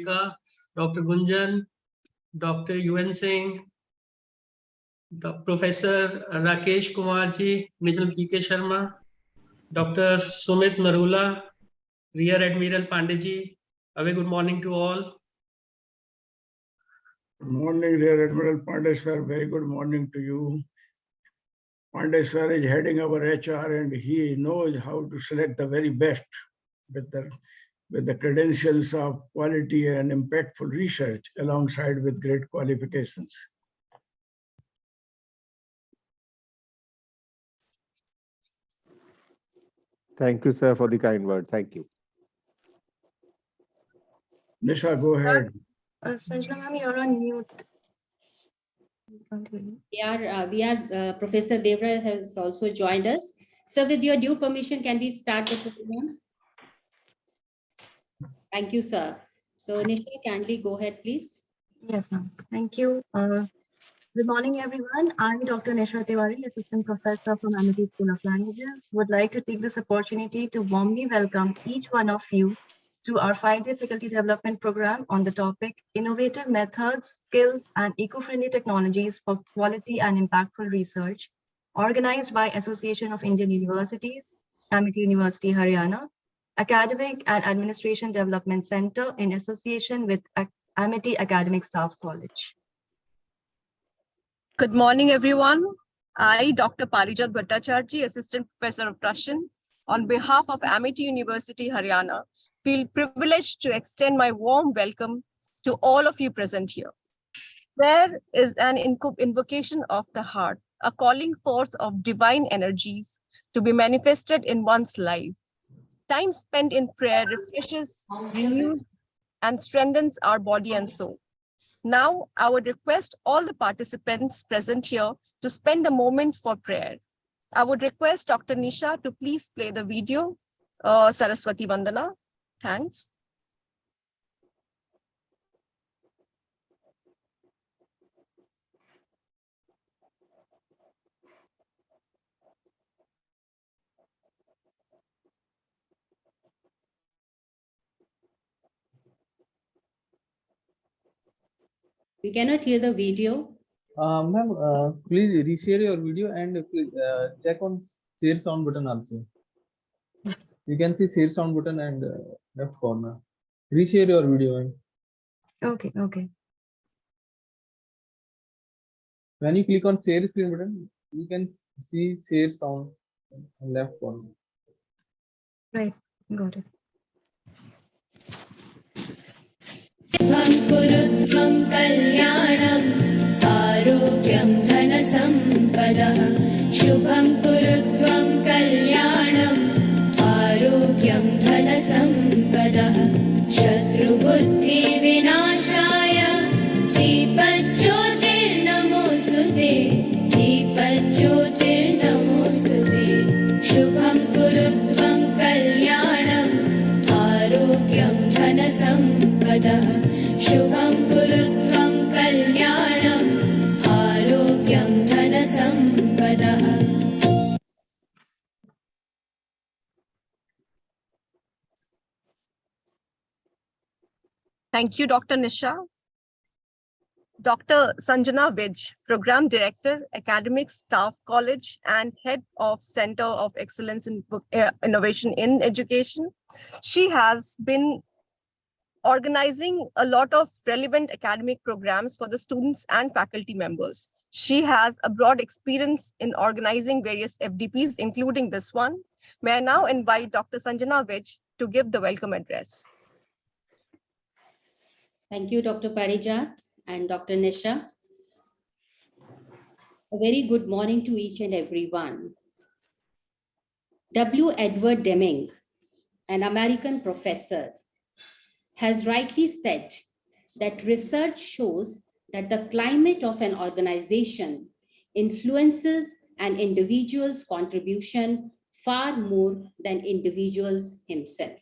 Radhika, Dr. Gunjan, Dr. UN Singh, Professor Rakesh Kumar ji, Major PK Sharma, Dr. Sumit Narula, Rear Admiral Pandey ji. A very good morning to all. Good morning, Rear Admiral Pandey sir. Very good morning to you. Pandey sir is heading our HR and he knows how to select the very best with the credentials of quality and impactful research alongside with great qualifications. Thank you, sir, for the kind word. Thank you. Nisha, go ahead. Sanjana ma'am, you're on mute. Professor Devra has also joined us. So with your due permission, can we start the program? Thank you, sir. So Nisha, kindly go ahead, please. Yes, ma'am. Thank you. Good morning, everyone. I'm Dr. Nisha Tiwari, Assistant Professor from Amity School of Languages. Would like to take this opportunity to warmly welcome each one of you to our 5-day faculty development program on the topic Innovative Methods, Skills, and Eco-Friendly Technologies for Quality and Impactful Research, organized by Association of Indian Universities, Amity University, Haryana, Academic and Administration Development Center in association with Amity Academic Staff College. Good morning, everyone. I, Dr. Parijat Bhattacharjee, Assistant Professor of Russian, on behalf of Amity University, Haryana, feel privileged to extend my warm welcome to all of you present here. Prayer is an invocation of the heart, a calling forth of divine energies to be manifested in one's life. Time spent in prayer refreshes, renews, and strengthens our body and soul. Now, I would request all the participants present here to spend a moment for prayer. I would request Dr. Nisha to please play the video, Saraswati Vandana. Thanks. We cannot hear the video. Ma'am, please reshare your video and check on share sound button also. You can see share sound button and left corner. Reshare your video. Ma'am. Okay. When you click on share screen button, you can see share sound in left corner. Right, got it. Kurutvam kalyanam arogyam dhanasampadah Shubham kurutvam kalyanam arogyam dhanasampadah Shatru buddhi vinashaya Deepajyotir namostute Deepajyotir namostute Shubham kurutvam kalyanam arogyam dhanasampadah Shubham kurutvam kalyanam arogyam dhanasampadah. Thank you, Dr. Nisha. Dr. Sanjana Vij, Program Director, Academic Staff College and Head of Center of Excellence in Innovation in Education. She has been organizing a lot of relevant academic programs for the students and faculty members. She has a broad experience in organizing various FDPs, including this one. May I now invite Dr. Sanjana Vij to give the welcome address. Thank you, Dr. Parijat and Dr. Nisha. A very good morning to each and everyone. W. Edward Deming, an American professor, has rightly said that research shows that the climate of an organization influences an individual's contribution far more than individuals himself.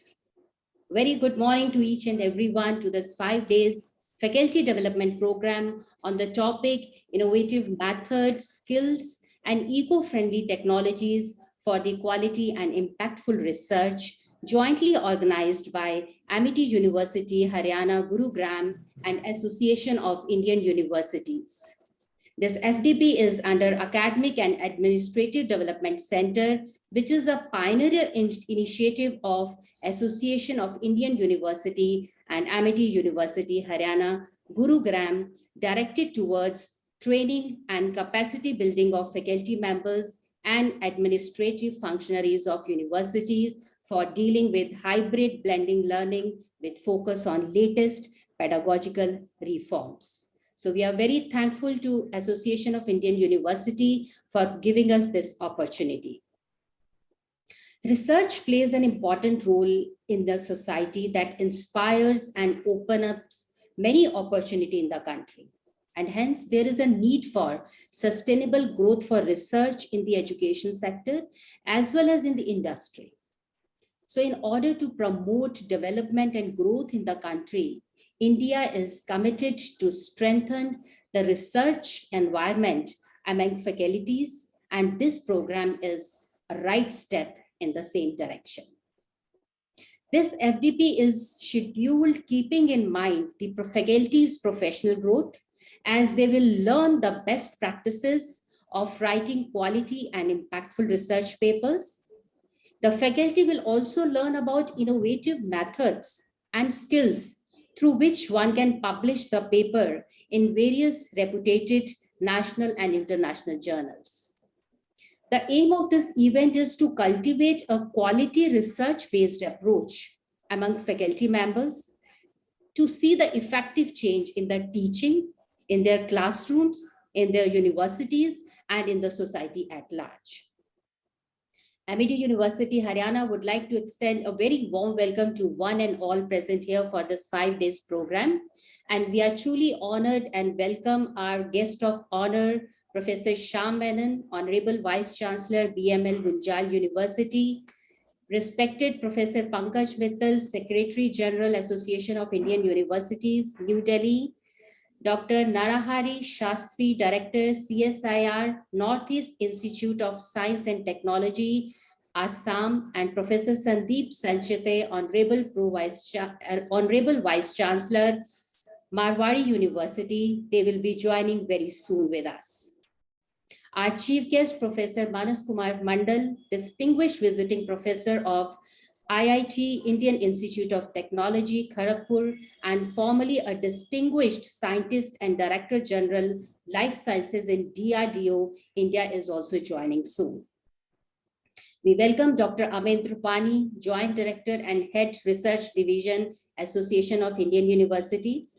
Very good morning to each and everyone to this 5 days faculty development program on the topic Innovative Methods, Skills, and Eco-Friendly Technologies for the Quality and Impactful Research, jointly organized by Amity University, Haryana, Gurugram, and Association of Indian Universities. This FDP is under Academic and Administrative Development Center, which is a pioneer initiative of Association of Indian University and Amity University, Haryana, Gurugram, directed towards training and capacity building of faculty members and administrative functionaries of universities for dealing with hybrid blending learning with focus on latest pedagogical reforms. So we are very thankful to Association of Indian University for giving us this opportunity. Research plays an important role in the society that inspires and opens up many opportunities in the country. And hence there is a need for sustainable growth for research in the education sector as well as in the industry. So in order to promote development and growth in the country, India is committed to strengthen the research environment among faculties, and this program is a right step in the same direction. This FDP is scheduled keeping in mind the faculty's professional growth, as they will learn the best practices of writing quality and impactful research papers. The faculty will also learn about innovative methods and skills through which one can publish the paper in various reputed national and international journals. The aim of this event is to cultivate a quality research-based approach among faculty members to see the effective change in the teaching, in their classrooms, in their universities, and in the society at large. Amity University, Haryana would like to extend a very warm welcome to one and all present here for this 5 days program. And we are truly honored and welcome our guest of honor, Professor Shyam Menon, Honorable Vice Chancellor, BML Gunjal University, respected Professor Pankaj Mittal, Secretary General, Association of Indian Universities, New Delhi, Dr. Narahari Shastri, Director, CSIR, Northeast Institute of Science and Technology, Assam, and Professor Sandeep Sanchete, Honorable Vice Chancellor, Marwari University. They will be joining very soon with us. Our chief guest, Professor Manas Kumar Mandal, Distinguished Visiting Professor of IIT, Indian Institute of Technology, Kharagpur, and formerly a distinguished scientist and Director General, Life Sciences in DRDO, India, is also joining soon. We welcome Dr. Amit Rupani, Joint Director and Head Research Division, Association of Indian Universities.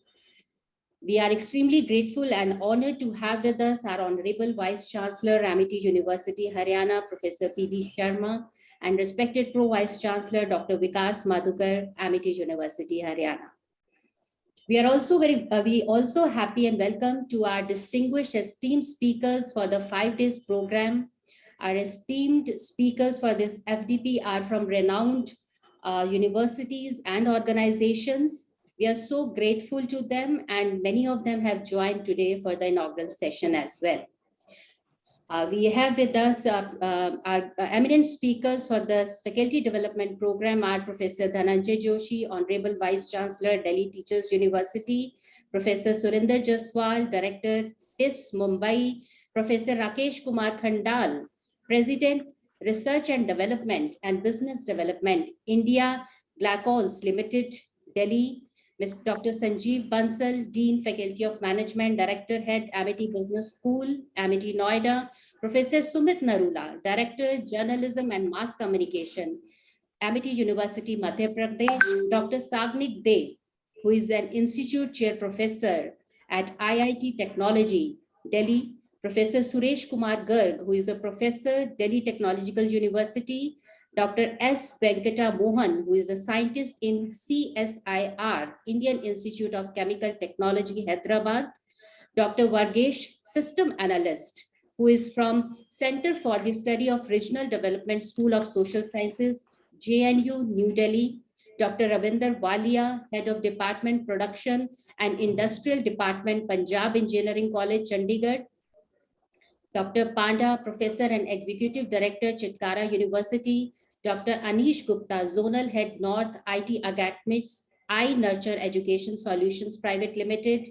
We are extremely grateful and honored to have with us our Honorable Vice Chancellor, Amity University, Haryana, Professor P.D. Sharma, and respected Pro-Vice Chancellor, Dr. Vikas Madhukar, Amity University, Haryana. We are also happy and welcome to our distinguished esteemed speakers for the 5 days program. Our esteemed speakers for this FDP are from renowned universities and organizations. We are so grateful to them, and many of them have joined today for the inaugural session as well. We have with us our eminent speakers for this faculty development program are Professor Dhananjay Joshi, Honorable Vice Chancellor, Delhi Teachers University, Professor Surinder Jaswal, Director, TIS, Mumbai, Professor Rakesh Kumar Khandal, President, Research and Development and Business Development, India Glycols Limited, Delhi, Dr. Sanjeev Bansal, Dean, Faculty of Management, Director, Head, Amity Business School, Amity, Noida, Professor Sumit Narula, Director, Journalism and Mass Communication, Amity University, Madhya Pradesh, Dr. Sagnik De, who is an Institute Chair Professor at IIT Technology, Delhi, Professor Suresh Kumar Garg, who is a Professor, Delhi Technological University, Dr. S. Venkata Mohan, who is a scientist in CSIR, Indian Institute of Chemical Technology, Hyderabad, Dr. Vargesh, System Analyst, who is from Center for the Study of Regional Development, School of Social Sciences, JNU, New Delhi, Dr. Ravinder Walia, Head of Department Production and Industrial Department, Punjab Engineering College, Chandigarh, Dr. Panda, Professor and Executive Director, Chitkara University, Dr. Anish Gupta, Zonal Head North IT Academies, I Nurture Education Solutions Private Limited.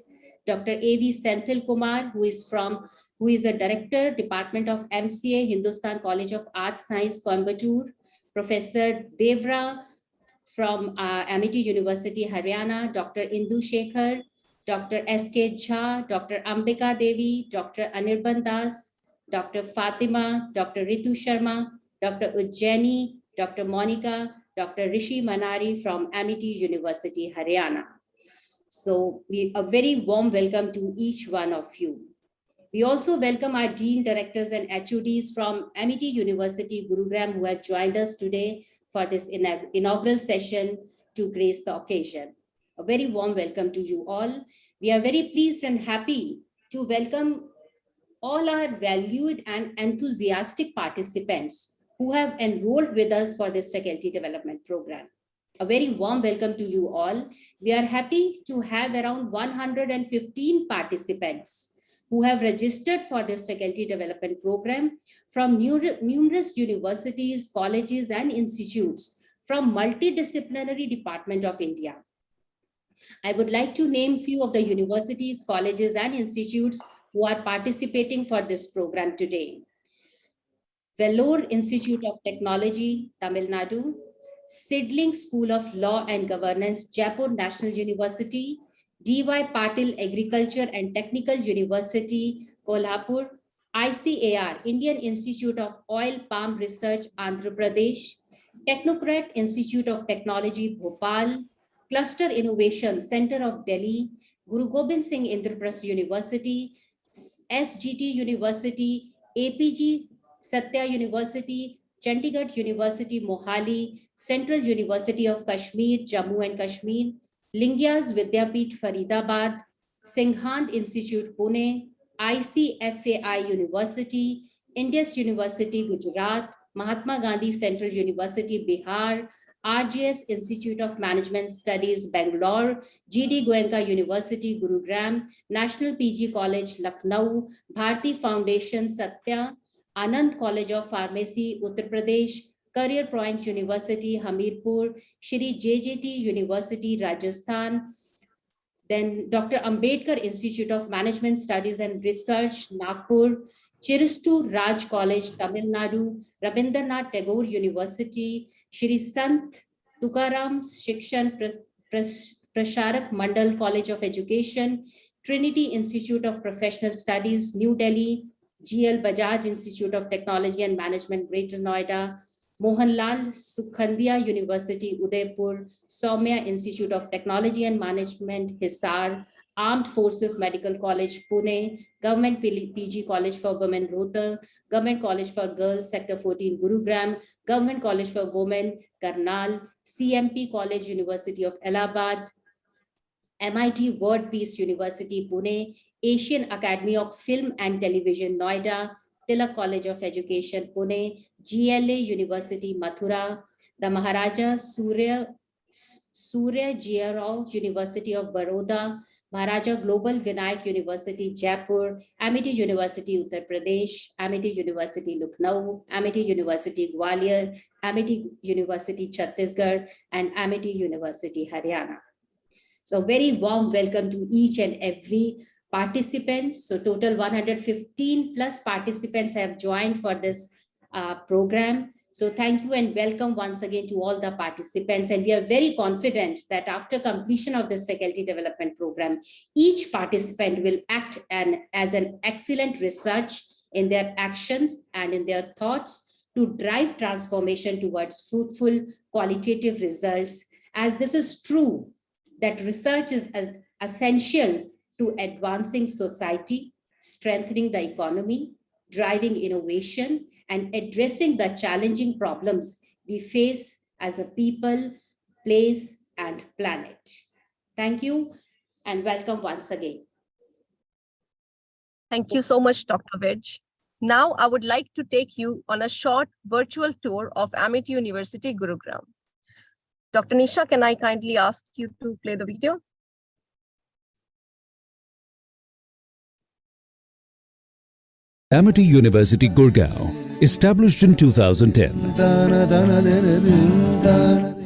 Dr. A.V. Senthil Kumar, who is the Director, Department of MCA, Hindustan College of Arts Science, Coimbatore. Professor Devra from Amity University, Haryana. Dr. Indu Shekhar, Dr. S.K. Jha, Dr. Ambika Devi, Dr. Anirban Das, Dr. Fatima, Dr. Ritu Sharma, Dr. Ujjaini, Dr. Monica, Dr. Rishi Manari from Amity University, Haryana. So a very warm welcome to each one of you. We also welcome our Dean, Directors and HODs from Amity University, Gurugram, who have joined us today for this inaugural session to grace the occasion. A very warm welcome to you all. We are very pleased and happy to welcome all our valued and enthusiastic participants who have enrolled with us for this faculty development program. A very warm welcome to you all. We are happy to have around 115 participants who have registered for this faculty development program from numerous universities, colleges, and institutes from multidisciplinary department of India. I would like to name few of the universities, colleges, and institutes who are participating for this program today. Vellore Institute of Technology, Tamil Nadu, Sidling School of Law and Governance, Jaipur National University, D.Y. Patil Agriculture and Technical University, Kolhapur, ICAR, Indian Institute of Oil Palm Research, Andhra Pradesh, Technocrat Institute of Technology, Bhopal, Cluster Innovation Center of Delhi, Guru Gobind Singh Indraprasth University, SGT University, APG Satya University, Chandigarh University, Mohali, Central University of Kashmir, Jammu and Kashmir, Lingyas Vidyapeeth, Faridabad, Singhant Institute, Pune, ICFAI University, Indus University, Gujarat, Mahatma Gandhi Central University, Bihar, RGS Institute of Management Studies, Bangalore, GD Goenka University, Gurugram, National PG College, Lucknow, Bharti Foundation, Satya, Anand College of Pharmacy, Uttar Pradesh, Career Point University, Hamirpur, Shri JJT University, Rajasthan, then Dr. Ambedkar Institute of Management Studies and Research, Nagpur, Chiristu Raj College, Tamil Nadu, Rabindranath Tagore University, Shri Sant Tukaram Shikshan Prasharak Mandal College of Education, Trinity Institute of Professional Studies, New Delhi, GL Bajaj Institute of Technology and Management, Greater Noida, Mohanlal Sukhandia University, Udaipur, Soumya Institute of Technology and Management, Hisar, Armed Forces Medical College, Pune, Government PG College for Women, Rohtak, Government College for Girls, Sector 14, Gurugram, Government College for Women, Karnal, CMP College, University of Allahabad, MIT World Peace University, Pune, Asian Academy of Film and Television, Noida, Tilak College of Education, Pune, GLA University, Mathura, the Maharaja Surya Jia Rao University of Baroda, Maharaja Global Vinayak University, Jaipur, Amity University, Uttar Pradesh, Amity University, Lucknow, Amity University, Gwalior, Amity University, Chhattisgarh, and Amity University, Haryana. So very warm welcome to each and every participant. So total 115 plus participants have joined for this program. So thank you and welcome once again to all the participants. And we are very confident that after completion of this faculty development program, each participant will act as an excellent research in their actions and in their thoughts to drive transformation towards fruitful qualitative results, as this is true that research is essential to advancing society, strengthening the economy, driving innovation, and addressing the challenging problems we face as a people, place, and planet. Thank you and welcome once again. Thank you so much, Dr. Vij. Now, I would like to take you on a short virtual tour of Amity University, Gurugram. Dr. Nisha, can I kindly ask you to play the video? Amity University, Gurgaon established in 2010.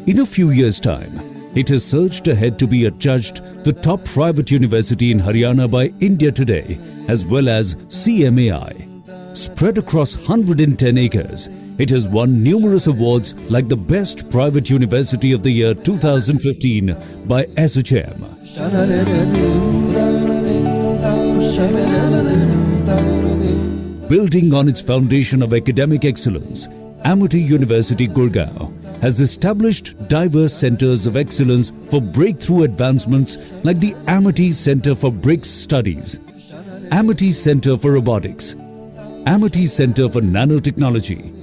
In a few years' time, it has surged ahead to be adjudged the top private university in Haryana by India Today as well as CMAI. Spread across 110 acres, it has won numerous awards like the Best Private University of the Year 2015 by SHM. Building on its foundation of academic excellence, Amity University Gurgaon has established diverse centers of excellence for breakthrough advancements like the Amity Center for BRICS Studies, Amity Center for Robotics, Amity Center for Nanotechnology,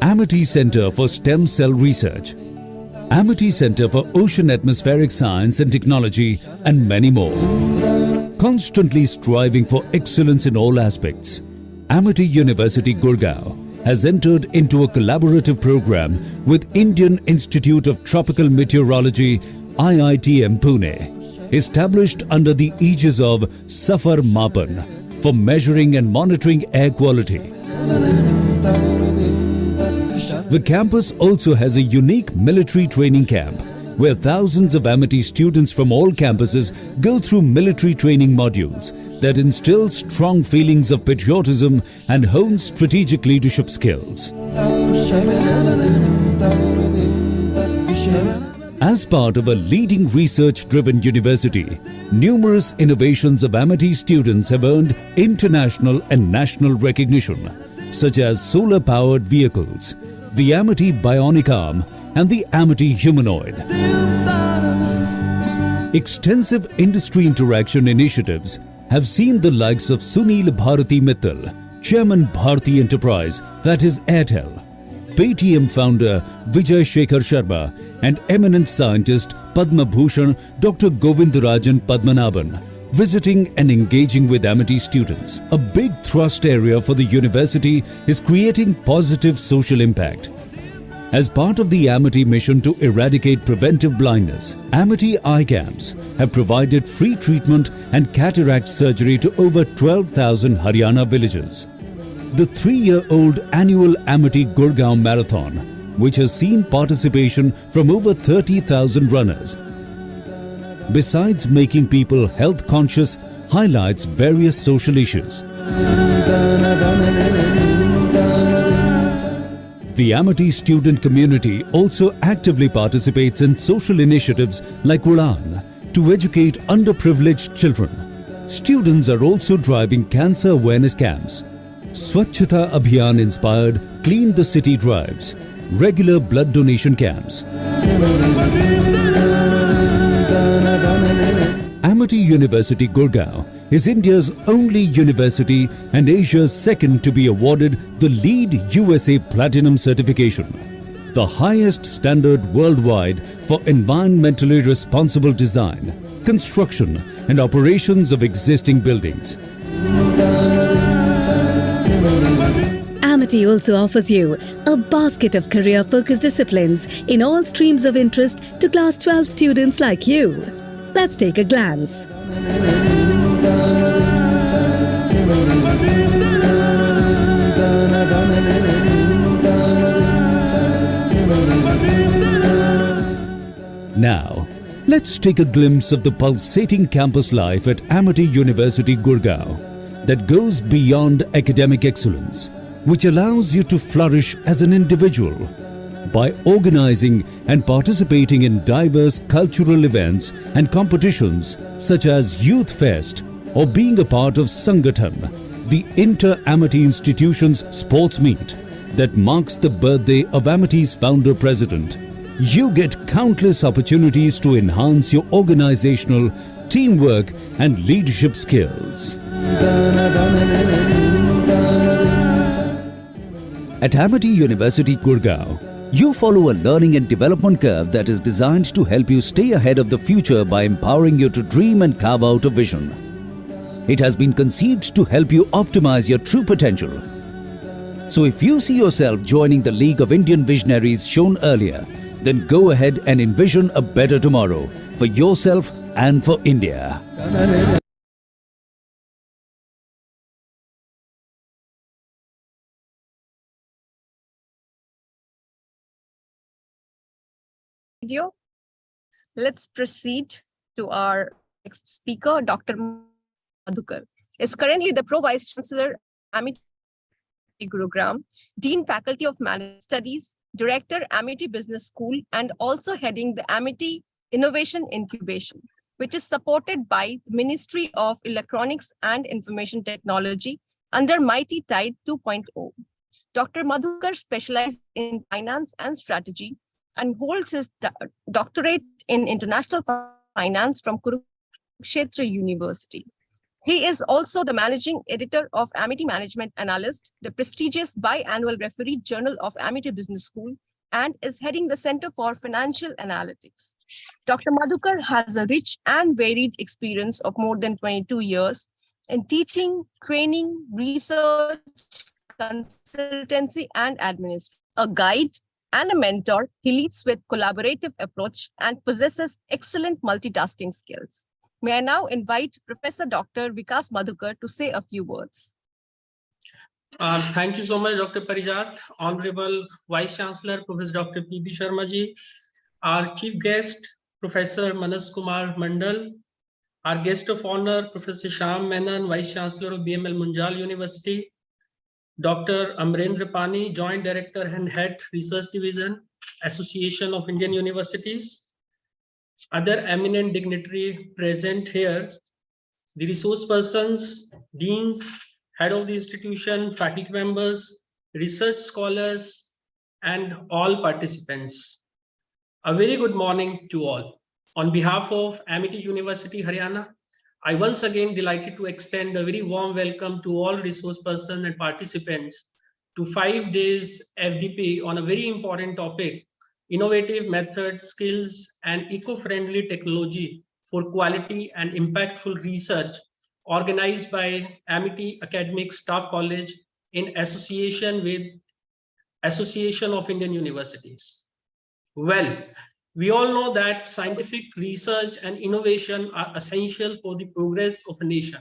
Amity Center for Stem Cell Research, Amity Center for Ocean Atmospheric Science and Technology, and many more. Constantly striving for excellence in all aspects, Amity University Gurgaon has entered into a collaborative program with Indian Institute of Tropical Meteorology, IITM Pune, established under the aegis of Safar Mapan for measuring and monitoring air quality. The campus also has a unique military training camp where thousands of Amity students from all campuses go through military training modules that instill strong feelings of patriotism and hone strategic leadership skills. As part of a leading research-driven university, numerous innovations of Amity students have earned international and national recognition, such as solar-powered vehicles, the Amity Bionic Arm, and the Amity Humanoid. Extensive industry interaction initiatives have seen the likes of Sunil Bharati Mittal, Chairman Bharti Enterprise, that is Airtel, Paytm founder Vijay Shekhar Sharma, and eminent scientist Padma Bhushan Dr. Govindarajan Padmanabhan visiting and engaging with Amity students. A big thrust area for the university is creating positive social impact. As part of the Amity mission to eradicate preventive blindness, Amity eye camps have provided free treatment and cataract surgery to over 12,000 Haryana villages. The 3-year-old annual Amity Gurgaon Marathon, which has seen participation from over 30,000 runners, besides making people health conscious, highlights various social issues. The Amity student community also actively participates in social initiatives like Udan to educate underprivileged children. Students are also driving cancer awareness camps. Swachhata Abhiyan inspired Clean the City drives, regular blood donation camps. Amity University Gurgaon is India's only university and Asia's second to be awarded the LEED USA Platinum certification, the highest standard worldwide for environmentally responsible design, construction and operations of existing buildings. Amity also offers you a basket of career-focused disciplines in all streams of interest to Class 12 students like you. Let's take a glance. Now, let's take a glimpse of the pulsating campus life at Amity University Gurgaon that goes beyond academic excellence, which allows you to flourish as an individual by organizing and participating in diverse cultural events and competitions such as Youth Fest or being a part of Sangathan, the Inter-Amity Institution's sports meet that marks the birthday of Amity's founder-president. You get countless opportunities to enhance your organizational, teamwork and leadership skills. At Amity University Gurgaon, you follow a learning and development curve that is designed to help you stay ahead of the future by empowering you to dream and carve out a vision. It has been conceived to help you optimize your true potential. So if you see yourself joining the League of Indian Visionaries shown earlier, then go ahead and envision a better tomorrow for yourself and for India. video. Let's proceed to our next speaker, Dr. Madhukar. Is currently the Pro Vice Chancellor, Amity Gurugram, Dean Faculty of Management Studies, Director, Amity Business School, and also heading the Amity Innovation Incubation, which is supported by the Ministry of Electronics and Information Technology under Mighty Tide 2.0. Dr. Madhukar specialized in finance and strategy and holds his doctorate in international finance from Kurukshetra University. He is also the managing editor of Amity Management Analyst, the prestigious biannual referee journal of Amity Business School, and is heading the Center for Financial Analytics. Dr. Madhukar has a rich and varied experience of more than 22 years in teaching, training, research, consultancy, and administration. A guide and a mentor, he leads with collaborative approach and possesses excellent multitasking skills. May I now invite Professor Dr. Vikas Madhukar to say a few words. Thank you so much, Dr. Parijat. Honorable Vice Chancellor, Professor Dr. P.B. Sharma ji, our chief guest, Professor Manas Kumar Mandal, our guest of honor, Professor Shyam Menon, Vice Chancellor of BML Munjal University, Dr. Amrendra Pani, Joint Director and Head Research Division, Association of Indian Universities, other eminent dignitary present here, the resource persons, deans, head of the institution, faculty members, research scholars, and all participants. A very good morning to all. On behalf of Amity University, Haryana, I once again delighted to extend a very warm welcome to all resource persons and participants to 5 days FDP on a very important topic, innovative methods, skills, and eco-friendly technology for quality and impactful research, organized by Amity Academic Staff College in association with Association of Indian Universities. Well, we all know that scientific research and innovation are essential for the progress of a nation.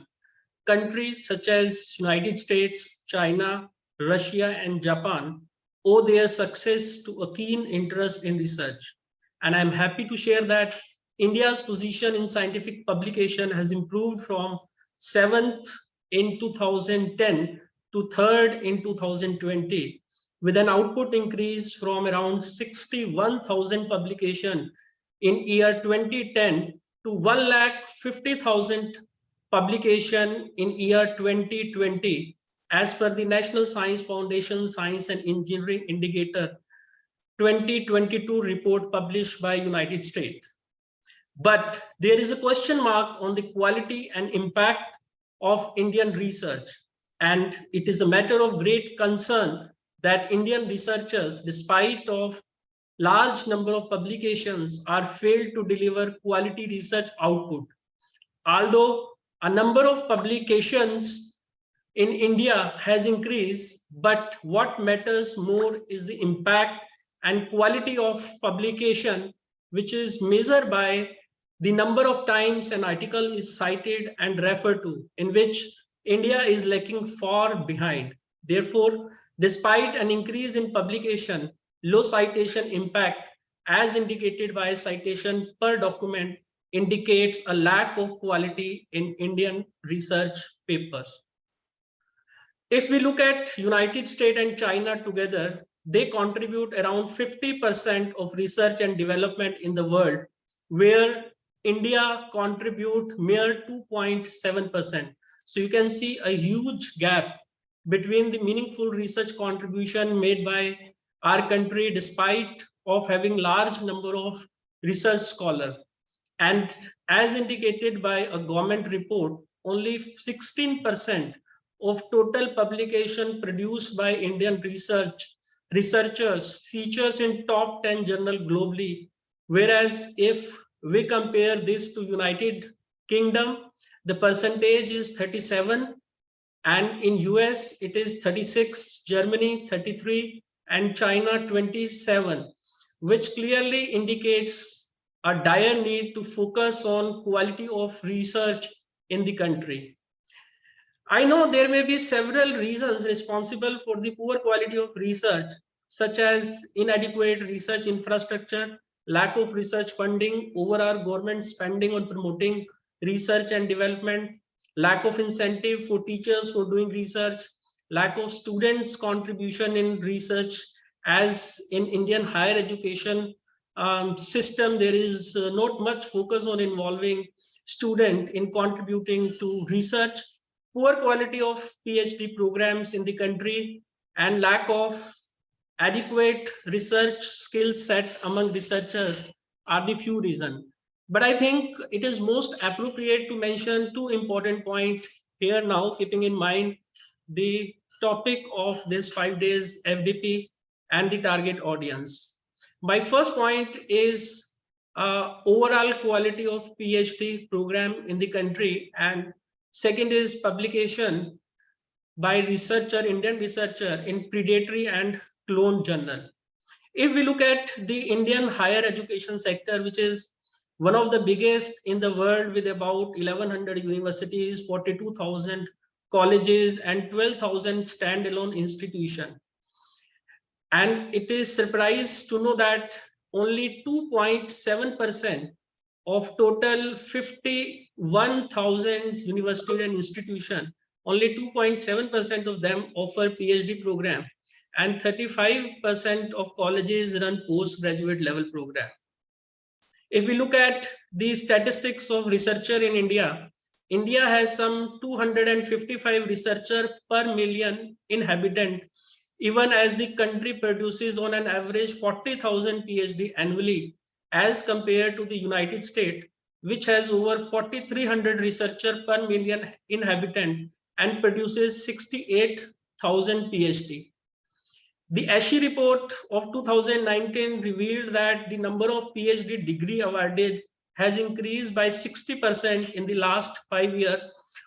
Countries such as United States, China, Russia, and Japan owe their success to a keen interest in research. And I'm happy to share that India's position in scientific publication has improved from 7th in 2010 to 3rd in 2020, with an output increase from around 61,000 publication in year 2010 to 150,000 publication in year 2020, as per the National Science Foundation Science and Engineering Indicator 2022 report published by United States. But there is a question mark on the quality and impact of Indian research. And it is a matter of great concern that Indian researchers, despite of large number of publications, are failed to deliver quality research output. Although a number of publications in India has increased, but what matters more is the impact and quality of publication, which is measured by the number of times an article is cited and referred to, in which India is lagging far behind. Therefore, despite an increase in publication, low citation impact, as indicated by citation per document, indicates a lack of quality in Indian research papers. If we look at United States and China together, they contribute around 50% of research and development in the world, where India contribute mere 2.7%. So you can see a huge gap between the meaningful research contribution made by our country, despite of having large number of research scholars. And as indicated by a government report, only 16% of total publication produced by Indian researchers features in top 10 journal globally. Whereas if we compare this to United Kingdom, the percentage is 37, and in US it is 36, Germany 33, and China 27, which clearly indicates a dire need to focus on quality of research in the country. I know there may be several reasons responsible for the poor quality of research, such as inadequate research infrastructure, lack of research funding, overall government spending on promoting research and development, lack of incentive for teachers for doing research, lack of students' contribution in research, as in Indian higher education system, there is not much focus on involving student in contributing to research, poor quality of PhD programs in the country, and lack of adequate research skill set among researchers are the few reasons. But I think it is most appropriate to mention two important points here now, keeping in mind the topic of this 5 days FDP and the target audience. My first point is overall quality of PhD program in the country, and second is publication by Indian researcher in predatory and clone journal. If we look at the Indian higher education sector, which is one of the biggest in the world with about 1100 universities, 42,000 colleges and 12,000 standalone institutions. And it is surprised to know that only 2.7% of total 51,000 universities and institutions, only 2.7% of them offer PhD program, and 35% of colleges run postgraduate level program. If we look at the statistics of researcher in India, India has some 255 researcher per million inhabitant, even as the country produces on an average 40,000 PhD annually, as compared to the United States, which has over 4,300 researcher per million inhabitant and produces 68,000 PhD. The ASHI report of 2019 revealed that the number of PhD degree awarded has increased by 60% in the last 5 years,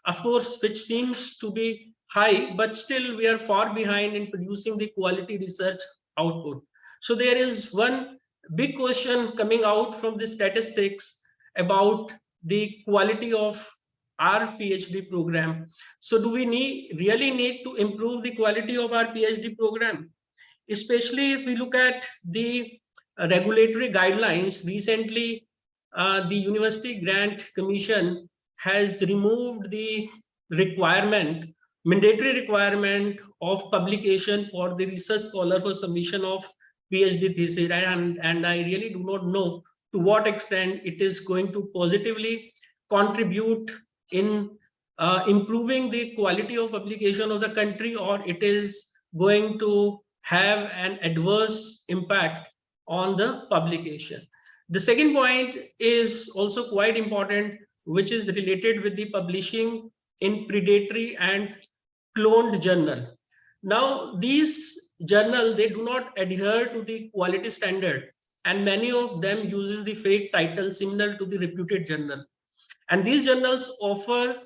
of course, which seems to be high, but still we are far behind in producing the quality research output. So there is one big question coming out from the statistics about the quality of our PhD program. So do we really need to improve the quality of our PhD program? Especially if we look at the regulatory guidelines. Recently, the University Grant Commission has removed the mandatory requirement of publication for the research scholar for submission of PhD thesis, and I really do not know to what extent it is going to positively contribute in improving the quality of publication of the country, or it is going to have an adverse impact on the publication. The second point is also quite important, which is related with the publishing in predatory and cloned journal. Now, these journals, they do not adhere to the quality standard, and many of them uses the fake title similar to the reputed journal. And these journals offer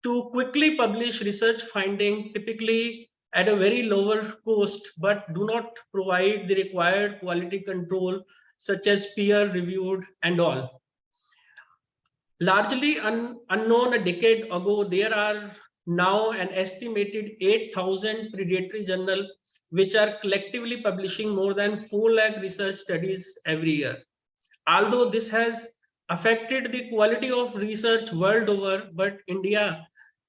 to quickly publish research finding, typically at a very lower cost, but do not provide the required quality control, such as peer reviewed and all. Largely unknown a decade ago, there are now an estimated 8,000 predatory journals, which are collectively publishing more than 4 lakh research studies every year. Although this has affected the quality of research world over, but India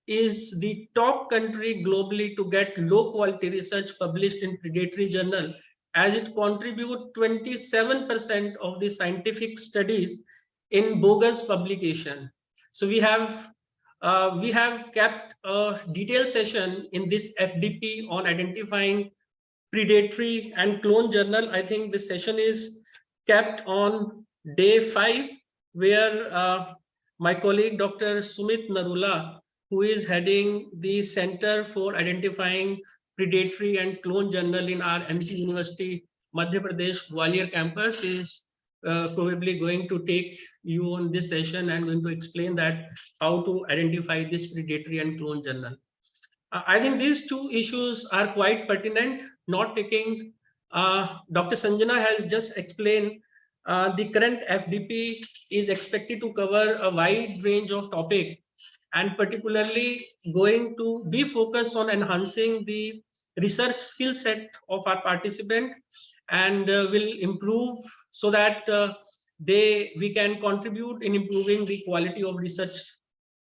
is the top country globally to get low quality research published in predatory journal, as it contributes 27% of the scientific studies in bogus publication. So we have kept a detailed session in this FDP on identifying predatory and clone journal. I think this session is kept on day 5, where my colleague Dr. Sumit Narula, who is heading the Center for Identifying Predatory and Clone Journal in our MT University, Madhya Pradesh, Gwalior campus, is probably going to take you on this session and going to explain that how to identify this predatory and clone journal. I think these two issues are quite pertinent, not taking, Dr. Sanjana has just explained the current FDP is expected to cover a wide range of topics, and particularly going to be focused on enhancing the research skill set of our participant, and will improve so that we can contribute in improving the quality of research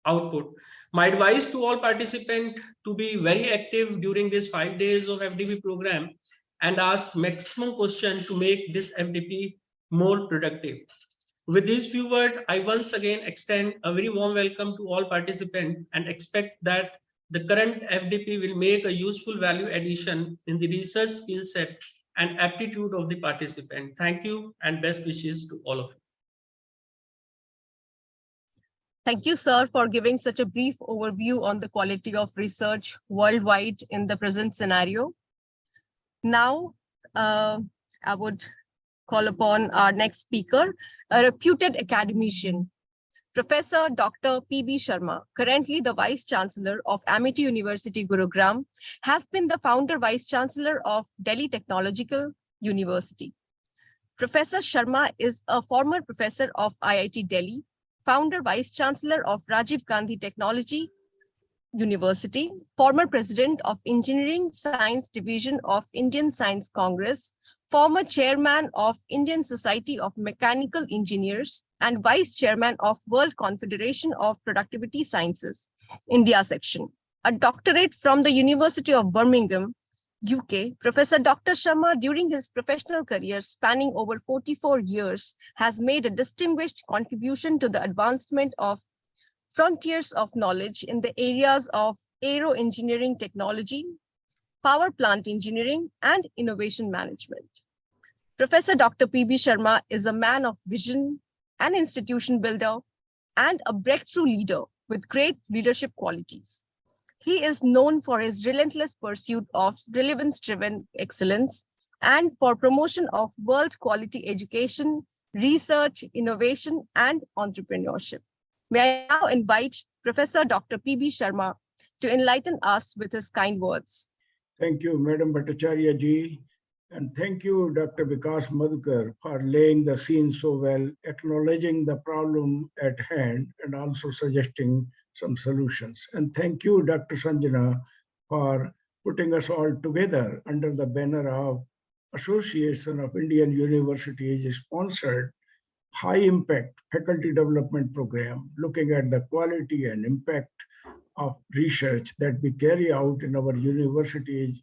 output. My advice to all participants to be very active during these 5 days of FDP program and ask maximum question to make this FDP more productive. With these few words, I once again extend a very warm welcome to all participants and expect that the current FDP will make a useful value addition in the research skill set and aptitude of the participant. Thank you and best wishes to all of you. Thank you, sir, for giving such a brief overview on the quality of research worldwide in the present scenario. Now, I would call upon our next speaker, a reputed academician, Professor Dr. P.B. Sharma, currently the Vice Chancellor of Amity University, Gurugram, has been the founder Vice Chancellor of Delhi Technological University. Professor Sharma is a former professor of IIT Delhi, founder Vice Chancellor of Rajiv Gandhi Technology University, former President of Engineering Science Division of Indian Science Congress, former Chairman of Indian Society of Mechanical Engineers, and Vice Chairman of World Confederation of Productivity Sciences, India section. A doctorate from the University of Birmingham, UK, Professor Dr. Sharma, during his professional career spanning over 44 years, has made a distinguished contribution to the advancement of frontiers of knowledge in the areas of aero engineering technology, power plant engineering, and innovation management. Professor Dr. P.B. Sharma is a man of vision, an institution builder, and a breakthrough leader with great leadership qualities. He is known for his relentless pursuit of relevance-driven excellence and for promotion of world-quality education, research, innovation, and entrepreneurship. May I now invite Professor Dr. P.B. Sharma to enlighten us with his kind words. Thank you, Madam Bhattacharya ji. And thank you, Dr. Vikas Madhukar, for laying the scene so well, acknowledging the problem at hand, and also suggesting some solutions. And thank you, Dr. Sanjana, for putting us all together under the banner of Association of Indian Universities sponsored high impact faculty development program, looking at the quality and impact of research that we carry out in our universities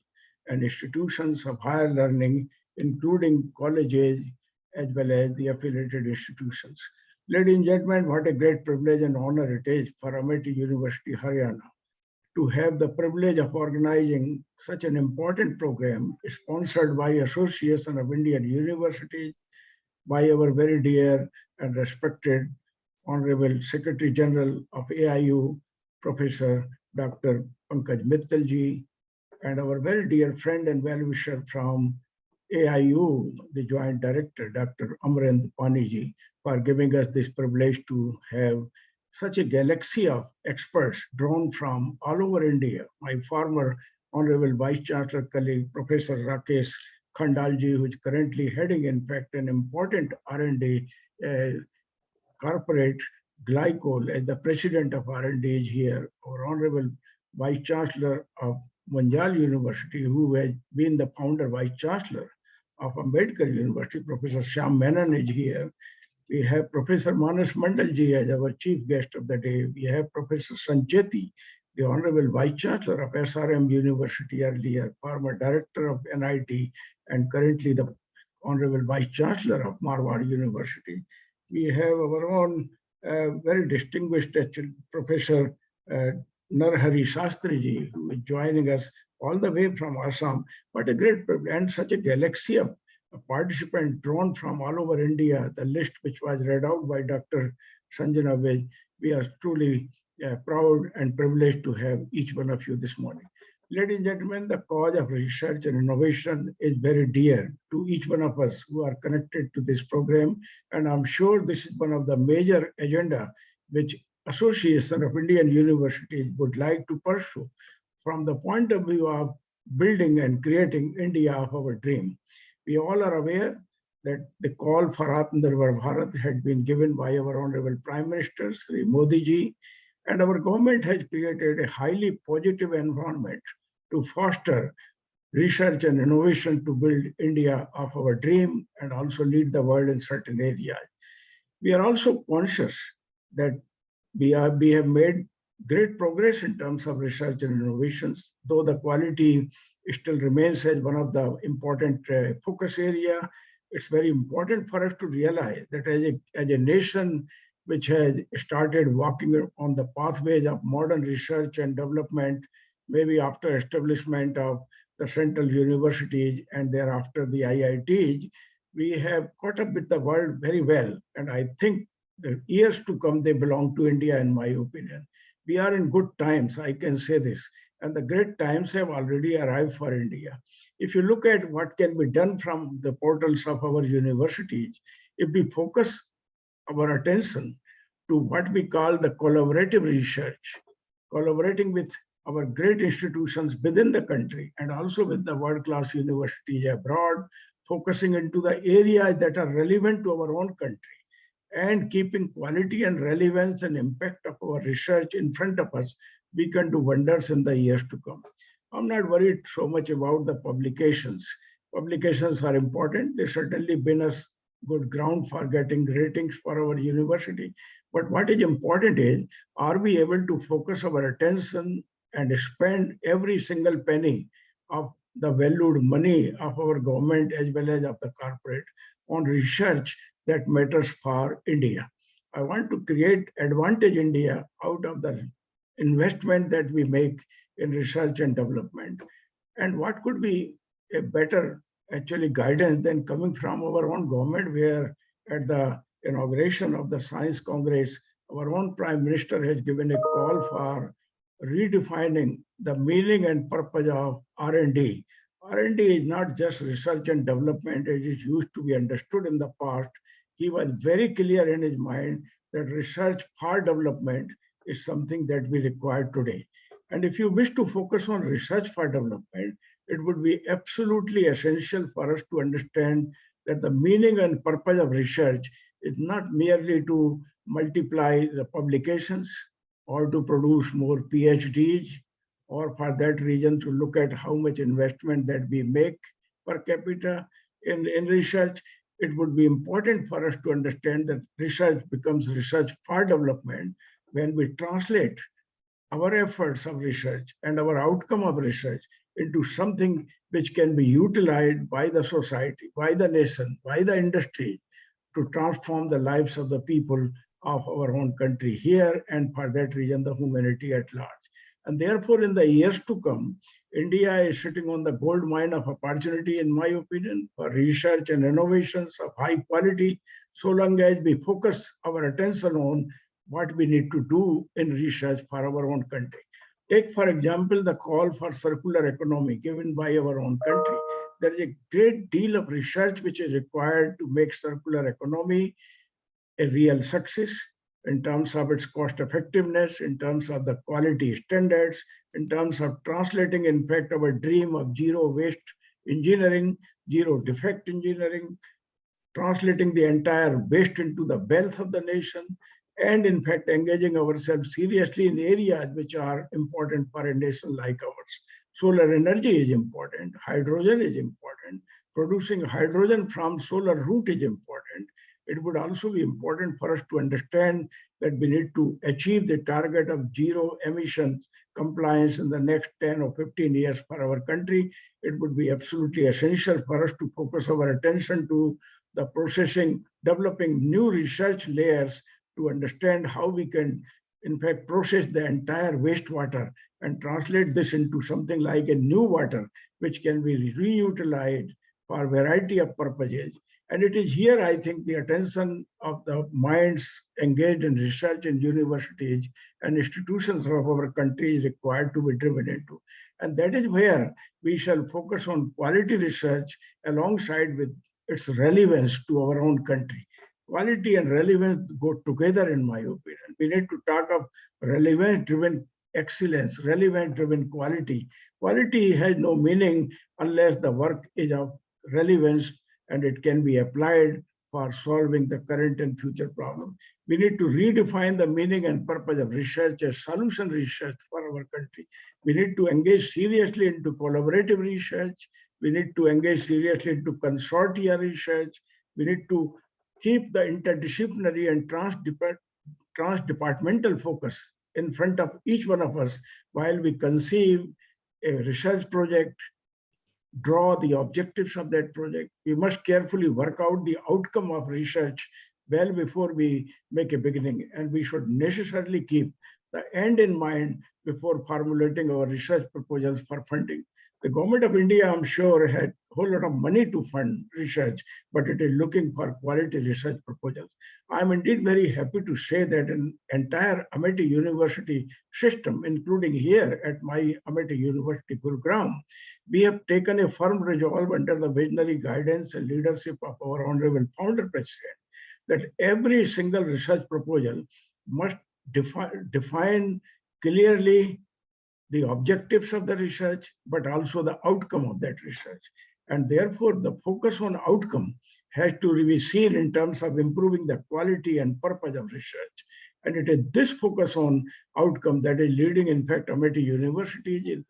and institutions of higher learning, including colleges, as well as the affiliated institutions. Ladies and gentlemen, what a great privilege and honor it is for Amity University, Haryana, to have the privilege of organizing such an important program sponsored by Association of Indian Universities, by our very dear and respected Honorable Secretary General of AIU, Professor Dr. Pankaj Mittal ji, and our very dear friend and well-wisher from AIU, the Joint Director, Dr. Amarind Pani ji, for giving us this privilege to have such a galaxy of experts drawn from all over India. My former Honorable Vice Chancellor colleague, Professor Rakesh Khandalji, who is currently heading, in fact, an important R&D corporate, Glycol, as the president of R&D here, our Honorable Vice Chancellor of Manjal University, who has been the founder Vice Chancellor of Ambedkar University, Professor Shyam Menon is here. We have Professor Manas Mandal ji as our chief guest of the day. We have Professor Sancheti, the Honorable Vice Chancellor of SRM University earlier, former Director of NIT, and currently the Honorable Vice Chancellor of Marwar University. We have our own very distinguished Professor Narhari Shastri ji, who is joining us all the way from Assam. What a great privilege, and such a galaxy of participants drawn from all over India. The list which was read out by Dr. Sanjana Vij, we are truly proud and privileged to have each one of you this morning. Ladies and gentlemen, the cause of research and innovation is very dear to each one of us who are connected to this program. And I'm sure this is one of the major agenda which Association of Indian Universities would like to pursue from the point of view of building and creating India of our dream. We all are aware that the call for Atmanirbhar Bharat had been given by our Honorable Prime Minister, Sri Modi ji, and our government has created a highly positive environment to foster research and innovation to build India of our dream and also lead the world in certain areas. We are also conscious that we have made great progress in terms of research and innovations, though the quality still remains as one of the important focus area. It's very important for us to realize that as a nation which has started walking on the pathways of modern research and development, maybe after establishment of the central universities and thereafter the IITs, we have caught up with the world very well. And I think the years to come, they belong to India, in my opinion. We are in good times, I can say this, and the great times have already arrived for India. If you look at what can be done from the portals of our universities, if we focus our attention to what we call the collaborative research, collaborating with our great institutions within the country and also with the world-class universities abroad, focusing into the areas that are relevant to our own country and keeping quality and relevance and impact of our research in front of us, we can do wonders in the years to come. I'm not worried so much about the publications. Publications are important. They certainly been us good ground for getting ratings for our university. But what is important is, are we able to focus our attention and spend every single penny of the valued money of our government as well as of the corporate on research that matters for India? I want to create advantage India out of the investment that we make in research and development. And what could be a better actually guidance than coming from our own government, where at the inauguration of the Science Congress, our own Prime Minister has given a call for redefining the meaning and purpose of R&D. R&D is not just research and development as it used to be understood in the past. He was very clear in his mind that research for development is something that we require today. And if you wish to focus on research for development, it would be absolutely essential for us to understand that the meaning and purpose of research is not merely to multiply the publications or to produce more PhDs, or for that reason to look at how much investment that we make per capita in research. It would be important for us to understand that research becomes research for development when we translate our efforts of research and our outcome of research into something which can be utilized by the society, by the nation, by the industry to transform the lives of the people of our own country here, and for that reason, the humanity at large. And therefore, in the years to come, India is sitting on the gold mine of opportunity, in my opinion, for research and innovations of high quality, so long as we focus our attention on what we need to do in research for our own country. Take, for example, the call for circular economy given by our own country. There is a great deal of research which is required to make circular economy a real success in terms of its cost effectiveness, in terms of the quality standards, in terms of translating, in fact, our dream of zero waste engineering, zero defect engineering, translating the entire waste into the wealth of the nation, and in fact, engaging ourselves seriously in areas which are important for a nation like ours. Solar energy is important, hydrogen is important, producing hydrogen from solar root is important. It would also be important for us to understand that we need to achieve the target of zero emissions compliance in the next 10 or 15 years for our country. It would be absolutely essential for us to focus our attention to the processing, developing new research layers to understand how we can, in fact, process the entire wastewater and translate this into something like a new water, which can be reutilized for a variety of purposes. And it is here, I think, the attention of the minds engaged in research in universities and institutions of our country is required to be driven into. And that is where we shall focus on quality research alongside with its relevance to our own country. Quality and relevance go together, in my opinion. We need to talk of relevance-driven excellence, relevance-driven quality. Quality has no meaning unless the work is of relevance and it can be applied for solving the current and future problems. We need to redefine the meaning and purpose of research as solution research for our country. We need to engage seriously into collaborative research. We need to engage seriously into consortia research. We need to keep the interdisciplinary and transdepartmental focus in front of each one of us while we conceive a research project, draw the objectives of that project. We must carefully work out the outcome of research well before we make a beginning, and we should necessarily keep the end in mind before formulating our research proposals for funding. The government of India, I'm sure, had a whole lot of money to fund research, but it is looking for quality research proposals. I'm indeed very happy to say that an entire Amity University system, including here at my Amity University, Gurugram, we have taken a firm resolve under the visionary guidance and leadership of our Honorable Founder President that every single research proposal must define clearly the objectives of the research, but also the outcome of that research. And therefore, the focus on outcome has to be seen in terms of improving the quality and purpose of research. And it is this focus on outcome that is leading, in fact, Amity University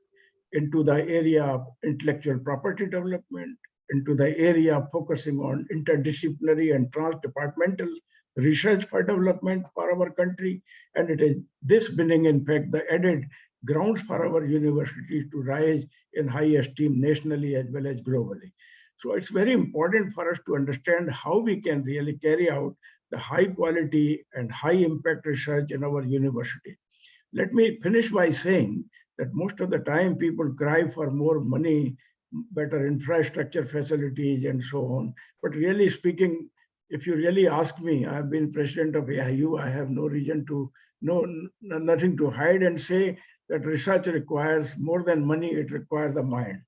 into the area of intellectual property development, into the area of focusing on interdisciplinary and transdepartmental research for development for our country. And it is this being, in fact, the added grounds for our university to rise in high esteem nationally as well as globally. So it's very important for us to understand how we can really carry out the high quality and high impact research in our university. Let me finish by saying that most of the time people cry for more money, better infrastructure facilities and so on. But really speaking, if you really ask me, I've been president of AIU, I have no reason to, nothing to hide and say that research requires more than money, it requires the mind.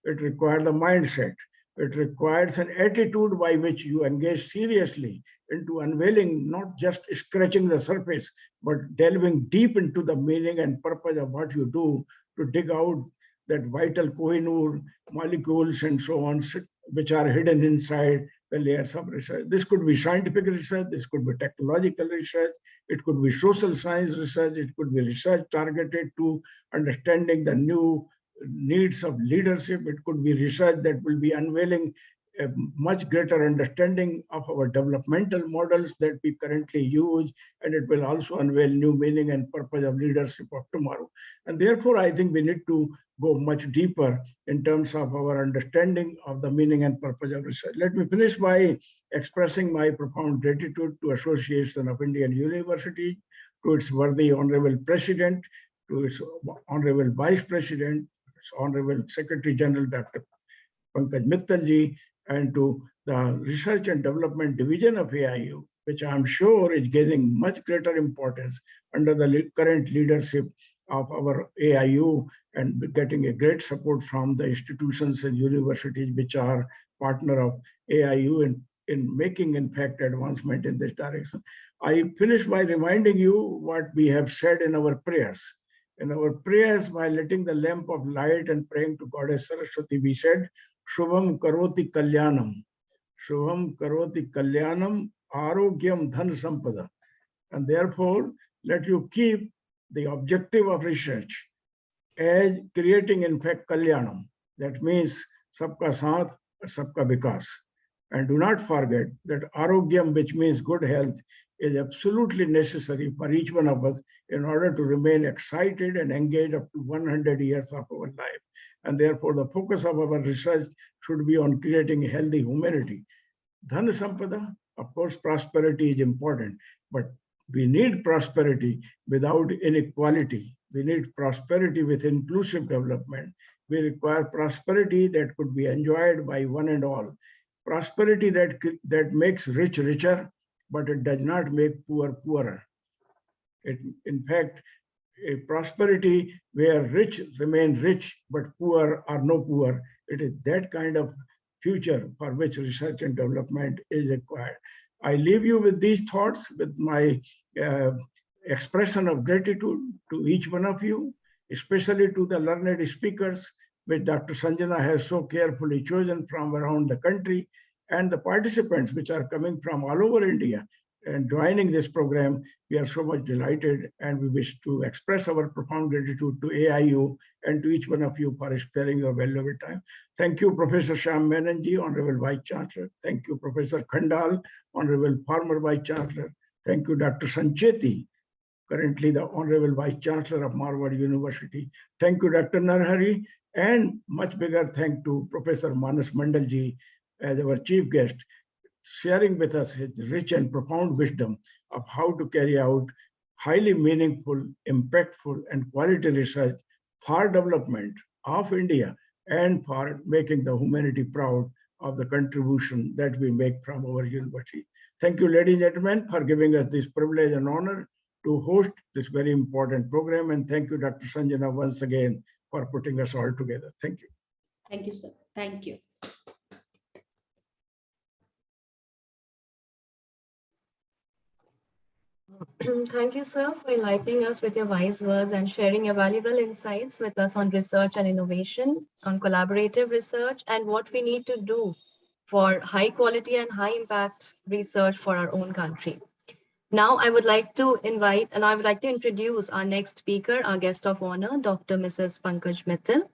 It requires the mindset. It requires an attitude by which you engage seriously into unveiling, not just scratching the surface, but delving deep into the meaning and purpose of what you do to dig out that vital Kohinoor molecules and so on, which are hidden inside the layers of research. This could be scientific research, this could be technological research, it could be social science research, it could be research targeted to understanding the new needs of leadership, it could be research that will be unveiling a much greater understanding of our developmental models that we currently use, and it will also unveil new meaning and purpose of leadership of tomorrow. And therefore, I think we need to go much deeper in terms of our understanding of the meaning and purpose of research. Let me finish by expressing my profound gratitude to Association of Indian Universities, to its worthy Honorable President, to its Honorable Vice President, its Honorable Secretary General, Dr. Pankaj Mittalji, and to the Research and Development Division of AIU, which I'm sure is gaining much greater importance under the current leadership of our AIU and getting a great support from the institutions and universities which are partner of AIU in making, in fact, advancement in this direction. I finish by reminding you what we have said in our prayers. In our prayers, by lighting the lamp of light and praying to Goddess Saraswati, we said, Shubham karoti kalyanam. Shubham karoti kalyanam arogyam dhan sampada. And therefore, let you keep the objective of research as creating, in fact, kalyanam. That means sabka saath, sabka vikas. And do not forget that arogyam, which means good health, is absolutely necessary for each one of us in order to remain excited and engaged up to 100 years of our life. And therefore, the focus of our research should be on creating a healthy humanity. Dhan sampada, of course, prosperity is important, but we need prosperity without inequality. We need prosperity with inclusive development. We require prosperity that could be enjoyed by one and all. Prosperity that makes rich richer, but it does not make poor poorer. It, in fact, a prosperity where rich remain rich, but poor are no poor. It is that kind of future for which research and development is required. I leave you with these thoughts, with my expression of gratitude to each one of you, especially to the learned speakers, which Dr. Sanjana has so carefully chosen from around the country. and the participants which are coming from all over India and joining this program. We are so much delighted, and we wish to express our profound gratitude to AIU and to each one of you for sparing your valuable time. Thank you, Professor Shyam Menon ji, Honorable Vice Chancellor. Thank you, Professor Khandal, Honorable former Vice Chancellor. Thank you, Dr. Sancheti, currently the Honorable Vice Chancellor of Marwar University. Thank you, Dr. Narhari, and much bigger thank to Professor Manas Mandal ji as our chief guest, sharing with us his rich and profound wisdom of how to carry out highly meaningful, impactful, and quality research for development of India and for making the humanity proud of the contribution that we make from our university. Thank you, ladies and gentlemen, for giving us this privilege and honor to host this very important program. And thank you, Dr. Sanjana, once again for putting us all together. Thank you. Thank you, sir. Thank you. Thank you, sir, for enlightening us with your wise words and sharing your valuable insights with us on research and innovation, on collaborative research, and what we need to do for high quality and high impact research for our own country. Now, I would like to introduce our next speaker, our guest of honor, Dr. Mrs. Pankaj Mittal,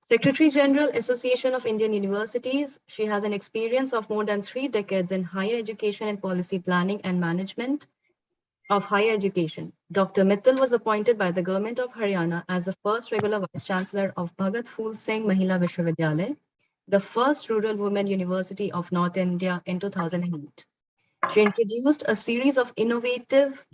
Secretary General, Association of Indian Universities. She has an experience of more than 3 decades in higher education and policy planning and management of higher education. Dr. Mittal was appointed by the government of Haryana as the first regular Vice Chancellor of Bhagat Phool Singh Mahila Vishwavidyalaya, the first rural women university of North India in 2008. She introduced a series of innovative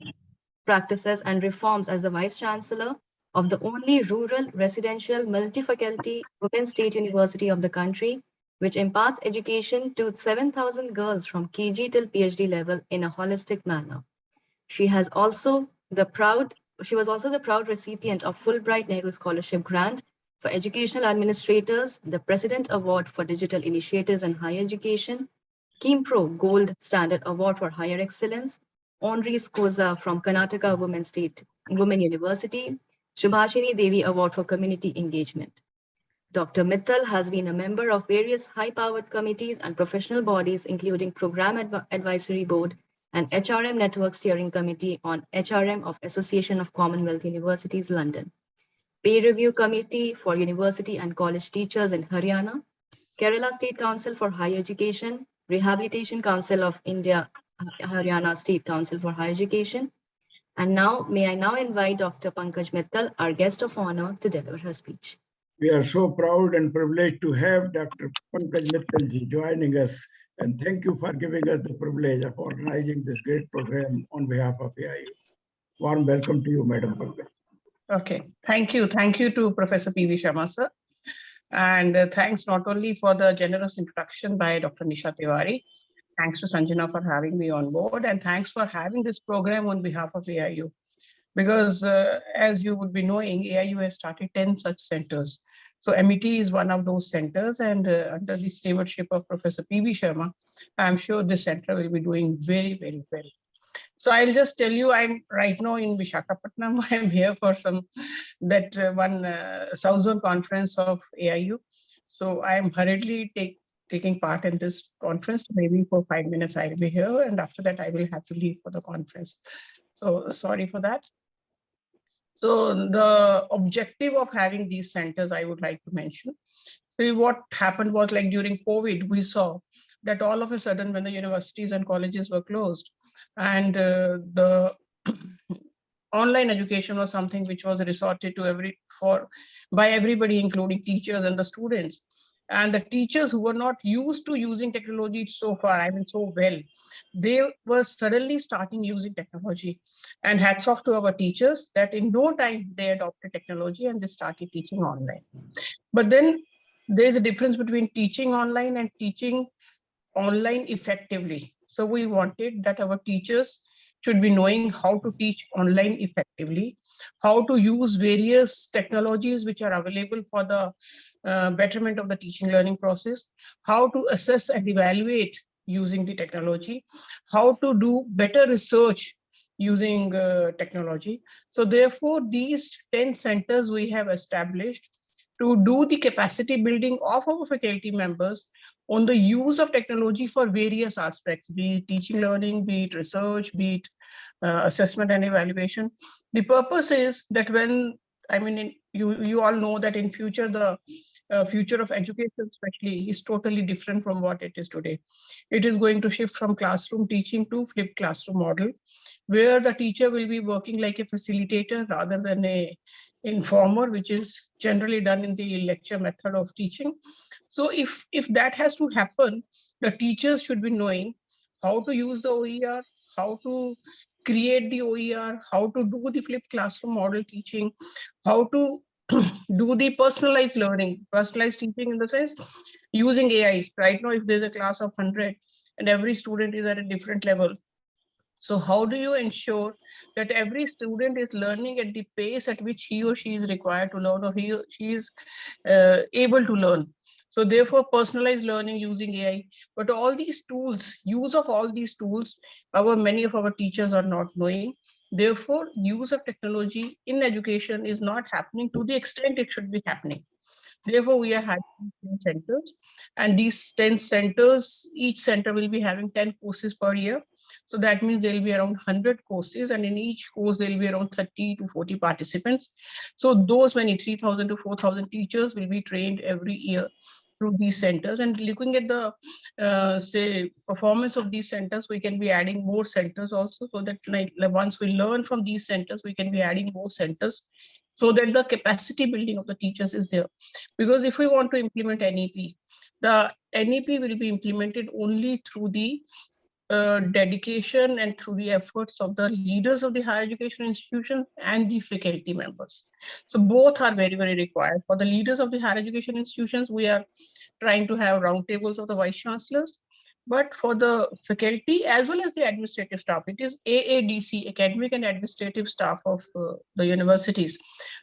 practices and reforms as the Vice Chancellor of the only rural residential multi-faculty women's state university of the country, which imparts education to 7,000 girls from KG till PhD level in a holistic manner. She was also the proud recipient of Fulbright Nehru Scholarship Grant for Educational Administrators, the President Award for Digital Initiatives in Higher Education, Kimpro Gold Standard Award for Higher Excellence, Honoris Causa from Karnataka Women University, Subhashini Devi Award for Community Engagement. Dr. Mittal has been a member of various high-powered committees and professional bodies, including Program Advisory Board and HRM Network Steering Committee on HRM of Association of Commonwealth Universities, London, Peer Review Committee for University and College Teachers in Haryana, Kerala State Council for Higher Education, Rehabilitation Council of India, Haryana State Council for Higher Education. And now, may I now invite Dr. Pankaj Mittal, our guest of honor, to deliver her speech. We are so proud and privileged to have Dr. Pankaj Mittal ji joining us. And thank you for giving us the privilege of organizing this great program on behalf of AIU. Warm welcome to you, Madam Pankaj. Okay, thank you. Thank you to Professor P.V. Sharma, sir. And thanks not only for the generous introduction by Dr. Nisha Tiwari, thanks to Sanjana for having me on board, and thanks for having this program on behalf of AIU. Because as you would be knowing, AIU has started 10 such centers. So MET is one of those centers, and under the stewardship of Professor P.V. Sharma, I'm sure this center will be doing very, very well. So I'll just tell you, I'm right now in Visakhapatnam. I'm here for one South Zone conference of AIU. So I'm hurriedly taking part in this conference. Maybe for 5 minutes I'll be here, and after that I will have to leave for the conference. So sorry for that. So the objective of having these centers, I would like to mention. So what happened was, like during COVID, we saw that all of a sudden when the universities and colleges were closed, and the online education was something which was resorted to by everybody, including teachers and the students. And the teachers who were not used to using technology so well, they were suddenly starting using technology. And hats off to our teachers that in no time they adopted technology and they started teaching online. But then there's a difference between teaching online and teaching online effectively. So we wanted that our teachers should be knowing how to teach online effectively, how to use various technologies which are available for the betterment of the teaching learning process, how to assess and evaluate using the technology, how to do better research using technology. So therefore, these 10 centers we have established to do the capacity building of our faculty members on the use of technology for various aspects, be it teaching, learning, be it research, be it assessment and evaluation. The purpose is that you all know that in future, the future of education especially is totally different from what it is today. It is going to shift from classroom teaching to flipped classroom model, where the teacher will be working like a facilitator rather than a informer, which is generally done in the lecture method of teaching. So if that has to happen, the teachers should be knowing how to use the OER, how to create the OER, how to do the flipped classroom model teaching, how to do the personalized learning, personalized teaching in the sense using AI. Right now, if there's a class of 100 and every student is at a different level, so how do you ensure that every student is learning at the pace at which he or she is required to learn, or he or she is able to learn? So therefore, personalized learning using AI. But all these tools, use of all these tools, many of our teachers are not knowing. Therefore, use of technology in education is not happening to the extent it should be happening. Therefore, we are having 10 centers, and these 10 centers, each center will be having 10 courses per year. So that means there will be around 100 courses, and in each course, there will be around 30 to 40 participants. So those many 3,000 to 4,000 teachers will be trained every year through these centers. And looking at the say performance of these centers, we can be adding more centers also, so that like once we learn from these centers, we can be adding more centers, so that the capacity building of the teachers is there. Because if we want to implement NEP, the NEP will be implemented only through the dedication and through the efforts of the leaders of the higher education institutions and the faculty members. So both are very, very required. For the leaders of the higher education institutions, we are trying to have roundtables of the vice chancellors. But for the faculty as well as the administrative staff, it is AADC, academic and administrative staff of the universities.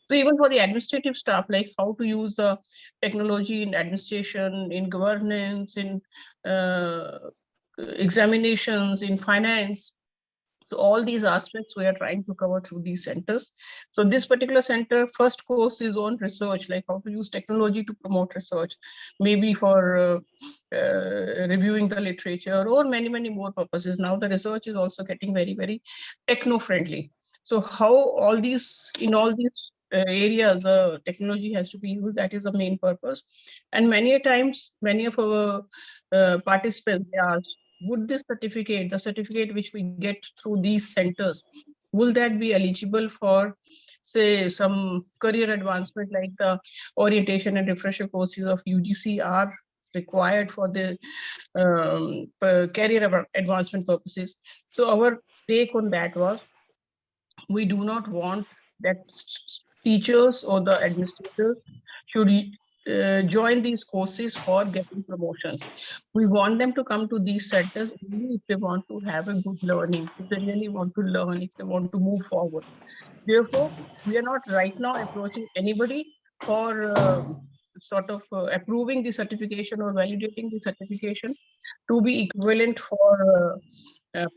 So even for the administrative staff, like how to use the technology in administration, in governance, in examinations, in finance. So all these aspects we are trying to cover through these centers. So this particular center, first course is on research, like how to use technology to promote research, maybe for reviewing the literature or many, many more purposes. Now the research is also getting very, very techno-friendly. So how all these, in all these areas, the technology has to be used, that is the main purpose. And many a times, many of our participants, they ask, would this certificate, the certificate which we get through these centers, will that be eligible for, say, some career advancement, like the orientation and refresher courses of UGC are required for the career advancement purposes? So our take on that was, we do not want that teachers or the administrators should join these courses for getting promotions. We want them to come to these centers only if they want to have a good learning, if they really want to learn, if they want to move forward. Therefore, we are not right now approaching anybody for sort of approving the certification or validating the certification to be equivalent for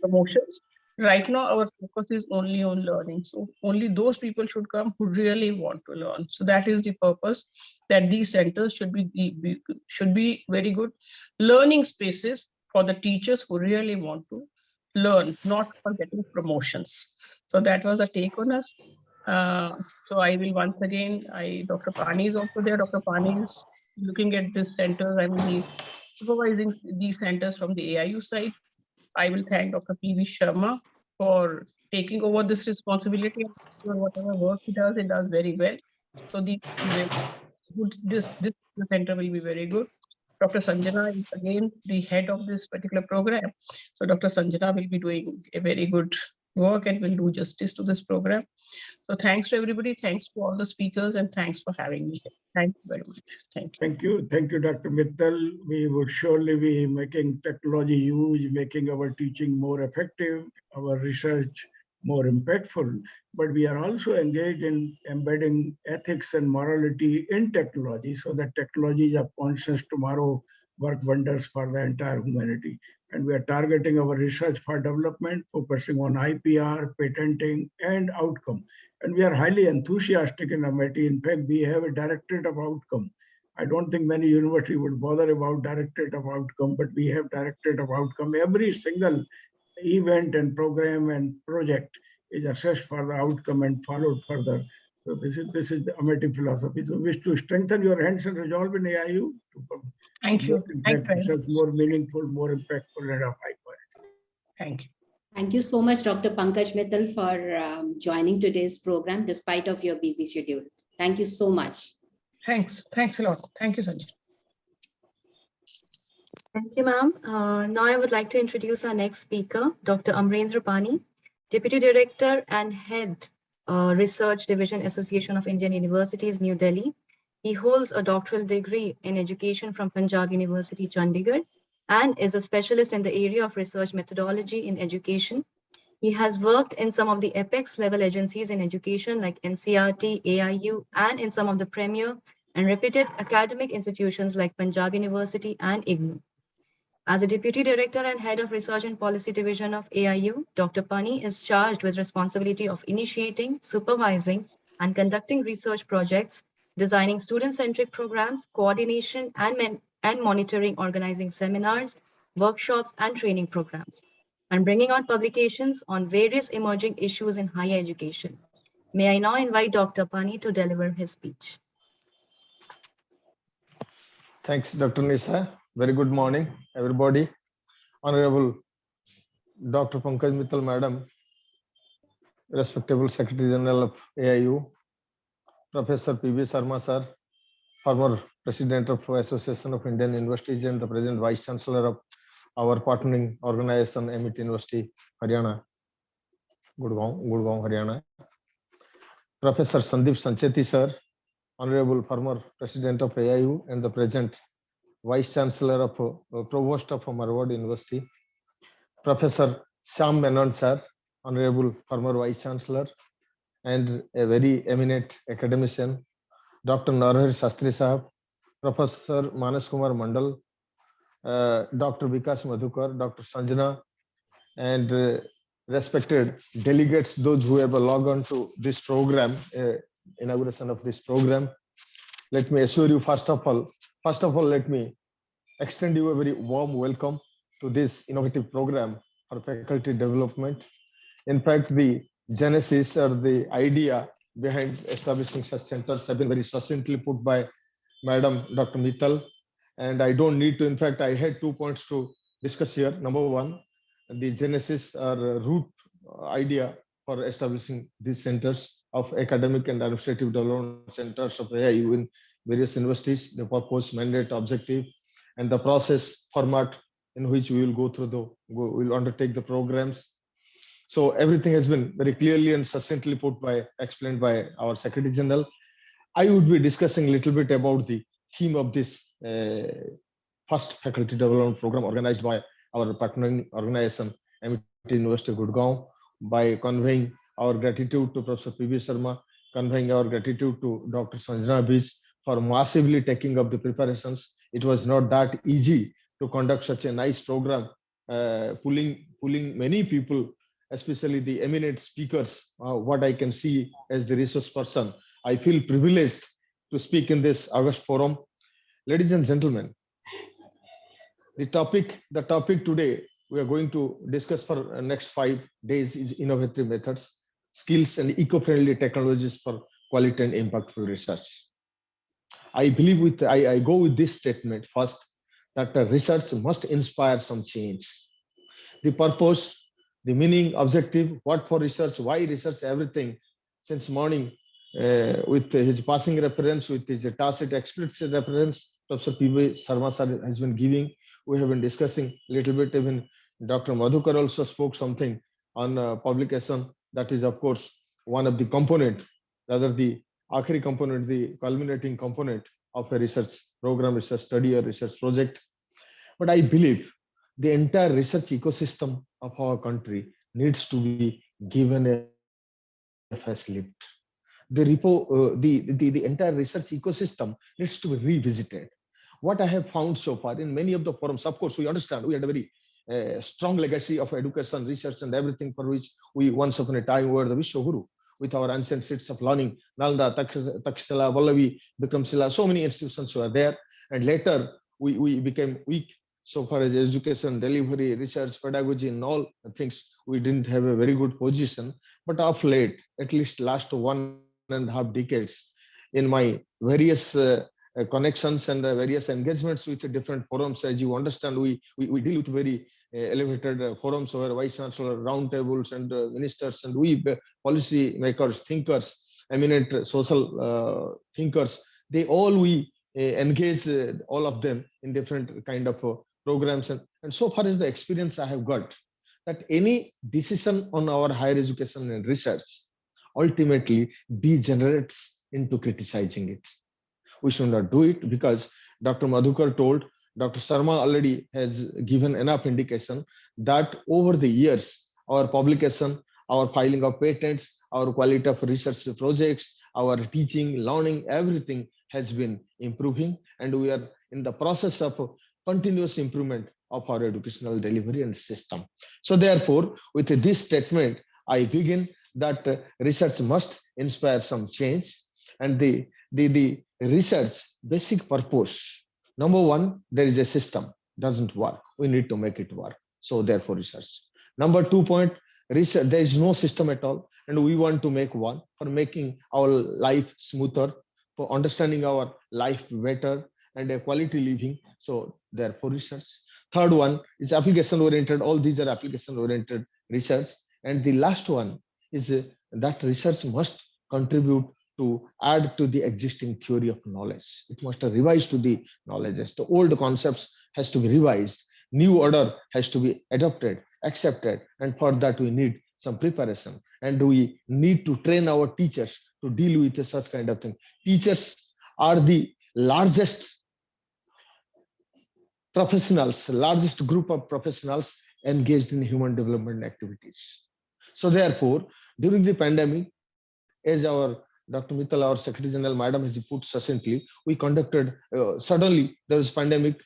promotions. Right now, our focus is only on learning. So only those people should come who really want to learn. So that is the purpose, that these centers should be very good learning spaces for the teachers who really want to learn, not for getting promotions. So that was a take on us. So I will once again, Dr. Pani is also there. Dr. Pani is looking at this center. I mean, he's supervising these centers from the AIU side. I will thank Dr. P.V. Sharma for taking over this responsibility. Whatever work he does very well. So this center will be very good. Dr. Sanjana is again the head of this particular program. So Dr. Sanjana will be doing a very good work and will do justice to this program. So thanks to everybody. Thanks to all the speakers, and thanks for having me here. Thank you very much. Thank you. Thank you. Thank you, Dr. Mittal. We would surely be making technology use, making our teaching more effective, our research more impactful, but we are also engaged in embedding ethics and morality in technology, so that technology is of conscience tomorrow work wonders for the entire humanity. And we are targeting our research for development, focusing on IPR, patenting, and outcome. And we are highly enthusiastic in Amity. In fact, we have a directorate of outcome. I don't think many universities would bother about directorate of outcome, but we have directorate of outcome. Every single event and program and project is assessed for the outcome and followed further. So this is the Amity philosophy. So wish to strengthen your hands and resolve in AIU to Thank you. Thank you very much. more meaningful, more impactful, and of high quality. Thank you. Thank you so much, Dr. Pankaj Mittal, for joining today's program despite of your busy schedule. Thank you so much. Thanks. Thanks a lot. Thank you, Sanjay. Thank you, ma'am. Now I would like to introduce our next speaker, Dr. Amrendra Pani, Deputy Director and Head, Research Division, Association of Indian Universities, New Delhi. He holds a doctoral degree in education from Punjab University, Chandigarh, and is a specialist in the area of research methodology in education. He has worked in some of the apex level agencies in education like NCERT, AIU, and in some of the premier and reputed academic institutions like Punjab University and IGNOU. As a Deputy Director and Head of Research and Policy Division of AIU, Dr. Pani is charged with responsibility of initiating, supervising, and conducting research projects, designing student-centric programs, coordination and monitoring, organizing seminars, workshops, and training programs, and bringing out publications on various emerging issues in higher education. May I now invite Dr. Pani to deliver his speech. Thanks, Dr. Nisa. Very good morning, everybody. Honorable Dr. Pankaj Mittal, Madam, respectable Secretary General of AIU, Professor P.B. Sharma, Sir, former President of Association of Indian Universities and the present Vice Chancellor of our partnering organization, Amity University, Haryana, Gurgaon, Haryana. Professor Sandeep Sancheti, Sir, Honorable former President of AIU and the present Vice Chancellor of Provost of Marward University, Professor Shyam Menon, Sir, Honorable former Vice Chancellor and a very eminent academician, Dr. Narahari Shastri Sahab, Professor Manas Kumar Mandal, Dr. Vikas Madhukar, Dr. Sanjana, and respected delegates, those who have logged on to this program, inauguration of this program. Let me assure you, first of all, let me extend you a very warm welcome to this innovative program for faculty development. In fact, the genesis or the idea behind establishing such centers have been very succinctly put by Madam Dr. Mittal. And I don't need to, in fact, I had 2 points to discuss here. Number one, the genesis or root idea for establishing these centers of academic and administrative development centers of AIU in various universities, the purpose, mandate, objective, and the process format in which we will go through we'll undertake the programs. So everything has been very clearly and succinctly explained by our Secretary General. I would be discussing a little bit about the theme of this first faculty development program organized by our partnering organization, Amity University, Gurgaon, by conveying our gratitude to Professor P.B. Sharma, conveying our gratitude to Dr. Sanjana Bij for massively taking up the preparations. It was not that easy to conduct such a nice program, pulling many people, especially the eminent speakers, what I can see as the resource person. I feel privileged to speak in this August forum. Ladies and gentlemen, the topic today we are going to discuss for the next 5 days is innovative methods, skills, and eco-friendly technologies for quality and impactful research. I believe I go with this statement first, that research must inspire some change. The purpose, the meaning, objective, what for research, why research, everything since morning, with his passing reference, with his tacit explicit reference, Professor P.B. Sharma sir has been giving. We have been discussing a little bit. Even Dr. Madhukar also spoke something on publication. That is, of course, one of the component, rather the akhiri component, the culminating component of a research program, research study, or research project. But I believe the entire research ecosystem of our country needs to be given a facelift. The entire research ecosystem needs to be revisited. what I have found so far in many of the forums, of course, we understand we had a very strong legacy of education, research, and everything for which we once upon a time were the Vishwaguru with our ancient seats of learning, Nalanda, Takshila, Vallavi, Bikramshila, so many institutions were there. And later we became weak so far as education, delivery, research, pedagogy, and all things. We didn't have a very good position. But of late, at least last 1.5 decades, in my various connections and various engagements with different forums, as you understand, we deal with very elevated forums where vice chancellor, roundtables, and ministers, and we policy makers, thinkers, eminent social thinkers, they all we engage all of them in different kind of programs. And so far as the experience I have got, that any decision on our higher education and research ultimately degenerates into criticizing it. We should not do it because Dr. Madhukar told, Dr. Sharma already has given enough indication that over the years, our publication, our filing of patents, our quality of research projects, our teaching, learning, everything has been improving, and we are in the process of continuous improvement of our educational delivery and system. So therefore, with this statement, I begin that research must inspire some change, and the research basic purpose. Number one, there is a system, doesn't work. We need to make it work. So therefore research. Number 2 point, research, there is no system at all. And we want to make one for making our life smoother, for understanding our life better and a quality living. So therefore research. Third one is application oriented. All these are application oriented research. And the last one is that research must contribute to add to the existing theory of knowledge. It must revise to the knowledges. The old concepts has to be revised. New order has to be adopted, accepted. And for that, we need some preparation. And we need to train our teachers to deal with such kind of thing. Teachers are the largest professionals, largest group of professionals engaged in human development activities. So therefore, during the pandemic, as our Dr. Mittal, our Secretary General, Madam, has put succinctly, we conducted, suddenly there was pandemic,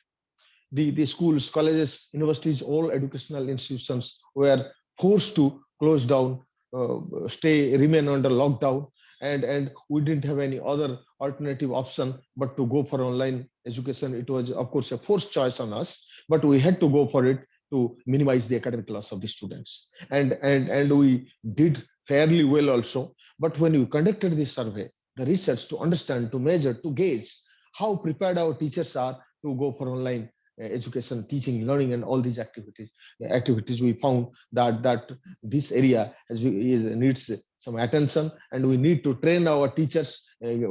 the schools, colleges, universities, all educational institutions were forced to close down, remain under lockdown, and we didn't have any other alternative option but to go for online education. It was, of course, a forced choice on us, but we had to go for it to minimize the academic loss of the students. And we did fairly well also. But when we conducted this survey, the research to understand, to measure, to gauge how prepared our teachers are to go for online education, teaching, learning, and all these activities, we found that this area needs some attention, and we need to train our teachers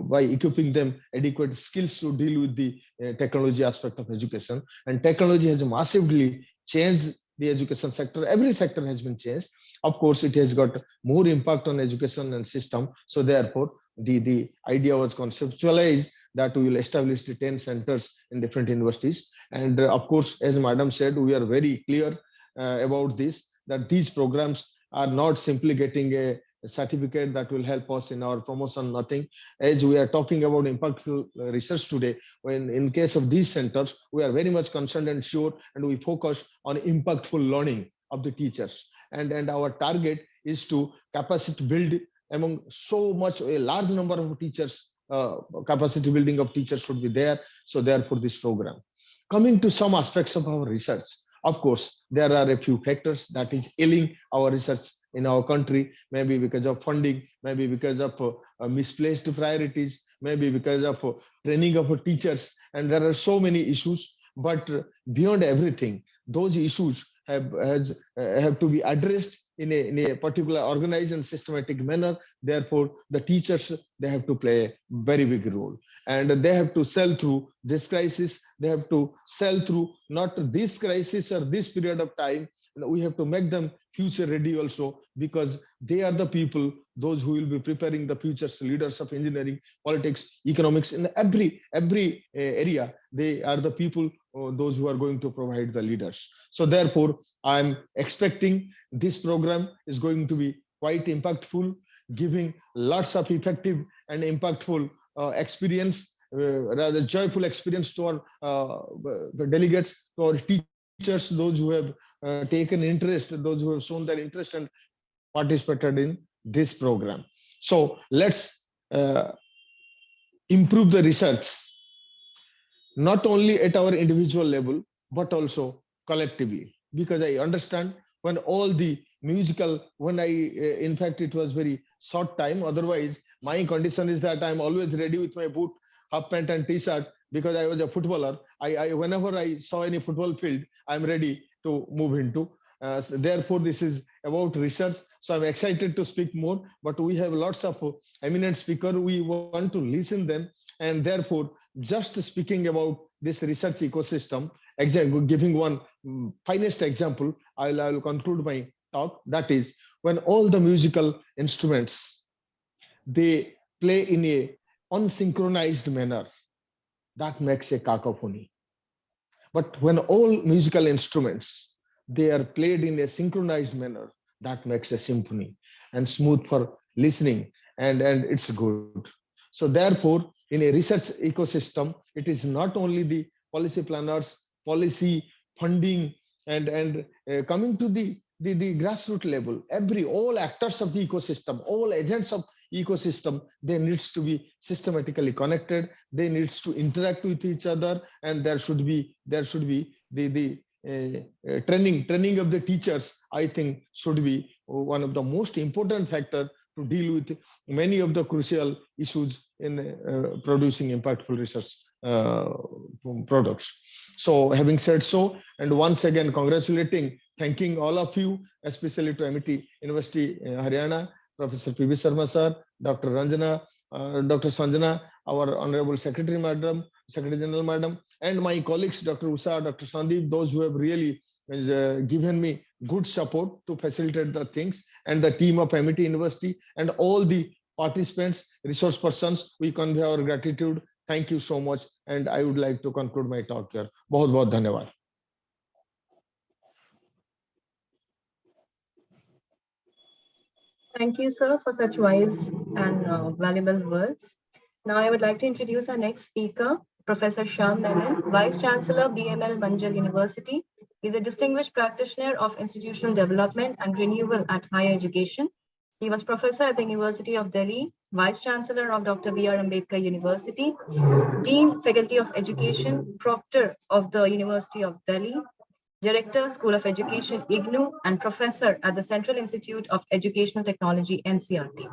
by equipping them adequate skills to deal with the technology aspect of education. And technology has massively changed the education sector. Every sector has been changed. Of course, it has got more impact on education and system. So therefore, the idea was conceptualized that we will establish the 10 centers in different universities. And of course, as Madam said, we are very clear about this, that these programs are not simply getting a certificate that will help us in our promotion, nothing. As we are talking about impactful research today, when in case of these centers, we are very much concerned and sure, and we focus on impactful learning of the teachers. And our target is to capacity build among so much, a large number of teachers, capacity building of teachers should be there. So therefore this program. Coming to some aspects of our research, of course, there are a few factors that is ailing our research in our country, maybe because of funding, maybe because of misplaced priorities, maybe because of training of teachers, and there are so many issues. But beyond everything, those issues have to be addressed in a particular organized and systematic manner. Therefore, the teachers, they have to play a very big role, and they have to sell through this crisis. They have to sell through not this crisis or this period of time. We have to make them future ready also, because they are the people, those who will be preparing the future's leaders of engineering, politics, economics, in every area. They are the people, those who are going to provide the leaders. So therefore, I'm expecting this program is going to be quite impactful, giving lots of effective and impactful experience rather joyful experience to our delegates, to our teachers, those who have taken interest, those who have shown their interest and participated in this program. So let's improve the research, not only at our individual level, but also collectively, because I understand when all the musical, in fact, it was very short time. Otherwise, my condition is that I'm always ready with my boot, half pant and t-shirt, because I was a footballer. Whenever I saw any football field, I'm ready to move into. So therefore, this is about research. So I'm excited to speak more, but we have lots of eminent speakers. We want to listen them. And therefore, just speaking about this research ecosystem, giving one finest example, I'll conclude my talk. That is, when all the musical instruments, they play in a unsynchronized manner, that makes a cacophony. But when all musical instruments, they are played in a synchronized manner, that makes a symphony and smooth for listening, and it's good. So therefore, in a research ecosystem, it is not only the policy planners, policy funding, and coming to the grassroots level, all actors of the ecosystem, all agents of ecosystem, they needs to be systematically connected, they needs to interact with each other, and there should be the training of the teachers, I think, should be one of the most important factor to deal with many of the crucial issues in producing impactful research products. So having said so, and once again thanking all of you, especially to MIT University Haryana, Professor P.B. Sharma sir, Dr. Ranjana, Dr. Sanjana, our Honorable Secretary General Madam, and my colleagues, Dr. Usha, Dr. Sandeep, those who have really given me good support to facilitate the things, and the team of MIT University, and all the participants, resource persons, we convey our gratitude. Thank you so much. And I would like to conclude my talk here. Bahut bahut dhanyawad. Thank you, sir, for such wise and valuable words. Now I would like to introduce our next speaker, Professor Shyam Menon, Vice Chancellor, BML Manjal University. He's a distinguished practitioner of institutional development and renewal at higher education. He was professor at the University of Delhi, Vice Chancellor of Dr. B.R. Ambedkar University, Dean, Faculty of Education, Proctor of the University of Delhi, Director, School of Education, IGNOU, and Professor at the Central Institute of Educational Technology, NCRT.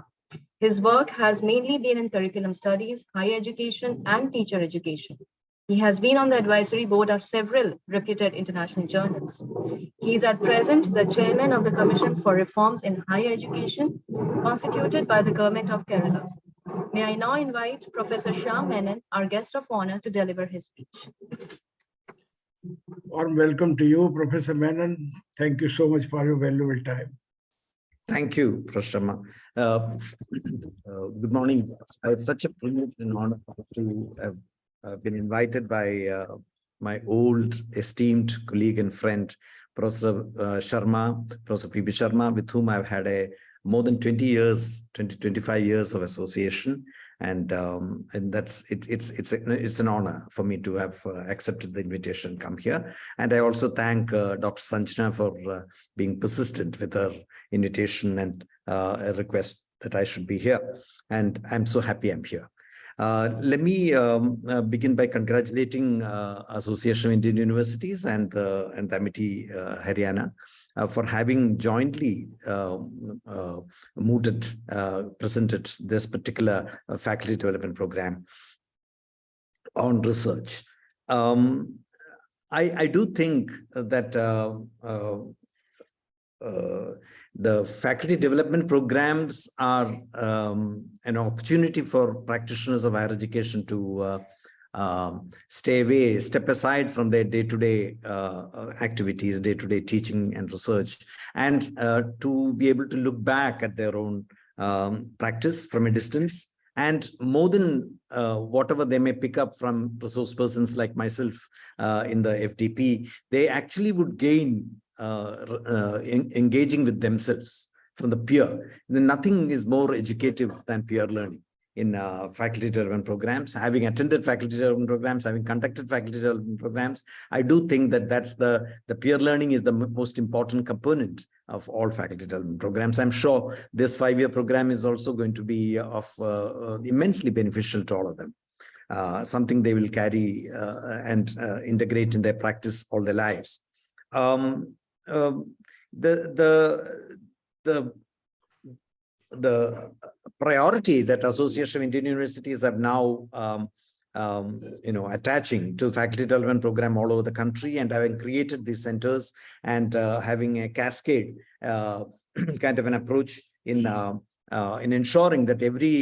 His work has mainly been in curriculum studies, higher education, and teacher education. He has been on the advisory board of several reputed international journals. He is at present the chairman of the Commission for Reforms in Higher Education, constituted by the Government of Kerala. May I now invite Professor Shyam Menon, our guest of honor, to deliver his speech. Warm welcome to you, Professor Menon. Thank you so much for your valuable time. Thank you, Professor Sharma. Good morning. It's such a privilege and honor to have been invited by my old esteemed colleague and friend, Professor Sharma, Professor P.B. Sharma, with whom I've had more than 25 years of association. And it's an honor for me to have accepted the invitation to come here. And I also thank Dr. Sanjana for being persistent with her invitation and a request that I should be here. And I'm so happy I'm here. Let me begin by congratulating Association of Indian Universities and the MIT Haryana for having jointly presented this particular faculty development program on research. I do think that the faculty development programs are an opportunity for practitioners of higher education to step aside from their day-to-day activities, day-to-day teaching and research, and to be able to look back at their own practice from a distance. And more than whatever they may pick up from resource persons like myself in the FDP, they actually would gain engaging with themselves from the peer. Then nothing is more educative than peer learning in faculty development programs. Having attended faculty development programs, having conducted faculty development programs, I do think that that's the peer learning is the most important component of all faculty development programs. I'm sure this 5-year program is also going to be of immensely beneficial to all of them. Something they will carry and integrate in their practice all their lives. The priority that Association of Indian Universities have now attaching to faculty development program all over the country, and having created these centers and having a cascade kind of an approach in ensuring that every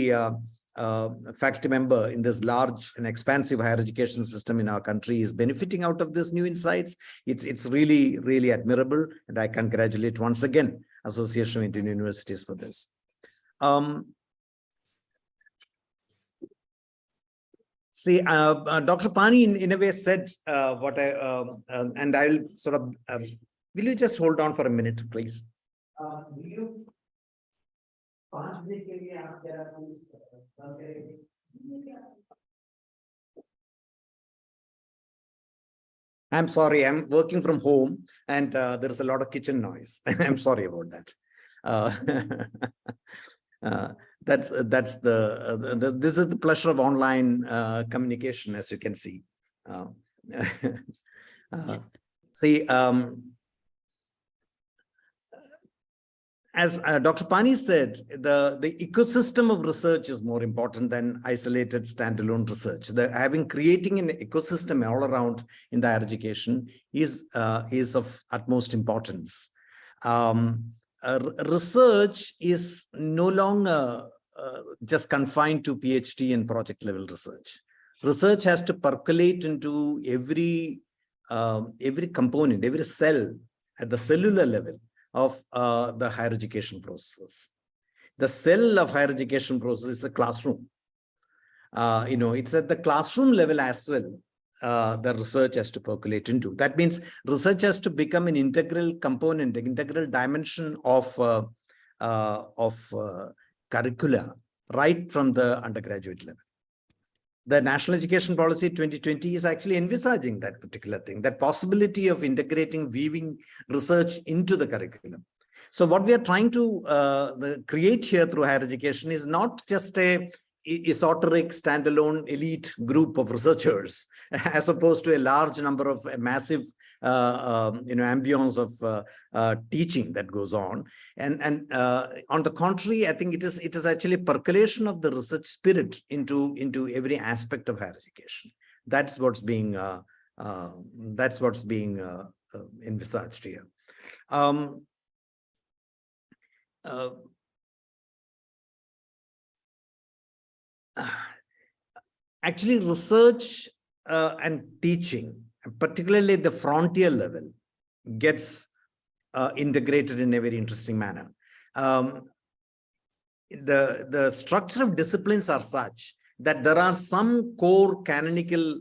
faculty member in this large and expansive higher education system in our country is benefiting out of this new insights. It's really, really admirable, and I congratulate once again Association of Indian Universities for this. See, Dr. Pani in a way said what I, and I'll sort of, will you just hold on for a minute, please? I'm sorry, I'm working from home and there is a lot of kitchen noise. I'm sorry about that. This is the pleasure of online communication, as you can see. See, as Dr. Pani said, the ecosystem of research is more important than isolated standalone research. Creating an ecosystem all around in the higher education is of utmost importance. Research is no longer just confined to PhD and project level research. Research has to percolate into every component, every cell at the cellular level of the higher education process. The cell of higher education process is a classroom. It's at the classroom level as well. The research has to percolate into. That means research has to become an integral component, an integral dimension of curricula right from the undergraduate level. The National Education Policy 2020 is actually envisaging that particular thing, that possibility of integrating, weaving research into the curriculum. So what we are trying to create here through higher education is not just a esoteric standalone elite group of researchers, as opposed to a large number of a massive ambience of teaching that goes on. And on the contrary, I think it is actually percolation of the research spirit into every aspect of higher education. That's what's being envisaged here. Actually, research and teaching, particularly at the frontier level, gets integrated in a very interesting manner. The structure of disciplines are such that there are some core canonical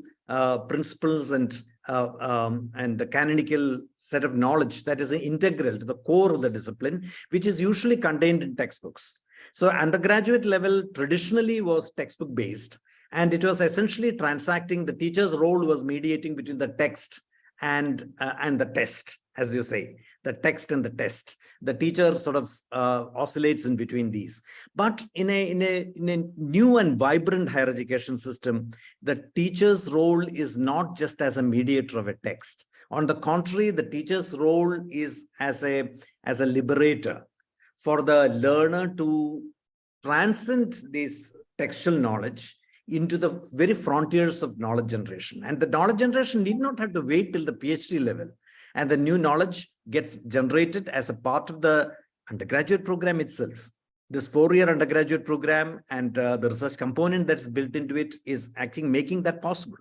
principles and the canonical set of knowledge that is integral to the core of the discipline, which is usually contained in textbooks. So undergraduate level traditionally was textbook based, and it was essentially transacting. The teacher's role was mediating between the text and the test, as you say, the text and the test. The teacher sort of oscillates in between these. But in a new and vibrant higher education system, the teacher's role is not just as a mediator of a text. On the contrary, the teacher's role is as a liberator for the learner to transcend this textual knowledge into the very frontiers of knowledge generation. And the knowledge generation need not have to wait till the PhD level. And the new knowledge gets generated as a part of the undergraduate program itself. This 4-year undergraduate program and the research component that's built into it is actually making that possible.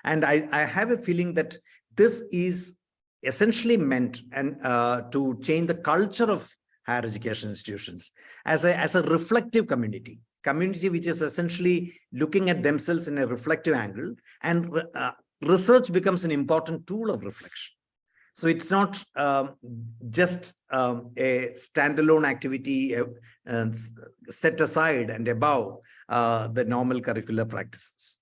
And I have a feeling that this is essentially meant to change the culture of higher education institutions as a reflective community which is essentially looking at themselves in a reflective angle, and research becomes an important tool of reflection. So it's not just a standalone activity set aside and above the normal curricular practices.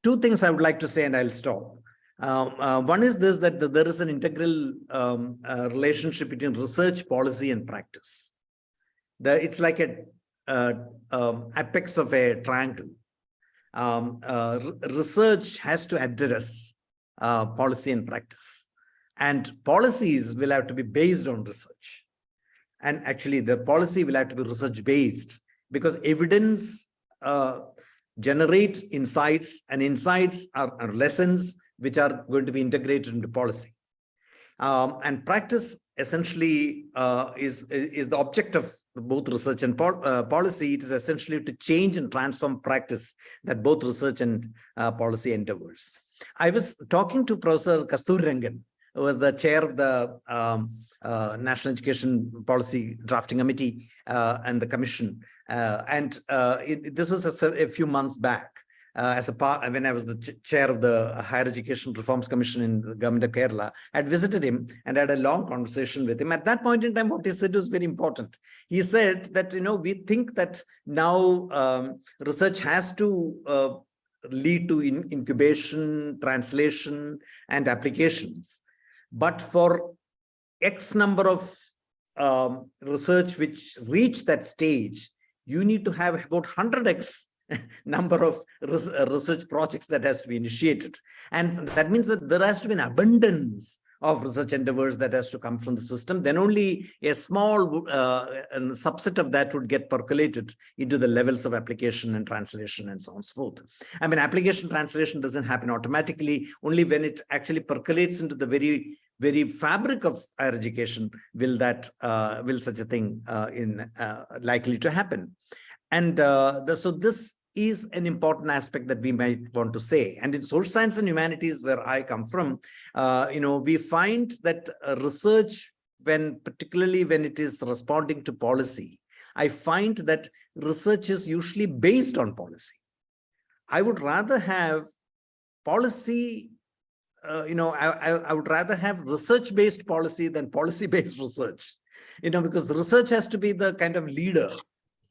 Two things I would like to say, and I'll stop. One is this, that there is an integral relationship between research, policy, and practice. It's like a apex of a triangle. Research has to address policy and practice, and policies will have to be based on research. And actually, the policy will have to be research-based, because evidence generate insights, and insights are lessons which are going to be integrated into policy. And practice essentially is the object of both research and policy. It is essentially to change and transform practice that both research and policy endeavors. I was talking to Professor Kasturirangan, who was the chair of the National Education Policy Drafting Committee and the Commission. This was a few months back. When I was the chair of the Higher Education Reforms Commission in the government of Kerala, I had visited him and had a long conversation with him. At that point in time, what he said was very important. He said that, we think that now research has to lead to incubation, translation, and applications. But for X number of research which reach that stage, you need to have about 100x number of research projects that has to be initiated. And that means that there has to be an abundance of research endeavors that has to come from the system. Then only a small subset of that would get percolated into the levels of application and translation and so on and so forth. I mean, application translation doesn't happen automatically. Only when it actually percolates into the very fabric of higher education will such a thing likely to happen. And so this is an important aspect that we might want to say. And in social science and humanities, where I come from, we find that research, particularly when it is responding to policy, I find that research is usually based on policy. I would rather have policy, I would rather have research-based policy than policy-based research, because research has to be the kind of leader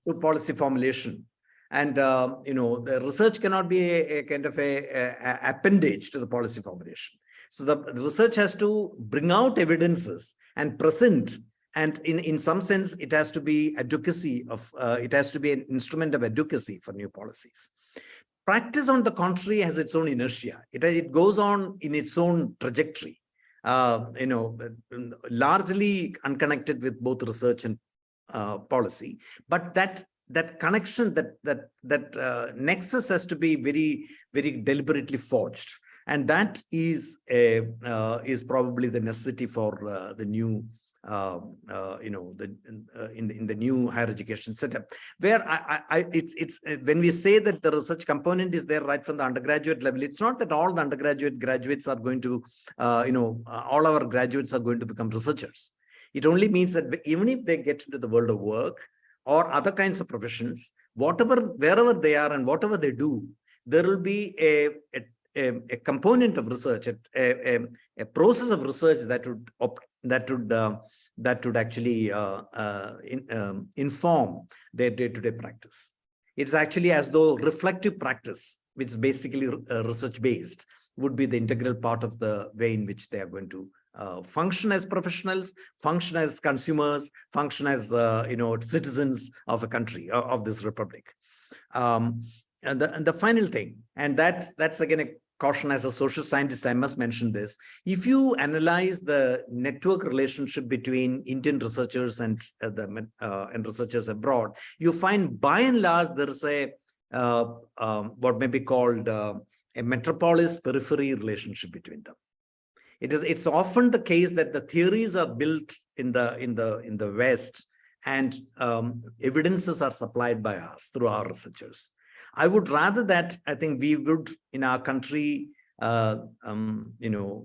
to policy formulation. And, the research cannot be a kind of a appendage to the policy formulation. So the research has to bring out evidences and present, and in some sense, it has to be advocacy it has to be an instrument of advocacy for new policies. Practice, on the contrary, has its own inertia. It goes on in its own trajectory, largely unconnected with both research and policy, but that connection, that nexus has to be very, very deliberately forged, and that is probably the necessity for the new, in the new higher education setup, where it's when we say that the research component is there right from the undergraduate level, it's not that all the graduates are going to, all our graduates are going to become researchers. It only means that even if they get into the world of work or other kinds of professions, wherever they are and whatever they do, there will be a component of research, a process of research that would actually inform their day-to-day practice. It's actually as though reflective practice, which is basically research-based, would be the integral part of the way in which they are going to function as professionals, function as consumers, function as citizens of a country, of this republic. And the final thing, and that's again a caution as a social scientist, I must mention this. If you analyze the network relationship between Indian researchers and researchers abroad, you find by and large there is what may be called a metropolis periphery relationship between them. It's often the case that the theories are built in the West, and evidences are supplied by us through our researchers. I would rather that I think we would in our country,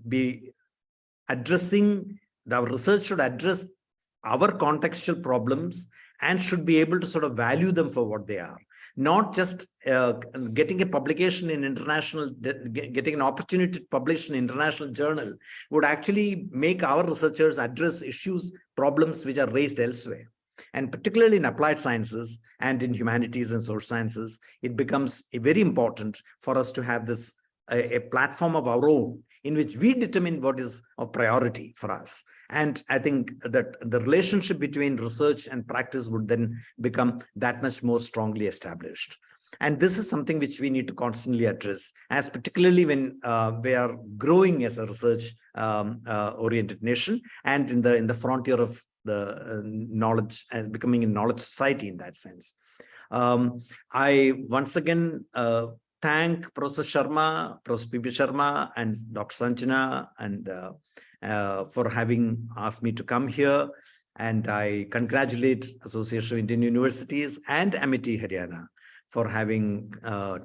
be addressing, our research should address our contextual problems and should be able to sort of value them for what they are. not just getting a publication in international, getting an opportunity to publish in international journal would actually make our researchers address issues, problems which are raised elsewhere. And particularly in applied sciences and in humanities and social sciences, it becomes very important for us to have this a platform of our own in which we determine what is of priority for us. And I think that the relationship between research and practice would then become that much more strongly established. And this is something which we need to constantly address, as particularly when we are growing as a research oriented nation and in the frontier of the knowledge, as becoming a knowledge society in that sense. I once again thank Professor Sharma, Professor P.B. Sharma and Dr. Sanjana and for having asked me to come here. And I congratulate Association of Indian Universities and Amity Haryana for having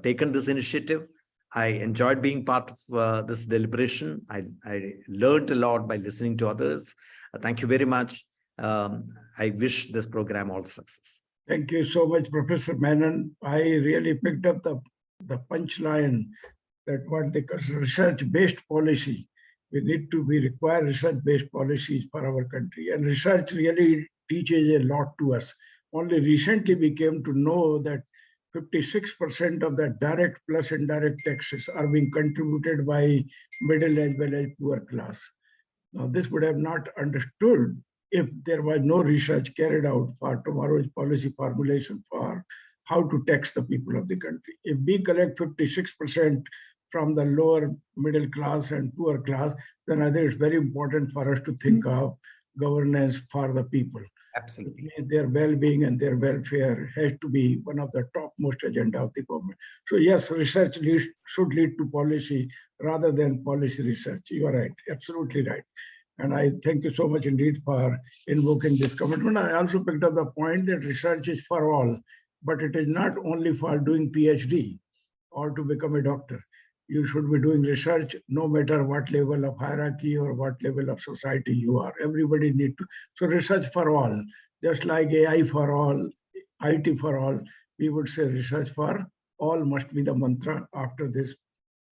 taken this initiative. I enjoyed being part of this deliberation. I learned a lot by listening to others. Thank you very much. I wish this program all success. Thank you so much, Professor Menon. I really picked up the punchline that what they call research-based policy. We require research-based policies for our country, and research really teaches a lot to us. Only recently we came to know that 56% of the direct plus indirect taxes are being contributed by middle as well as poor class. Now, this would have not understood if there was no research carried out for tomorrow's policy formulation for how to tax the people of the country. If we collect 56% from the lower middle class and poor class, then I think it's very important for us to think of governance for the people. Absolutely. Their well-being and their welfare has to be one of the topmost agenda of the government. So yes, research should lead to policy rather than policy research. You are right, absolutely right. And I thank you so much indeed for invoking this commitment. I also picked up the point that research is for all, but it is not only for doing PhD or to become a doctor. You should be doing research no matter what level of hierarchy or what level of society you are. Everybody need to. So research for all, just like AI for all, IT for all, we would say research for all must be the mantra after this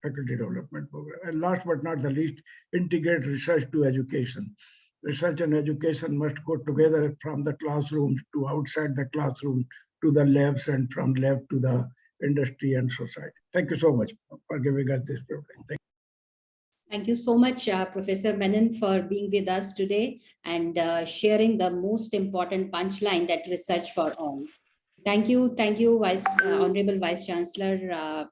faculty development program. And last but not the least, integrate research to education. Research and education must go together from the classrooms to outside the classroom to the labs and from lab to the industry and society. Thank you so much for giving us this privilege. Thank you so much, Professor Menon, for being with us today and sharing the most important punchline, that research for all. Thank you, Honorable Vice Chancellor,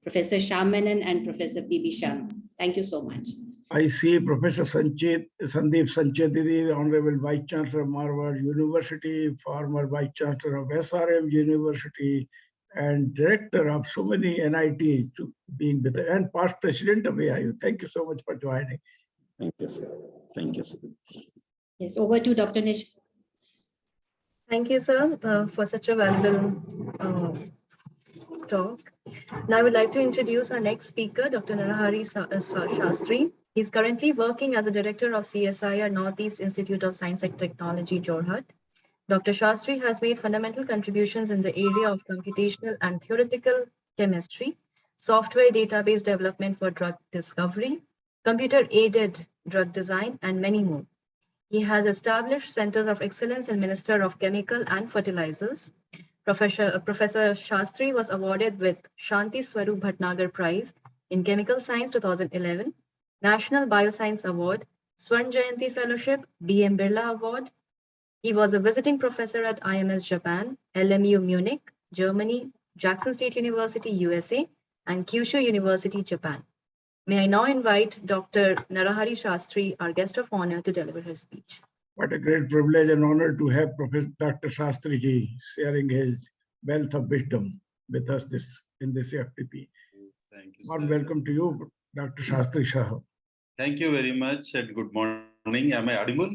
Professor Shyam Menon and Professor P.B. Sharma. Thank you so much. I see Professor Sandeep Sancheti, Honorable Vice Chancellor of Harvard University, former Vice Chancellor of SRM University, and Director of so many NITs to being with us, and past President of AIU. Thank you so much for joining. Thank you, sir. Thank you, sir. Yes, over to Dr. Nish. Thank you, sir, for such a valuable talk. Now I would like to introduce our next speaker, Dr. Narahari Shastri. He's currently working as a director of CSIR Northeast Institute of Science and Technology, Jorhat. Dr. Shastri has made fundamental contributions in the area of computational and theoretical chemistry, software database development for drug discovery, computer-aided drug design, and many more. He has established centers of excellence in Minister of Chemical and Fertilizers. Professor Shastri was awarded with Shanti Swarup Bhatnagar Prize in Chemical Science 2011, National Bioscience Award, Swarn Jayanti Fellowship, B.M. Birla Award. He was a visiting professor at IMS Japan, LMU Munich, Germany, Jackson State University, USA, and Kyushu University, Japan. May I now invite Dr. Narahari Shastri, our guest of honor, to deliver his speech. What a great privilege and honor to have Professor Dr. Shastri ji sharing his wealth of wisdom with us in this FTP. Thank you, Warm sir. welcome to you, Dr. Shastri Sahab. Thank you very much and good morning. Am I audible?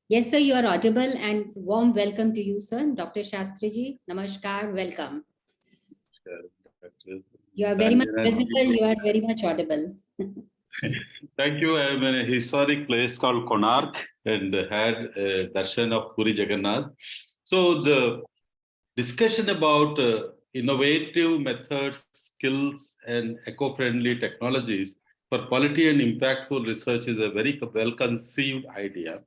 Yes, sir, you are audible, and warm welcome to you, sir. Dr. Shastri ji, namaskar, welcome. You are very much visible, you are very much audible. Thank you. I am in a historic place called Konark and had a darshan of Puri Jagannath. So the discussion about innovative methods, skills, and eco-friendly technologies for quality and impactful research is a very well-conceived idea.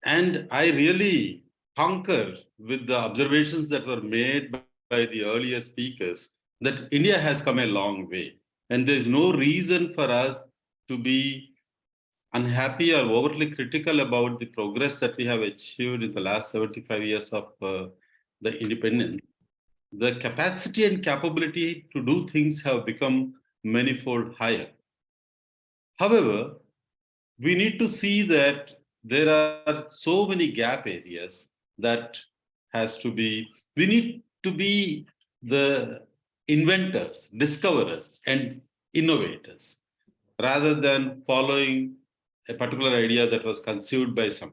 And I really concur with the observations that were made by the earlier speakers that India has come a long way. And there's no reason for us to be unhappy or overly critical about the progress that we have achieved in the last 75 years of the independence. The capacity and capability to do things have become manifold higher. However, we need to see that there are so many gap areas that we need to be the inventors, discoverers, and innovators, rather than following a particular idea that was conceived by some.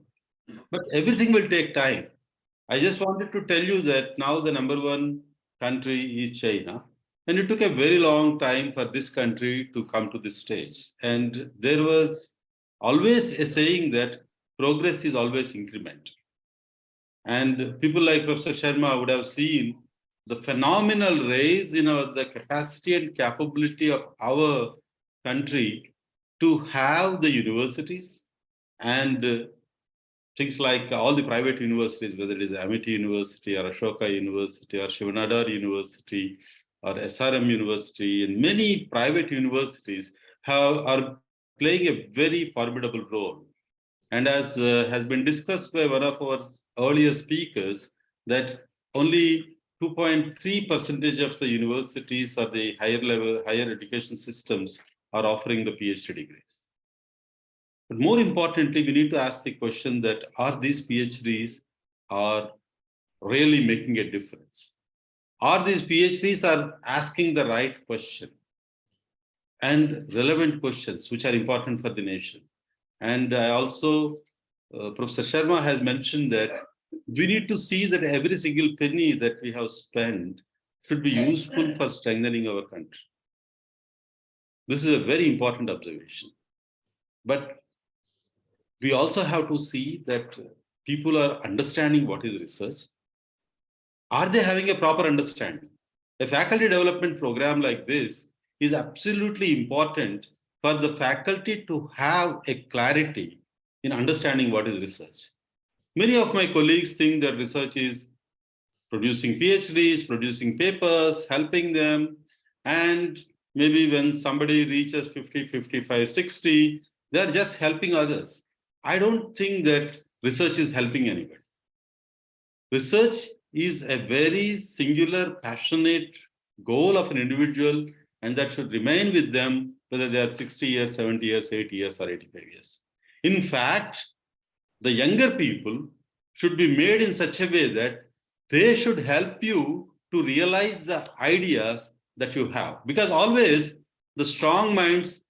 But everything will take time. I just wanted to tell you that now the number one country is China. And it took a very long time for this country to come to this stage. And there was always a saying that progress is always increment. And people like Professor Sharma would have seen the phenomenal raise in the capacity and capability of our country to have the universities and things like all the private universities, whether it is Amity University or Ashoka University or Shivanadar University or SRM University, and many private universities are playing a very formidable role. And as has been discussed by one of our earlier speakers, that only 2.3% of the universities or the higher education systems are offering the PhD degrees. But more importantly, we need to ask the question that are these PhDs are really making a difference? Are these PhDs are asking the right question and relevant questions which are important for the nation? And I also, Professor Sharma has mentioned that we need to see that every single penny that we have spent should be useful for strengthening our country. This is a very important observation. But we also have to see that people are understanding what is research. Are they having a proper understanding? A faculty development program like this is absolutely important for the faculty to have a clarity in understanding what is research. Many of my colleagues think that research is producing PhDs, producing papers, helping them, and maybe when somebody reaches 50, 55, 60, they're just helping others. I don't think that research is helping anybody. Research is a very singular, passionate goal of an individual, and that should remain with them, whether they are 60 years, 70 years, 80 years, or 85 years. In fact, the younger people should be made in such a way that they should help you to realize the ideas that you have. Because always the strong minds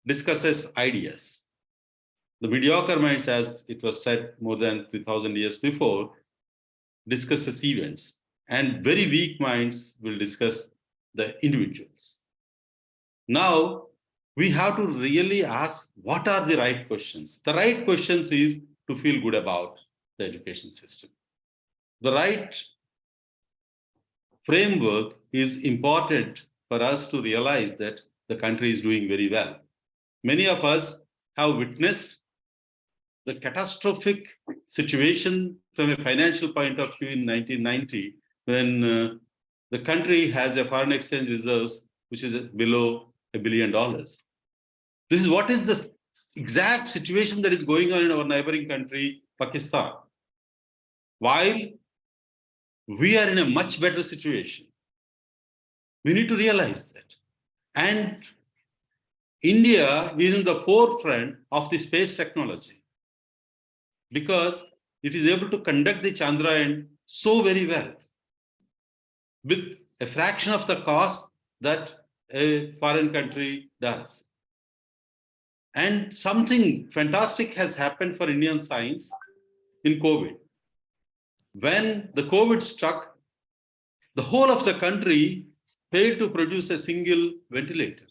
discusses ideas. The mediocre minds, as it was said more than 3,000 years before, discusses events. And very weak minds will discuss the individuals. Now, we have to really ask what are the right questions. The right questions is to feel good about the education system. The right framework is important for us to realize that the country is doing very well. Many of us have witnessed the catastrophic situation from a financial point of view in 1990, when the country has a foreign exchange reserves which is below $1 billion. This is what is the exact situation that is going on in our neighboring country, Pakistan. While we are in a much better situation, we need to realize that. And India is in the forefront of the space technology, because it is able to conduct the Chandrayaan so very well with a fraction of the cost that a foreign country does. And something fantastic has happened for Indian science in COVID. When the COVID struck, the whole of the country failed to produce a single ventilator.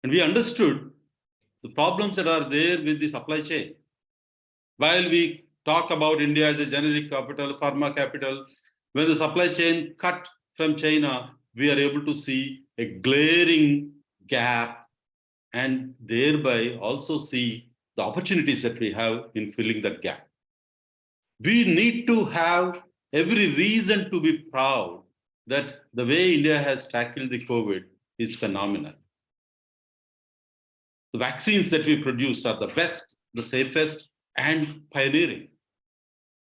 And we understood the problems that are there with the supply chain. While we talk about India as a generic capital, pharma capital, when the supply chain cut from China, we are able to see a glaring gap and thereby also see the opportunities that we have in filling that gap. We need to have every reason to be proud that the way India has tackled the COVID is phenomenal. The vaccines that we produced are the best, the safest, and pioneering.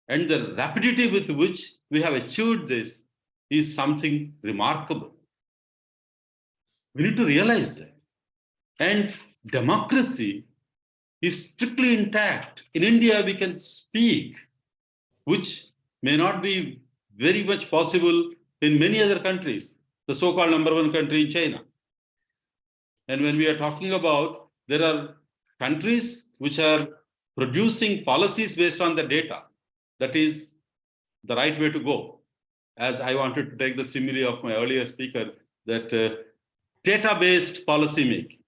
And the rapidity with which we have achieved this is something remarkable. We need to realize that. And democracy is strictly intact. In India, we can speak, which may not be very much possible in many other countries, the so-called #1 country in China. And when we are talking about, there are countries which are producing policies based on the data. That is the right way to go. As I wanted to take the simile of my earlier speaker, that data-based policy making.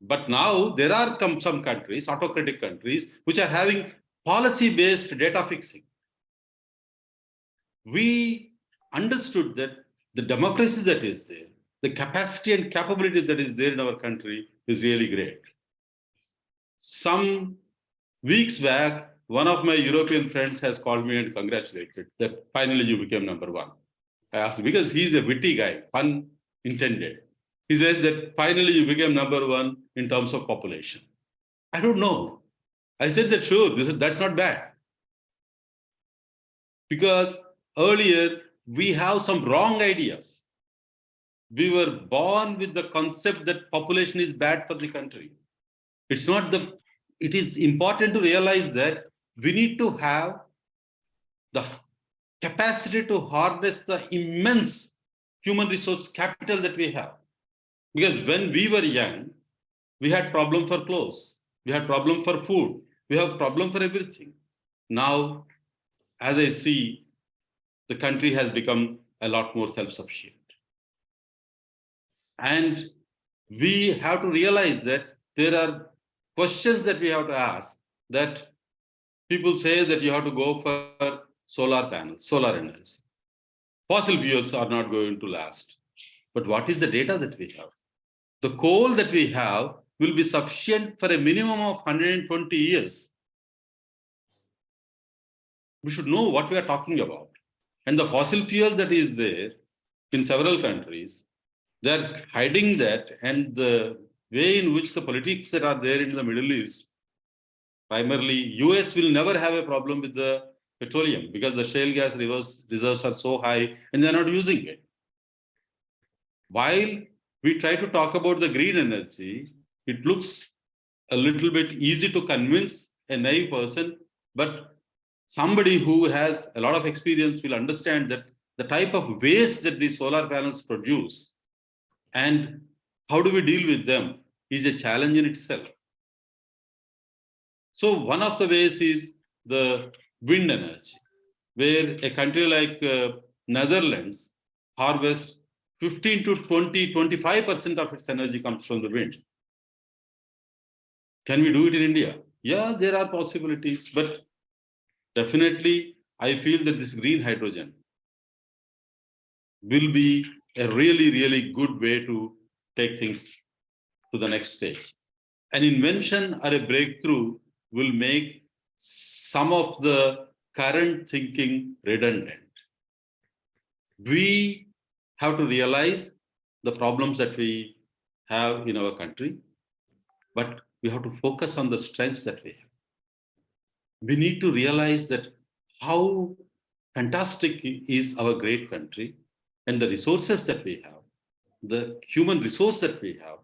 But now there are some countries, autocratic countries, which are having policy-based data fixing. We understood that the democracy that is there, the capacity and capability that is there in our country is really great. Some weeks back, one of my European friends has called me and congratulated that finally you became #1. I asked, because he's a witty guy, pun intended. He says that finally you became #1 in terms of population. I don't know. I said that sure, that's not bad. Because earlier we have some wrong ideas. We were born with the concept that population is bad for the country. It is important to realize that we need to have the capacity to harness the immense human resource capital that we have. Because when we were young, we had problem for clothes, we had problem for food, we have problem for everything. Now, as I see, the country has become a lot more self-sufficient. And we have to realize that there are questions that we have to ask, that people say that you have to go for solar panels, solar energy. Fossil fuels are not going to last. But what is the data that we have? The coal that we have will be sufficient for a minimum of 120 years. We should know what we are talking about. And the fossil fuel that is there in several countries, they're hiding that, and the way in which the politics that are there in the Middle East, primarily US will never have a problem with the petroleum because the shale gas reserves are so high and they're not using it. While we try to talk about the green energy, it looks a little bit easy to convince a naive person, but somebody who has a lot of experience will understand that the type of waste that these solar panels produce and how do we deal with them is a challenge in itself. So one of the ways is the wind energy, where a country like Netherlands harvests 15 to 20, 25% of its energy comes from the wind. Can we do it in India? Yeah, there are possibilities, but definitely I feel that this green hydrogen will be a really, really good way to take things to the next stage. An invention or a breakthrough will make some of the current thinking redundant. We have to realize the problems that we have in our country, but we have to focus on the strengths that we have. We need to realize that how fantastic is our great country and the resources that we have, the human resource that we have,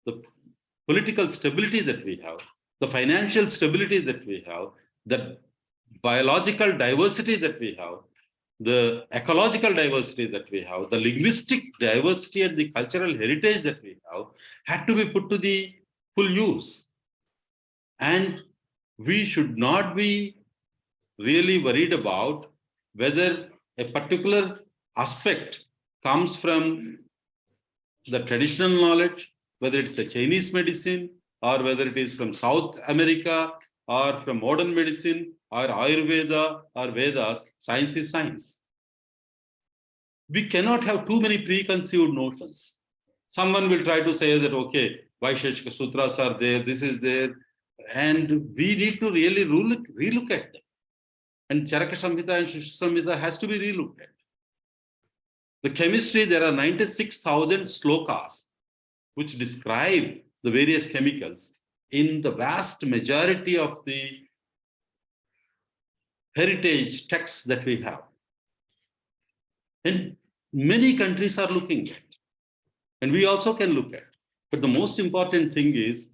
the political stability that we have, the financial stability that we have, the biological diversity that we have, the ecological diversity that we have, the linguistic diversity and the cultural heritage that we have had to be put to the full use. And we should not be really worried about whether a particular aspect comes from the traditional knowledge, whether it's a Chinese medicine or whether it is from South America or from modern medicine or Ayurveda or Vedas, science is science. We cannot have too many preconceived notions. Someone will try to say that, okay, Vaisheshika Sutras are there, this is there, and we need to really relook at them. And Charaka Samhita and Shishya Samhita has to be relooked at. The chemistry, there are 96,000 slokas which describe the various chemicals in the vast majority of the heritage texts that we have. And many countries are looking at, and we also can look at. But the most important thing is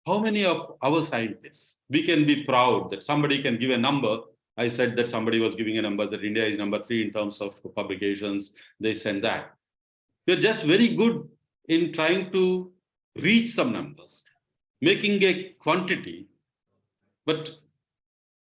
how many of our scientists, we can be proud that somebody can give a number. I said that somebody was giving a number that India is number 3 in terms of publications, this and that. We're just very good in trying to reach some numbers, making a quantity. But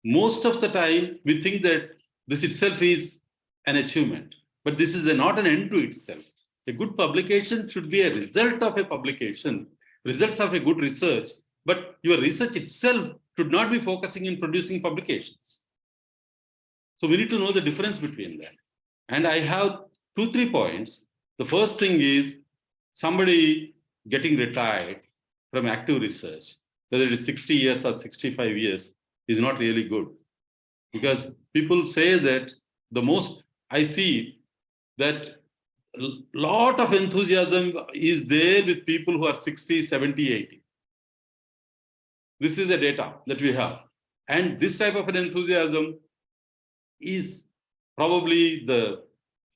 most of the time, we think that this itself is an achievement. But this is not an end to itself. A good publication should be a result of a publication, results of a good research, but your research itself should not be focusing in producing publications. So we need to know the difference between that. And I have 2-3 points. The first thing is somebody getting retired from active research, whether it is 60 years or 65 years, is not really good. Because people say that the most, I see that a lot of enthusiasm is there with people who are 60, 70, 80. This is the data that we have. And this type of an enthusiasm is probably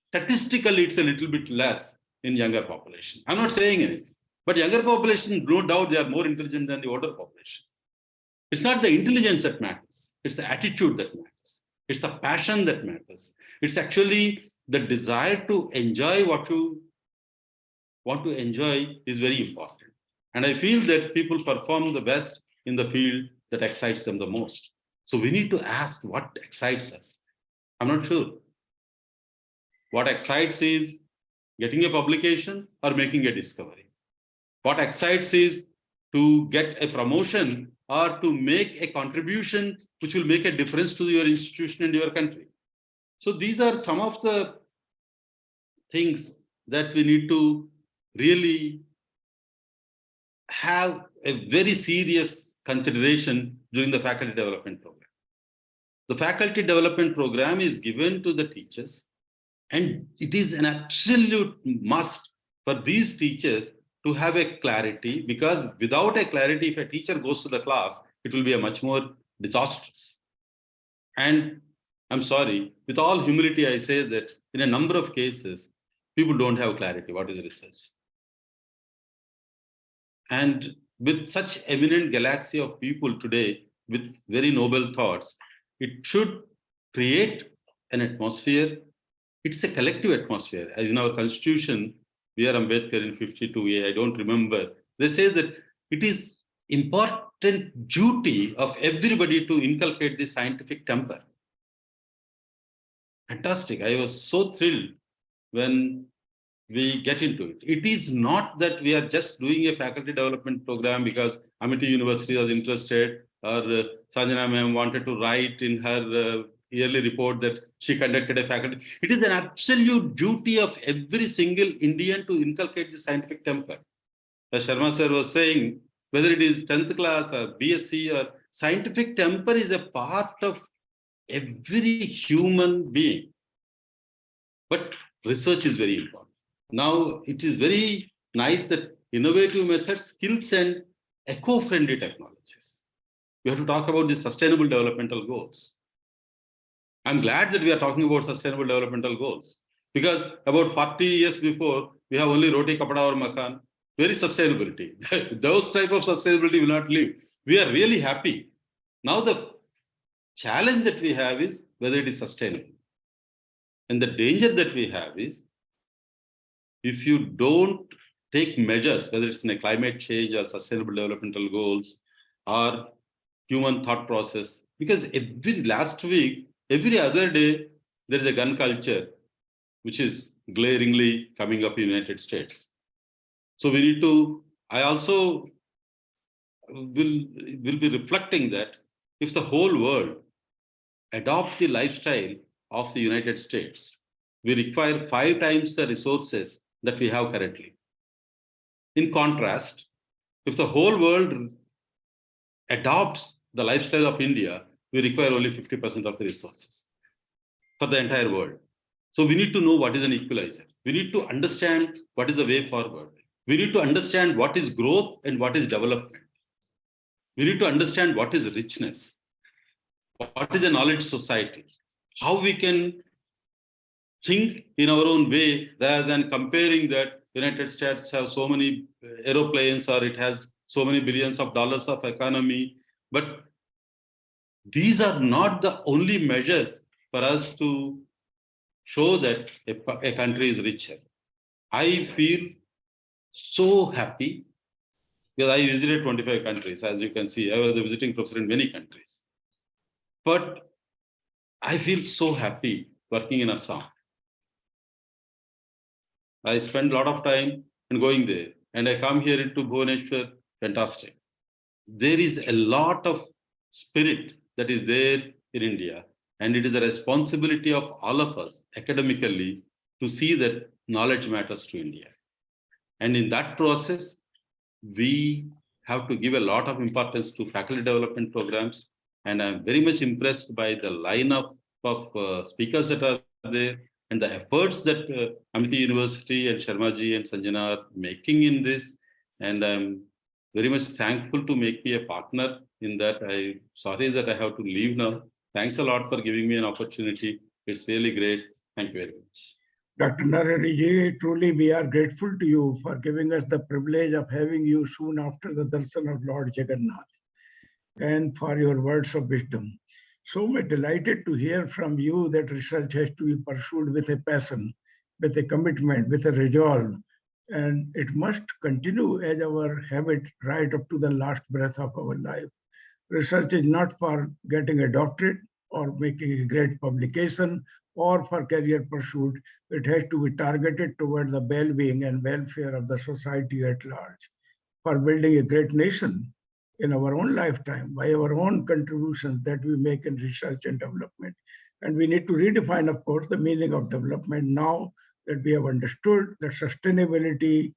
statistically it's a little bit less in younger population. I'm not saying anything, but younger population, no doubt they are more intelligent than the older population. It's not the intelligence that matters. It's the attitude that matters. It's the passion that matters. It's actually the desire to enjoy what you want to enjoy is very important. And I feel that people perform the best in the field that excites them the most. So we need to ask what excites us. I'm not sure. What excites is getting a publication or making a discovery. What excites is to get a promotion or to make a contribution which will make a difference to your institution and your country. So these are some of the things that we need to really have a very serious consideration during the faculty development program. The faculty development program is given to the teachers, and it is an absolute must for these teachers to have a clarity, because without a clarity, if a teacher goes to the class, it will be a much more disastrous. And I'm sorry, with all humility, I say that in a number of cases, people don't have clarity. What is research? And with such eminent galaxy of people today with very noble thoughts, it should create an atmosphere. It's a collective atmosphere. As in our constitution, we are Ambedkar in 52A, I don't remember. They say that it is important duty of everybody to inculcate the scientific temper. Fantastic. I was so thrilled when we get into it. It is not that we are just doing a faculty development program because Amity University was interested, or Sanjana ma'am wanted to write in her yearly report that she conducted a faculty. It is an absolute duty of every single Indian to inculcate the scientific temper. As Sharma sir was saying, whether it is 10th class or BSc, or scientific temper is a part of every human being. But research is very important. Now, it is very nice that innovative methods, skills, and eco-friendly technologies. We have to talk about the sustainable developmental goals. I'm glad that we are talking about sustainable developmental goals, because about 40 years before, we have only roti, kapda, or makan. Very sustainability. Those type of sustainability will not live. We are really happy. Now, the challenge that we have is whether it is sustainable. And the danger that we have is, if you don't take measures, whether it's in a climate change or sustainable developmental goals or human thought process, because last week, every other day, there is a gun culture, which is glaringly coming up in the United States. So we need to, I also will be reflecting that if the whole world adopt the lifestyle of the United States, we require 5 times the resources that we have currently. In contrast, if the whole world adopts the lifestyle of India, we require only 50% of the resources for the entire world. So we need to know what is an equalizer. We need to understand what is the way forward. We need to understand what is growth and what is development. We need to understand what is richness, what is a knowledge society, how we can think in our own way rather than comparing that United States have so many aeroplanes or it has so many billions of dollars of economy. But these are not the only measures for us to show that a country is richer. I feel so happy because I visited 25 countries. As you can see, I was a visiting professor in many countries. But I feel so happy working in Assam. I spend a lot of time in going there, and I come here into Bhubaneswar, fantastic. There is a lot of spirit that is there in India, and it is a responsibility of all of us academically to see that knowledge matters to India. And in that process, we have to give a lot of importance to faculty development programs. And I'm very much impressed by the lineup of speakers that are there and the efforts that Amity University and Sharmaji and Sanjana are making in this. And I'm very much thankful to make me a partner in that. I'm sorry that I have to leave now. Thanks a lot for giving me an opportunity. It's really great. Thank you very much. Dr. Narahari, truly we are grateful to you for giving us the privilege of having you soon after the darshan of Lord Jagannath and for your words of wisdom. So much delighted to hear from you that research has to be pursued with a passion, with a commitment, with a resolve, and it must continue as our habit right up to the last breath of our life. Research is not for getting a doctorate or making a great publication or for career pursuit. It has to be targeted toward the well-being and welfare of the society at large, for building a great nation in our own lifetime by our own contributions that we make in research and development. And we need to redefine, of course, the meaning of development now that we have understood that sustainability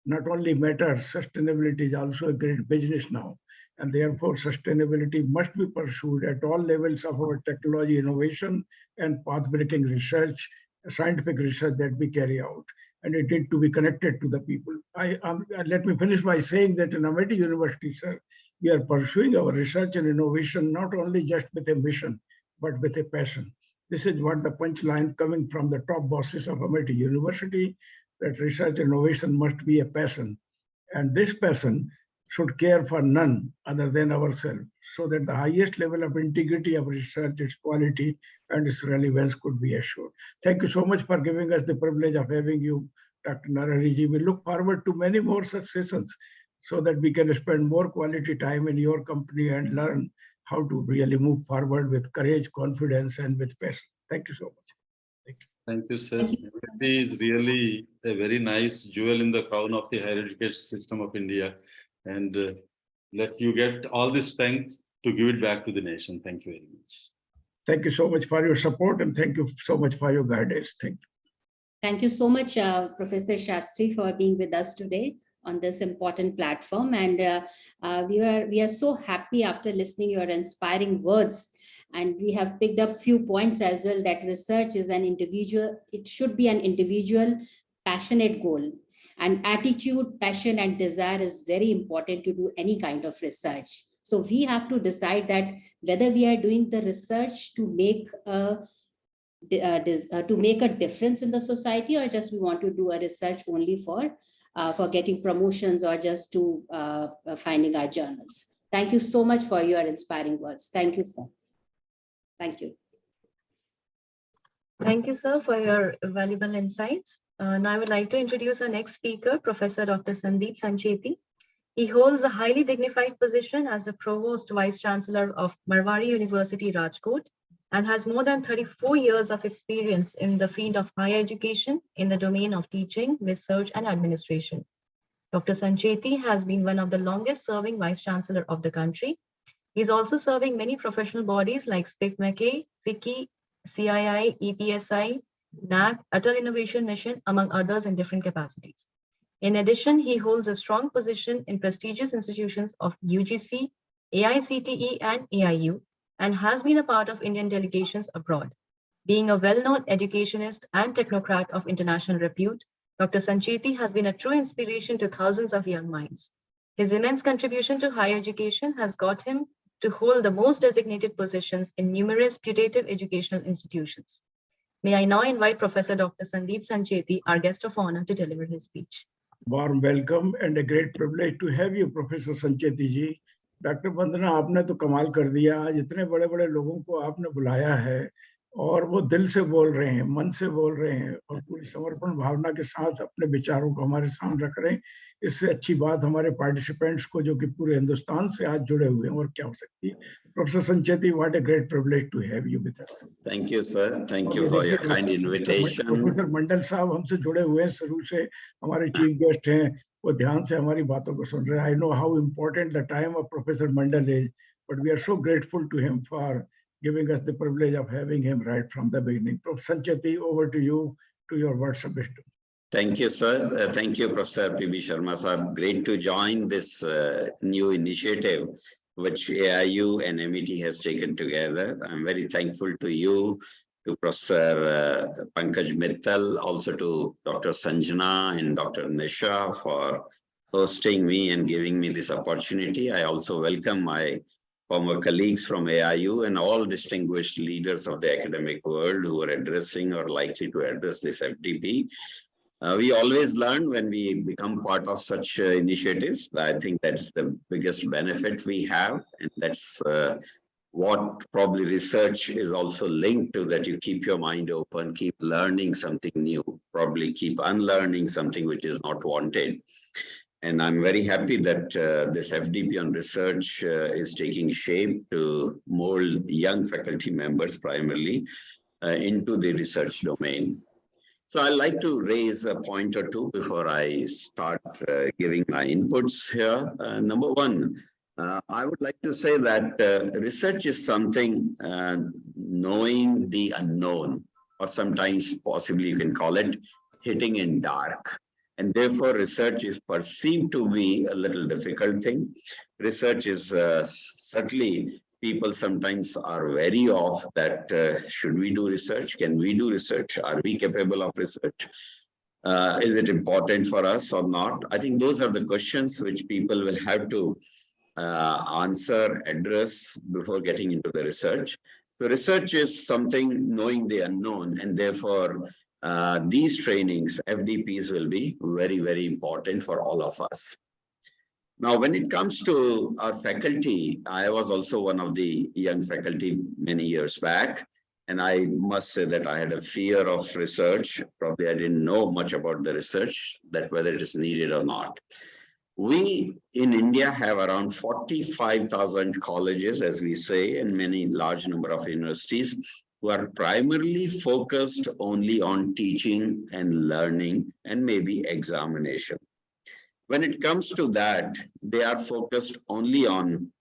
not only matters, sustainability is also a great business now. And therefore, sustainability must be pursued at all levels of our technology innovation and path-breaking research, scientific research that we carry out. And it needs to be connected to the people. Let me finish by saying that in Amity University, sir, we are pursuing our research and innovation not only just with a mission, but with a passion. This is what the punchline coming from the top bosses of Amity University, that research and innovation must be a passion. And this passion should care for none other than ourselves, so that the highest level of integrity of research, its quality, and its relevance could be assured. Thank you so much for giving us the privilege of having you, Dr. Narahari. We look forward to many more such sessions so that we can spend more quality time in your company and learn how to really move forward with courage, confidence, and with passion. Thank you so much. Thank you. Thank you, sir. It is really a very nice jewel in the crown of the higher education system of India. And let you get all the strength to give it back to the nation. Thank you very much. Thank you so much for your support and thank you so much for your guidance. Thank you. Thank you so much, Professor Shastri, for being with us today on this important platform. And we are so happy after listening your inspiring words. And we have picked up few points as well, that research is an individual, it should be an individual, passionate goal. And attitude, passion, and desire is very important to do any kind of research. So we have to decide that whether we are doing the research to make a difference in the society, or just we want to do a research only for getting promotions or just to finding our journals. Thank you so much for your inspiring words. Thank you, sir. Thank you. Thank you, sir, for your valuable insights. Now I would like to introduce our next speaker, Professor Dr. Sandeep Sancheti. He holds a highly dignified position as the Provost Vice Chancellor of Marwari University, Rajkot, and has more than 34 years of experience in the field of higher education in the domain of teaching, research, and administration. Dr. Sancheti has been one of the longest serving Vice Chancellor of the country. He's also serving many professional bodies like SPIF-McKay, FICCI, CII, EPSI, NAC, Atal Innovation Mission, among others in different capacities. In addition, he holds a strong position in prestigious institutions of UGC, AICTE, and AIU, and has been a part of Indian delegations abroad. Being a well-known educationist and technocrat of international repute, Dr. Sancheti has been a true inspiration to thousands of young minds. His immense contribution to higher education has got him to hold the most designated positions in numerous putative educational institutions. May I now invite Professor Dr. Sandeep Sancheti, our guest of honor, to deliver his speech. Warm welcome and a great privilege to have you, Professor Sancheti ji. Doctor Vandana, आपने तो कमाल कर दिया। आज इतने बड़े बड़े लोगों को आपने बुलाया है और वो दिल से बोल रहे हैं, मन से बोल रहे हैं और पूरी समर्पण भावना के साथ अपने विचारों को हमारे सामने रख रहे हैं। इससे अच्छी बात हमारे पार्टिसिपेंट्स को, जो कि पूरे हिंदुस्तान से आज जुड़े हुए हैं, और क्या हो सकती है। Professor Sancheti, what a great privilege to have you with us. Thank you, sir. Thank you for your kind invitation. Professor Mandal साहब हमसे जुड़े हुए हैं शुरू से, हमारे चीफ गेस्ट हैं, वो ध्यान से हमारी बातों को सुन रहे हैं। I know how important the time of professor Mandal is, but we are so grateful to him for giving us the privilege of having him right from the beginning. Professor Sancheti, over to you, to your words of wisdom. Thank you, sir. Thank you, Professor P.B. Sharma, sir. Great to join this new initiative which AIU and MET has taken together. I'm very thankful to you, to Professor Pankaj Mittal, also to Dr. Sanjana and Dr. Nisha for hosting me and giving me this opportunity. I also welcome my former colleagues from AIU and all distinguished leaders of the academic world who are addressing or likely to address this FDP. We always learn when we become part of such initiatives. I think that's the biggest benefit we have, and that's what probably research is also linked to, that you keep your mind open, keep learning something new, probably keep unlearning something which is not wanted. And I'm very happy that this FDP on research is taking shape to mold young faculty members primarily into the research domain. So I'd like to raise a point or two before I start giving my inputs here. Number one, I would like to say that research is something knowing the unknown, or sometimes possibly you can call it hitting in dark. And therefore, research is perceived to be a little difficult thing. Research is certainly, people sometimes are wary of that. Should we do research? Can we do research? Are we capable of research? Is it important for us or not? I think those are the questions which people will have to answer, address before getting into the research. So research is something knowing the unknown, and therefore these trainings, FDPs, will be very, very important for all of us. Now, when it comes to our faculty, I was also one of the young faculty many years back, and I must say that I had a fear of research. Probably I didn't know much about the research, that whether it is needed or not. We in India have around 45,000 colleges, as we say, and many large number of universities who are primarily focused only on teaching and learning and maybe examination. When it comes to that, they are focused only on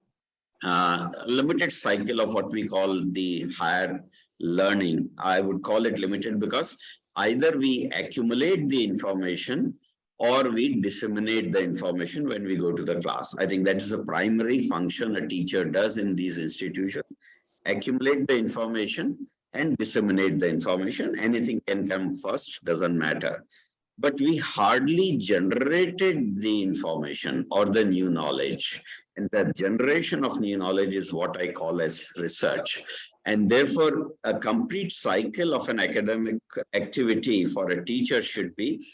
a limited cycle of what we call the higher learning. I would call it limited because either we accumulate the information or we disseminate the information when we go to the class. I think that is a primary function a teacher does in these institutions. Accumulate the information and disseminate the information. Anything can come first, doesn't matter. But we hardly generated the information or the new knowledge. And that generation of new knowledge is what I call as research. And therefore, a complete cycle of an academic activity for a teacher should be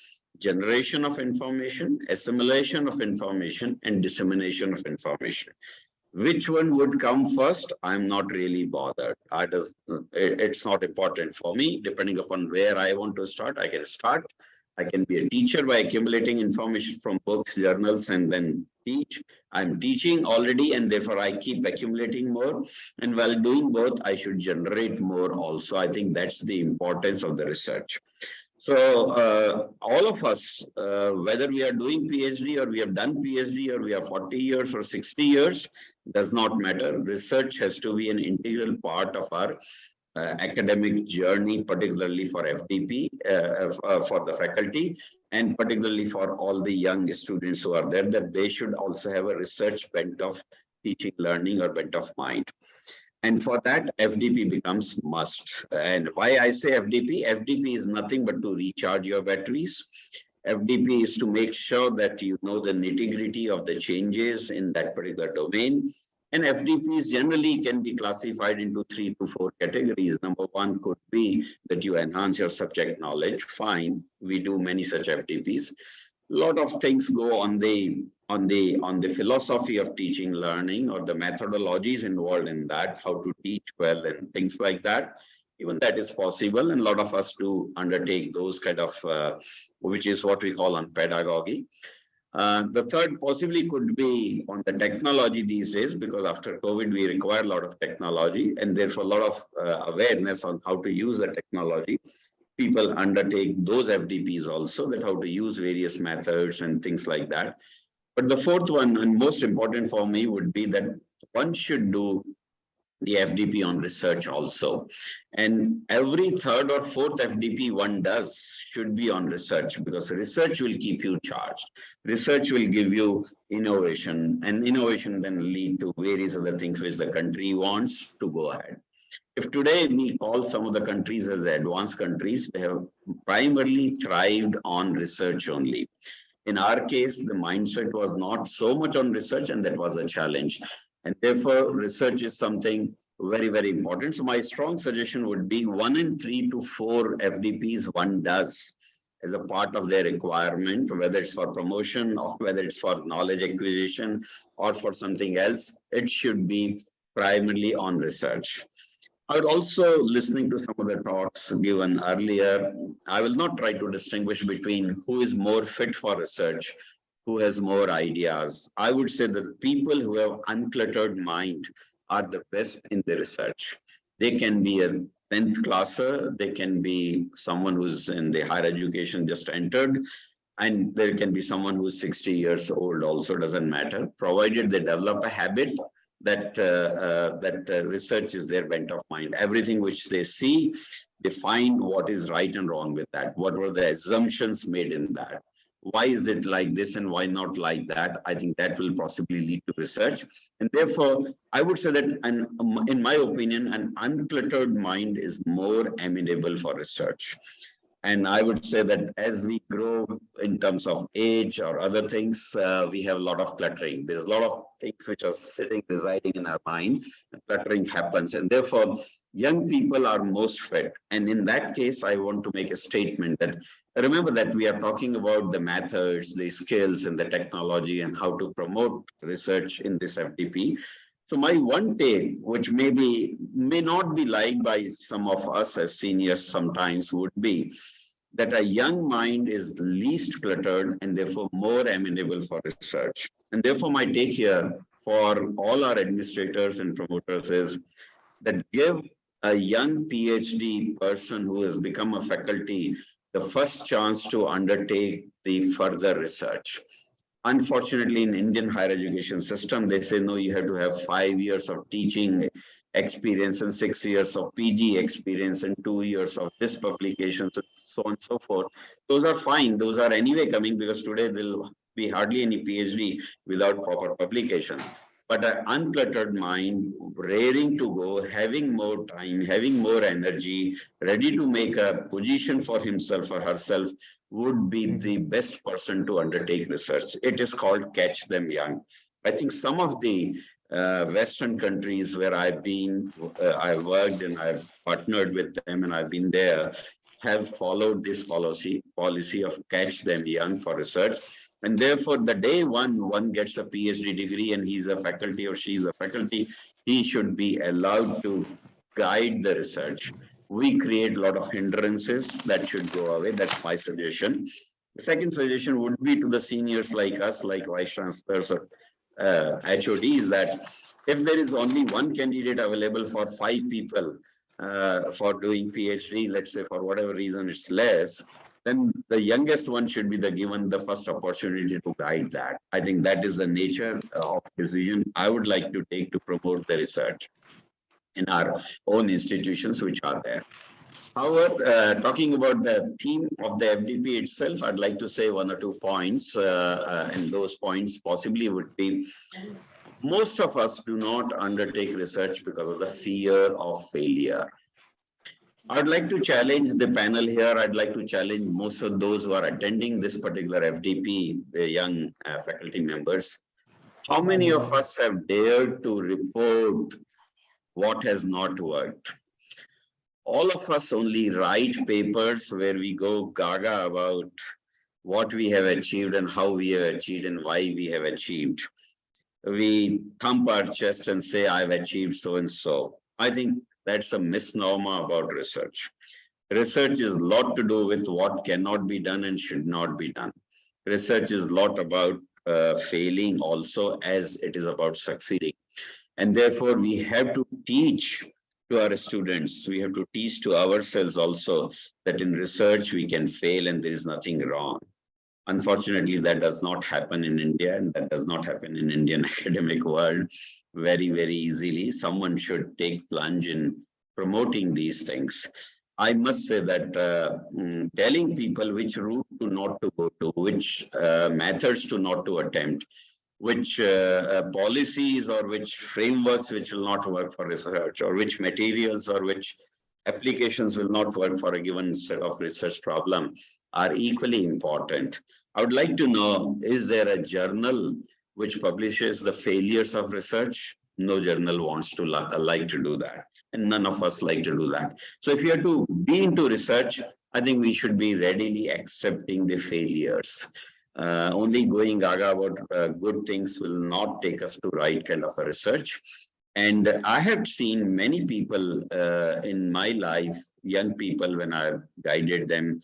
generation of information, assimilation of information, and dissemination of information. Which one would come first? I'm not really bothered. It's not important for me. Depending upon where I want to start, I can start. I can be a teacher by accumulating information from books, journals, and then teach. I'm teaching already, and therefore I keep accumulating more. And while doing both, I should generate more also. I think that's the importance of the research. So all of us, whether we are doing PhD or we have done PhD or we are 40 years or 60 years, does not matter. Research has to be an integral part of our academic journey, particularly for FDP, for the faculty, and particularly for all the young students who are there, that they should also have a research bent of teaching, learning, or bent of mind. And for that, FDP becomes must. And why I say FDP? FDP is nothing but to recharge your batteries. FDP is to make sure that you know the nitty-gritty of the changes in that particular domain. And FDPs generally can be classified into 3 to 4 categories. Number one could be that you enhance your subject knowledge. Fine, we do many such FDPs. A lot of things go on the philosophy of teaching, learning, or the methodologies involved in that, how to teach well and things like that. Even that is possible, and a lot of us do undertake those kind of, which is what we call on pedagogy. The third possibly could be on the technology these days, because after COVID, we require a lot of technology, and therefore a lot of awareness on how to use the technology. People undertake those FDPs also, that how to use various methods and things like that. But the fourth one, and most important for me, would be that one should do the FDP on research also. And every third or fourth FDP one does should be on research, because research will keep you charged. Research will give you innovation, and innovation then lead to various other things which the country wants to go ahead. If today we call some of the countries as advanced countries, they have primarily thrived on research only. In our case, the mindset was not so much on research, and that was a challenge. And therefore, research is something very, very important. So my strong suggestion would be 1 in 3 to 4 FDPs one does as a part of their requirement, whether it's for promotion or whether it's for knowledge acquisition or for something else, it should be primarily on research. I would also, listening to some of the talks given earlier, I will not try to distinguish between who is more fit for research, who has more ideas. I would say that people who have uncluttered mind are the best in the research. They can be a 10th classer, they can be someone who's in the higher education just entered, and there can be someone who's 60 years old also, doesn't matter, provided they develop a habit that research is their bent of mind. Everything which they see, they find what is right and wrong with that. What were the assumptions made in that? Why is it like this and why not like that? I think that will possibly lead to research. And therefore, I would say that, in my opinion, an uncluttered mind is more amenable for research. And I would say that as we grow in terms of age or other things, we have a lot of cluttering. There's a lot of things which are residing in our mind. Cluttering happens. And therefore, young people are most fit. And in that case, I want to make a statement that, remember that we are talking about the methods, the skills, and the technology, and how to promote research in this FDP. So my one take, which may not be liked by some of us as seniors sometimes, would be that a young mind is least cluttered and therefore more amenable for research. And therefore my take here for all our administrators and promoters is that give a young PhD person who has become a faculty the first chance to undertake the further research. Unfortunately, in Indian higher education system, they say, no, you have to have 5 years of teaching experience and 6 years of PG experience and 2 years of this publication, so on and so forth. Those are fine. Those are anyway coming, because today there will be hardly any PhD without proper publications. But an uncluttered mind, raring to go, having more time, having more energy, ready to make a position for himself or herself, would be the best person to undertake research. It is called catch them young. I think some of the Western countries where I've been, I've worked and I've partnered with them and I've been there, have followed this policy of catch them young for research. And therefore, the day one gets a PhD degree and he's a faculty or she's a faculty, he should be allowed to guide the research. We create a lot of hindrances that should go away. That's my suggestion. The second suggestion would be to the seniors like us, like vice chancellors or HODs, that if there is only one candidate available for 5 people for doing PhD, let's say for whatever reason it's less, then the youngest one should be given the first opportunity to guide that. I think that is the nature of decision I would like to take to promote the research in our own institutions which are there. However, talking about the theme of the FDP itself, I'd like to say 1 or 2 points, and those points possibly would be, most of us do not undertake research because of the fear of failure. I'd like to challenge the panel here. I'd like to challenge most of those who are attending this particular FDP, the young faculty members. How many of us have dared to report what has not worked? All of us only write papers where we go gaga about what we have achieved and how we have achieved and why we have achieved. We thump our chest and say, I've achieved so and so. I think that's a misnomer about research. Research is a lot to do with what cannot be done and should not be done. Research is a lot about failing also as it is about succeeding. And therefore, we have to teach to our students, we have to teach to ourselves also that in research we can fail and there is nothing wrong. Unfortunately, that does not happen in India, and that does not happen in Indian academic world very, very easily. Someone should take plunge in promoting these things. I must say that telling people which route to not to go to, which methods to not to attempt, which policies or which frameworks which will not work for research, or which materials or which applications will not work for a given set of research problem are equally important. I would like to know, is there a journal which publishes the failures of research? No journal wants to like to do that, and none of us like to do that. So if you are to be into research, I think we should be readily accepting the failures. Only going gaga about good things will not take us to right kind of a research. And I have seen many people in my life, young people, when I've guided them,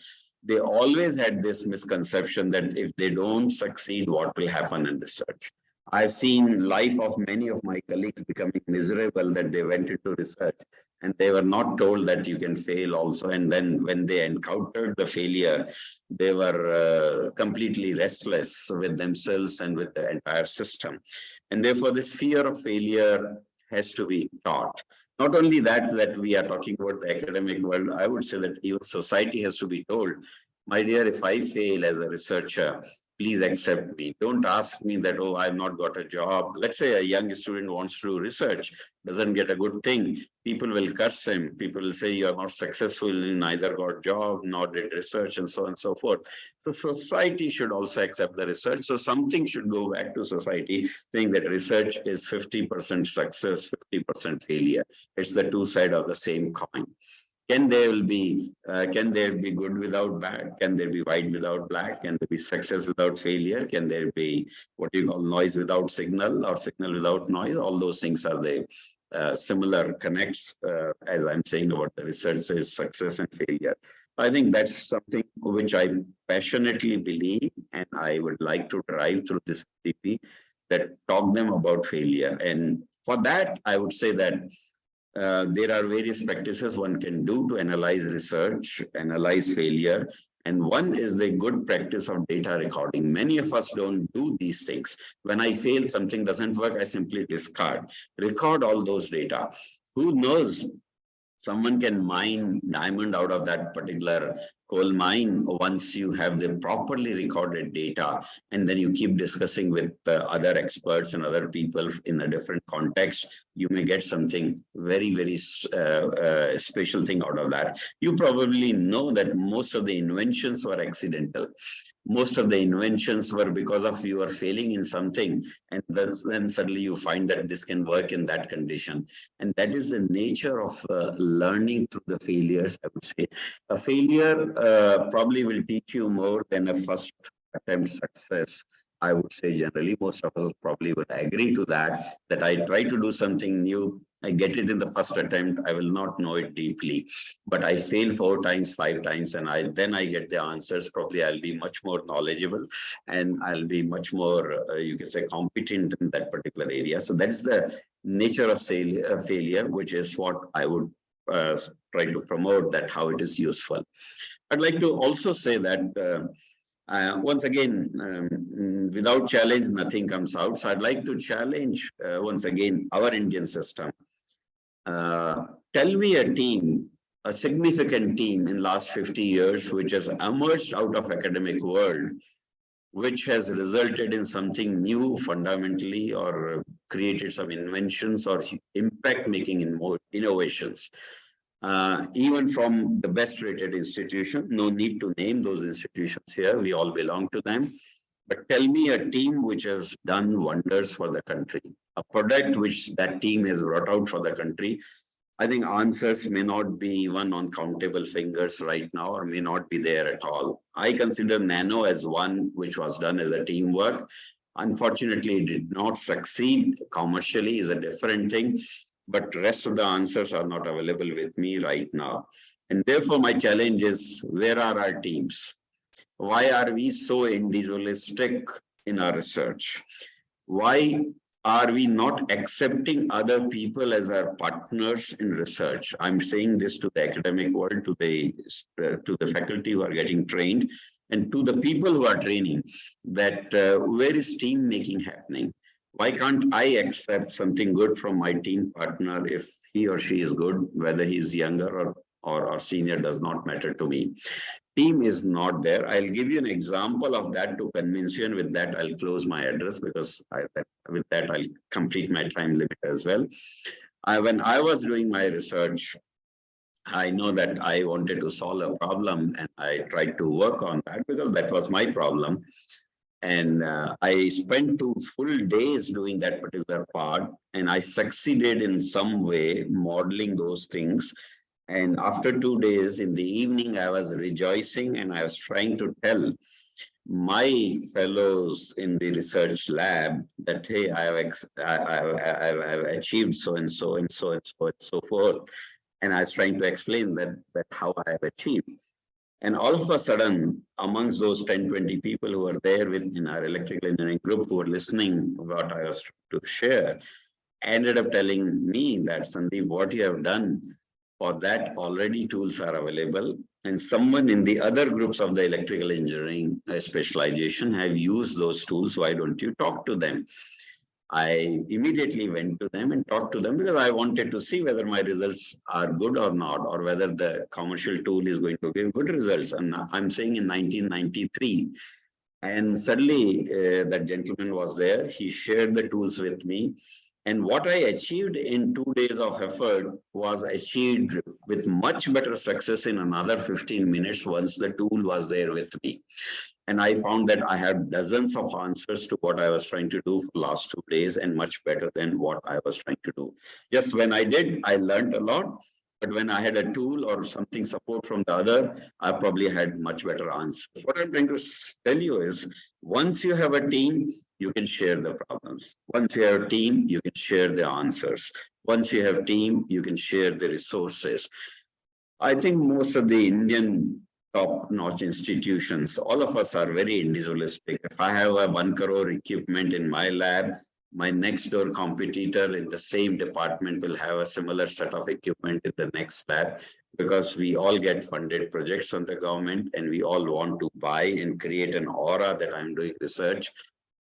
they always had this misconception that if they don't succeed, what will happen in research? I've seen life of many of my colleagues becoming miserable that they went into research and they were not told that you can fail also. And then when they encountered the failure, they were completely restless with themselves and with the entire system. And therefore, this fear of failure has to be taught. Not only that we are talking about the academic world, I would say that even society has to be told, my dear, if I fail as a researcher, please accept me. Don't ask me that, oh, I've not got a job. Let's say a young student wants to do research, doesn't get a good thing. People will curse him. People will say you are not successful, you neither got job, nor did research, and so on and so forth. So society should also accept the research. So something should go back to society saying that research is 50% success, 50% failure. It's the two sides of the same coin. Can there be good without bad? Can there be white without black? Can there be success without failure? Can there be what you call noise without signal, or signal without noise? All those things are the similar connects, as I'm saying about the research is success and failure. I think that's something which I passionately believe, and I would like to drive through this DP, that talk them about failure. And for that, I would say that there are various practices one can do to analyze research, analyze failure. And one is the good practice of data recording. Many of us don't do these things. When I fail, something doesn't work, I simply discard. Record all those data. Who knows? Someone can mine diamond out of that particular coal mine once you have the properly recorded data, and then you keep discussing with other experts and other people in a different context, you may get something very, very special thing out of that. You probably know that most of the inventions were accidental. Most of the inventions were because of you are failing in something, and then suddenly you find that this can work in that condition. And that is the nature of learning through the failures, I would say. A failure probably will teach you more than a first attempt success. I would say generally, most of us probably would agree to that, that I try to do something new, I get it in the first attempt, I will not know it deeply, but I fail 4 times, 5 times, and then I get the answers. Probably I'll be much more knowledgeable, and I'll be much more, you can say, competent in that particular area. So that's the nature of failure, which is what I would try to promote that, how it is useful. I'd like to also say that once again, without challenge, nothing comes out. So I'd like to challenge once again our Indian system. Tell me a team, a significant team in last 50 years, which has emerged out of academic world, which has resulted in something new fundamentally, or created some inventions or impact making in more innovations. Even from the best rated institution, no need to name those institutions here, we all belong to them. But tell me a team which has done wonders for the country, a product which that team has brought out for the country. I think answers may not be even on countable fingers right now, or may not be there at all. I consider Nano as one which was done as a teamwork. Unfortunately, it did not succeed commercially, is a different thing, but rest of the answers are not available with me right now. And therefore, my challenge is, where are our teams? Why are we so individualistic in our research? Why are we not accepting other people as our partners in research? I'm saying this to the academic world, to the faculty who are getting trained, and to the people who are training, that where is team making happening? Why can't I accept something good from my team partner if he or she is good, whether he's younger or senior does not matter to me. Team is not there. I'll give you an example of that to convince you, and with that I'll close my address, because with that I'll complete my time limit as well. When I was doing my research, I know that I wanted to solve a problem, and I tried to work on that because that was my problem. And I spent 2 full days doing that particular part, and I succeeded in some way modeling those things. And after 2 days in the evening, I was rejoicing, and I was trying to tell my fellows in the research lab that, hey, I have achieved so and so and so and so and so forth. And I was trying to explain that how I have achieved. And all of a sudden, amongst those 10, 20 people who were there in our electrical engineering group, who were listening what I was to share, ended up telling me that, Sandeep, what you have done, for that already tools are available. And someone in the other groups of the electrical engineering specialization have used those tools. Why don't you talk to them? I immediately went to them and talked to them, because I wanted to see whether my results are good or not, or whether the commercial tool is going to give good results. And I'm saying in 1993. And suddenly that gentleman was there. He shared the tools with me. And what I achieved in 2 days of effort was achieved with much better success in another 15 minutes once the tool was there with me. And I found that I had dozens of answers to what I was trying to do for the last 2 days, and much better than what I was trying to do. Just when I did, I learned a lot. But when I had a tool or something support from the other, I probably had much better answers. What I'm trying to tell you is, once you have a team, you can share the problems. Once you have a team, you can share the answers. Once you have a team, you can share the resources. I think most of the Indian top-notch institutions, all of us are very individualistic. If I have a 1 crore equipment in my lab, my next door competitor in the same department will have a similar set of equipment in the next lab, because we all get funded projects from the government, and we all want to buy and create an aura that I'm doing research,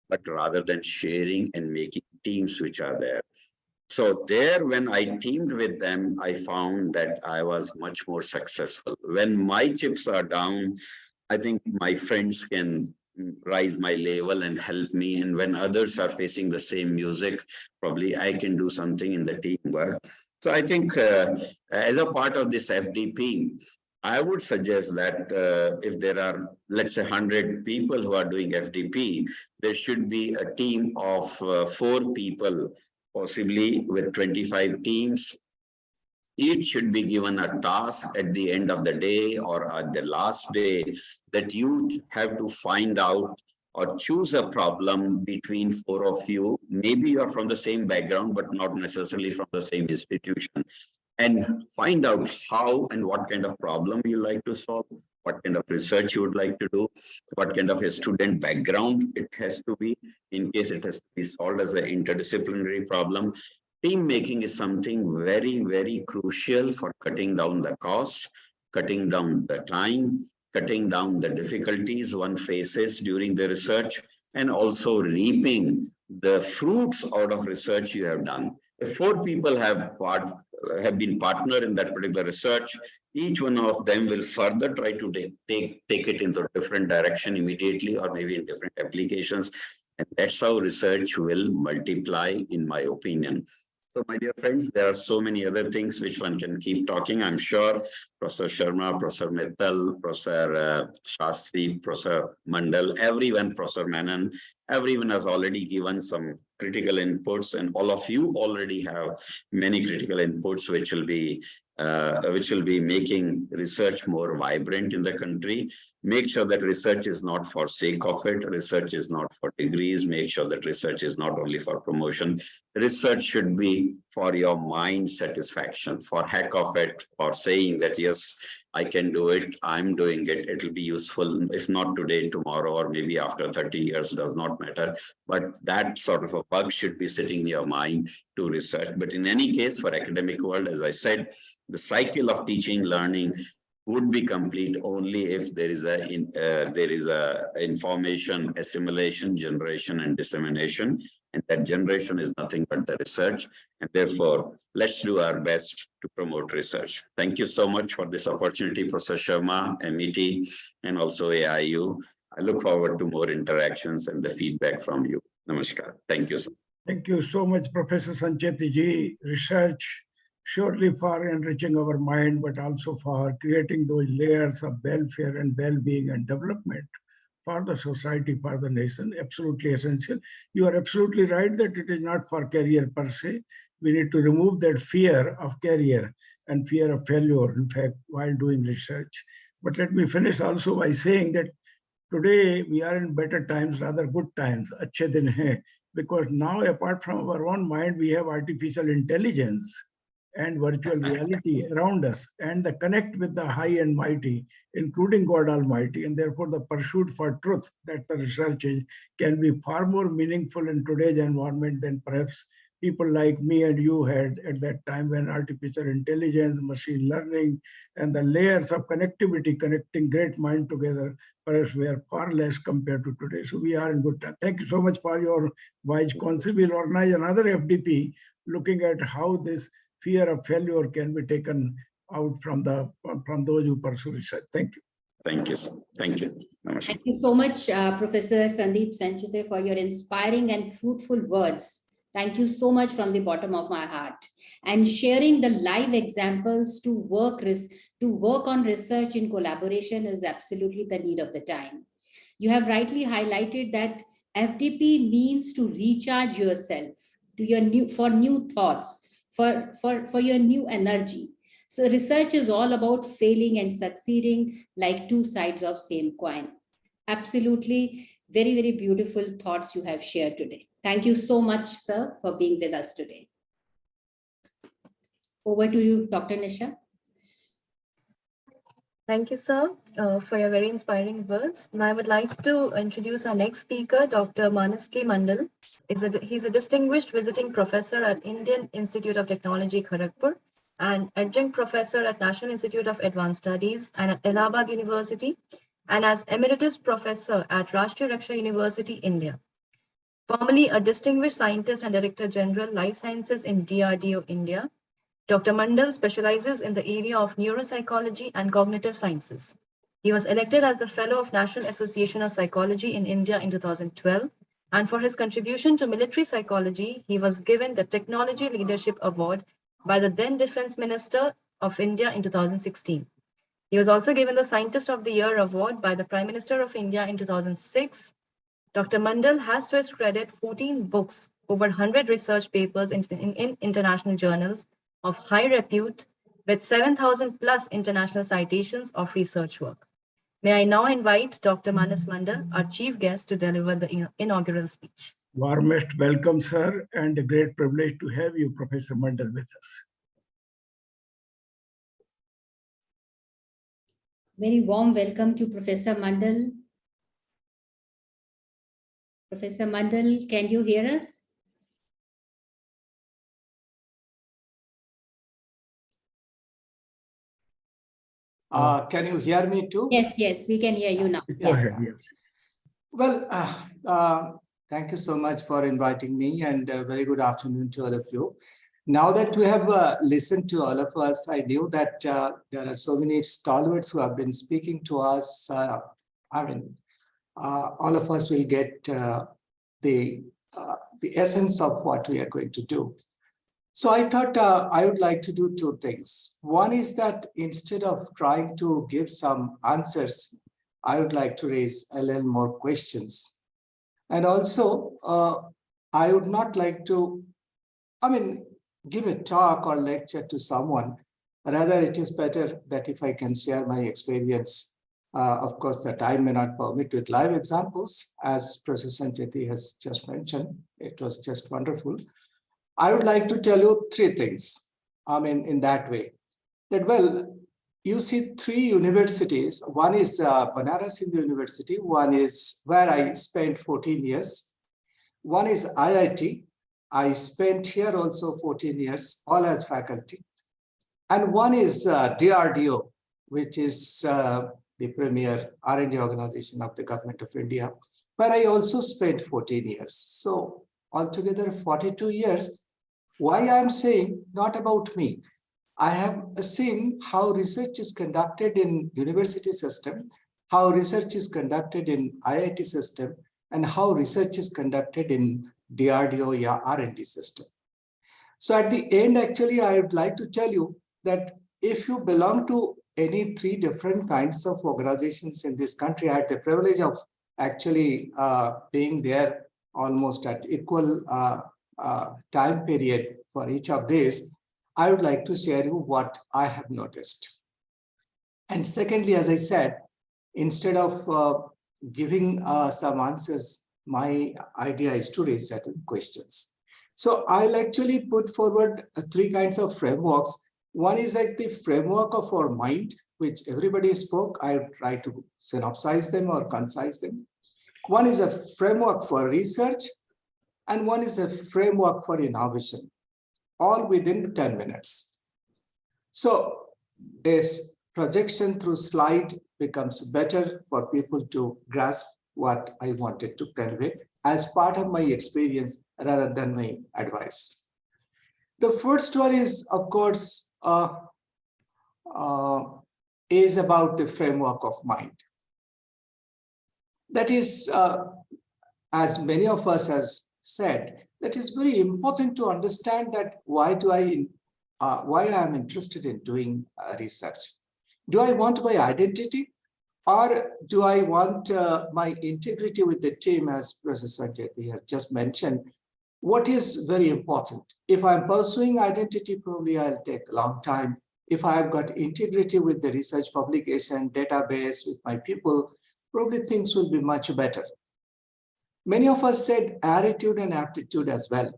but rather than sharing and making teams which are there. So there, when I teamed with them, I found that I was much more successful. When my chips are down, I think my friends can rise my level and help me. And when others are facing the same music, probably I can do something in the teamwork. So I think as a part of this FDP, I would suggest that if there are, let's say, 100 people who are doing FDP, there should be a team of 4 people, possibly with 25 teams. Each should be given a task at the end of the day or at the last day, that you have to find out or choose a problem between 4 of you. Maybe you're from the same background, but not necessarily from the same institution. And find out how and what kind of problem you like to solve, what kind of research you would like to do, what kind of a student background it has to be, in case it has to be solved as an interdisciplinary problem. Team making is something very, very crucial for cutting down the cost, cutting down the time, cutting down the difficulties one faces during the research, and also reaping the fruits out of research you have done. If 4 people have been partner in that particular research, each one of them will further try to take it into a different direction immediately, or maybe in different applications. And that's how research will multiply, in my opinion. So, my dear friends, there are so many other things which one can keep talking. I'm sure Professor Sharma, Professor Mittal, Professor Shastri, Professor Mandal, everyone, Professor Menon, everyone has already given some critical inputs, and all of you already have many critical inputs which will be making research more vibrant in the country. Make sure that research is not for sake of it. Research is not for degrees. Make sure that research is not only for promotion. Research should be for your mind satisfaction, for heck of it, for saying that, yes, I can do it, I'm doing it, it will be useful, if not today, tomorrow, or maybe after 30 years, does not matter. But that sort of a bug should be sitting in your mind to research. But in any case, for academic world, as I said, the cycle of teaching, learning would be complete only if there is a information assimilation, generation, and dissemination. And that generation is nothing but the research. And therefore, let's do our best to promote research. Thank you so much for this opportunity, Professor Sharma, MET, and also AIU. I look forward to more interactions and the feedback from you. Namaskar. Thank you. Thank you so much, Professor Sancheti ji. Research surely for enriching our mind, but also for creating those layers of welfare and well-being and development for the society, for the nation, absolutely essential. You are absolutely right that it is not for career per se. We need to remove that fear of career and fear of failure, in fact, while doing research. But let me finish also by saying that today we are in better times, rather good times, achhe din hai, because now apart from our own mind, we have artificial intelligence and virtual reality around us, and the connect with the high and mighty, including God Almighty, and therefore the pursuit for truth that the research is can be far more meaningful in today's environment than perhaps people like me and you had at that time, when artificial intelligence, machine learning, and the layers of connectivity connecting great mind together perhaps were far less compared to today. So we are in good time. Thank you so much for your wise counsel. We'll organize another FDP looking at how this fear of failure can be taken out from those who pursue research. Thank you. Thank you. Thank you. Namaskar. Thank you so much, Professor Sandeep Sanchete, for your inspiring and fruitful words. Thank you so much from the bottom of my heart. And sharing the live examples to work on research in collaboration is absolutely the need of the time. You have rightly highlighted that FDP means to recharge yourself to your new thoughts, for your new energy. So research is all about failing and succeeding like two sides of same coin. Absolutely, very, very beautiful thoughts you have shared today. Thank you so much, sir, for being with us today. Over to you, Dr. Nisha. Thank you, sir, for your very inspiring words. Now I would like to introduce our next speaker, Dr. Manas K. Mandal. He's a distinguished visiting professor at Indian Institute of Technology, Kharagpur, and adjunct professor at National Institute of Advanced Studies and at Allahabad University, and as emeritus professor at Rashtriya Raksha University, India. Formerly a distinguished scientist and Director General, Life Sciences in DRDO, India, Dr. Mandal specializes in the area of neuropsychology and cognitive sciences. He was elected as the Fellow of National Association of Psychology in India in 2012, and for his contribution to military psychology, he was given the Technology Leadership Award by the then Defense Minister of India in 2016. He was also given the Scientist of the Year Award by the Prime Minister of India in 2006. Dr. Mandal has to his credit 14 books, over 100 research papers in international journals of high repute, with 7,000 plus international citations of research work. May I now invite Dr. Manas Mandal, our chief guest, to deliver the inaugural speech. Warmest welcome, sir, and a great privilege to have you, Professor Mandal, with us. Very warm welcome to Professor Mandal. Professor Mandal, can you hear us? Can you hear me too? Yes, yes, we can hear you now. Go ahead, yes. Well, thank you so much for inviting me, and very good afternoon to all of you. Now that we have listened to all of us, I knew that there are so many stalwarts who have been speaking to us. All of us will get the essence of what we are going to do. So I thought I would like to do two things. One is that instead of trying to give some answers, I would like to raise a little more questions. And also, I would not like to, give a talk or lecture to someone. Rather, it is better that if I can share my experience. Of course, the time may not permit with live examples, as Professor Sancheti has just mentioned. It was just wonderful. I would like to tell you three things, in that way. That, well, you see three universities. One is Banaras Hindu University. One is where I spent 14 years. One is IIT. I spent here also 14 years, all as faculty. And one is DRDO, which is the premier R&D organization of the government of India, where I also spent 14 years. So altogether 42 years. Why I'm saying not about me. I have seen how research is conducted in university system, how research is conducted in IIT system, and how research is conducted in DRDO R&D system. So at the end, actually, I would like to tell you that if you belong to any three different kinds of organizations in this country, I had the privilege of actually being there almost at equal time period for each of these. I would like to share you what I have noticed. And secondly, as I said, instead of giving some answers, my idea is to raise certain questions. So I'll actually put forward three kinds of frameworks. One is like the framework of our mind, which everybody spoke. I'll try to synopsize them or concise them. One is a framework for research, and one is a framework for innovation, all within 10 minutes. So this projection through slide becomes better for people to grasp what I wanted to convey as part of my experience rather than my advice. The first one is, of course, is about the framework of mind. That is, as many of us has said, that is very important to understand that why I am interested in doing research. Do I want my identity, or do I want my integrity with the team, as Professor Sancheti has just mentioned? What is very important? If I'm pursuing identity, probably I'll take a long time. If I've got integrity with the research publication, database, with my people, probably things will be much better. Many of us said attitude and aptitude as well.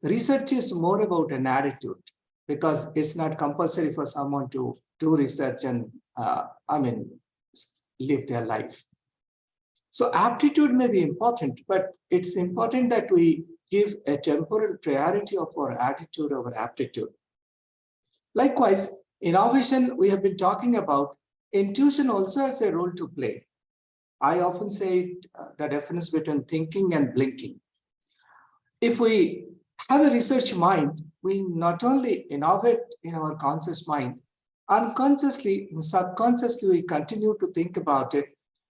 Research is more about an attitude, because it's not compulsory for someone to do research and live their life. So aptitude may be important, but it's important that we give a temporal priority of our attitude over aptitude. Likewise, innovation we have been talking about, intuition also has a role to play. I often say the difference between thinking and blinking. If we have a research mind, we not only innovate in our conscious mind, unconsciously and subconsciously we continue to think about it,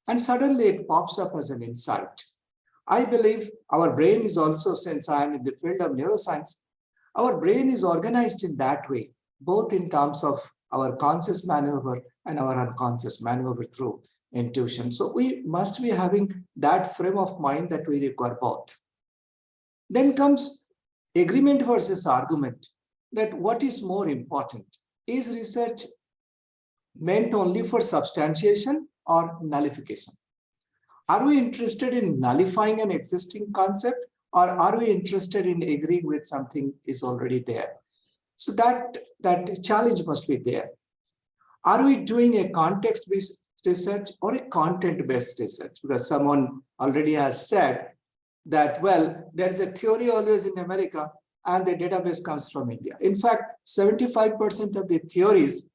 and suddenly it pops up as an insight. I believe our brain is also, since I am in the field of neuroscience, our brain is organized in that way, both in terms of our conscious maneuver and our unconscious maneuver through intuition. So we must be having that frame of mind that we require both. Then comes agreement versus argument, that what is more important? Is research meant only for substantiation or nullification? Are we interested in nullifying an existing concept, or are we interested in agreeing with something is already there? So that challenge must be there. Are we doing a context-based research or a content-based research? Because someone already has said that, well, there's a theory always in America and the database comes from India. In fact, 75% of the theories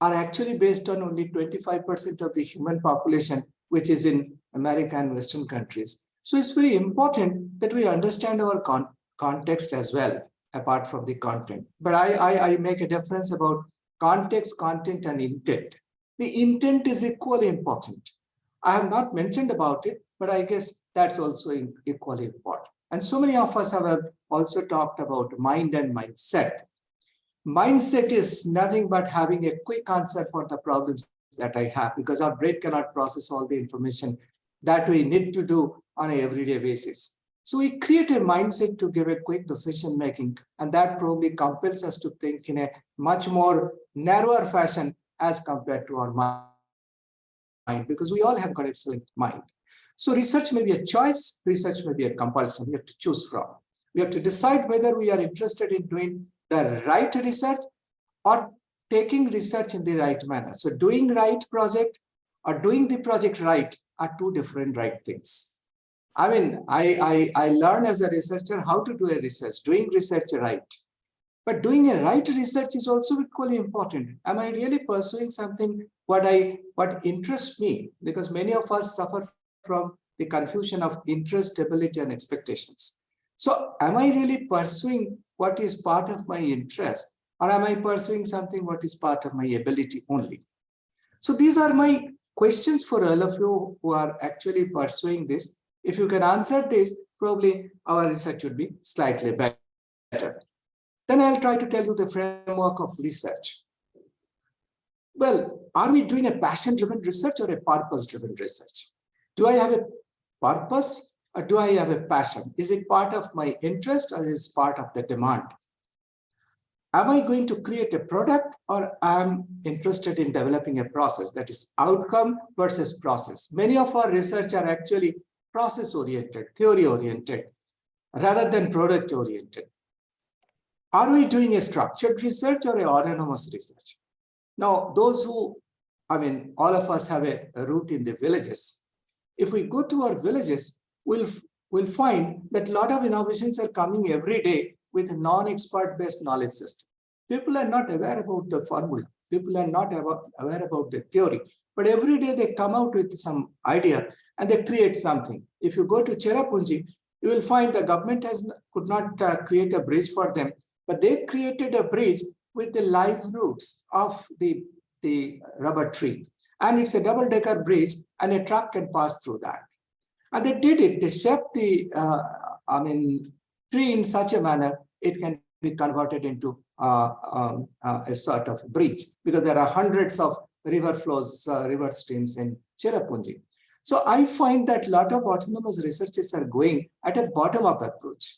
are actually based on only 25% of the human population, which is in America and Western countries. So it's very important that we understand our context as well, apart from the content. But I make a difference about context, content, and intent. The intent is equally important. I have not mentioned about it, but I guess that's also equally important. And so many of us have also talked about mind and mindset. Mindset is nothing but having a quick answer for the problems that I have, because our brain cannot process all the information that we need to do on an everyday basis. So we create a mindset to give a quick decision making, and that probably compels us to think in a much more narrower fashion as compared to our mind, because we all have got a excellent mind. So research may be a choice, research may be a compulsion. We have to choose from. We have to decide whether we are interested in doing the right research or taking research in the right manner. So doing right project or doing the project right are two different right things. I mean, I learned as a researcher how to do a research, doing research right. But doing a right research is also equally important. Am I really pursuing something what interests me? Because many of us suffer from the confusion of interest, stability, and expectations. So am I really pursuing what is part of my interest, or am I pursuing something what is part of my ability only? So these are my questions for all of you who are actually pursuing this. If you can answer this, probably our research would be slightly better. Then I'll try to tell you the framework of research. Well, are we doing a passion-driven research or a purpose-driven research? Do I have a purpose or do I have a passion? Is it part of my interest or is it part of the demand? Am I going to create a product or am interested in developing a process? That is outcome versus process. Many of our research are actually process-oriented, theory-oriented, rather than product-oriented. Are we doing a structured research or an autonomous research? Now, those who, I mean, all of us have a root in the villages. If we go to our villages, we'll find that a lot of innovations are coming every day with a non-expert based knowledge system. People are not aware about the formula. People are not aware about the theory. But every day they come out with some idea and they create something. If you go to Cherrapunji, you will find the government could not create a bridge for them, but they created a bridge with the live roots of the rubber tree. And it's a double-decker bridge and a truck can pass through that. And they did it. They shaped the tree in such a manner it can be converted into a sort of bridge, because there are hundreds of river flows, river streams in Cherrapunji. So I find that a lot of autonomous researchers are going at a bottom-up approach.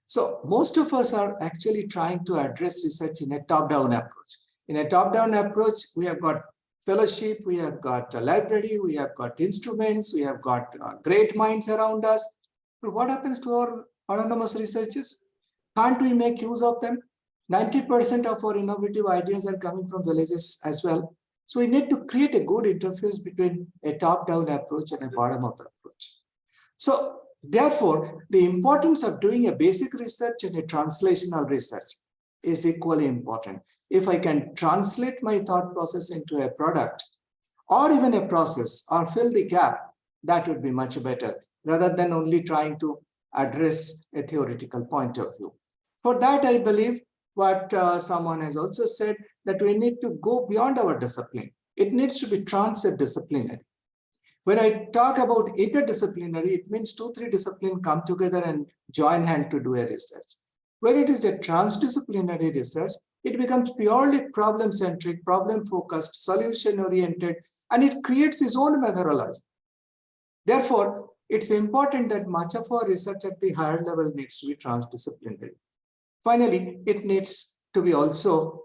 So most of us are actually trying to address research in a top-down approach. In a top-down approach, we have got fellowship, we have got a library, we have got instruments, we have got great minds around us. But what happens to our autonomous researchers? Can't we make use of them? 90% of our innovative ideas are coming from villages as well. So we need to create a good interface between a top-down approach and a bottom-up approach. So therefore, the importance of doing a basic research and a translational research is equally important. If I can translate my thought process into a product or even a process or fill the gap, that would be much better rather than only trying to address a theoretical point of view. For that, I believe what someone has also said, that we need to go beyond our discipline. It needs to be transdisciplinary. When I talk about interdisciplinary, it means 2-3 disciplines come together and join hand to do a research. When it is a transdisciplinary research, it becomes purely problem-centric, problem-focused, solution-oriented, and it creates its own methodology. Therefore, it's important that much of our research at the higher level needs to be transdisciplinary. Finally, it needs to be also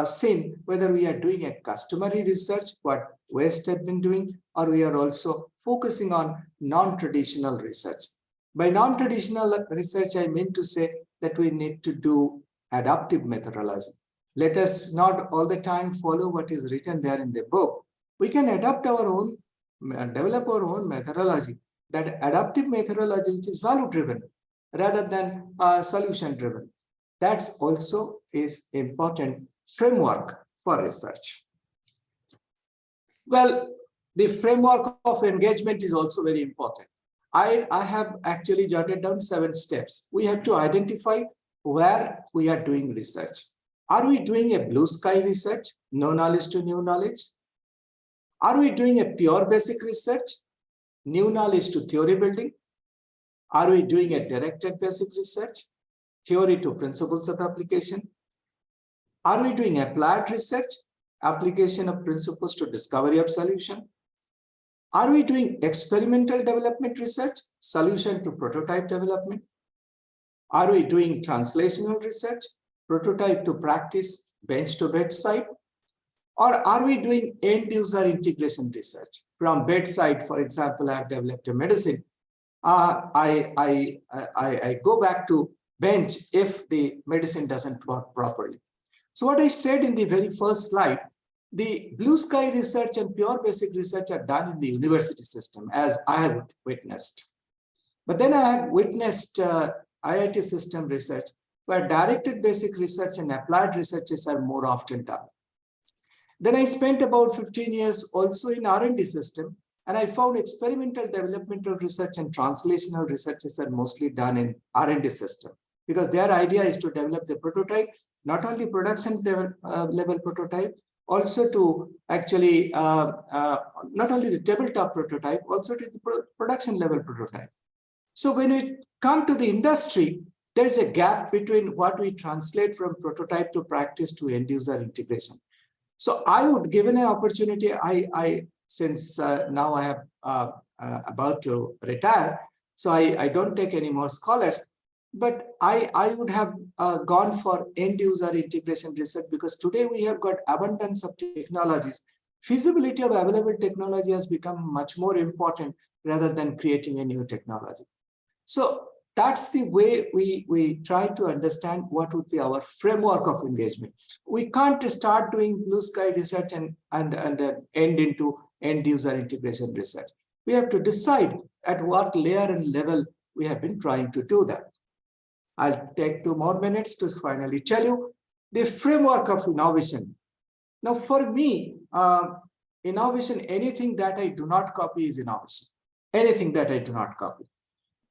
seen whether we are doing a customary research, what West have been doing, or we are also focusing on non-traditional research. By non-traditional research, I mean to say that we need to do adaptive methodology. Let us not all the time follow what is written there in the book. We can adapt our own, develop our own methodology, that adaptive methodology which is value-driven rather than solution-driven. That's also is important framework for research. Well, the framework of engagement is also very important. I have actually jotted down 7 steps. We have to identify where we are doing research. Are we doing a blue sky research, no knowledge to new knowledge? Are we doing a pure basic research, new knowledge to theory building? Are we doing a directed basic research, theory to principles of application? Are we doing applied research, application of principles to discovery of solution? Are we doing experimental development research, solution to prototype development? Are we doing translational research, prototype to practice, bench to bedside? Or are we doing end user integration research? From bedside, for example, I've developed a medicine. I go back to bench if the medicine doesn't work properly. So what I said in the very first slide, the blue sky research and pure basic research are done in the university system, as I have witnessed. But then I have witnessed IIT system research, where directed basic research and applied researches are more often done. Then I spent about 15 years also in R&D system, and I found experimental developmental research and translational researches are mostly done in R&D system, because their idea is to develop the prototype, not only production level prototype, also to actually, not only the tabletop prototype, also to the production level prototype. So when we come to the industry, there is a gap between what we translate from prototype to practice to end user integration. So I would, given an opportunity, since now I am about to retire, so I don't take any more scholars, but I would have gone for end user integration research, because today we have got abundance of technologies. Feasibility of available technology has become much more important rather than creating a new technology. So that's the way we try to understand what would be our framework of engagement. We can't start doing blue sky research and end into end user integration research. We have to decide at what layer and level we have been trying to do that. I'll take 2 more minutes to finally tell you the framework of innovation. Now, for me, innovation, anything that I do not copy is innovation. Anything that I do not copy.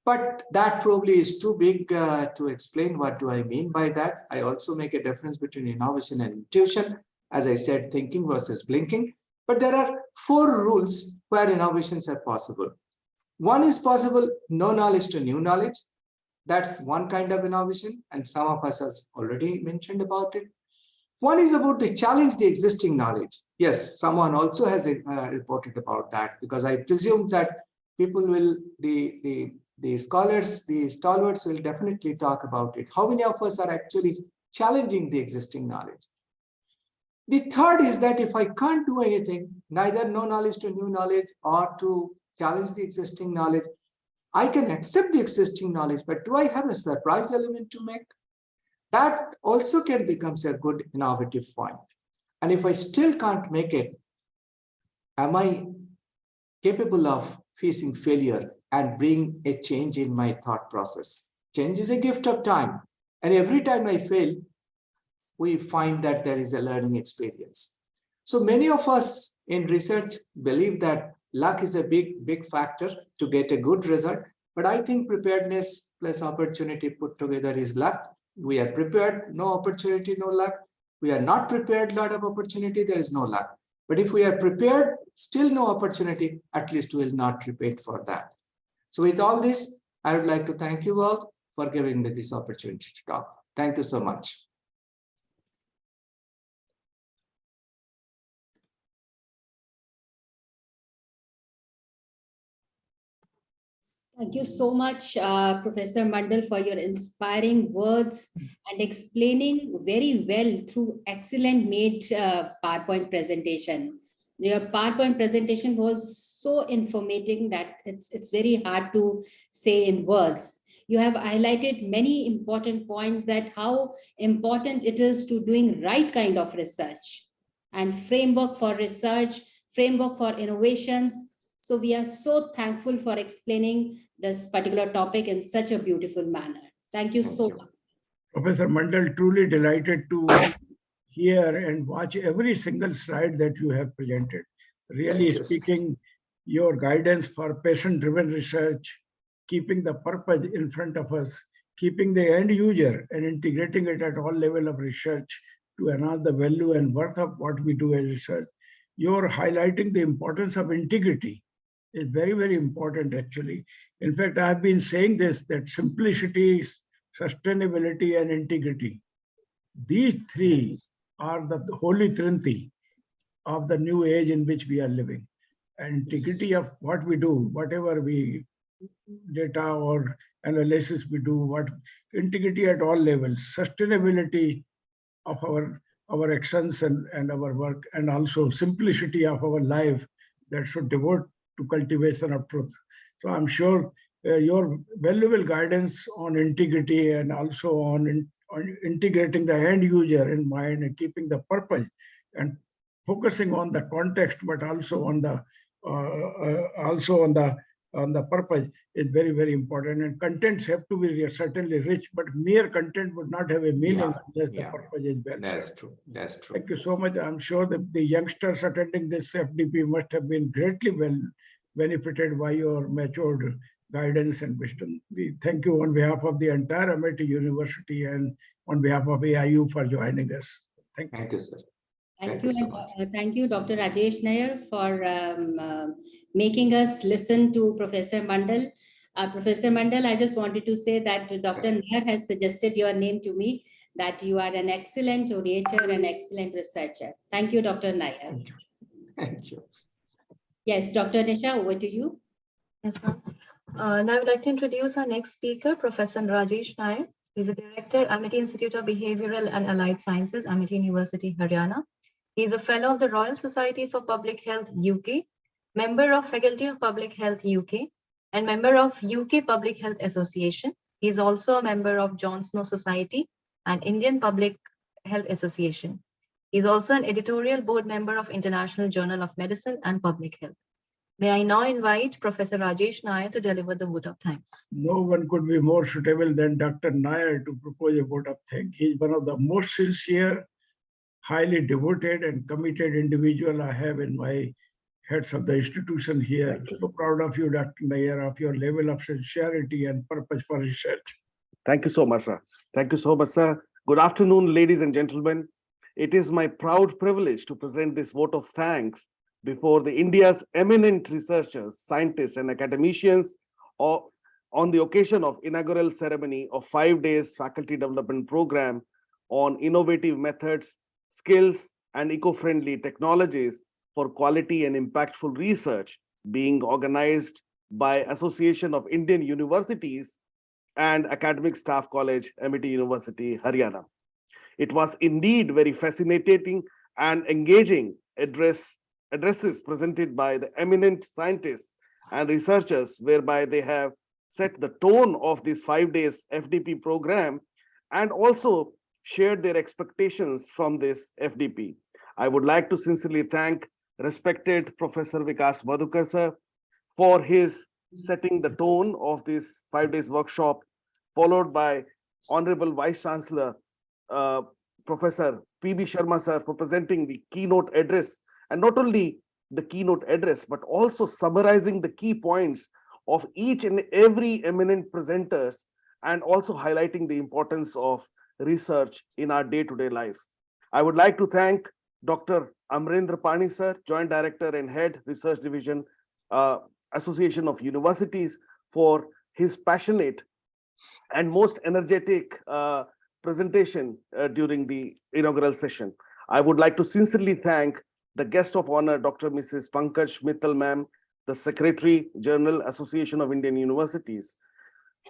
But that probably is too big to explain. What do I mean by that? I also make a difference between innovation and intuition. As I said, thinking versus blinking. But there are 4 rules where innovations are possible. One is possible, no knowledge to new knowledge. That's one kind of innovation, and some of us has already mentioned about it. One is about the challenge the existing knowledge. Yes, someone also has reported about that, because I presume that people will, the scholars, the stalwarts will definitely talk about it. How many of us are actually challenging the existing knowledge? The third is that if I can't do anything, neither no knowledge to new knowledge or to challenge the existing knowledge, I can accept the existing knowledge, but do I have a surprise element to make? That also can become a good innovative point. And if I still can't make it, am I capable of facing failure and bring a change in my thought process? Change is a gift of time. And every time I fail, we find that there is a learning experience. So many of us in research believe that luck is a big factor to get a good result. But I think preparedness plus opportunity put together is luck. We are prepared, no opportunity, no luck. We are not prepared, lot of opportunity, there is no luck. But if we are prepared, still no opportunity, at least we will not repeat for that. So with all this, I would like to thank you all for giving me this opportunity to talk. Thank you so much. Thank you so much, Professor Mandal, for your inspiring words and explaining very well through excellent made PowerPoint presentation. Your PowerPoint presentation was so informative that it's very hard to say in words. You have highlighted many important points, that how important it is to doing right kind of research and framework for research, framework for innovations. So we are so thankful for explaining this particular topic in such a beautiful manner. Thank you so much. Professor Mandal, truly delighted to hear and watch every single slide that you have presented. really you. speaking, your guidance for patient-driven research, keeping the purpose in front of us, keeping the end user and integrating it at all level of research to enhance the value and worth of what we do as research. You're highlighting the importance of integrity. It's very, very important actually. In fact, I've been saying this, that simplicity, sustainability, and integrity. These three are the holy trinity of the new age in which we are living. And integrity of what we do, whatever we data or analysis we do, what integrity at all levels, sustainability of our actions and our work, and also simplicity of our life that should devote to cultivation of truth. So I'm sure your valuable guidance on integrity and also on integrating the end user in mind and keeping the purpose and focusing on the context, but also on the purpose is very, very important. And contents have to be certainly rich, but mere content would not have a meaning unless the purpose is well. That's true. That's true. Thank you so much. I'm sure that the youngsters attending this FDP must have been greatly benefited by your matured guidance and wisdom. We thank you on behalf of the entire Amity University and on behalf of AIU for joining us. Thank you. Thank you, sir. Thank you you, so and, much. thank you, Dr. Rajesh Nair, for making us listen to Professor Mandal. Professor Mandal, I just wanted to say that Dr. Nair has suggested your name to me, that you are an excellent orator and excellent researcher. Thank you, Dr. Nair. Thank you. Yes, Dr. Nisha, over to you. Yes, ma'am. Now I would like to introduce our next speaker, Professor Rajesh Nair. He's a director, Amity Institute of Behavioral and Allied Sciences, Amity University, Haryana. He is a fellow of the Royal Society for Public Health, UK, member of Faculty of Public Health, UK, and member of UK Public Health Association. He is also a member of John Snow Society and Indian Public Health Association. He is also an editorial board member of International Journal of Medicine and Public Health. May I now invite Professor Rajesh Nair to deliver the vote of thanks. No one could be more suitable than Dr. Nair to propose a vote of thanks. He is one of the most sincere, highly devoted and committed individual I have in my heads of the institution here. So proud of you, Dr. Nair, of your level of sincerity and purpose for research. Thank you so much, sir. Thank you so much, sir. Good afternoon, ladies and gentlemen. It is my proud privilege to present this vote of thanks before the India's eminent researchers, scientists, and academicians on the occasion of inaugural ceremony of 5 days faculty development program on innovative methods, skills, and eco-friendly technologies for quality and impactful research being organized by Association of Indian Universities and Academic Staff College, Amity University, Haryana. It was indeed very fascinating and engaging addresses presented by the eminent scientists and researchers, whereby they have set the tone of this 5 days FDP program and also shared their expectations from this FDP. I would like to sincerely thank respected Professor Vikas Madhukar sir for his setting the tone of this 5 days workshop, followed by Honorable Vice Chancellor Professor P.B. Sharma sir for presenting the keynote address, and not only the keynote address, but also summarizing the key points of each and every eminent presenters, and also highlighting the importance of research in our day-to-day life. I would like to thank Dr. Amrendra Pani sir, Joint Director and Head Research Division, Association of Universities, for his passionate and most energetic presentation during the inaugural session. I would like to sincerely thank the guest of honor, Dr. Mrs. Pankaj Mittal ma'am, the Secretary General, Association of Indian Universities.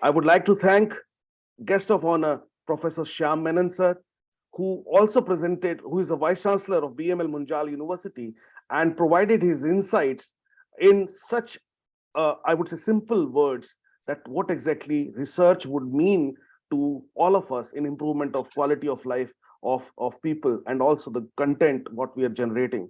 I would like to thank guest of honor, Professor Shyam Menon sir, who also presented, who is a Vice Chancellor of BML Munjal University, and provided his insights in such, I would say, simple words, that what exactly research would mean to all of us in improvement of quality of life of people, and also the content what we are generating.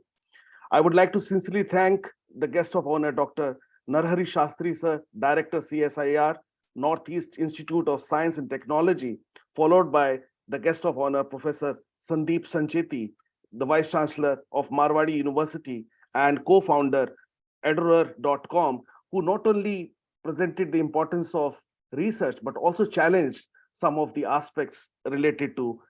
I would like to sincerely thank the guest of honor, Dr. Narhari Shastri sir, Director CSIR, Northeast Institute of Science and Technology, followed by the guest of honor, Professor Sandeep Sancheti, the Vice Chancellor of Marwadi University and co-founder Edurer.com, who not only presented the importance of research, but also challenged some of the aspects related to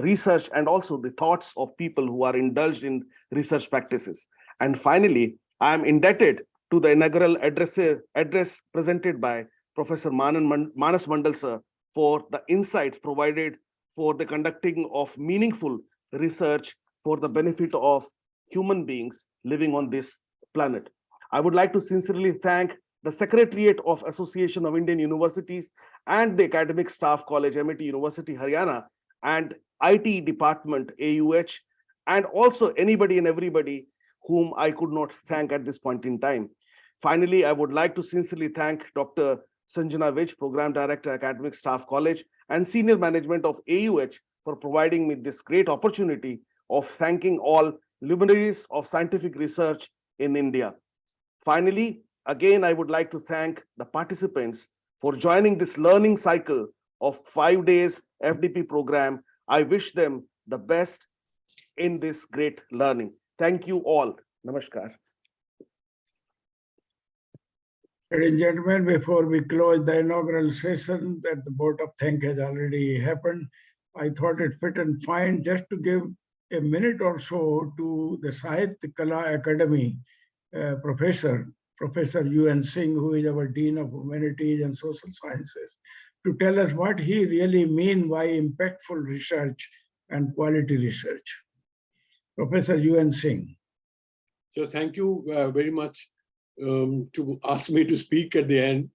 research and also the thoughts of people who are indulged in research practices. And finally, I am indebted to the inaugural address presented by Professor Manas Mandal sir for the insights provided for the conducting of meaningful research for the benefit of human beings living on this planet. I would like to sincerely thank the Secretariat of Association of Indian Universities and the Academic Staff College, Amity University, Haryana, and IT Department, AUH, and also anybody and everybody whom I could not thank at this point in time. Finally, I would like to sincerely thank Dr. Sanjana Vij, Program Director, Academic Staff College, and senior management of AUH for providing me this great opportunity of thanking all luminaries of scientific research in India. Finally, again, I would like to thank the participants for joining this learning cycle of 5 days FDP program. I wish them the best in this great learning. Thank you all. Namaskar. Ladies and gentlemen, before we close the inaugural session that the vote of thanks has already happened, I thought it fit and fine just to give a minute or so to the Sahitya Kala Academy Professor UN Singh, who is our Dean of Humanities and Social Sciences, to tell us what he really means by impactful research and quality research. Professor UN Singh. So thank you very much to ask me to speak at the end.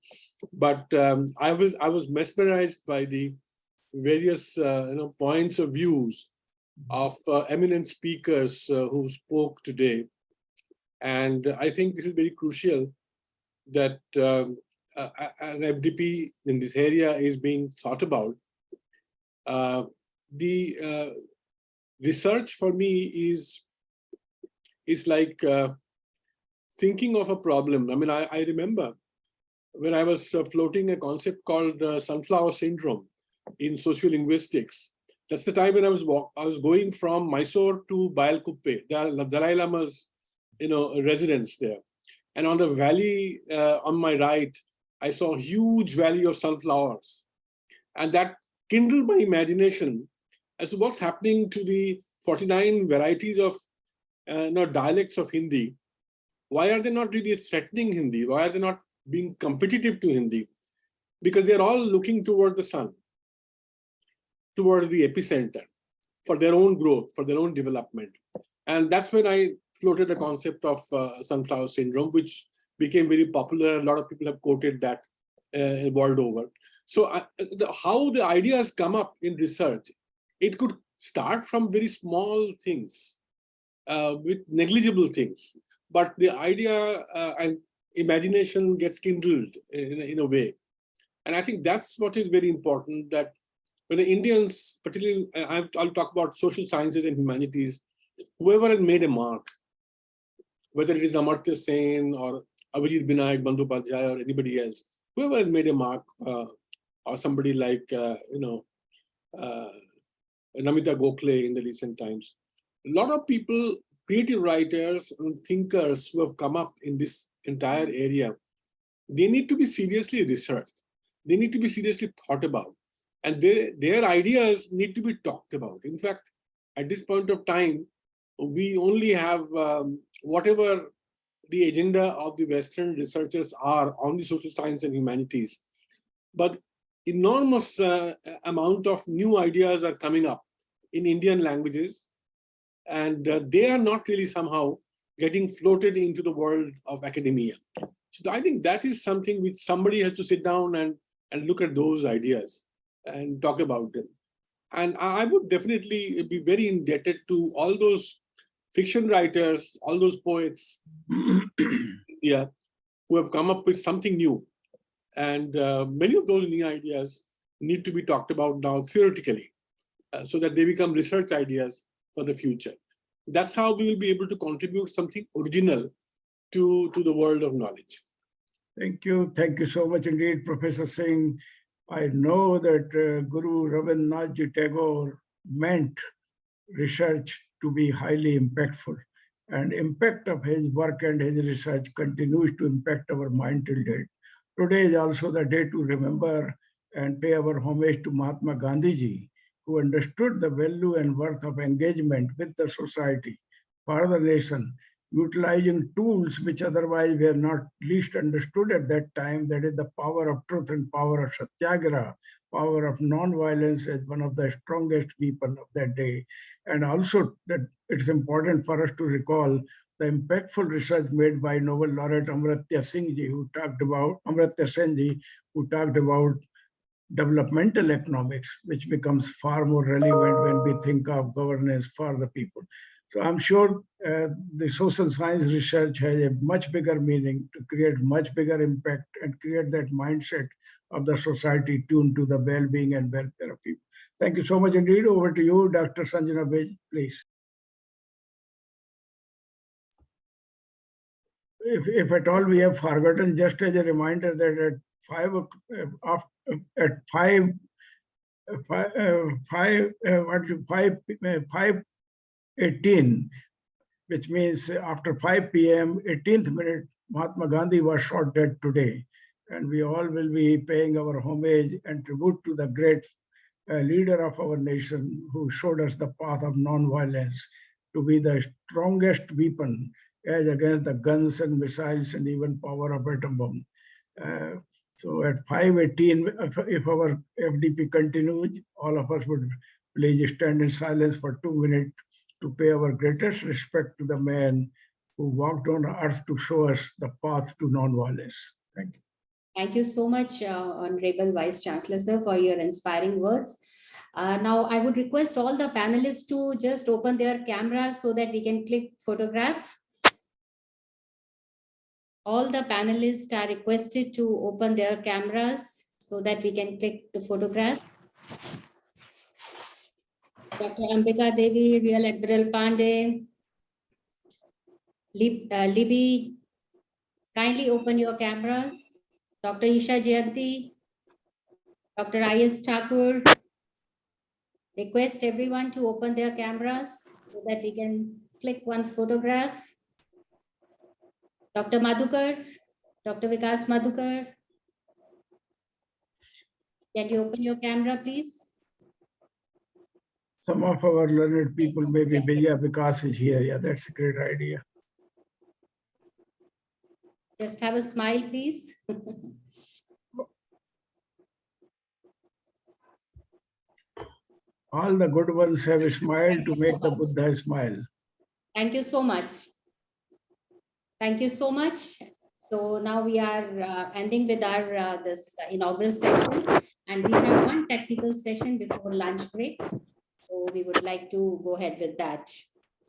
But I was mesmerized by the various points of views of eminent speakers who spoke today. And I think this is very crucial that an FDP in this area is being thought about. The research for me is like thinking of a problem. I mean, I remember when I was floating a concept called sunflower syndrome in sociolinguistics. That's the time when I was going from Mysore to Bayalkuppe, the Dalai Lama's residence there. And on the valley on my right, I saw a huge valley of sunflowers. And that kindled my imagination as to what's happening to the 49 varieties of dialects of Hindi. Why are they not really threatening Hindi? Why are they not being competitive to Hindi? Because they're all looking toward the sun, toward the epicenter, for their own growth, for their own development. And that's when I floated the concept of sunflower syndrome, which became very popular. A lot of people have quoted that world over. So how the ideas come up in research, it could start from very small things, with negligible things, but the idea and imagination gets kindled in a way. And I think that's what is very important, that when the Indians, particularly, I'll talk about social sciences and humanities, whoever has made a mark, whether it is Amartya Sen or Abhijit Binayak Bandyopadhyay or anybody else, whoever has made a mark, or somebody like, Namita Gokhale in the recent times. A lot of people, creative writers and thinkers who have come up in this entire area, they need to be seriously researched. They need to be seriously thought about. And their ideas need to be talked about. In fact, at this point of time, we only have whatever the agenda of the Western researchers are on the social science and humanities. But enormous amount of new ideas are coming up in Indian languages, and they are not really somehow getting floated into the world of academia. So I think that is something which somebody has to sit down and look at those ideas and talk about them. And I would definitely be very indebted to all those fiction writers, all those poets who have come up with something new. And many of those new ideas need to be talked about now theoretically, so that they become research ideas for the future. That's how we will be able to contribute something original to the world of knowledge. Thank you. Thank you so much indeed, Professor Singh. I know that Guru Rabindranath Tagore meant research to be highly impactful. and impact of his work and his research continues to impact our mind till date. Today is also the day to remember and pay our homage to Mahatma Gandhi ji, who understood the value and worth of engagement with the society for the nation, utilizing tools which otherwise were not least understood at that time, that is the power of truth and power of satyagraha, power of non-violence as one of the strongest weapons of that day. And also that it's important for us to recall the impactful research made by Nobel laureate Amartya Sen ji, who talked about developmental economics, which becomes far more relevant when we think of governance for the people. So I'm sure the social science research has a much bigger meaning to create much bigger impact and create that mindset of the society tuned to the well-being and welfare of people. Thank you so much indeed. Over to you, Dr. Sanjana Bej, please. If at all we have forgotten, just as a reminder that at 5:18, which means after 5 p.m., 18th minute, Mahatma Gandhi was shot dead today. And we all will be paying our homage and tribute to the great leader of our nation who showed us the path of non-violence to be the strongest weapon as against the guns and missiles and even power of atom bomb. So at 5:18, if our FDP continues, all of us would please stand in silence for 2 minutes to pay our greatest respect to the man who walked on earth to show us the path to non-violence. Thank you. Thank you so much, Honorable Vice Chancellor, sir, for your inspiring words. Now, I would request all the panelists to just open their cameras so that we can click photograph. All the panelists are requested to open their cameras so that we can click the photograph. Dr. Ambika Devi, Real Admiral Pandey, Libby, kindly open your cameras. Dr. Isha Jayanti, Dr. I.S. Thakur, request everyone to open their cameras so that we can click one photograph. Dr. Madhukar, Dr. Vikas Madhukar, can you open your camera, please? Some of our learned people may be busy. Vikas is here. Yeah, that's a great idea. Just have a smile, please. All the good ones have a smile to make the Buddha smile. Thank you so much. Thank you so much. So now we are ending with our this inaugural session, and we have one technical session before lunch break. So we would like to go ahead with that.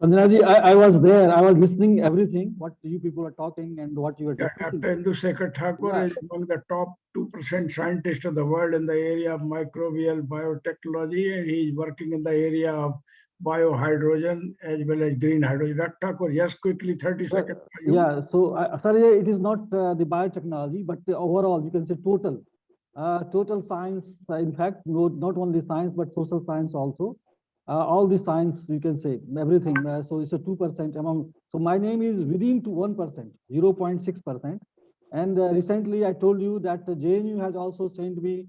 Sanjana ji, I was there. I was listening everything, what you people are talking and what you are discussing. Dr. Indusekhar Thakur is among the top 2% scientists of the world in the area of microbial biotechnology, and he is working in the area of biohydrogen as well as green hydrogen. Dr. Thakur, just quickly, 30 seconds. Yeah, so sorry, it is not the biotechnology, but the overall, you can say total science, in fact, not only science, but social science also. All the science, you can say, everything. So it's a 2% among, so my name is within to 1%, 0.6%. And recently I told you that the JNU has also sent me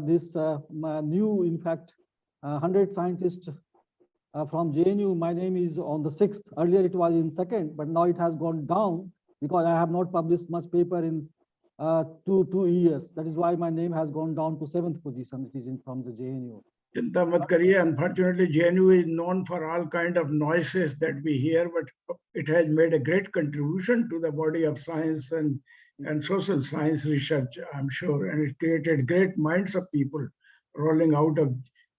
this new, in fact, 100 scientists from JNU. My name is on the 6th. Earlier it was in 2nd, but now it has gone down because I have not published much paper in two years. That is why my name has gone down to 7th position. It is from the JNU. Chinta mat kariye. Unfortunately, JNU is known for all kind of noises that we hear, but it has made a great contribution to the body of science and social science research, I'm sure, and it created great minds of people rolling out of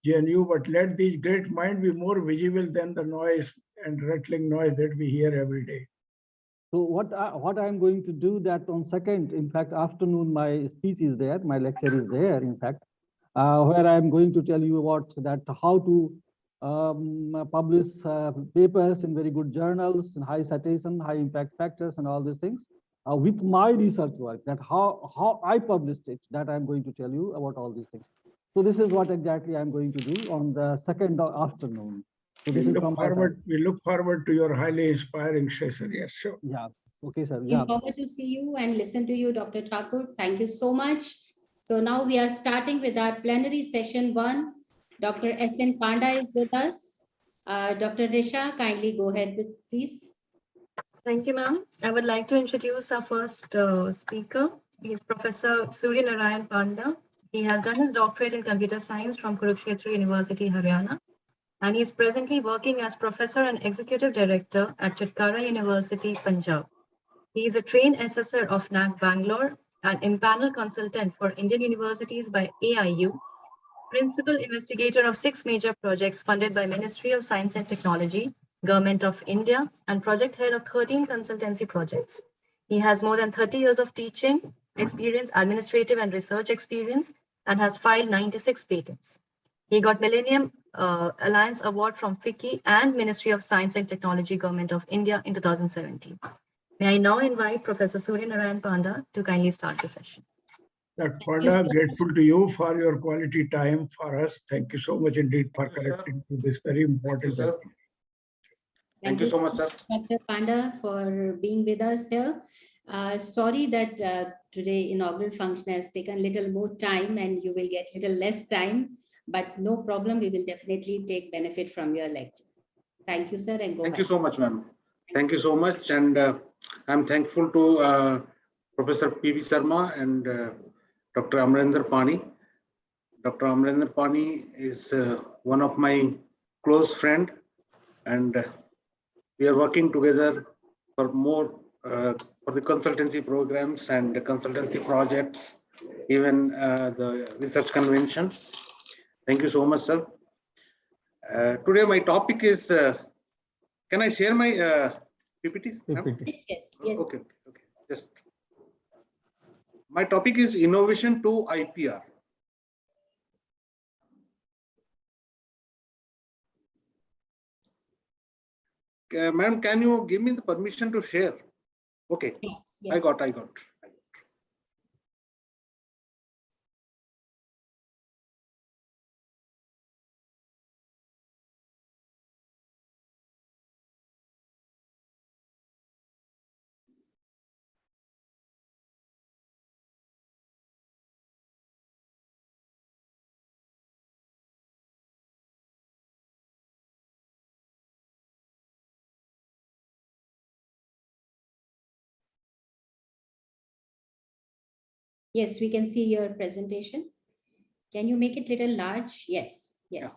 JNU. But let these great minds be more visible than the noise and rattling noise that we hear every day. So what I'm going to do that on 2nd, in fact, afternoon, my speech is there, my lecture is there, in fact. Where I'm going to tell you about that, how to publish papers in very good journals and high citation, high impact factors and all these things with my research work, that how I published it, that I'm going to tell you about all these things. So this is what exactly I'm going to do on the 2nd afternoon. So this is from my side. We look forward to your highly inspiring session. Yes, sure. Yeah. Okay, sir. Looking Yeah. forward to see you and listen to you, Dr. Thakur. Thank you so much. So now we are starting with our plenary session 1. Dr. S.N. Panda is with us. Dr. Risha, kindly go ahead with, please. Thank you, ma'am. I would like to introduce our first speaker. He is Professor Surya Narayan Panda. He has done his doctorate in computer science from Kurukshetra University, Haryana, and he is presently working as professor and executive director at Chitkara University, Punjab. He is a trained assessor of NAC Bangalore, an impanel consultant for Indian universities by AIU, principal investigator of 6 major projects funded by Ministry of Science and Technology, Government of India, and project head of 13 consultancy projects. He has more than 30 years of teaching experience, administrative and research experience, and has filed 96 patents. He got Millennium Alliance Award from FICCI and Ministry of Science and Technology, Government of India in 2017. May I now invite Professor Surya Narayan Panda to kindly start the session. Dr. Panda, grateful to you for your quality time for us. Thank you so much indeed for connecting to this very important. Thank you so much, sir. Dr. Panda, for being with us here. Sorry that today inaugural function has taken a little more time and you will get a little less time, but no problem. We will definitely take benefit from your lecture. Thank you, sir, and go Thank ahead. you so much, ma'am. Thank you so much. And I'm thankful to Professor P.V. Sharma and Dr. Amrinder Pani. Dr. Amrinder Pani is one of my close friend, and we are working together for more for the consultancy programs and the consultancy projects, even the research conventions. Thank you so much, sir. Today my topic is, can I share my PPTs? Yes. Okay. Just my topic is innovation to IPR. Madam, can you give me the permission to share? Okay. Yes. I got. Yes, we can see your presentation. Can you make it little large? Yes. Yeah.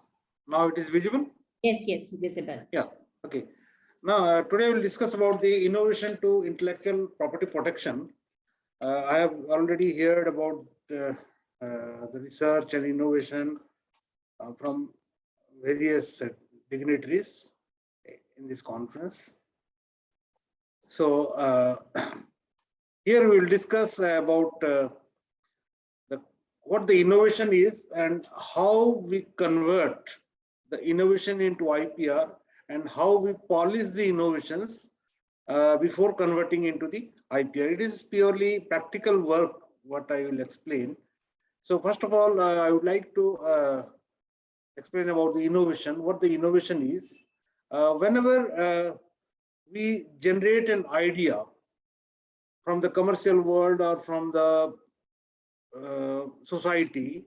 Now it is visible? Yes, visible. Yeah, okay. Now, today we'll discuss about the innovation to intellectual property protection. I have already heard about the research and innovation from various dignitaries in this conference. So here we will discuss about what the innovation is and how we convert the innovation into IPR and how we polish the innovations before converting into the IPR. It is purely practical work, what I will explain. So first of all, I would like to explain about the innovation, what the innovation is. Whenever we generate an idea from the commercial world or from the society,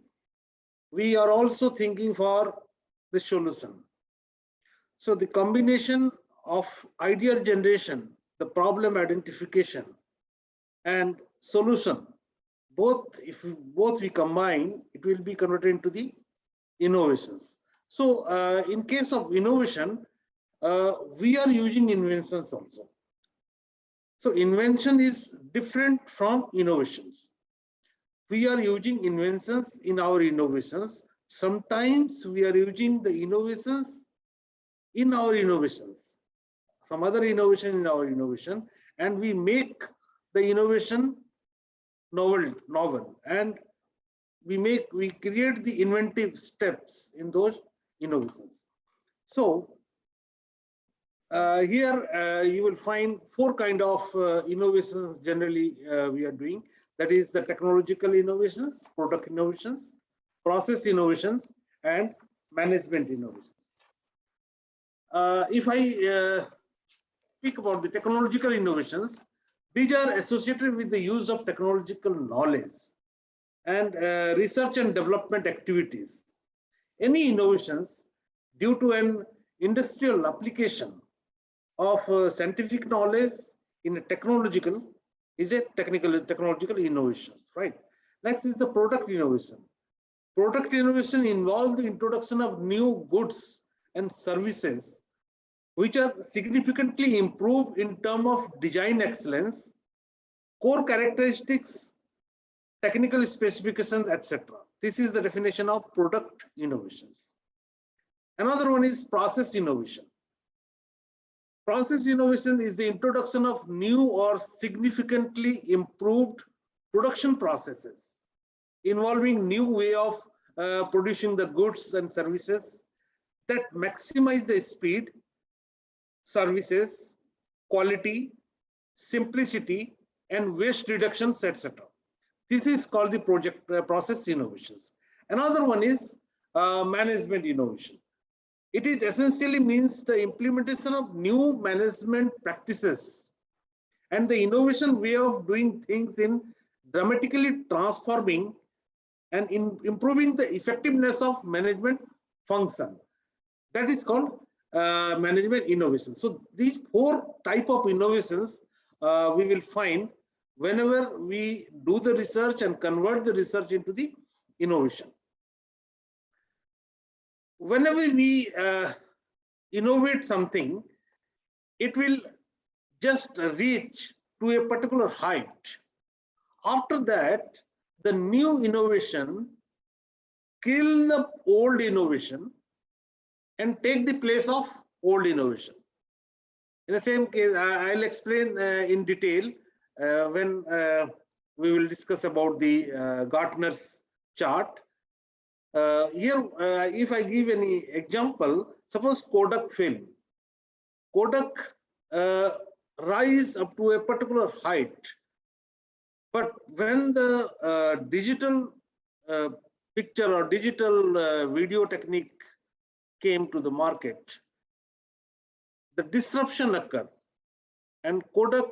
we are also thinking for the solution. So the combination of idea generation, the problem identification, and solution, if we combine, it will be converted into the innovations. So in case of innovation, we are using inventions also. So invention is different from innovations. We are using inventions in our innovations. Sometimes we are using the innovations in our innovations, some other innovation in our innovation, and we make the innovation novel, and we create the inventive steps in those innovations. So here you will find 4 kind of innovations generally we are doing. That is the technological innovations, product innovations, process innovations, and management innovations. if I speak about the technological innovations, these are associated with the use of technological knowledge and research and development activities. Any innovations due to an industrial application of scientific knowledge in a technological is a technological innovation, right? Next is the product innovation. Product innovation involves the introduction of new goods and services which are significantly improved in terms of design excellence, core characteristics, technical specifications, etc. This is the definition of product innovations. Another one is process innovation. Process innovation is the introduction of new or significantly improved production processes involving new way of producing the goods and services that maximize the speed, services, quality, simplicity, and waste reductions, etc. This is called the process innovations. Another one is management innovation. It is essentially means the implementation of new management practices and the innovation way of doing things in dramatically transforming and improving the effectiveness of management function. That is called management innovation. So these four type of innovations we will find whenever we do the research and convert the research into the innovation. Whenever we innovate something, it will just reach to a particular height. After that, the new innovation kill the old innovation and take the place of old innovation. In the same case, I'll explain in detail when we will discuss about the Gartner's chart. Here, if I give any example, suppose Kodak film. Kodak rise up to a particular height, but when the digital picture or digital video technique came to the market, the disruption occurred, and Kodak,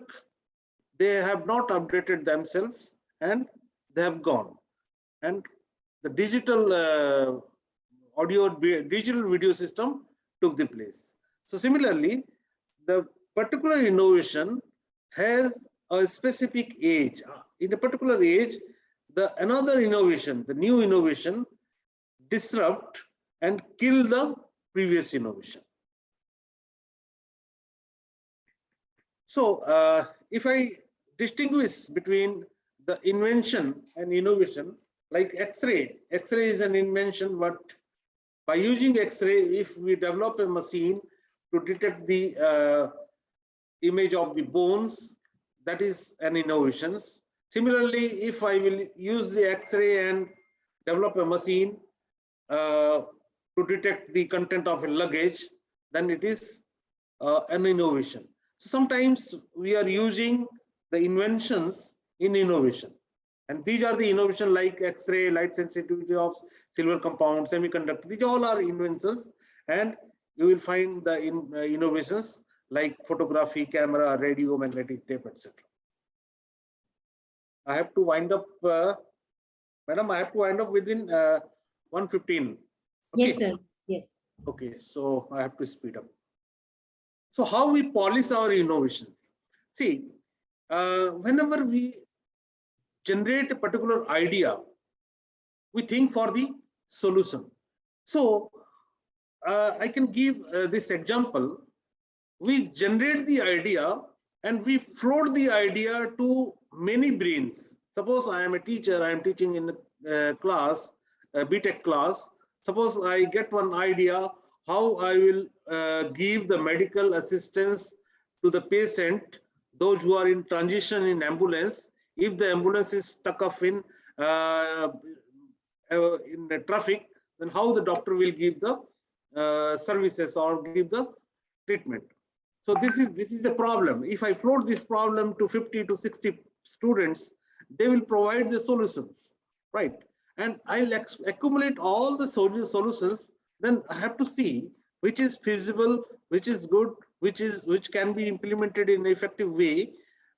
they have not updated themselves and they have gone, and the digital digital video system took the place. So similarly, the particular innovation has a specific age. In a particular age, another innovation, the new innovation, disrupt and kill the previous innovation. So if I distinguish between the invention and innovation, like X-ray. X-ray is an invention, but by using X-ray, if we develop a machine to detect the image of the bones, that is an innovation. Similarly, if I will use the X-ray and develop a machine to detect the content of a luggage, then it is an innovation. So sometimes we are using the inventions in innovation. And these are the innovation like X-ray, light sensitivity of silver compound, semiconductor. These all are inventions, and you will find the innovations like photography, camera, radio, magnetic tape, etc. I have to wind up, madam. I have to wind up within 1:15. Okay. Yes, sir. Yes. Okay, so I have to speed up. So how we polish our innovations? See, whenever we generate a particular idea, we think for the solution. So I can give this example. We generate the idea and we float the idea to many brains. Suppose I am a teacher, I am teaching in a class, a BTech class. Suppose I get one idea how I will give the medical assistance to the patient, those who are in transition in ambulance. If the ambulance is stuck up in the traffic, then how the doctor will give the services or give the treatment. So this is the problem. If I float this problem to 50 to 60 students, they will provide the solutions, right? And I'll accumulate all the solutions. Then I have to see which is feasible, which is good, which can be implemented in an effective way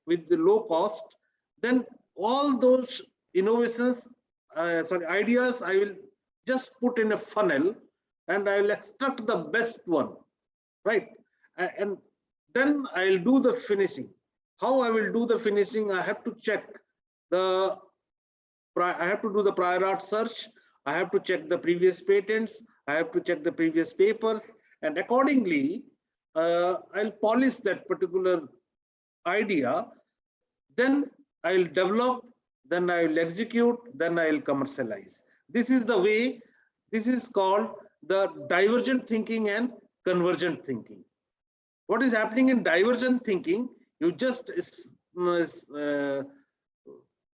with the low cost, then all those innovations, ideas, I will just put in a funnel and I will extract the best one, right? And then I'll do the finishing. How I will do the finishing? I have to check I have to do the prior art search. I have to check the previous patents. I have to check the previous papers, and accordingly, I'll polish that particular idea. Then I'll develop, then I will execute, then I will commercialize. This is the way. This is called the divergent thinking and convergent thinking. What is happening in divergent thinking? You just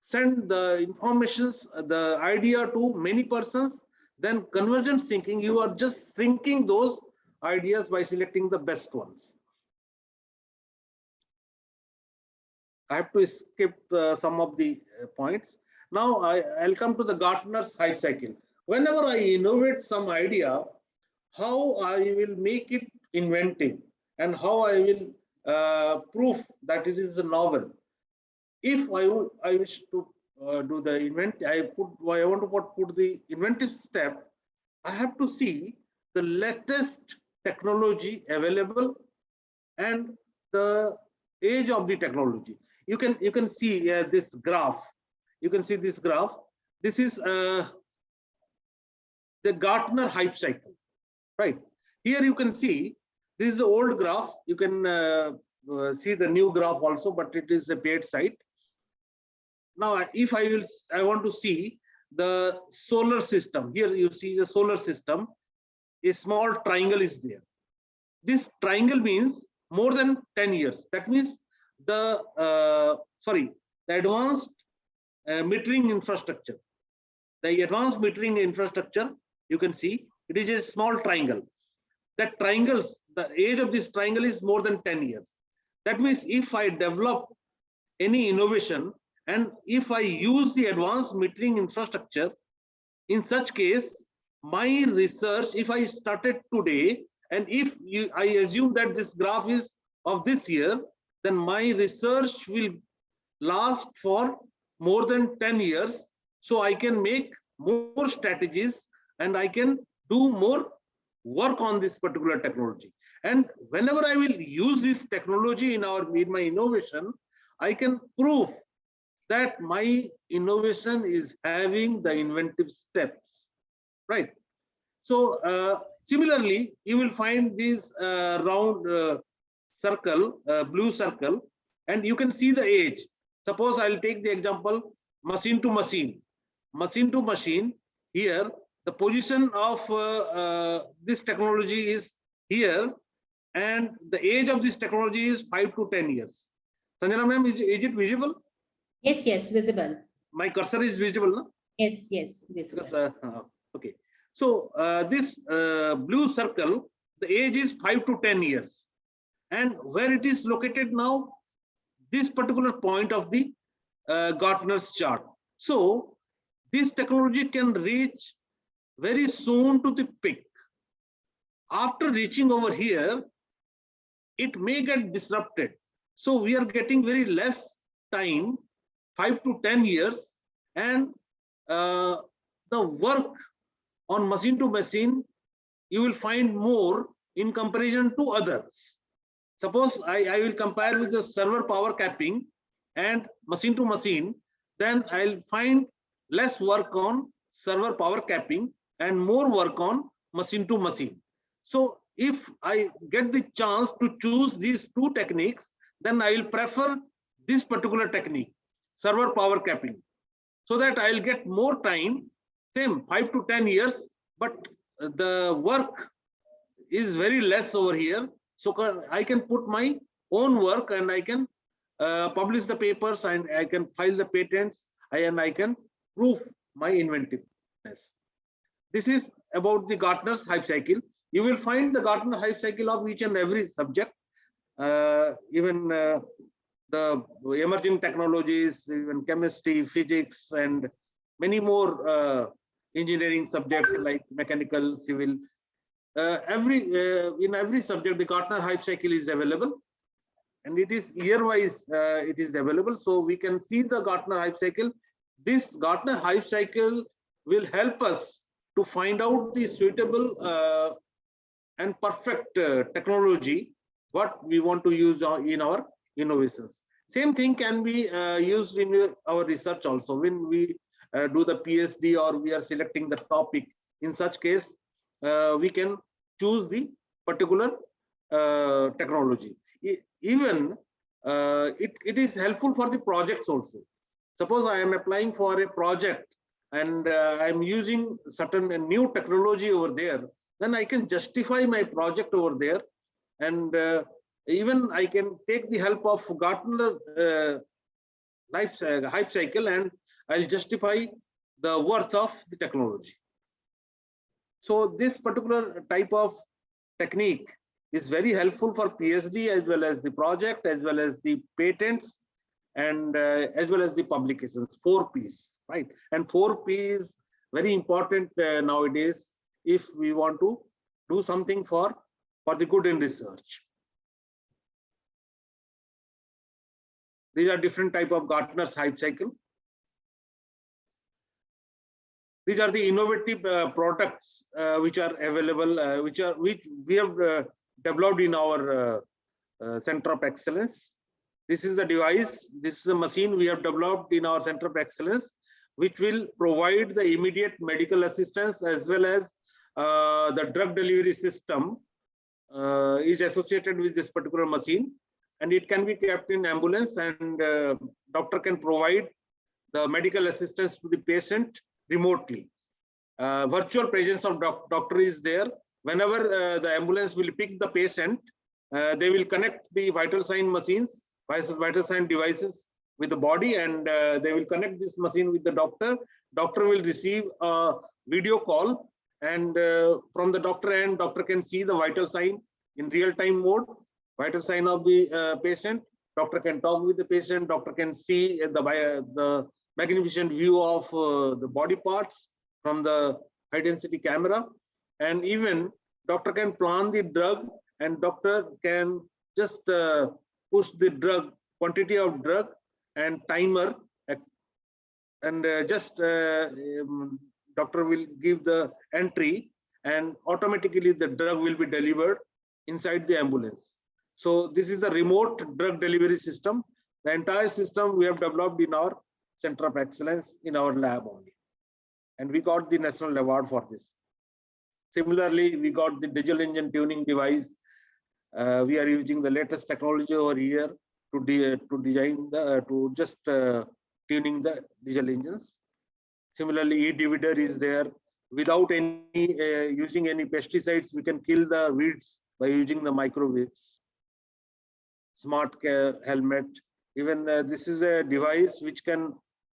send the informations, the idea to many persons. Then convergent thinking, you are just shrinking those ideas by selecting the best ones. I have to skip some of the points. Now I'll come to the Gartner's hype cycle. Whenever I innovate some idea, how I will make it inventive and how I will prove that it is a novel. If I wish to do the I want to put the inventive step, I have to see the latest technology available and the age of the technology. You can see this graph. You can see this graph. This is the Gartner hype cycle, right? Here you can see this is the old graph. You can see the new graph also, but it is a paid site. Now, if I want to see the solar system. Here you see the solar system. A small triangle is there. This triangle means more than 10 years. That means the advanced metering infrastructure. The advanced metering infrastructure, you can see it is a small triangle. That triangle, the age of this triangle is more than 10 years. That means if I develop any innovation and if I use the advanced metering infrastructure, in such case, my research, if I started today, and if I assume that this graph is of this year, then my research will last for more than 10 years. So I can make more strategies and I can do more work on this particular technology. And whenever I will use this technology in my innovation, I can prove that my innovation is having the inventive steps, right? So similarly, you will find this round circle, blue circle, and you can see the age. Suppose I'll take the example machine to machine. Machine to machine, here the position of this technology is here, and the age of this technology is 5 to 10 years. Sanjana ma'am, is it visible? Yes, visible. My cursor is visible, no? Yes, visible. Because, okay. So this blue circle, the age is 5 to 10 years. And where it is located now, this particular point of the Gartner's chart. So this technology can reach very soon to the peak. After reaching over here, it may get disrupted. So we are getting very less time, 5 to 10 years, and the work on machine to machine, you will find more in comparison to others. Suppose I will compare with the server power capping and machine to machine, then I'll find less work on server power capping and more work on machine to machine. So if I get the chance to choose these two techniques, then I will prefer this particular technique, server power capping, so that I'll get more time, same 5 to 10 years, but the work is very less over here. So I can put my own work and I can publish the papers and I can file the patents and I can prove my inventiveness. This is about the Gartner's hype cycle. You will find the Gartner hype cycle of each and every subject, even the emerging technologies, even chemistry, physics, and many more engineering subjects like mechanical, civil. in every subject, the Gartner Hype Cycle is available, and it is year-wise. It is available, so we can see the Gartner Hype Cycle. This Gartner Hype Cycle will help us to find out the suitable and perfect technology what we want to use in our innovations. Same thing can be used in our research also. When we do the PhD or we are selecting the topic, in such case, we can choose the particular technology. Even it is helpful for the projects also. Suppose I am applying for a project and I am using certain new technology over there, then I can justify my project over there, and even I can take the help of Gartner Hype Cycle, and I'll justify the worth of the technology. So this particular type of technique is very helpful for PhD as well as the project, as well as the patents, and as well as the publications. 4 Ps, right? And 4 P is very important nowadays if we want to do something for the good in research. These are different type of Gartner's Hype Cycle. These are the innovative products which are available, which we have developed in our Center of Excellence. This is the device. This is a machine we have developed in our Center of Excellence, which will provide the immediate medical assistance as well as the drug delivery system is associated with this particular machine, and it can be kept in ambulance, and doctor can provide the medical assistance to the patient remotely. Virtual presence of doctor is there. Whenever the ambulance will pick the patient, they will connect the vital sign machines, vital sign devices with the body, and they will connect this machine with the doctor. Doctor will receive a video call, and from the doctor end, doctor can see the vital sign in real-time mode, vital sign of the patient. Doctor can talk with the patient. Doctor can see the magnificent view of the body parts from the high-density camera, and even doctor can plan the drug, and doctor can just push the drug, quantity of drug and timer, and doctor will give the entry, and automatically the drug will be delivered inside the ambulance. So this is the remote drug delivery system. The entire system we have developed in our Center of Excellence in our lab only, and we got the national award for this. Similarly, we got the digital engine tuning device. We are using the latest technology over here to design tuning the digital engines. Similarly, e-divider is there. Without any using any pesticides, we can kill the weeds by using the microwaves. Smart care helmet. Even this is a device which can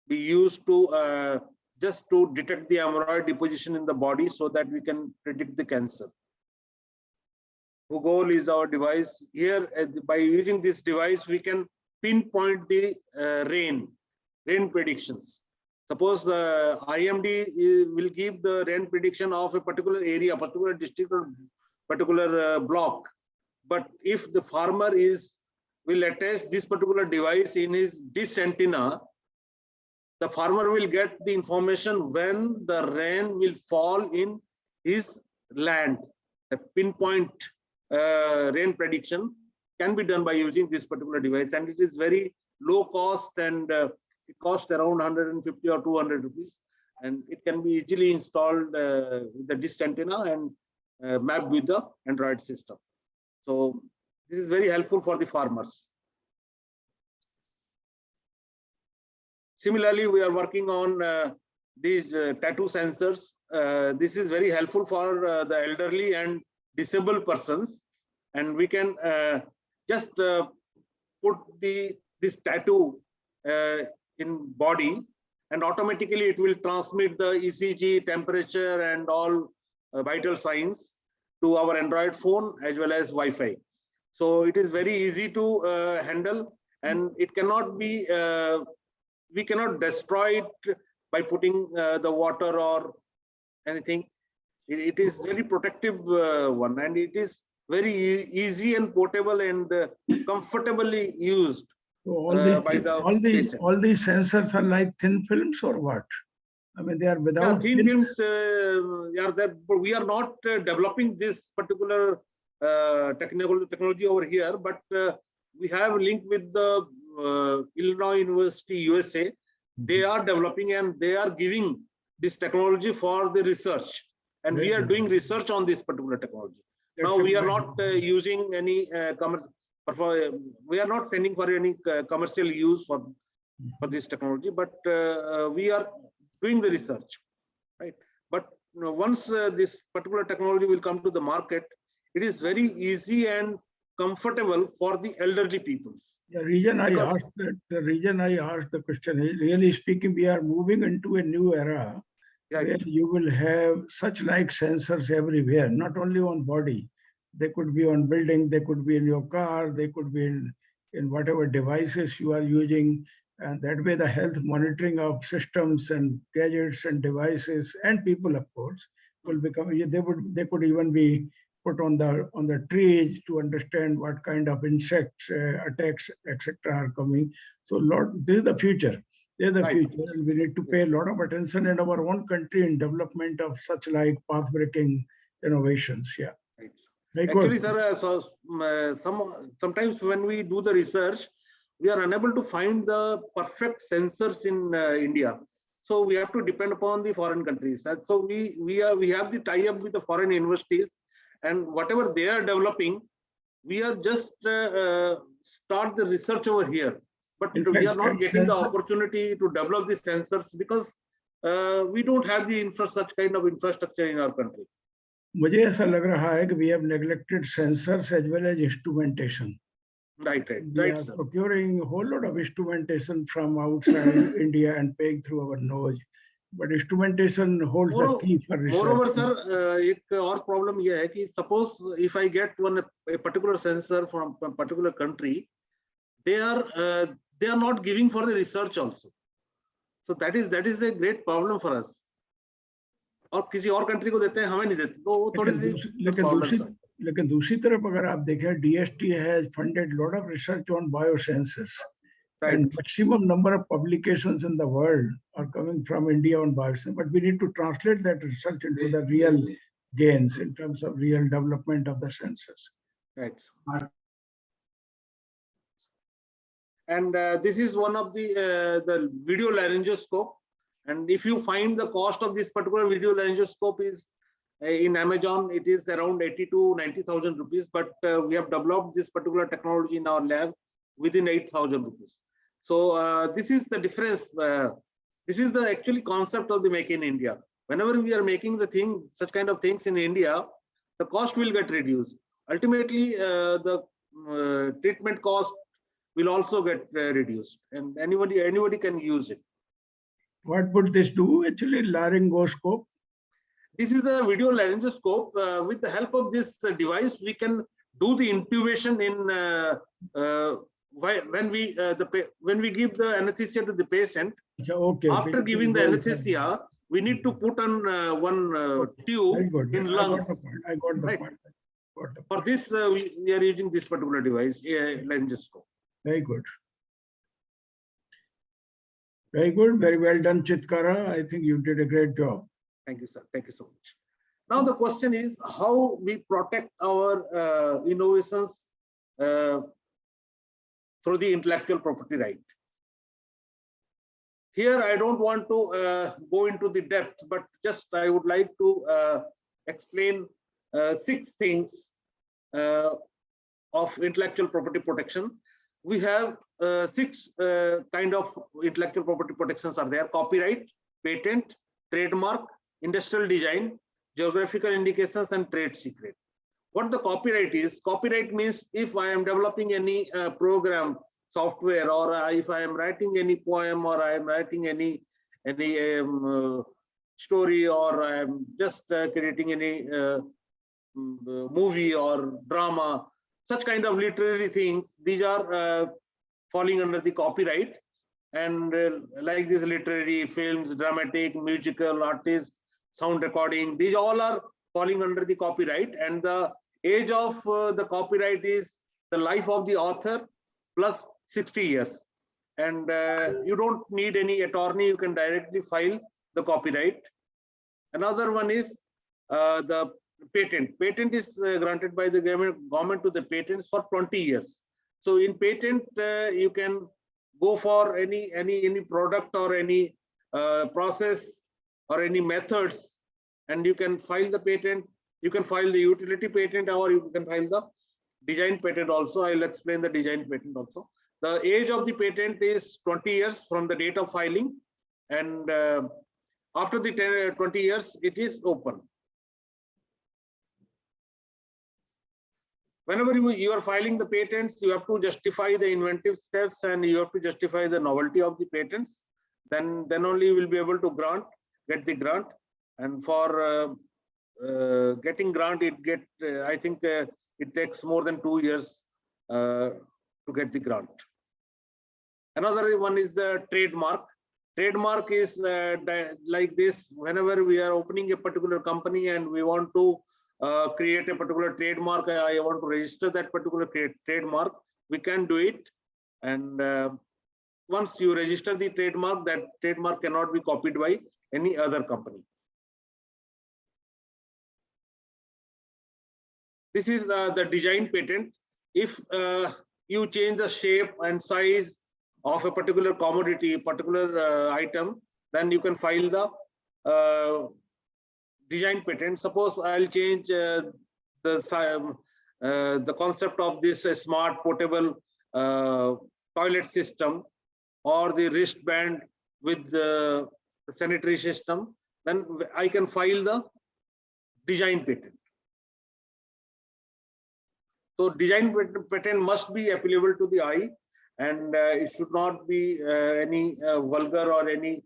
be used to just to detect the amyloid deposition in the body, so that we can predict the cancer. Google is our device. Here, by using this device, we can pinpoint the rain predictions. Suppose the IMD will give the rain prediction of a particular area, particular district, or particular block. But if the farmer will attach this particular device in his dish antenna, the farmer will get the information when the rain will fall in his land. The pinpoint rain prediction can be done by using this particular device, and it is very low cost, and it costs around 150 or 200 rupees, and it can be easily installed with the dish antenna and mapped with the Android system. So this is very helpful for the farmers. Similarly, we are working on these tattoo sensors. This is very helpful for the elderly and disabled persons, and we can just put this tattoo in body, and automatically it will transmit the ECG, temperature, and all vital signs to our Android phone as well as Wi-Fi. So it is very easy to handle, and it cannot be we cannot destroy it by putting the water or anything. It is very protective one, and it is very easy and portable and comfortably used So all by the patient. all these sensors are like thin films or what? I mean, they are without Thin fins? films are there, but we are not developing this particular technology over here, but we have a link with the Illinois University, USA. They are developing and they are giving this technology for the research. And we are doing research on this particular technology. Now we are not using any commercial, we are not sending for any commercial use for this technology, but we are doing the research, right? But once this particular technology will come to the market, it is very easy and comfortable for the elderly peoples. The reason I asked the question is, really speaking, we are moving into a new era where you will have such like sensors everywhere, not only on body. They could be on building, they could be in your car, they could be in whatever devices you are using. And that way the health monitoring of systems and gadgets and devices and people, of course, will become, they could even be put on the trees to understand what kind of insects, attacks, etc. are coming. So this is the future. They're the future, and we need to pay a lot of attention in our own country in development of such like path-breaking innovations. Yeah. Right. Actually, sir, sometimes when we do the research, we are unable to find the perfect sensors in India. So we have to depend upon the foreign countries. And so we have the tie-up with the foreign universities, and whatever they are developing, we are just start the research over here. But we are not getting the opportunity to develop the sensors because we don't have the such kind of infrastructure in our country. मुझे ऐसा लग रहा है कि we have neglected sensors as well as instrumentation. Right. We are procuring a whole lot of instrumentation from outside India and paying through our nose. But instrumentation holds the key for research. Moreover, sir, एक और problem ये है कि suppose if I get a particular sensor from a particular country, they are not giving for the research also. So that is a great problem for us. और किसी और country को देते हैं, हमें नहीं देते, तो वो थोड़ी सी लेकिन दूसरी तरफ अगर आप देखें, DST has funded lot of research on biosensors, and maximum number of publications in the world are coming from India on biosensors. But we need to translate that research into the real gains in terms of real development of the sensors. Right. And this is one of the video laryngoscope. And if you find the cost of this particular video laryngoscope is in Amazon, it is around 80 to 90,000 rupees. But we have developed this particular technology in our lab within 8,000 rupees. So this is the difference. This is the actually concept of the Make in India. Whenever we are making such kind of things in India, the cost will get reduced. Ultimately, the treatment cost will also get reduced, and anybody can use it. What would this do actually? Laryngoscope? This is a video laryngoscope. With the help of this device, we can do the intubation in when we give the anesthesia to the patient. Okay. After giving the anesthesia, we need to put on one tube in lungs. I got the point. For this, we are using this particular device, laryngoscope. Very good. Very good. Very well done, Chitkara. I think you did a great job. Thank you, sir. Thank you so much. Now the question is how we protect our innovations through the intellectual property right. Here, I don't want to go into the depth, but just I would like to explain 6 things of intellectual property protection. We have 6 kind of intellectual property protections are there: copyright, patent, trademark, industrial design, geographical indications, and trade secret. What the copyright is? Copyright means if I am developing any program, software, or if I am writing any poem, or I am writing any story, or I am just creating any movie or drama, such kind of literary things, these are falling under the copyright. And like these literary films, dramatic, musical, artist, sound recording, these all are falling under the copyright, and the age of the copyright is the life of the author plus 60 years. And you don't need any attorney, you can directly file the copyright. Another one is the patent. Patent is granted by the government to the patents for 20 years. So in patent, you can go for any product or any process or any methods, and you can file the patent. You can file the utility patent, or you can file the design patent also. I'll explain the design patent also. The age of the patent is 20 years from the date of filing, and after the 20 years, it is open. Whenever you are filing the patents, you have to justify the inventive steps and you have to justify the novelty of the patents. Then only you will be able to get the grant. And for getting grant, I think it takes more than 2 years to get the grant. Another one is the trademark. Trademark is like this. Whenever we are opening a particular company and we want to create a particular trademark, I want to register that particular trademark, we can do it. And once you register the trademark, that trademark cannot be copied by any other company. This is the design patent. If you change the shape and size of a particular commodity, particular item, then you can file the design patent. Suppose I'll change the concept of this smart portable toilet system or the wristband with the sanitary system, then I can file the design patent. So design patent must be applicable to the eye, and it should not be any vulgar or any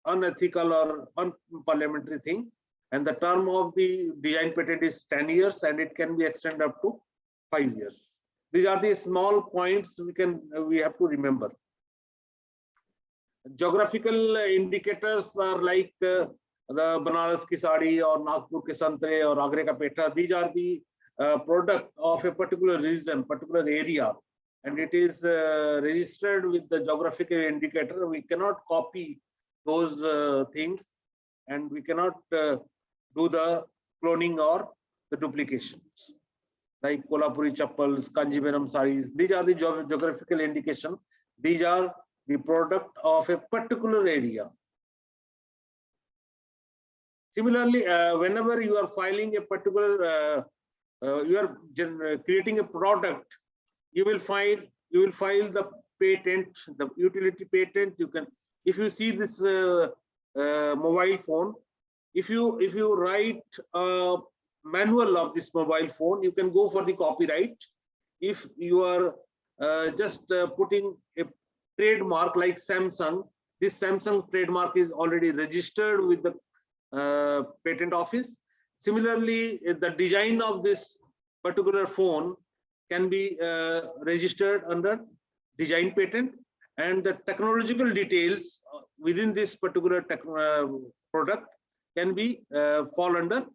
unethical or unparliamentary thing. And the term of the design patent is 10 years and it can be extended up to 5 years. These are the small points we have to remember. Geographical indicators are like the Banaras ki sari or Nagpur ke santre or Agra ka petha. These are the product of a particular region, particular area, and it is registered with the geographical indicator. We cannot copy those things, and we cannot do the cloning or the duplications. Like Kolhapuri chappals, Kanjivaram saris, these are the geographical indication. These are the product of a particular area. Similarly, whenever you are filing a particular you are creating a product, you will file the patent, the utility patent. You can, if you see this mobile phone, if you write a manual of this mobile phone, you can go for the copyright. If you are just putting a trademark like Samsung, this Samsung trademark is already registered with the patent office. Similarly, the design of this particular phone can be registered under design patent, and the technological details within this particular product can be fall under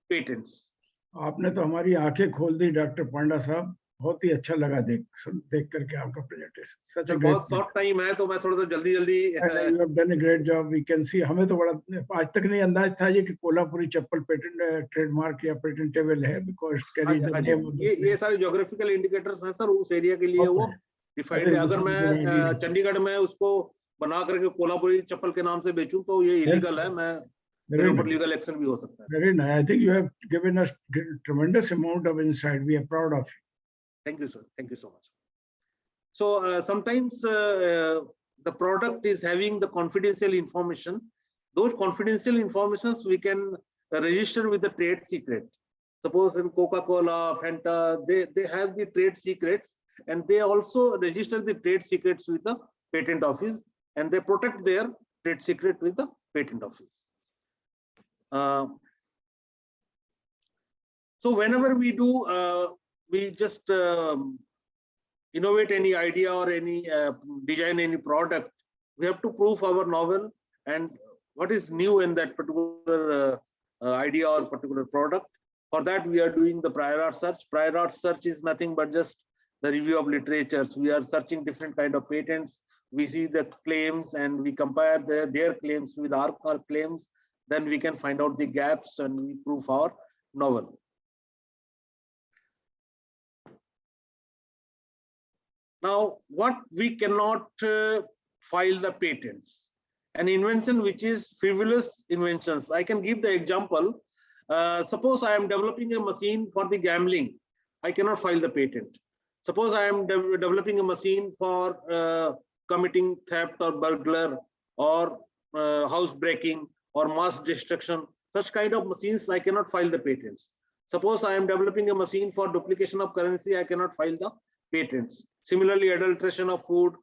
patents. आपने तो हमारी आंखें खोल दी doctor पांडा साहब, बहुत ही अच्छा लगा देख करके आपका प्रेजेंटेशन. Such a great. बहुत शॉर्ट टाइम है तो मैं थोड़ा सा जल्दी You have done a great job. We can see. हमें तो बड़ा आज तक नहीं अंदाज था ये कि कोल्हापुरी चप्पल पेटेंट ट्रेडमार्क या पेटेंटेबल है, because carry the name of the. ये सारे ज्योग्राफिकल इंडिकेटर्स हैं सर, उस एरिया के लिए वो डिफाइंड है. अगर मैं चंडीगढ़ में उसको बना करके कोल्हापुरी चप्पल के नाम से बेचूं तो ये इलीगल है. मैं मेरे ऊपर लीगल एक्शन भी हो सकता है. Very nice. I think you have given us tremendous amount of insight. We are proud of you. Thank you, sir. Thank you so much. So sometimes the product is having the confidential information. Those confidential informations we can register with the trade secret. Suppose in Coca-Cola, Fanta, they have the trade secrets, and they also register the trade secrets with the patent office, and they protect their trade secret with the patent office. So whenever we do, we just innovate any idea or any design any product, we have to prove our novel and what is new in that particular idea or particular product. For that, we are doing the prior art search. Prior art search is nothing but just the review of literatures. We are searching different kind of patents. We see the claims and we compare their claims with our claims. Then we can find out the gaps and we prove our novel. Now, what we cannot file the patents. An invention which is frivolous inventions. I can give the example. Suppose I am developing a machine for the gambling. I cannot file the patent. Suppose I am developing a machine for committing theft or burglar or house breaking or mass destruction. Such kind of machines, I cannot file the patents. Suppose I am developing a machine for duplication of currency. I cannot file the patents. Similarly, adulteration of food,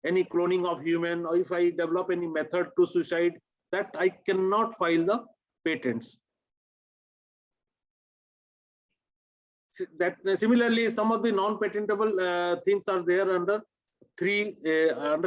any cloning of human, or if I develop any method to suicide, that I cannot file the patents. That similarly, some of the non-patentable things are there under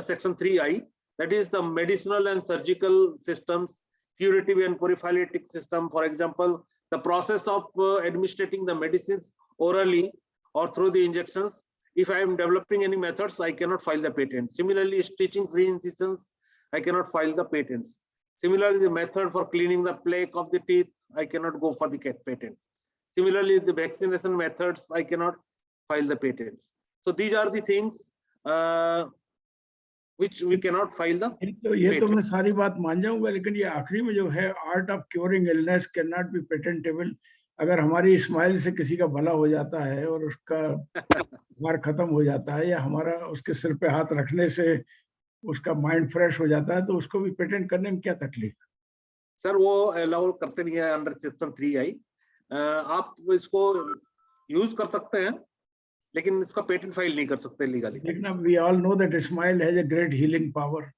section 3I. That is the medicinal and surgical systems, curative and prophylactic system. For example, the process of administering the medicines orally or through the injections. If I am developing any methods, I cannot file the patent. Similarly, stitching free incisions, I cannot file the patents. Similarly, the method for cleaning the plaque of the teeth, I cannot go for the patent. Similarly, the vaccination methods, I cannot file the patents. So these are the things which we cannot file the ये तो मैं सारी बात मान जाऊंगा, लेकिन ये आखिरी में जो है art of curing illness can not be patentable. अगर हमारी स्माइल से किसी का भला हो जाता है और उसका बुखार खत्म हो जाता है या हमारा उसके सिर पे हाथ रखने से उसका माइंड फ्रेश हो जाता है, तो उसको भी पेटेंट करने में क्या तकलीफ? सर वो अलाउ करते नहीं है अंडर सेक्शन 3I. आप इसको यूज कर सकते हैं लेकिन इसका पेटेंट फाइल नहीं कर सकते लीगली. देखना, we all know that smile has a great healing power.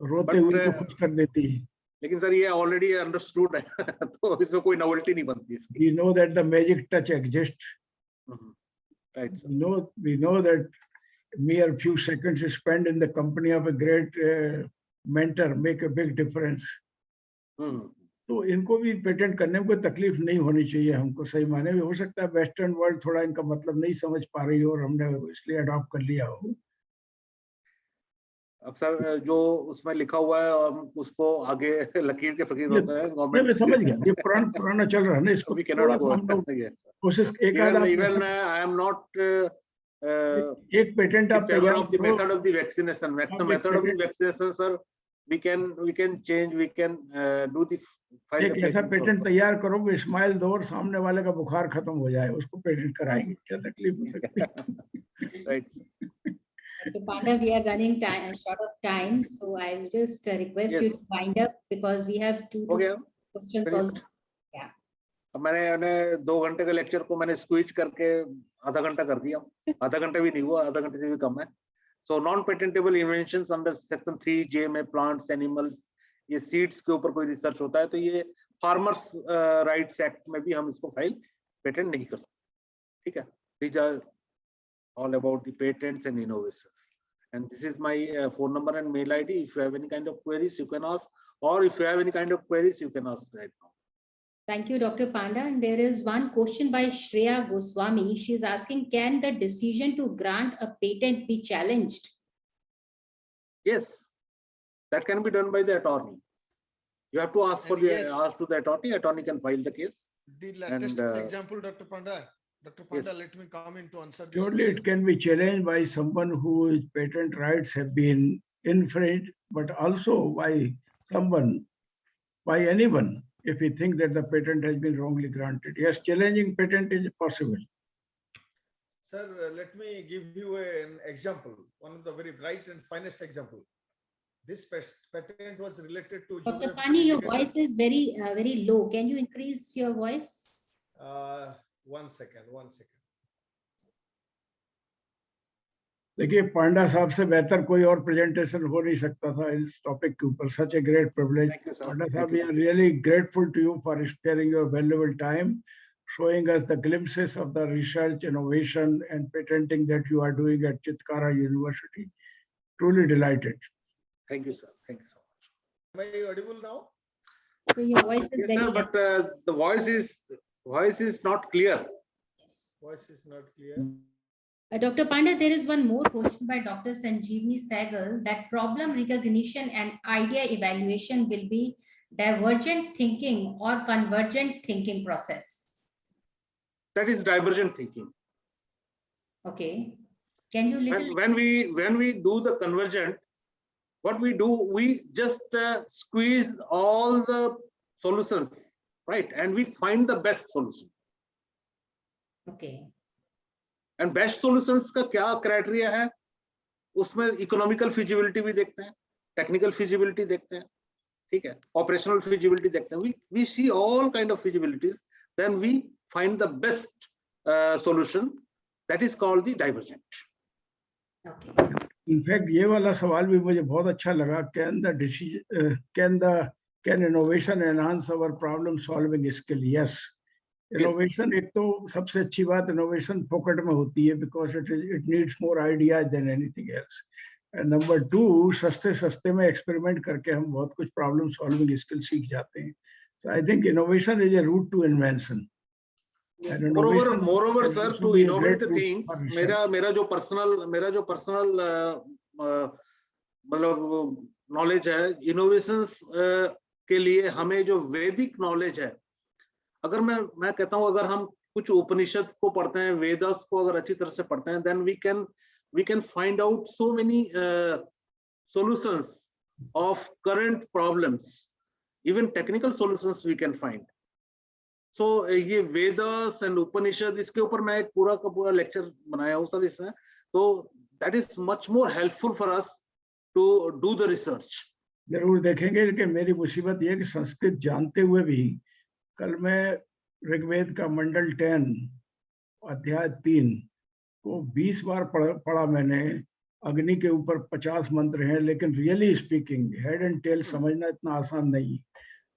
रोते हुए तो खुश कर देती है. लेकिन सर ये ऑलरेडी अंडरस्टूड है तो इसमें कोई नोवेल्टी नहीं बनती इसकी. We know that the magic touch exists. Right. We know that mere few seconds spent in the company of a great mentor make a big difference. तो इनको भी पेटेंट करने में कोई तकलीफ नहीं होनी चाहिए हमको. सही माने में हो सकता है वेस्टर्न वर्ल्ड थोड़ा इनका मतलब नहीं समझ पा रही हो और हमने इसलिए अडॉप्ट कर लिया हो. अब सर जो उसमें लिखा हुआ है उसको आगे लकीर के फकीर होता है गवर्नमेंट. मैं समझ गया, ये पुराना चल रहा है ना, इसको थोड़ा सा हम लोग कोशिश एक आधा. इवन आई एम नॉट एक पेटेंट आप तैयार of the method of the vaccination. Method of the vaccination sir we can change, we can do the एक ऐसा पेटेंट तैयार करो कि स्माइल दो और सामने वाले का बुखार खत्म हो जाए, उसको पेटेंट कराएंगे. क्या तकलीफ हो सकती है? Right. Dr. Panda, we are running short of time, so I will just request you to wind up because we have two questions also. Yeah. मैंने 2 घंटे के लेक्चर को मैंने स्क्वीज करके आधा घंटा कर दिया. आधा घंटा भी नहीं हुआ, आधा घंटे से भी कम है. So non-patentable inventions under section 3J में plants, animals, ये seeds के ऊपर कोई रिसर्च होता है तो ये फार्मर्स राइट्स एक्ट में भी हम इसको फाइल पेटेंट नहीं कर सकते. ठीक है. These are all about the patents and innovations. And this is my phone number and mail ID. If you have any kind of queries, you can ask, or if you have any kind of queries, you can ask right now. Thank you, Dr. Panda. And there is one question by Shreya Goswami. She is asking, can the decision to grant a patent be challenged? Yes, that can be done by the attorney. You have to ask for ask to the attorney. Attorney can file the case. The latest example, Dr. Panda. Dr. Panda, let me come in to answer this. Surely it can be challenged by someone whose patent rights have been infringed, but also by someone, by anyone, if we think that the patent has been wrongly granted. Yes, challenging patent is possible. Sir, let me give you an example, one of the very bright and finest example. This patent was related to... Dr. Pani, your voice is very, very low. Can you increase your voice? 1 second. देखिए, पांडा साहब से बेहतर कोई और presentation हो नहीं सकता था इस टॉपिक के ऊपर. Such a great privilege. पांडा साहब, we are really grateful to you for sparing your valuable time, showing us the glimpses of the research, innovation, and patenting that you are doing at Chitkara University. Truly delighted. Thank you, sir. Thank you so much. Am I audible now? So your voice is Yes, very sir, but the voice is not clear. Voice is not clear. Dr. Pandya, there is one more question by Dr. Sanjeevni Sehgal that problem recognition and idea evaluation will be divergent thinking or convergent thinking process. That is divergent thinking. Okay. Can you little When we do the convergent, what we do, we just squeeze all the solutions, right? And we find the best solution. Okay. And best solutions का क्या criteria है? उसमें economical feasibility भी देखते हैं, technical feasibility देखते हैं, ठीक है? Operational feasibility देखते हैं. We see all kind of feasibilities. Then we find the best solution. That is called the divergent. Okay. In fact, ये वाला सवाल भी मुझे बहुत अच्छा लगा. Can innovation enhance our problem solving skill? Yes. Innovation, एक तो सबसे अच्छी बात innovation फोकट में होती है because it needs more ideas than anything else. And number two, सस्ते में experiment करके हम बहुत कुछ problem solving skill सीख जाते हैं. So I think innovation is a route to invention. Yes. Moreover, sir, to innovate the things, मेरा जो personal मतलब knowledge है, innovations के लिए हमें जो वैदिक knowledge है, अगर मैं कहता हूँ अगर हम कुछ उपनिषद को पढ़ते हैं, वेदास को अगर अच्छी तरह से पढ़ते हैं, then we can find out so many solutions of current problems, even technical solutions we can find. So ये वेदास and उपनिषद, इसके ऊपर मैं एक पूरा का पूरा लेक्चर बनाया हूँ सर इसमें. So that is much more helpful for us to do the research. जरूर देखेंगे कि मेरी मुसीबत ये है कि संस्कृत जानते हुए भी कल मैं ऋग्वेद का मंडल 10 अध्याय 3 को 20 बार पढ़ा मैंने. अग्नि के ऊपर 50 मंत्र हैं, लेकिन really speaking head and tail समझना इतना आसान नहीं.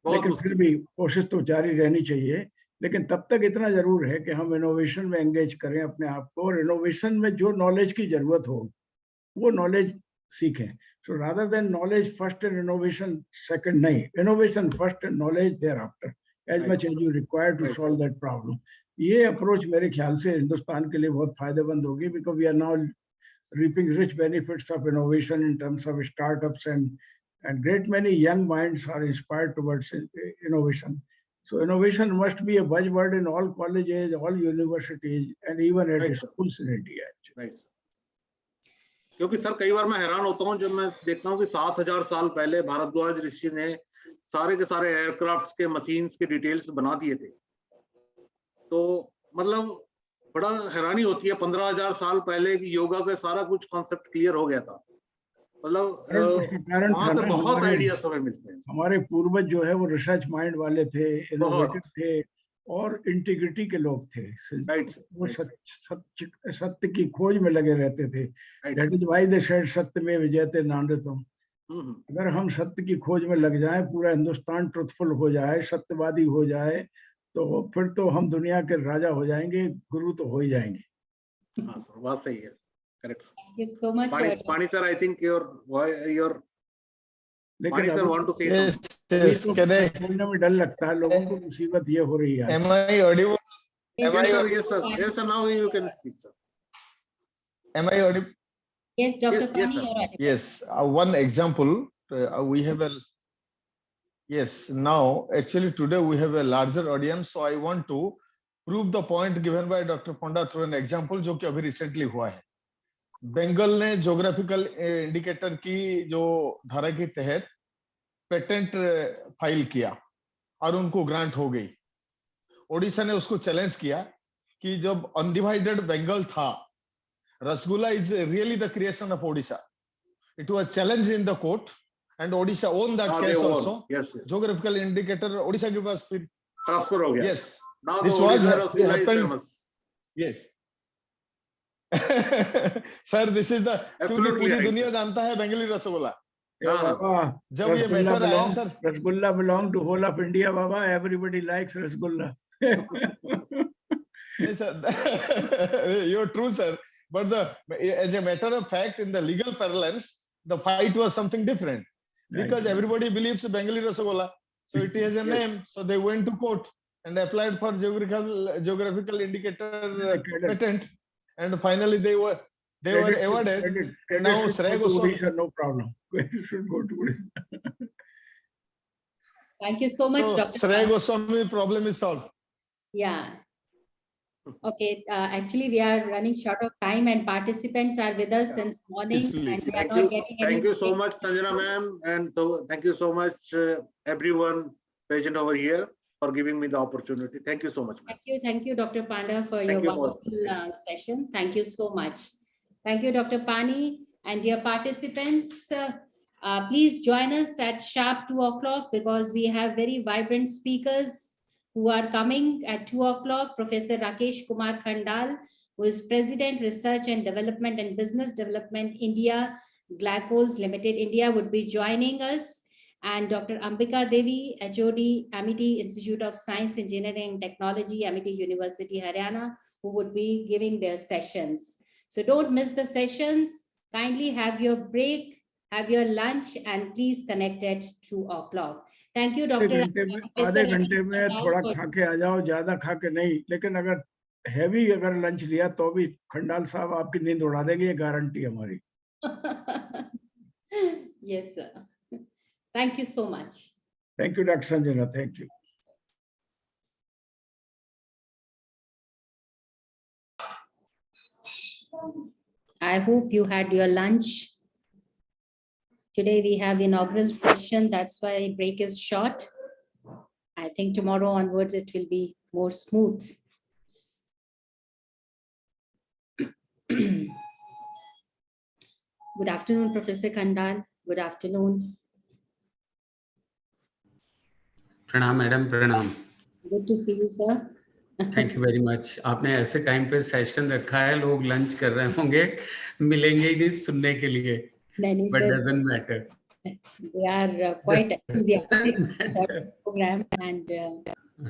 लेकिन फिर भी कोशिश तो जारी रहनी चाहिए. लेकिन तब तक इतना जरूर है कि हम इनोवेशन में एंगेज करें अपने आप को, और इनोवेशन में जो नॉलेज की जरूरत हो वो नॉलेज सीखें. So rather than knowledge first and innovation second, नहीं, innovation first and knowledge thereafter, as much as you require to solve that problem. ये अप्रोच मेरे ख्याल से हिंदुस्तान के लिए बहुत फायदेमंद होगी, because we are now reaping rich benefits of innovation in terms of startups, and great many young minds are inspired towards innovation. So innovation must be a buzzword in all colleges, all universities, and even at schools in India. Right. क्योंकि sir कई बार मैं हैरान होता हूँ जब मैं देखता हूँ कि 7000 साल पहले भारद्वाज ऋषि ने सारे के सारे एयरक्राफ्ट्स के मशीन्स के डिटेल्स बना दिए थे. तो मतलब बड़ा हैरानी होती है 15000 साल पहले की योगा का सारा कुछ कॉन्सेप्ट क्लियर हो गया था. मतलब वहां से बहुत आइडियाज हमें मिलते हैं. हमारे पूर्वज जो है वो रिसर्च माइंड वाले थे, इनोवेटिव थे और इंटीग्रिटी के लोग थे. वो सत्य की खोज में लगे रहते थे. That is why they said सत्य में विजयते नानृतम. अगर हम सत्य की खोज में लग जाएं, पूरा हिंदुस्तान ट्रुथफुल हो जाए, सत्यवादी हो जाए, तो फिर तो हम दुनिया के राजा हो जाएंगे, गुरु तो हो ही जाएंगे. हाँ सर, बात सही है. Correct. Thank you so much. Pani sir, I think your Pani sir want to say something. Yes, बोलने में डर लगता है लोगों को. मुसीबत ये हो रही है. Am I audible? Yes sir. Yes sir. Now you can speak, sir. Am I audible? Yes, Dr. Pani, yes, you're audible. Yes, one example. We have a yes. Now, actually, today we have a larger audience, so I want to prove the point given by Dr. Panda through an example जो कि अभी recently हुआ है. बंगाल ने geographical indicator की जो धारा के तहत पेटेंट फाइल किया और उनको ग्रांट हो गई. ओडिशा ने उसको चैलेंज किया कि जब अनडिवाइडेड बंगाल था, rasgulla is really the creation of Odisha. It was challenge in the court and Odisha own that case also. Geographical indicator Odisha के पास फिर ट्रांसफर हो गया. Yes, this was yes sir, this is the, क्योंकि पूरी दुनिया जानता है बंगाली रसगुल्ला. जब ये मैटर आया sir, rasgulla belong to whole of India बाबा. Everybody likes rasgulla. You're true, sir. But as a matter of fact, in the legal parlance, the fight was something different, because everybody believes Bengali Rasagola. So it has a Yes. name. So they went to court and applied for geographical indicator patent, and finally they were awarded. And now Shreya Goswami. No problem. Credit should go to Odisha. Thank you so much, So Dr. Shreya Goswami problem is solved. Yeah. Okay. Actually, we are running short of time, and participants are with us since morning, and we are Thank not you. getting any. Thank you so much, Sanjana ma'am, and thank you so much, everyone present over here, for giving me the opportunity. Thank you so much, ma'am. Thank you, Dr. Panda, for your Thank you, wonderful session. Thank you so much. Thank you, Dr. Pani, and dear participants. Please join us at sharp 2 o'clock, because we have very vibrant speakers who are coming at 2 o'clock. Professor Rakesh Kumar Khandal, who is President, Research and Development and Business Development, India, Glycols Limited, India, would be joining us. And Dr. Ambika Devi, HOD, Amity Institute of Science, Engineering and Technology, Amity University, Haryana, who would be giving their sessions. So don't miss the sessions. Kindly have your break, have your lunch, and please connect at 2 o'clock. Thank you, Dr. आधे घंटे में थोड़ा खा के आ जाओ, ज्यादा खा के नहीं, लेकिन अगर हैवी अगर लंच लिया तो भी खंडाल साहब आपकी नींद उड़ा देंगे, ये गारंटी हमारी. Yes, sir. Thank you so much. Thank you, Dr. Sanjana. Thank you. I hope you had your lunch. Today we have inaugural session. That's why break is short. I think tomorrow onwards it will be more smooth. Good afternoon, Professor Khandal. Good afternoon. प्रणाम madam, प्रणाम. Good to see you, sir. Thank you very much. आपने ऐसे time पे session रखा है, लोग lunch कर रहे होंगे, मिलेंगे ही नहीं सुनने के लिए. But doesn't matter. They are quite enthusiastic about this program, and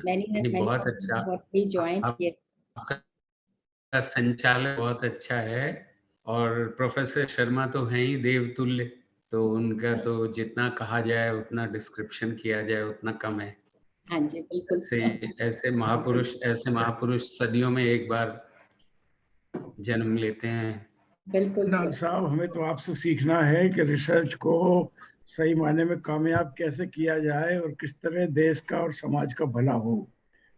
many बहुत अच्छा. what we joined. Yes. आपका संचालन बहुत अच्छा है, और प्रोफेसर शर्मा तो हैं ही देवतुल्य, तो उनका तो जितना कहा जाए उतना डिस्क्रिप्शन किया जाए उतना कम है. हाँ जी, बिल्कुल. ऐसे महापुरुष सदियों में एक बार जन्म लेते हैं. बिल्कुल साहब, हमें तो आपसे सीखना है कि रिसर्च को सही मायने में कामयाब कैसे किया जाए और किस तरह देश का और समाज का भला हो.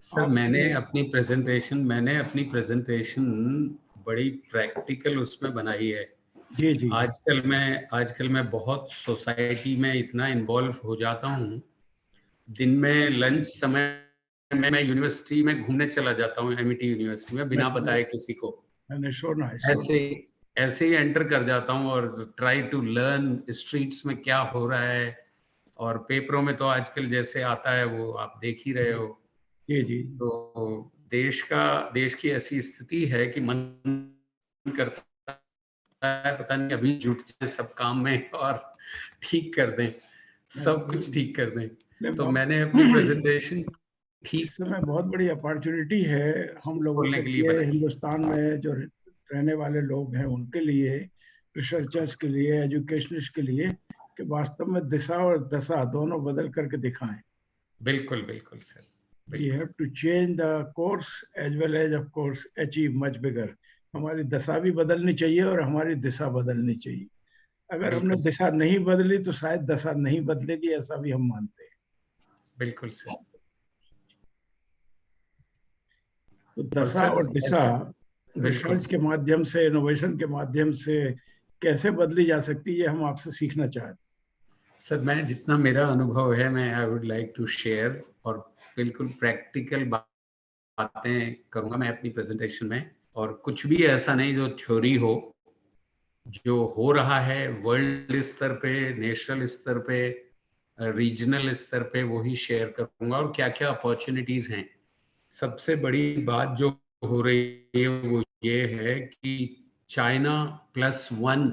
सर, मैंने अपनी प्रेजेंटेशन बड़ी प्रैक्टिकल उसमें बनाई है. जी. आजकल मैं बहुत सोसाइटी में इतना इन्वॉल्व हो जाता हूँ. दिन में लंच समय में मैं यूनिवर्सिटी में घूमने चला जाता हूँ, एमिटी यूनिवर्सिटी में, बिना बताए किसी को. ऐसे ही एंटर कर जाता हूँ और ट्राई टू लर्न स्ट्रीट्स में क्या हो रहा है. और पेपरों में तो आजकल जैसे आता है वो आप देख ही रहे हो. जी. तो देश की ऐसी स्थिति है कि मन करता है पता नहीं अभी जुट जाए सब काम में और ठीक कर दें, सब कुछ ठीक कर दें. तो मैंने अपनी प्रेजेंटेशन इस समय बहुत बड़ी अपॉर्चुनिटी है हम लोगों के लिए, हिंदुस्तान में जो रहने वाले लोग हैं उनके लिए, रिसर्चर्स के लिए, एजुकेशनिस्ट के लिए, कि वास्तव में दिशा और दशा दोनों बदल करके दिखाएं. बिल्कुल sir. We have to change the course as well as of course achieve much bigger. हमारी दशा भी बदलनी चाहिए और हमारी दिशा बदलनी चाहिए. अगर हमने दिशा नहीं बदली तो शायद दशा नहीं बदलेगी, ऐसा भी हम मानते हैं. बिल्कुल सर. तो दशा और दिशा रिसर्च के माध्यम से, इनोवेशन के माध्यम से कैसे बदली जा सकती है, हम आपसे सीखना चाहते हैं. सर, मैं जितना मेरा अनुभव है मैं I would like to share, और बिल्कुल प्रैक्टिकल बातें करूंगा मैं अपनी प्रेजेंटेशन में. और कुछ भी ऐसा नहीं जो थ्योरी हो, जो हो रहा है वर्ल्ड स्तर पे, नेशनल स्तर पे, रीजनल स्तर पे, वो ही शेयर करूंगा. और क्या क्या अपॉर्चुनिटीज हैं. सबसे बड़ी बात जो हो रही है वो ये है कि चाइना +1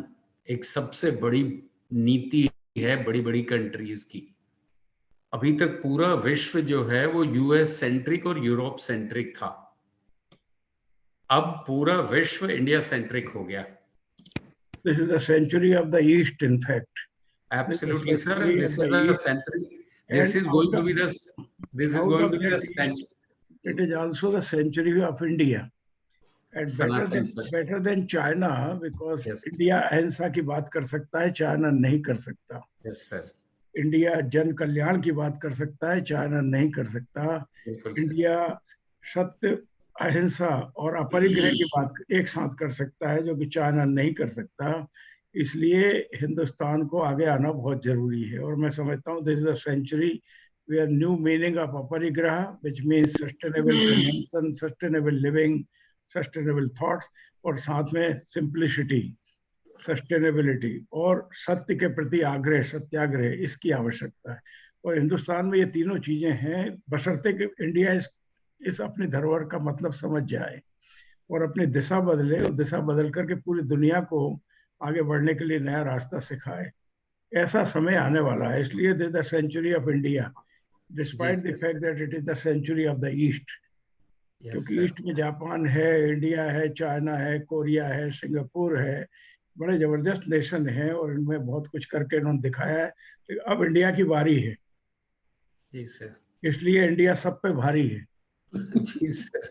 एक सबसे बड़ी नीति है बड़ी बड़ी कंट्रीज की. अभी तक पूरा विश्व जो है वो यूएस सेंट्रिक और यूरोप सेंट्रिक था. अब पूरा विश्व इंडिया सेंट्रिक हो गया. This is the century of the East, in fact. Absolutely, sir. This is the This is going to be the it is also the century of India. And better than China, because India अहिंसा की बात कर सकता है, China नहीं कर सकता. Yes, sir. India जन कल्याण की बात कर सकता है, चाइना नहीं कर सकता. इंडिया सत्य, अहिंसा और अपरिग्रह की बात एक साथ कर सकता है, जो कि चाइना नहीं कर सकता. इसलिए हिंदुस्तान को आगे आना बहुत जरूरी है. और मैं समझता हूँ this is the century where new meaning of aparigraha, which means sustainable consumption, sustainable living, sustainable thoughts, और साथ में सिंप्लिसिटी, सस्टेनेबिलिटी और सत्य के प्रति आग्रह, सत्याग्रह, इसकी आवश्यकता है. और हिंदुस्तान में ये तीनों चीजें हैं, बशर्ते कि इंडिया इस अपनी धरोहर का मतलब समझ जाए और अपनी दिशा बदले, और दिशा बदल करके पूरी दुनिया को आगे बढ़ने के लिए नया रास्ता सिखाए. ऐसा समय आने वाला है. इसलिए this the century of India, despite the fact that it is the century of the east. क्योंकि ईस्ट में जापान है, इंडिया है, चाइना है, कोरिया है, सिंगापुर है, बड़े जबरदस्त नेशन हैं और इनमें बहुत कुछ करके इन्होंने दिखाया है. अब इंडिया की बारी है. जी सर. इसलिए इंडिया सब पे भारी है. जी sir.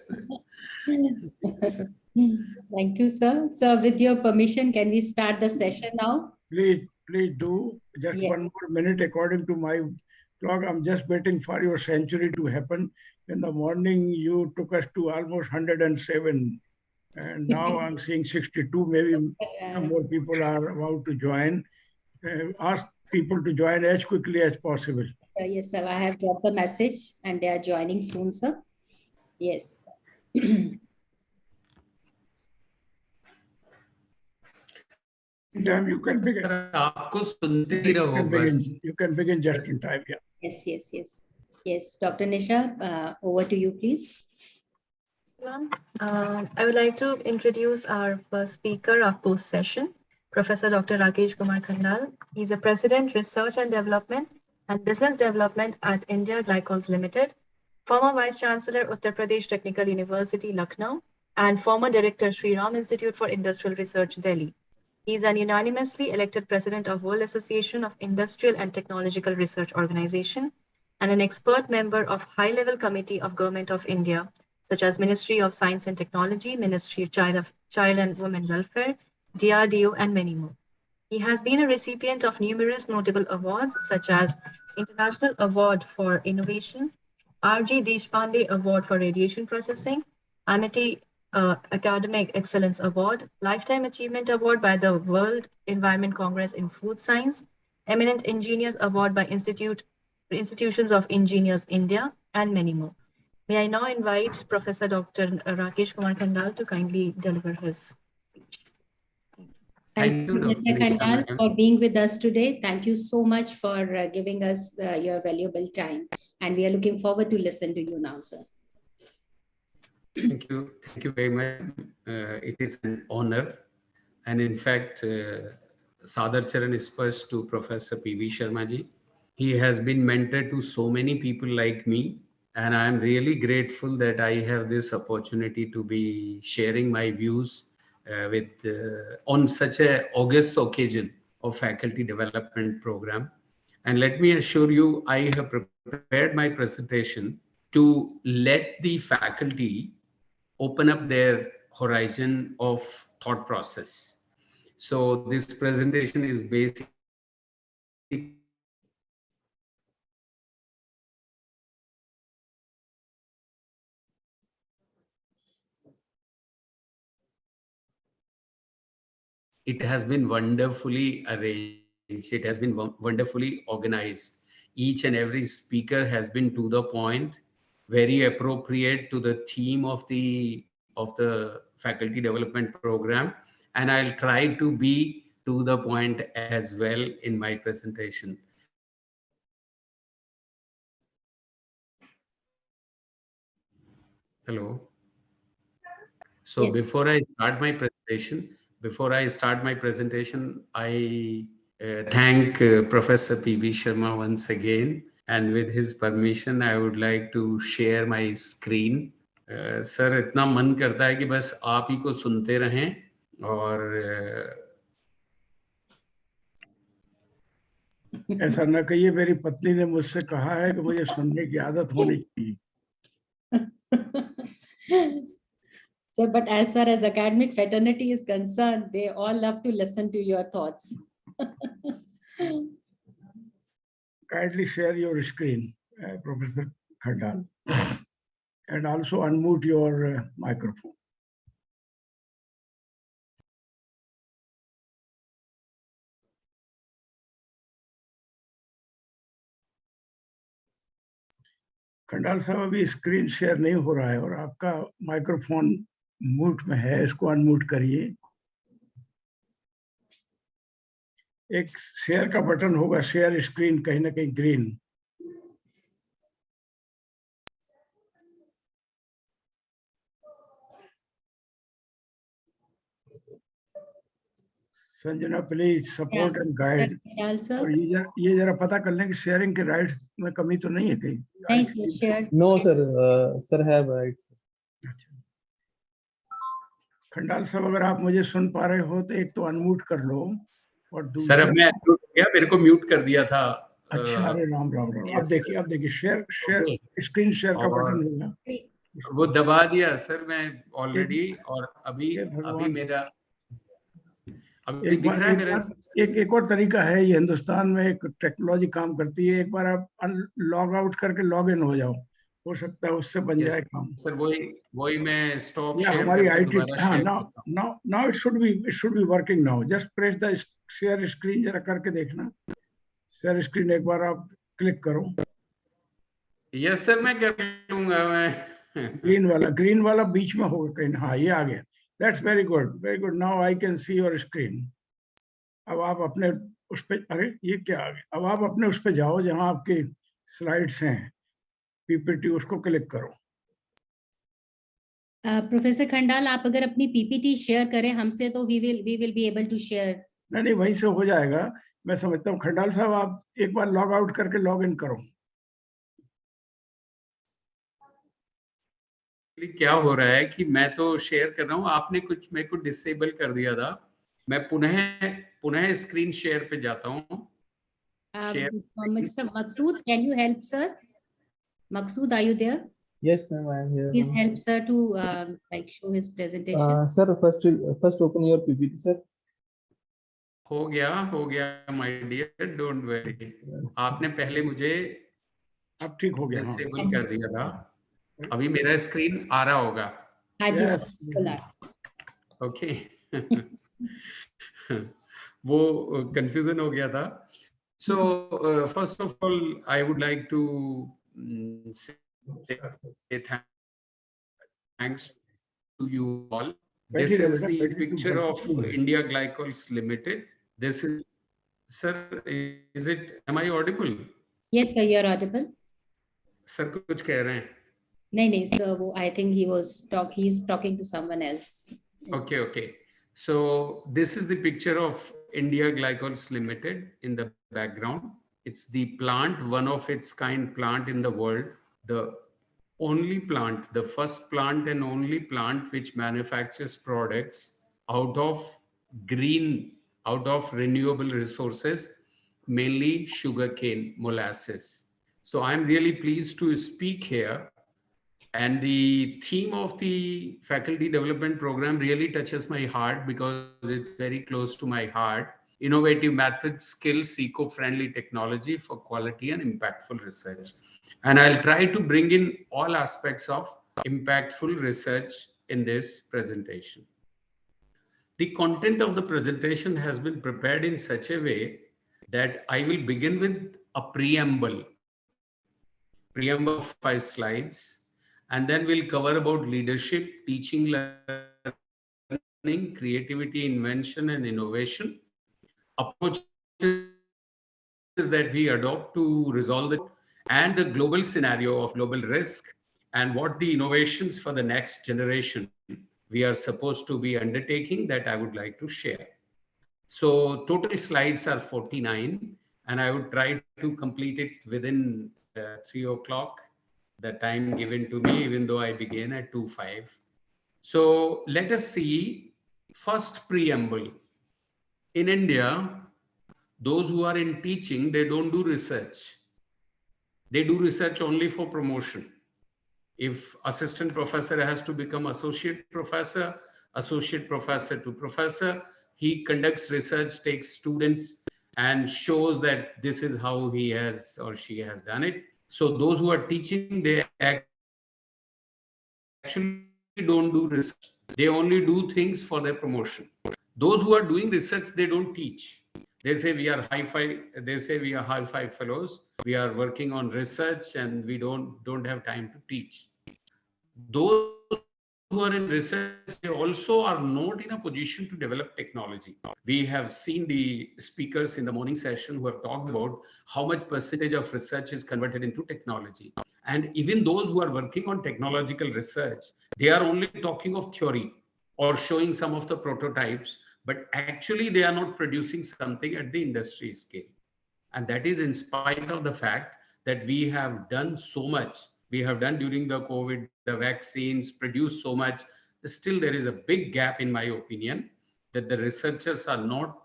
Thank you, sir. So, with your permission, can we start the session now? Please do. Just one more minute. According to my clock, I'm just waiting for your century to happen. In the morning, you took us to almost 107. And now I'm seeing 62. Maybe some more people are about to join. Ask people to join as quickly as possible. So, yes, sir. I have got the message and they are joining soon, sir. Yes. Time you can begin. आपको सुनते ही रहो बस. You can begin just in time. Yeah. Yes. Dr. Nisha, over to you, please. I would like to introduce our first speaker of post session, Professor Dr. Rakesh Kumar Khandal. He's a President, Research and Development and Business Development at India Glycols Limited, former Vice Chancellor, Uttar Pradesh Technical University, Lucknow, and former Director, Sri Ram Institute for Industrial Research, Delhi. He is an unanimously elected President of World Association of Industrial and Technological Research Organization and an expert member of High-Level Committee of Government of India, such as Ministry of Science and Technology, Ministry of Child and Women Welfare, DRDO, and many more. He has been a recipient of numerous notable awards, such as International Award for Innovation, R.G. Deshpande Award for Radiation Processing, Amity Academic Excellence Award, Lifetime Achievement Award by the World Environment Congress in Food Science, Eminent Engineers Award by Institutions of Engineers India, and many more. May I now invite Professor Dr. Rakesh Kumar Khandal to kindly deliver his speech. Thank you, Mr. Khandal, for being with us today. Thank you so much for giving us your valuable time. And we are looking forward to listen to you now, sir. Thank you very much. It is an honor. And in fact, Sadar Charan is first to Professor P.V. Sharma ji. He has been mentor to so many people like me. And I am really grateful that I have this opportunity to be sharing my views on such a august occasion of faculty development program. And let me assure you, I have prepared my presentation to let the faculty open up their horizon of thought process. So this presentation is basically it has been wonderfully arranged. It has been wonderfully organized. Each and every speaker has been to the point, very appropriate to the theme of the faculty development program. And I'll try to be to the point as well in my presentation. Hello. So yes. Before I start my presentation, I thank Professor P.V. Sharma once again. And with his permission, I would like to share my screen. Sir, इतना मन करता है कि बस आप ही को सुनते रहें और ऐसा न कहिए, मेरी पत्नी ने मुझसे कहा है कि मुझे सुनने की आदत होनी चाहिए। So, but as far as academic fraternity is concerned, they all love to listen to your thoughts. Kindly share your screen, Professor Khandal, and also unmute your microphone. खंडाल साहब, अभी स्क्रीन शेयर नहीं हो रहा है और आपका माइक्रोफोन म्यूट में है, इसको अनम्यूट करिए। एक शेयर का बटन होगा, शेयर स्क्रीन, कहीं ना कहीं green. Sanjana, please support and guide. और ये जरा पता कर लें कि शेयरिंग के राइट्स में कमी तो नहीं है कहीं। No, sir. Sir have rights. खंडाल साहब, अगर आप मुझे सुन पा रहे हो तो एक तो अनम्यूट कर लो, और सर दूसरा अब मैं अनम्यूट हो गया, मेरे को म्यूट कर दिया था। अच्छा, अरे राम राम राम। अब देखिए शेयर स्क्रीन शेयर का बटन होगा, वो दबा दिया सर मैं ऑलरेडी। और अभी मेरा अभी दिख रहा है मेरा। एक और तरीका है, ये हिंदुस्तान में एक टेक्नोलॉजी काम करती है। एक बार आप लॉग आउट करके लॉग इन हो जाओ, हो सकता है उससे बन जाए काम। सर वही मैं स्टॉप शेयर हमारी करके आईटी, दोबारा हाँ, share now it should be working now. Just press the share screen, जरा करके देखना। शेयर स्क्रीन एक बार आप क्लिक करो। यस सर, मैं कर लूंगा। मैं ग्रीन वाला बीच में होगा कहीं। हाँ, ये आ गया। That's very good, very good. Now I can see your screen. अब आप अपने उस पे, अरे ये क्या आ गया? अब आप अपने उस पे जाओ जहां आपके स्लाइड्स हैं, पीपीटी, उसको क्लिक करो। प्रोफेसर खंडाल, आप अगर अपनी पीपीटी शेयर करें हमसे तो we will be able to share. नहीं, वहीं से हो जाएगा, मैं समझता हूँ। खंडाल साहब, आप एक बार लॉग आउट करके लॉग इन करो। क्या हो रहा है कि मैं तो शेयर कर रहा हूँ, आपने कुछ मेरे को डिसेबल कर दिया था। मैं पुनः स्क्रीन शेयर पे जाता हूँ। Mr. Maqsood, can you help sir? Maqsood, are you there? Yes, ma'am, I am here. Please help sir to like show his presentation. Sir, first open your PPT, sir. हो गया my dear, don't worry. आपने पहले मुझे अब ठीक हो गया, disable कर दिया था। अभी मेरा स्क्रीन आ रहा होगा। हाँ जी सर। ओके। वो कंफ्यूजन हो गया था। So first of all, I would like to say thanks to you all. This is the picture of India Glycols Limited. This is, sir, am I audible? Yes sir, you are audible. Sir, कुछ कह रहे हैं? नहीं sir, वो I think he's talking to someone else. Okay. So this is the picture of India Glycols Limited in the background. It's the plant, one of its kind plant in the world, the only plant, the first plant and only plant which manufactures products out of renewable resources, mainly sugarcane molasses. So I'm really pleased to speak here. And the theme of the faculty development program really touches my heart because it's very close to my heart. Innovative methods, skills, eco-friendly technology for quality and impactful research. And I'll try to bring in all aspects of impactful research in this presentation. The content of the presentation has been prepared in such a way that I will begin with a preamble of 5 slides. And then we'll cover about leadership, teaching, learning, creativity, invention, and innovation, approaches that we adopt to resolve and the global scenario of global risk, and what the innovations for the next generation we are supposed to be undertaking that I would like to share. So total slides are 49, and I would try to complete it within 3 o'clock. The time given to me, even though I began at 2:05. So let us see first preamble. In India, those who are in teaching, they don't do research. They do research only for promotion. If assistant professor has to become associate professor to professor, he conducts research, takes students and shows that this is how he has or she has done it. So those who are teaching, they actually don't do research. They only do things for their promotion. Those who are doing research, they don't teach. They say we are high five fellows. We are working on research and we don't have time to teach. Those who are in research, they also are not in a position to develop technology. We have seen the speakers in the morning session who have talked about how much percentage of research is converted into technology. And even those who are working on technological research, they are only talking of theory or showing some of the prototypes, but actually they are not producing something at the industry scale. And that is in spite of the fact that we have done so much. We have done during the COVID, the vaccines, produced so much. Still, there is a big gap, in my opinion, that the researchers are not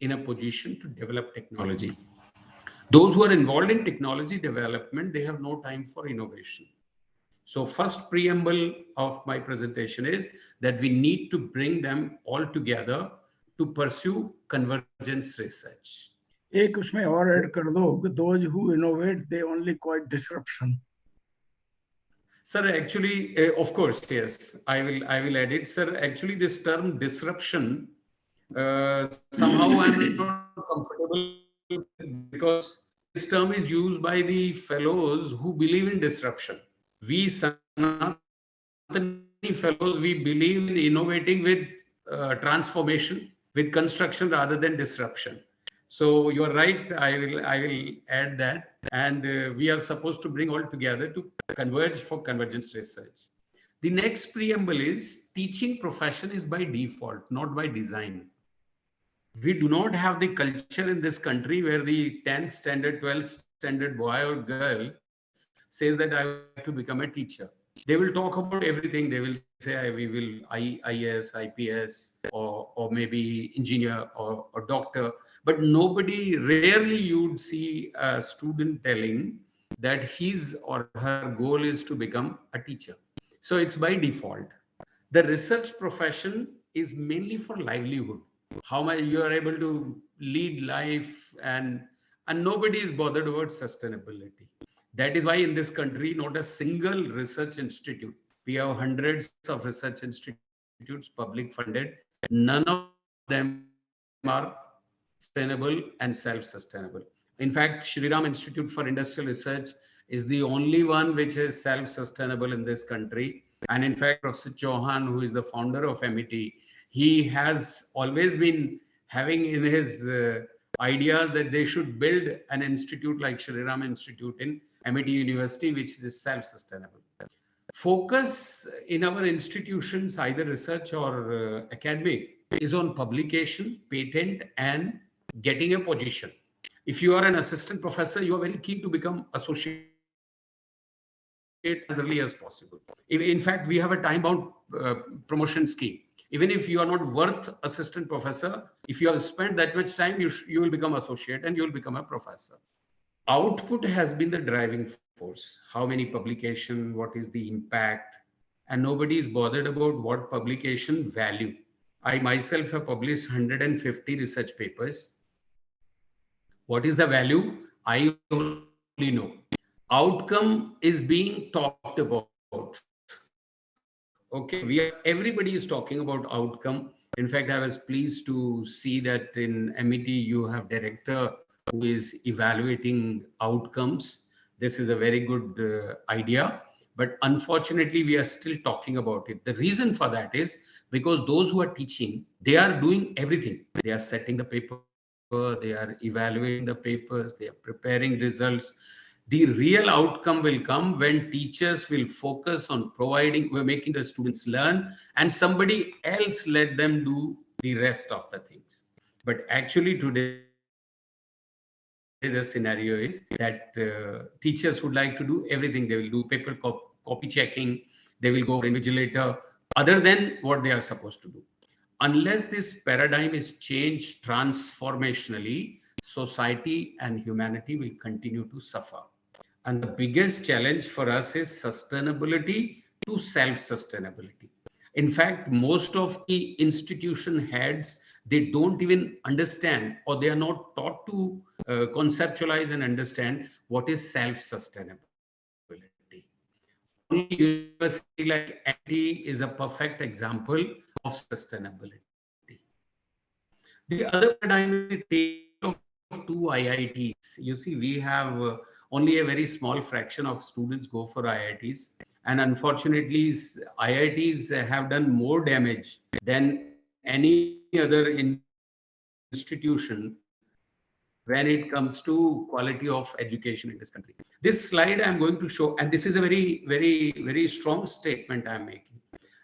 in a position to develop technology. Those who are involved in technology development, they have no time for innovation. So first preamble of my presentation is that we need to bring them all together to pursue convergence research. एक उसमें और add कर दो कि those who innovate they only cause disruption. Sir, actually, of course, yes, I will add it. Sir, actually, this term disruption, somehow I'm not comfortable because this term is used by the fellows who believe in disruption. We Sanatani fellows, we believe in innovating with transformation, with construction rather than disruption. So you're right. I will add that, and we are supposed to bring all together to converge for convergence research. The next preamble is teaching profession is by default, not by design. We do not have the culture in this country where the 10th standard, 12th standard boy or girl says that I would like to become a teacher. They will talk about everything. They will say we will IAS, IPS, or maybe engineer or doctor. But rarely you would see a student telling that his or her goal is to become a teacher. So it's by default. The research profession is mainly for livelihood. How much you are able to lead life, and nobody is bothered about sustainability. That is why in this country, not a single research institute. We have hundreds of research institutes, public funded. None of them are sustainable and self-sustainable. In fact, Shriram Institute for Industrial Research is the only one which is self-sustainable in this country. And in fact, Professor Chauhan, who is the founder of MET, he has always been having in his ideas that they should build an institute like Shriram Institute in MET University, which is self-sustainable. Focus in our institutions, either research or academic, is on publication, patent, and getting a position. If you are an assistant professor, you are very keen to become associate as early as possible. In fact, we have a time-bound promotion scheme. Even if you are not worth assistant professor, if you have spent that much time, you will become associate and you will become a professor. Output has been the driving force. How many publication, what is the impact, and nobody is bothered about what publication value. I myself have published 150 research papers. What is the value? I only know. Outcome is being talked about. Okay, everybody is talking about outcome. In fact, I was pleased to see that in MET you have director who is evaluating outcomes. This is a very good idea, but unfortunately we are still talking about it. The reason for that is because those who are teaching, they are doing everything. They are setting the paper, they are evaluating the papers, they are preparing results. The real outcome will come when teachers will focus on making the students learn, and somebody else let them do the rest of the things. But actually today, the scenario is that teachers would like to do everything. They will do paper copy checking. They will go for invigilator other than what they are supposed to do. Unless this paradigm is changed transformationally, society and humanity will continue to suffer. And the biggest challenge for us is sustainability to self-sustainability. In fact, most of the institution heads, they don't even understand, or they are not taught to conceptualize and understand what is self-sustainability. Only university like MIT is a perfect example of sustainability. The other paradigm is the tale of two IITs. You see, we have only a very small fraction of students go for IITs. And unfortunately, IITs have done more damage than any other institution when it comes to quality of education in this country. This slide I'm going to show, and this is a very, very, very strong statement I'm making.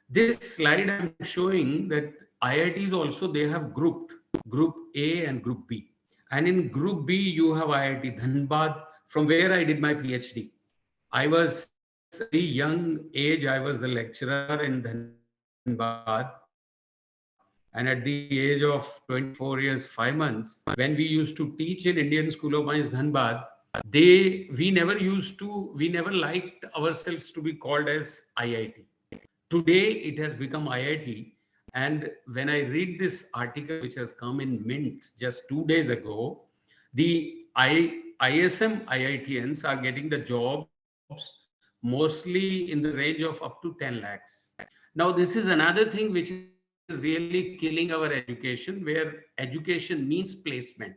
This slide I'm showing that IITs also, they have grouped Group A and Group B. And in Group B, you have IIT Dhanbad, from where I did my PhD. I was at a very young age, I was the lecturer in Dhanbad. And at the age of 24 years, 5 months, when we used to teach in Indian School of Mines, Dhanbad, we never liked ourselves to be called as IIT. Today, it has become IIT. And when I read this article, which has come in Mint just 2 days ago, the ISM IITians are getting the jobs mostly in the range of up to 10 lakhs. Now, this is another thing which is really killing our education, where education means placement.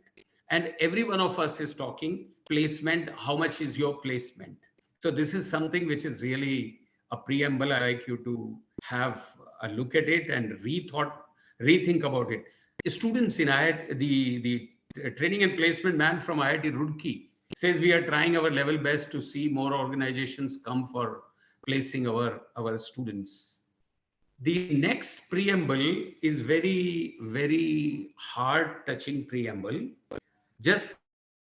And every one of us is talking placement, how much is your placement? So this is something which is really a preamble. I like you to have a look at it and rethink about it. Students in IIT, the training and placement man from IIT Roorkee says we are trying our level best to see more organizations come for placing our students. The next preamble is very, very heart-touching preamble. Just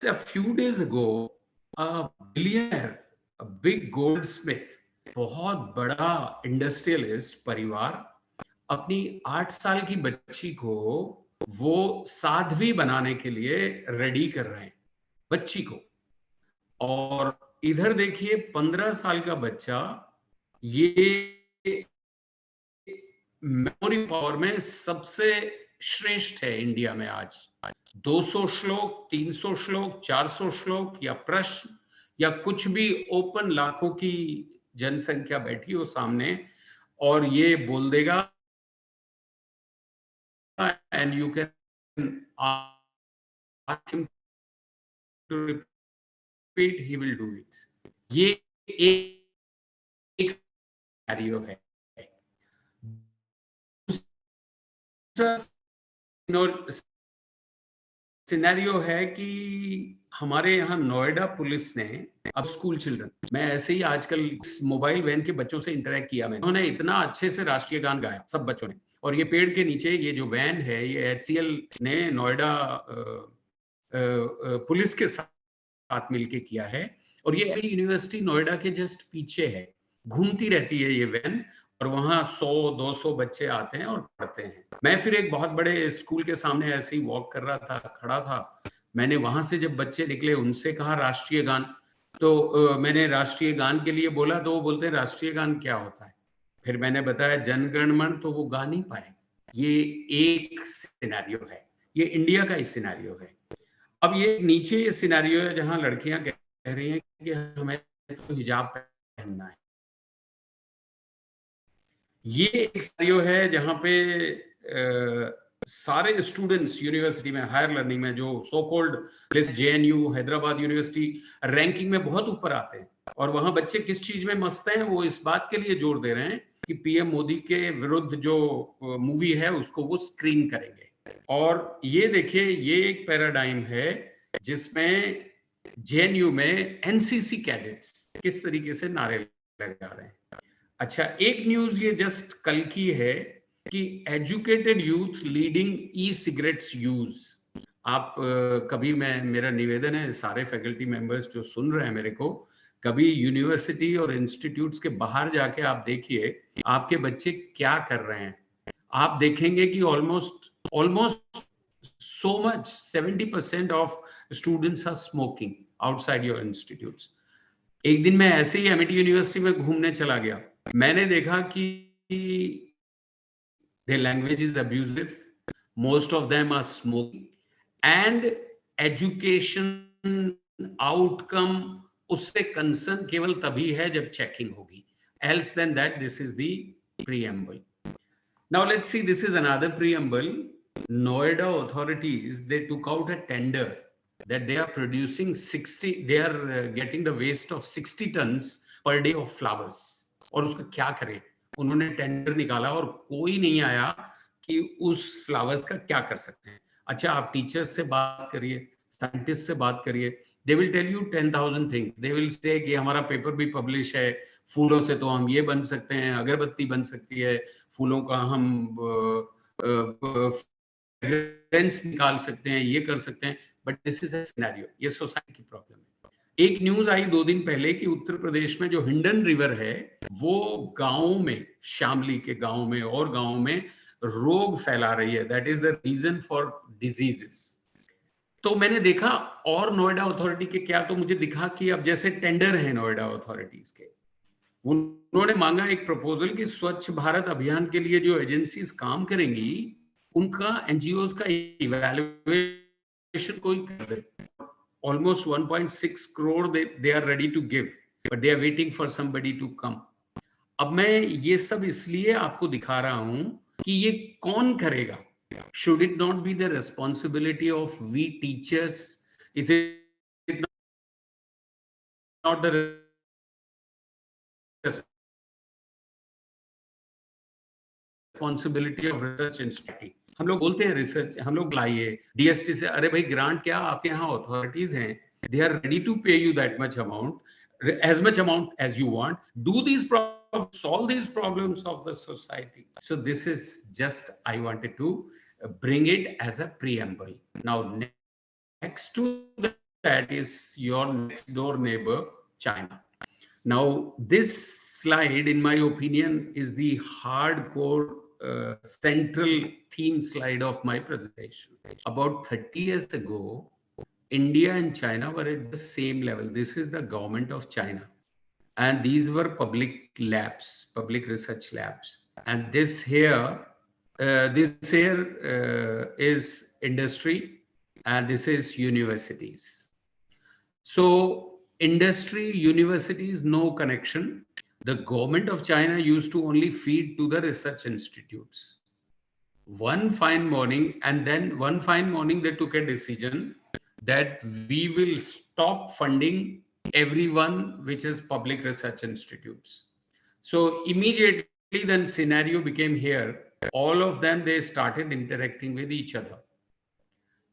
a few days ago, a billionaire, a big goldsmith, बहुत बड़ा industrialist परिवार अपनी 8 साल की बच्ची को वो साध्वी बनाने के लिए रेडी कर रहे हैं, बच्ची को। और इधर देखिए 15 साल का बच्चा, ये मेमोरी पावर में सबसे श्रेष्ठ है इंडिया में आज। 200 श्लोक, 300 श्लोक, 400 श्लोक या प्रश्न या कुछ भी ओपन, लाखों की जनसंख्या बैठी हो सामने और ये बोल देगा, and you can ask him to repeat, he will do it. ये एक सिनेरियो है। सिनेरियो है कि हमारे यहाँ नोएडा पुलिस ने अब स्कूल चिल्ड्रन, मैं ऐसे ही आजकल मोबाइल वैन के बच्चों से इंटरेक्ट किया, मैंने उन्होंने इतना अच्छे से राष्ट्रीय गान गाया सब बच्चों ने। और ये पेड़ के नीचे ये जो वैन है, ये HCL ने नोएडा पुलिस के साथ मिलके किया है। और ये यूनिवर्सिटी नोएडा के जस्ट पीछे है, घूमती रहती है ये वैन और वहाँ 100-200 बच्चे आते हैं और पढ़ते हैं। मैं फिर एक बहुत बड़े स्कूल के सामने ऐसे ही वॉक कर रहा था, खड़ा था। मैंने वहां से जब बच्चे निकले उनसे कहा राष्ट्रीय गान, तो मैंने राष्ट्रीय गान के लिए बोला तो वो बोलते हैं राष्ट्रीय गान क्या होता है। फिर मैंने बताया जन गण मन, तो वो गा नहीं पाए। ये एक सिनेरियो है, ये इंडिया का ही सिनेरियो है। अब ये नीचे ये सिनेरियो है जहां लड़कियां कह रही हैं कि हमें तो हिजाब पहनना है। ये एक सिनेरियो है जहां पे सारे स्टूडेंट्स यूनिवर्सिटी में, हायर लर्निंग में, जो so called JNU, Hyderabad university ranking में बहुत ऊपर आते हैं, और वहां बच्चे किस चीज में मस्त हैं, वो इस बात के लिए जोर दे रहे हैं कि PM मोदी के विरुद्ध जो मूवी है उसको वो स्क्रीन करेंगे। और ये देखिए, ये एक पैराडाइम है जिसमें JNU में NCC कैडेट्स किस तरीके से नारे लगा रहे हैं। अच्छा, एक न्यूज ये जस्ट कल की है कि एजुकेटेड यूथ लीडिंग ई-सिगरेट्स यूज। आप कभी, मेरा निवेदन है सारे फैकल्टी मेंबर्स जो सुन रहे हैं मेरे को, कभी यूनिवर्सिटी और इंस्टीट्यूट्स के बाहर जाके आप देखिए आपके बच्चे क्या कर रहे हैं। आप देखेंगे कि almost so much. 70% of students are smoking outside your institutes. एक दिन मैं ऐसे ही एमिटी यूनिवर्सिटी में घूमने चला गया, मैंने देखा कि their language is abusive, most of them are smoking, and education outcome उससे concern केवल तभी है जब checking होगी, else than that this is the preamble. Now let's see, this is another preamble. Noida authorities, they took out a tender that they are producing 60, they are getting the waste of 60 tons per day of flowers. और उसका क्या करें? उन्होंने tender निकाला और कोई नहीं आया कि उस फ्लावर्स का क्या कर सकते हैं. अच्छा, आप टीचर्स से बात करिए, साइंटिस्ट से बात करिए, they will tell you 10,000 things. They will say कि हमारा पेपर भी पब्लिश है, फूलों से तो हम ये बन सकते हैं, अगरबत्ती बन सकती है, फूलों का हम फ्रेग्रेंस निकाल सकते हैं, ये कर सकते हैं, but this is a scenario. ये सोसाइटी की प्रॉब्लम है. एक न्यूज आई 2 दिन पहले कि उत्तर प्रदेश में जो हिंडन रिवर है वो गांवों में, शामली के गांव में और गांव में रोग फैला रही है. That is the reason for diseases. तो मैंने देखा और नोएडा अथॉरिटी के क्या, तो मुझे दिखा कि अब जैसे टेंडर है नोएडा अथॉरिटीज के, उन्होंने मांगा एक प्रपोजल कि स्वच्छ भारत अभियान के लिए जो एजेंसीज काम करेंगी उनका एनजीओज का इवैल्यूएशन कोई कर दे. Almost 1.6 crore they are ready to give, but they are waiting for somebody to come. अब मैं ये सब इसलिए आपको दिखा रहा हूं कि ये कौन करेगा. Should it not be the responsibility of we teachers? Is it not the responsibility of research institute? हम लोग बोलते हैं रिसर्च, हम लोग लाइए डीएसटी से, अरे भाई ग्रांट क्या, आपके यहाँ अथॉरिटीज हैं, they are ready to pay you that much amount, as much amount as you want. Do these problems, solve these problems of the society. So this is just, I wanted to bring it as a preamble. Now next to that is your next door neighbor, China. Now this slide, in my opinion, is the hardcore central theme slide of my presentation. About 30 years ago, India and China were at the same level. This is the government of China. And these were public labs, public research labs. And this here is industry, and this is universities. So industry, universities, no connection. The government of China used to only feed to the research institutes. One fine morning, they took a decision that we will stop funding everyone which is public research institutes. So immediately then scenario became here. All of them, they started interacting with each other.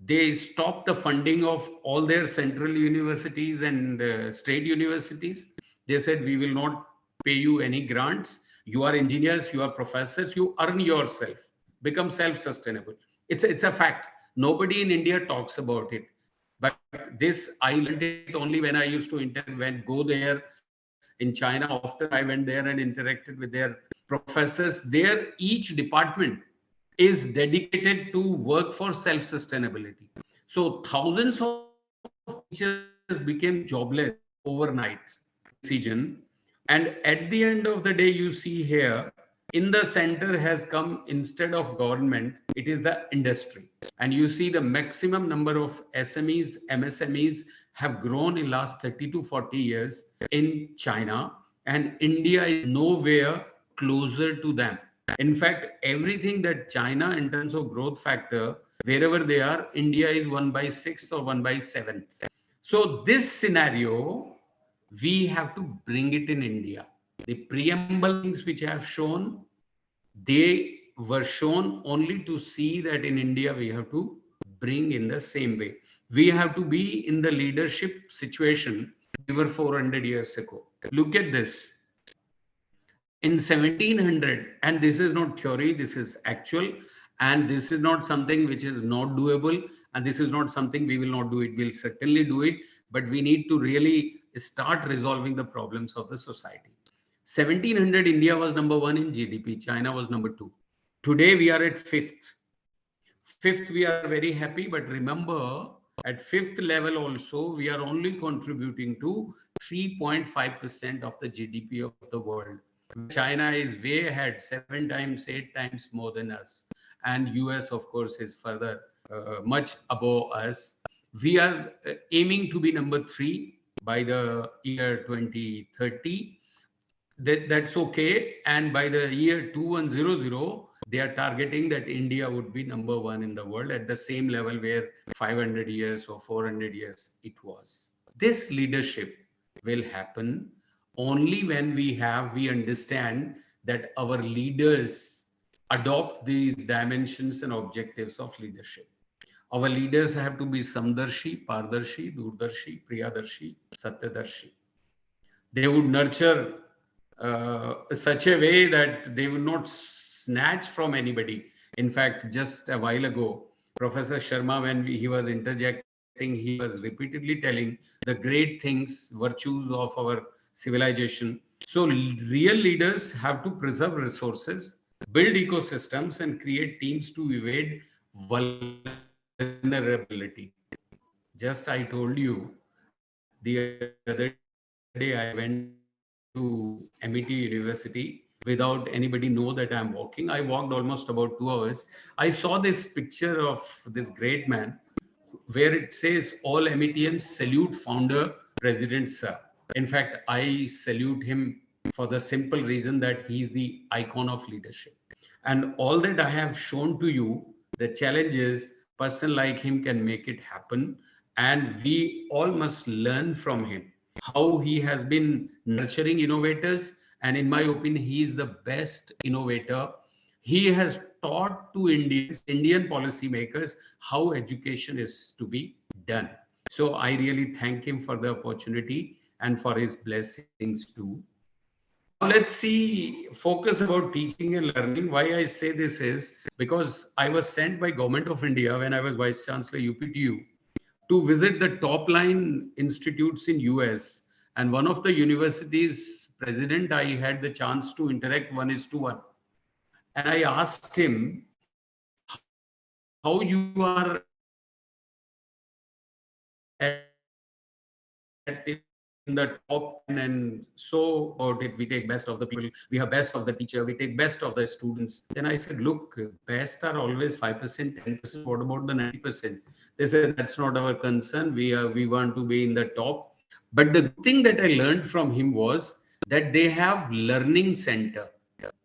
They stopped the funding of all their central universities and state universities. They said, we will not pay you any grants. You are engineers, you are professors, you earn yourself, become self-sustainable. It's a fact. Nobody in India talks about it. But this, I learned it only when I used to go there in China. After I went there and interacted with their professors, there each department is dedicated to work for self-sustainability. So thousands of teachers became jobless overnight decision. And at the end of the day, you see here, in the center has come, instead of government, it is the industry. And you see the maximum number of SMEs, MSMEs have grown in last 30 to 40 years in China, and India is nowhere closer to them. In fact, everything that China in terms of growth factor, wherever they are, India is 1/6 or 1/7. So this scenario, we have to bring it in India. The preamble things which I have shown, they were shown only to see that in India we have to bring in the same way. We have to be in the leadership situation we were 400 years ago. Look at this. In 1700, and this is not theory, this is actual, and this is not something which is not doable, and this is not something we will not do it. We'll certainly do it, but we need to really start resolving the problems of the society. 1700, India was number 1 in GDP, China was number 2. Today we are at 5th. Fifth, we are very happy, but remember, at fifth level also, we are only contributing to 3.5% of the GDP of the world. China is way ahead, 7 times, 8 times more than us. And US, of course, is further much above us. We are aiming to be number 3 by the year 2030. That's okay. And by the year 2100, they are targeting that India would be number 1 in the world at the same level where 500 years or 400 years it was. This leadership will happen only when we understand that our leaders adopt these dimensions and objectives of leadership. Our leaders have to be Samdarshi, Pardarshi, Durdarshi, Priyadarshi, Satyadarshi. They would nurture such a way that they would not snatch from anybody. In fact, just a while ago, Professor Sharma, when he was interjecting, he was repeatedly telling the great things, virtues of our civilization. So real leaders have to preserve resources, build ecosystems, and create teams to evade vulnerability. Just I told you the other day I went to MET University without anybody know that I'm walking. I walked almost about 2 hours. I saw this picture of this great man where it says all METians salute founder President Sir. In fact, I salute him for the simple reason that he's the icon of leadership. And all that I have shown to you, the challenge is person like him can make it happen. And we all must learn from him how he has been nurturing innovators. And in my opinion, he is the best innovator. He has taught to Indian policymakers how education is to be done. So I really thank him for the opportunity and for his blessings too. Now let's see, focus about teaching and learning. Why I say this is because I was sent by Government of India when I was Vice Chancellor UPTU to visit the top line institutes in US, and one of the universities president I had the chance to interact 1:1, and I asked him how you are at in the top 10, and so about it, we take best of the people, we have best of the teacher, we take best of the students. Then I said, look, best are always 5%, 10%. What about the 90%? They said that's not our concern. We want to be in the top. But the thing that I learned from him was that they have learning center.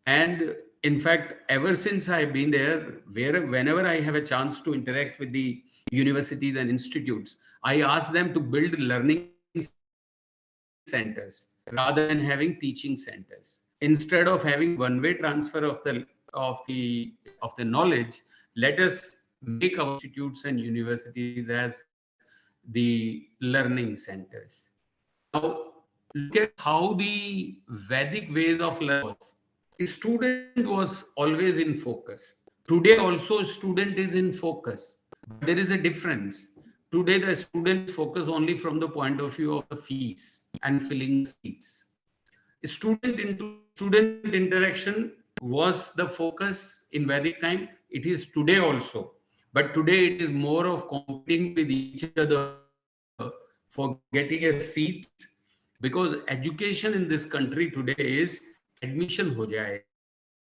And in fact, ever since I've been there, whenever I have a chance to interact with the universities and institutes, I ask them to build learning centers rather than having teaching centers. Instead of having one-way transfer of the knowledge, let us make our institutes and universities as the learning centers. Now, look at how the Vedic ways of learning was. A student was always in focus. Today also student is in focus. But there is a difference. Today the students focus only from the point of view of the fees and filling seats. Student interaction was the focus in Vedic time. It is today also. But today it is more of competing with each other for getting a seat, because education in this country today is admission हो जाए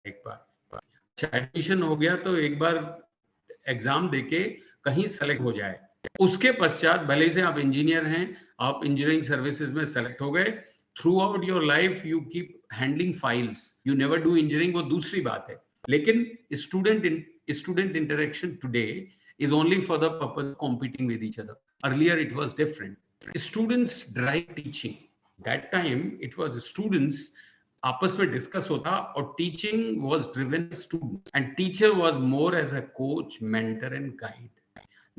एक बार, अच्छा admission हो गया तो एक बार exam देके कहीं सेलेक्ट हो जाए, उसके पश्चात भले से आप इंजीनियर हैं, आप इंजीनियरिंग सर्विसेज में सेलेक्ट हो गए, through out your life you keep handling files, you never do engineering, वो दूसरी बात है. लेकिन student interaction today is only for the purpose of competing with each other. Earlier it was different. Students drive teaching. That time it was students आपस में discuss होता और teaching was driven student and teacher was more as a coach, mentor and guide.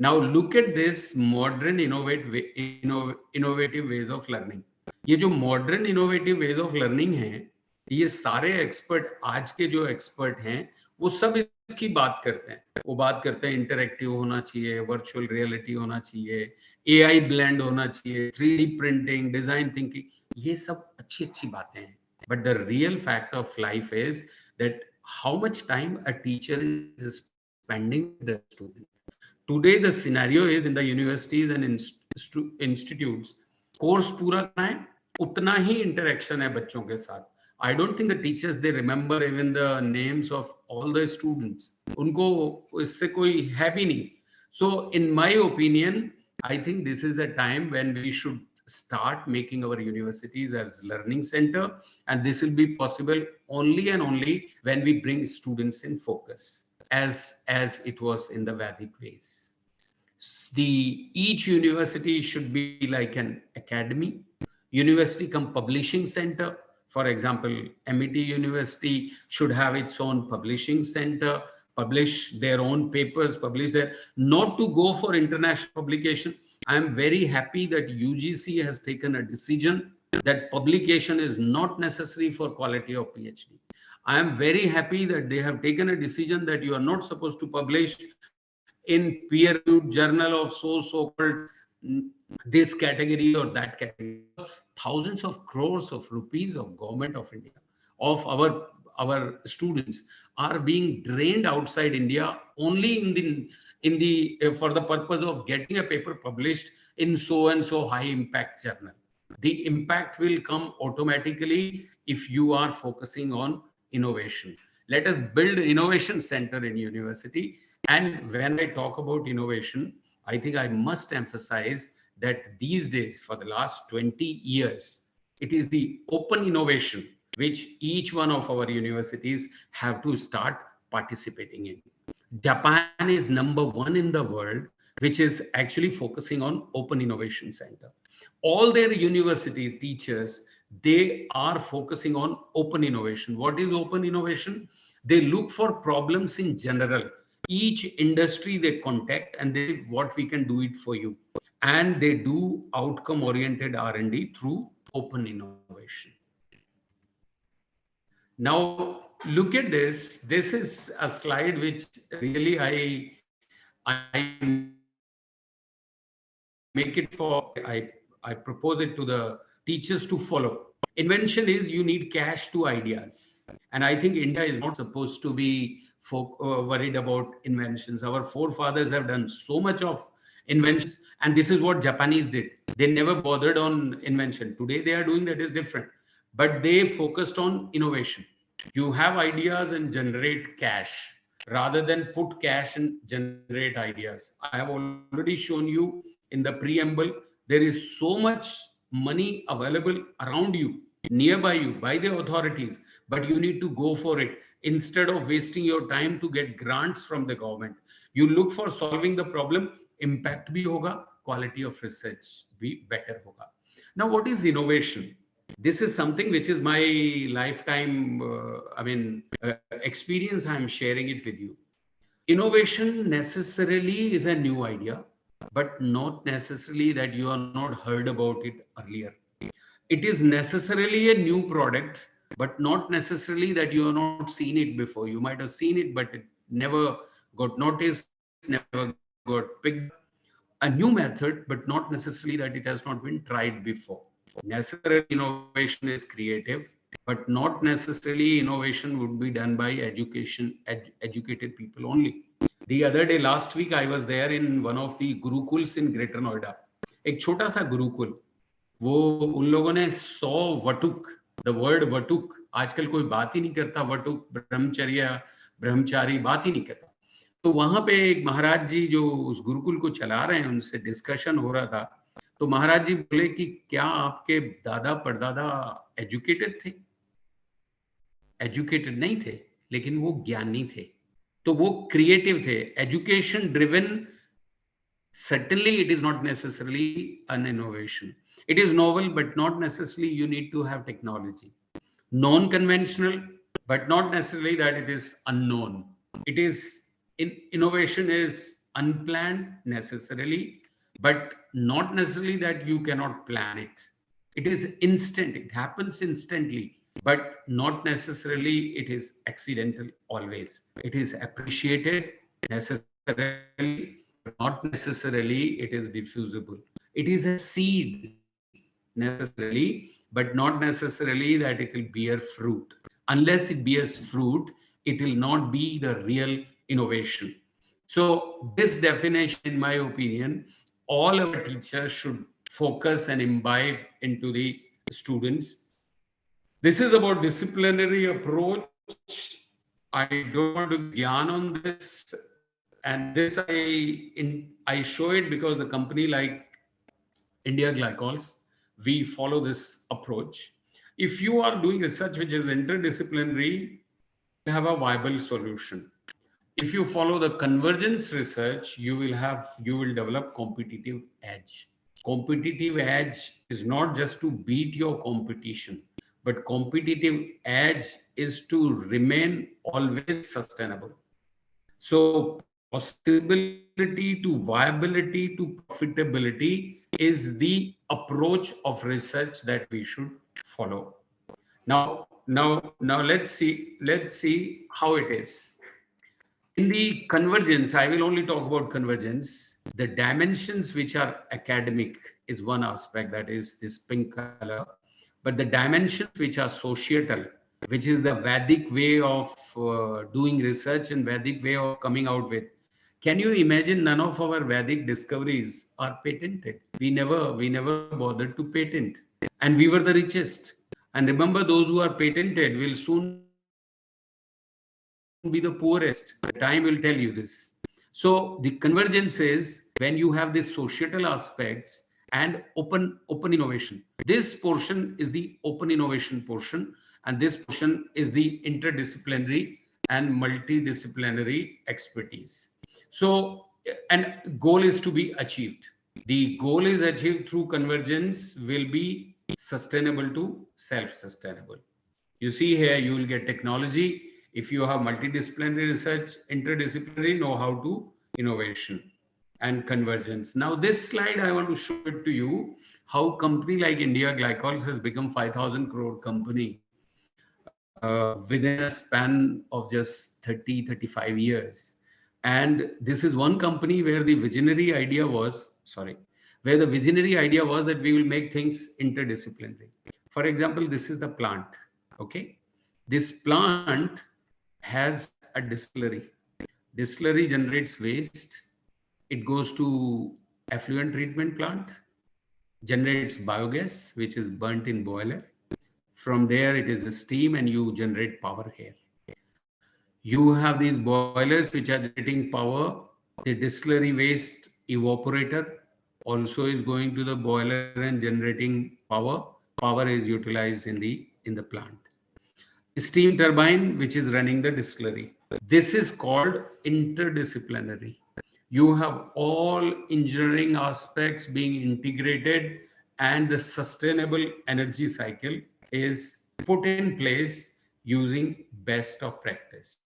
Now look at this modern innovative ways of learning. ये जो modern innovative ways of learning है, ये सारे expert, आज के जो एक्सपर्ट हैं, वो सब इसकी बात करते हैं. वो बात करते हैं इंटरैक्टिव होना चाहिए, वर्चुअल रियलिटी होना चाहिए, एआई ब्लेंड होना चाहिए, 3D प्रिंटिंग, डिजाइन थिंकिंग, ये सब अच्छी अच्छी बातें हैं. But the real fact of life is that how much time a teacher is expanding the student. Today, the scenario is in the universities and institutes, course पूरा करना है, उतना ही interaction है बच्चों के साथ. I don't think the teachers, they remember even the names of all the students. उनको इससे कोई है भी नहीं. So in my opinion, I think this is a time when we should start making our universities as learning center, and this will be possible only and only when we bring students in focus, as it was in the Vedic ways. Each university should be like an academy, university come publishing center. For example, MET University should have its own publishing center, publish their own papers, publish their, not to go for international publication. I am very happy that UGC has taken a decision that publication is not necessary for quality of PhD. I am very happy that they have taken a decision that you are not supposed to publish in peer-reviewed journal of so-called this category or that category. Thousands of crores of rupees of government of India, of our students, are being drained outside India only for the purpose of getting a paper published in so and so high impact journal. The impact will come automatically if you are focusing on innovation. Let us build innovation center in university. And when I talk about innovation, I think I must emphasize that these days, for the last 20 years, it is the open innovation which each one of our universities have to start participating in. Japan is #1 in the world, which is actually focusing on open innovation center. All their university teachers, they are focusing on open innovation. What is open innovation? They look for problems in general. Each industry they contact and they say what we can do it for you. And they do outcome oriented R&D through open innovation. Now, look at this. This is a slide which really I make it for, I propose it to the teachers to follow. Invention is you need cash to ideas. And I think India is not supposed to be worried about inventions. Our forefathers have done so much of inventions, and this is what Japanese did. They never bothered on invention. Today they are doing that is different, but they focused on innovation. You have ideas and generate cash rather than put cash and generate ideas. I have already shown you in the preamble, there is so much money available around you, nearby you, by the authorities, but you need to go for it. Instead of wasting your time to get grants from the government, you look for solving the problem, impact bhi hoga, quality of research bhi better hoga. Now, what is innovation? This is something which is my lifetime, experience. I am sharing it with you. Innovation necessarily is a new idea, but not necessarily that you are not heard about it earlier. It is necessarily a new product, but not necessarily that you have not seen it before. You might have seen it, but it never got noticed, never got picked up. A new method, but not necessarily that it has not been tried before. Necessarily innovation is creative, but not necessarily innovation would be done by educated people only. The other day, last week, I was there in one of the gurukuls in Greater Noida. एक छोटा सा गुरुकुल, वो उन लोगों ने 100 वटुक, the word वटुक, आजकल कोई बात ही नहीं करता, वटुक ब्रह्मचर्य ब्रह्मचारी बात ही नहीं करता. तो वहां पे एक महाराज जी जो उस गुरुकुल को चला रहे हैं, उनसे डिस्कशन हो रहा था. तो महाराज जी बोले कि क्या आपके दादा परदादा एजुकेटेड थे? एजुकेटेड नहीं थे, लेकिन वो ज्ञानी थे. तो वो क्रिएटिव थे, education driven. Certainly, it is not necessarily an innovation. It is novel, but not necessarily you need to have technology. Non-conventional, but not necessarily that it is unknown. It is innovation is unplanned necessarily, but not necessarily that you cannot plan it. It is instant. It happens instantly, but not necessarily it is accidental always. It is appreciated necessarily. Not necessarily it is diffusible. It is a seed necessarily, but not necessarily that it will bear fruit. Unless it bears fruit, it will not be the real innovation. So this definition, in my opinion, all our teachers should focus and imbibe into the students. This is about disciplinary approach. I don't want to gyan on this, and this I show it because the company like India Glycols, we follow this approach. If you are doing research which is interdisciplinary, you have a viable solution. If you follow the convergence research, you will develop competitive edge. Competitive edge is not just to beat your competition, but competitive edge is to remain always sustainable. So possibility to viability to profitability is the approach of research that we should follow. Now let's see how it is. In the convergence, I will only talk about convergence. The dimensions which are academic is one aspect, that is this pink color. But the dimensions which are societal, which is the Vedic way of doing research and Vedic way of coming out with. Can you imagine none of our Vedic discoveries are patented? We never bothered to patent. And we were the richest. And remember, those who are patented will soon be the poorest. The time will tell you this. So the convergence is when you have these societal aspects and open innovation. This portion is the open innovation portion, and this portion is the interdisciplinary and multidisciplinary expertise. So, and goal is to be achieved. The goal is achieved through convergence will be sustainable to self-sustainable. You see here, you will get technology. If you have multidisciplinary research, interdisciplinary know-how to innovation and convergence. Now, this slide, I want to show it to you, how company like India Glycols has become 5,000 crore company within a span of just 30, 35 years. And this is one company where the visionary idea was, that we will make things interdisciplinary. For example, this is the plant, okay? This plant has a distillery. Distillery generates waste. It goes to effluent treatment plant, generates biogas, which is burnt in boiler. From there, it is a steam and you generate power here. You have these boilers which are generating power. The distillery waste evaporator also is going to the boiler and generating power. Power is utilized in the plant. Steam turbine, which is running the distillery. This is called interdisciplinary. You have all engineering aspects being integrated, and the sustainable energy cycle is put in place using best of practice.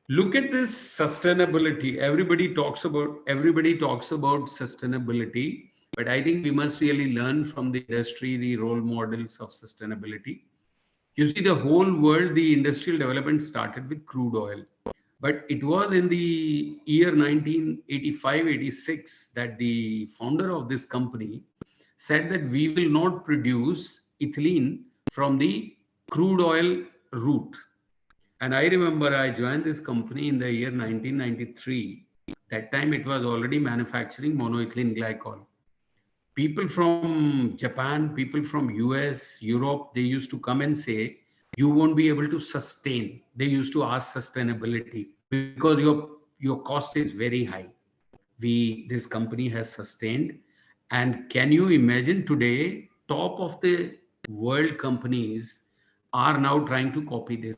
Look at this sustainability. Everybody talks about sustainability, but I think we must really learn from the industry, the role models of sustainability. You see, the whole world, the industrial development started with crude oil. But it was in the year 1985-86 that the founder of this company said that we will not produce ethylene from the crude oil route. And I remember I joined this company in the year 1993. That time it was already manufacturing monoethylene glycol. People from Japan, people from US, Europe, they used to come and say, you won't be able to sustain. They used to ask sustainability because your cost is very high. This company has sustained. And can you imagine today, top of the world companies are now trying to copy this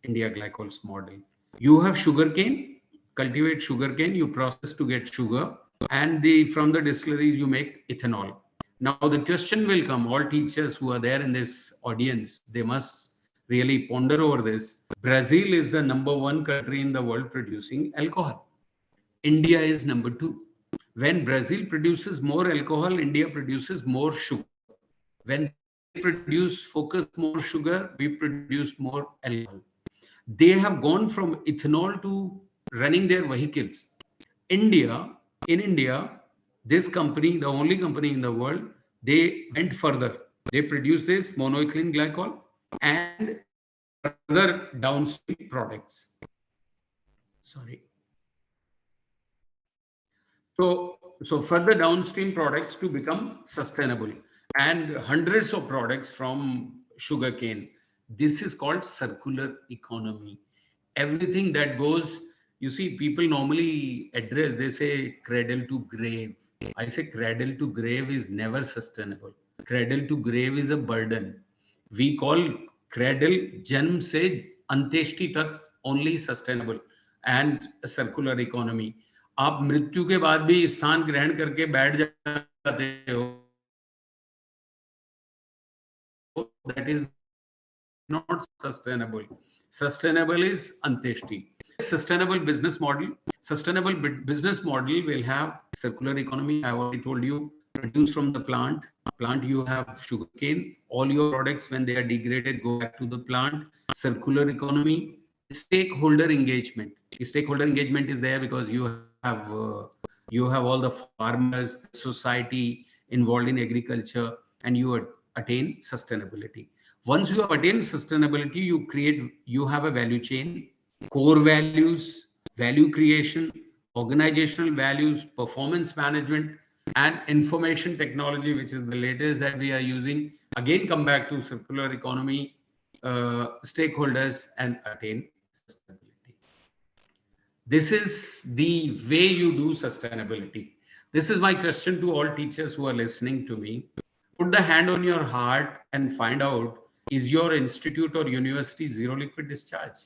India Glycols model. You have sugarcane, cultivate sugarcane, you process to get sugar, and from the distilleries you make ethanol. Now the question will come, all teachers who are there in this audience, they must really ponder over this. Brazil is the #1 country in the world producing alcohol. India is #2. When Brazil produces more alcohol, India produces more sugar. When they focus more sugar, we produce more alcohol. They have gone from ethanol to running their vehicles. In India, this company, the only company in the world, they went further. They produce this monoethylene glycol and other downstream products. Sorry. So further downstream products to become sustainable, and hundreds of products from sugarcane. This is called circular economy. Everything that goes, you see, people normally address, they say cradle to grave. I say cradle to grave is never sustainable. Cradle to grave is a burden. We call cradle janm se अंत्येष्टि तक only sustainable and a circular economy. आप मृत्यु के बाद भी स्थान ग्रहण करके बैठ जाते हो, that is not sustainable. Sustainable is अंत्येष्टि. Sustainable business model. Sustainable business model will have circular economy. I already told you, produce from the plant. Plant, you have sugarcane. All your products, when they are degraded, go back to the plant. Circular economy. Stakeholder engagement. Stakeholder engagement is there because you have all the farmers, society involved in agriculture, and you attain sustainability. Once you have attained sustainability, you have a value chain, core values, value creation, organizational values, performance management, and information technology, which is the latest that we are using. Again, come back to circular economy, stakeholders, and attain sustainability. This is the way you do sustainability. This is my question to all teachers who are listening to me. Put the hand on your heart and find out, is your institute or university zero liquid discharge?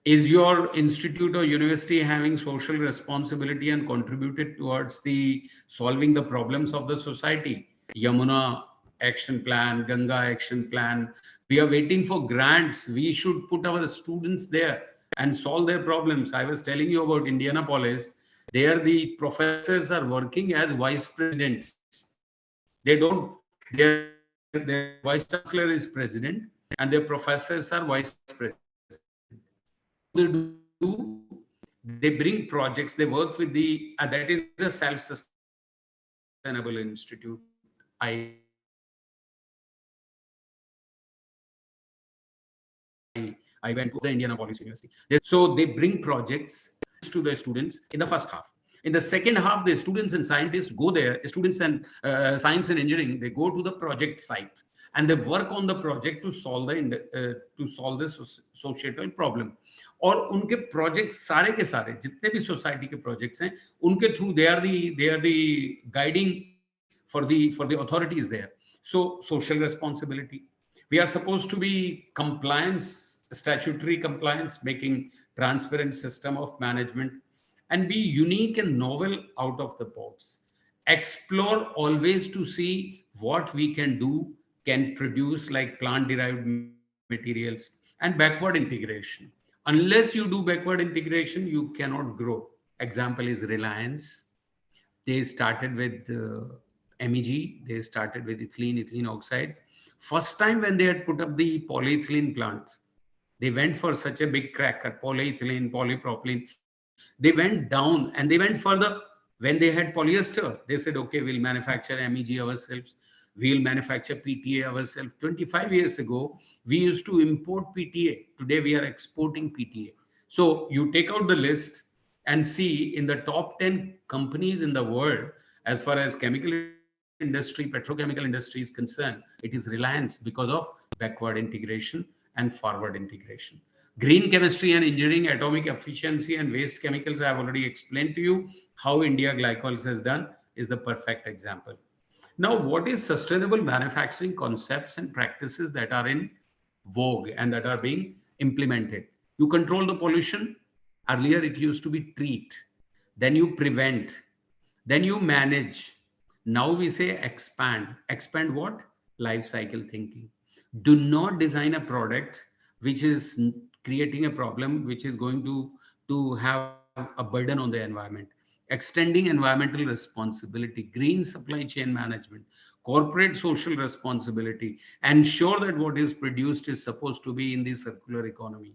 Is your institute or university having social responsibility and contributed towards the solving the problems of the society? Yamuna action plan, Ganga action plan. We are waiting for grants. We should put our students there and solve their problems. I was telling you about Indianapolis. There the professors are working as vice presidents. They don't, their vice chancellor is president and their professors are vice president. They do, they bring projects, they work with the, that is a self-sustainable institute. I went to the Indianapolis University. So they bring projects to the students in the first half. In the second half, the students and scientists go there, students and science and engineering, they go to the project site and they work on the project to solve the societal problem. और उनके projects सारे के सारे जितने भी society के projects हैं उनके through they are the guiding for the authorities there. So social responsibility, we are supposed to be compliance, statutory compliance, making transparent system of management, and be unique and novel out of the box. Explore always to see what we can do, can produce like plant derived materials, and backward integration. Unless you do backward integration, you cannot grow. Example is Reliance. They started with MEG. They started with ethylene oxide. First time when they had put up the polyethylene plant, they went for such a big cracker, polyethylene, polypropylene. They went down and they went further. When they had polyester, they said, okay, we'll manufacture MEG ourselves. We'll manufacture PTA ourselves. 25 years ago, we used to import PTA. Today, we are exporting PTA. So you take out the list and see in the top 10 companies in the world, as far as chemical industry, petrochemical industry is concerned, it is Reliance because of backward integration and forward integration. Green chemistry and engineering, atomic efficiency and waste chemicals, I have already explained to you. How India Glycols has done is the perfect example. Now, what is sustainable manufacturing concepts and practices that are in vogue and that are being implemented? You control the pollution. Earlier, it used to be treat. Then you prevent. Then you manage. Now we say expand. Expand what? Life cycle thinking. Do not design a product which is creating a problem which is going to have a burden on the environment. Extending environmental responsibility, green supply chain management, corporate social responsibility, ensure that what is produced is supposed to be in the circular economy.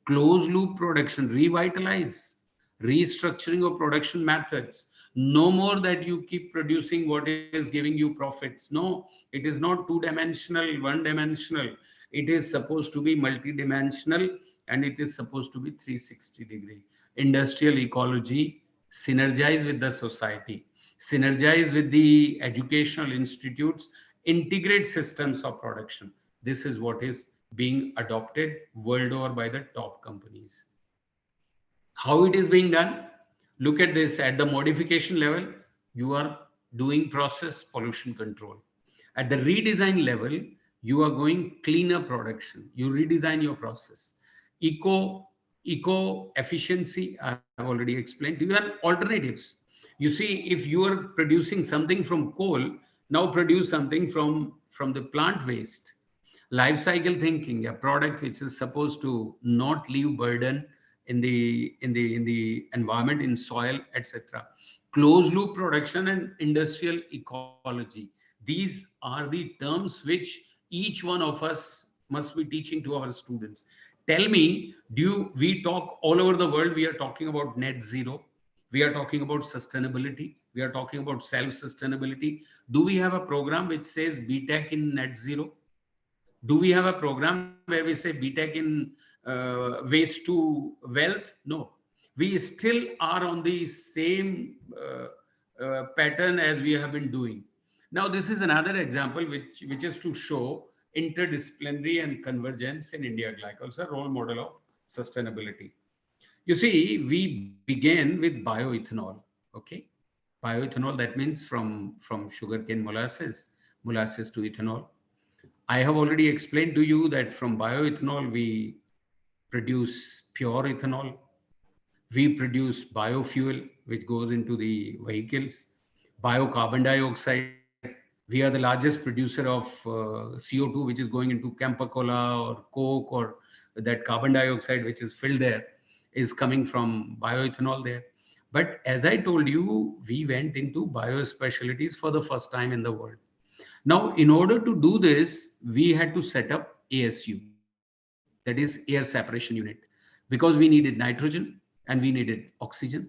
Closed loop production, revitalize, restructuring of production methods. No more that you keep producing what is giving you profits. No, it is not two-dimensional, one-dimensional. It is supposed to be multi-dimensional and it is supposed to be 360 degree. Industrial ecology, synergize with the society, synergize with the educational institutes, integrate systems of production. This is what is being adopted world over by the top companies. How it is being done? Look at this. At the modification level, you are doing process pollution control. At the redesign level, you are going cleaner production. You redesign your process. Eco efficiency, I have already explained to you, and alternatives. You see, if you are producing something from coal, now produce something from the plant waste. Life cycle thinking, a product which is supposed to not leave burden in the environment, in soil, etc. Closed loop production and industrial ecology, these are the terms which each one of us must be teaching to our students. Tell me, we talk all over the world, we are talking about net zero, we are talking about sustainability, we are talking about self sustainability. Do we have a program which says BTEC in net zero? Do we have a program where we say BTEC in waste to wealth? No. We still are on the same pattern as we have been doing. Now, this is another example which is to show interdisciplinary and convergence in India Glycols, a role model of sustainability. You see, we began with bioethanol. Okay, bioethanol, that means from sugarcane molasses to ethanol. I have already explained to you that from bioethanol, we produce pure ethanol. We produce biofuel, which goes into the vehicles. Biocarbon dioxide. We are the largest producer of CO2, which is going into Campa Cola or Coke, or that carbon dioxide, which is filled there, is coming from bioethanol there. But as I told you, we went into biospecialties for the first time in the world. Now, in order to do this, we had to set up ASU, that is air separation unit, because we needed nitrogen and we needed oxygen.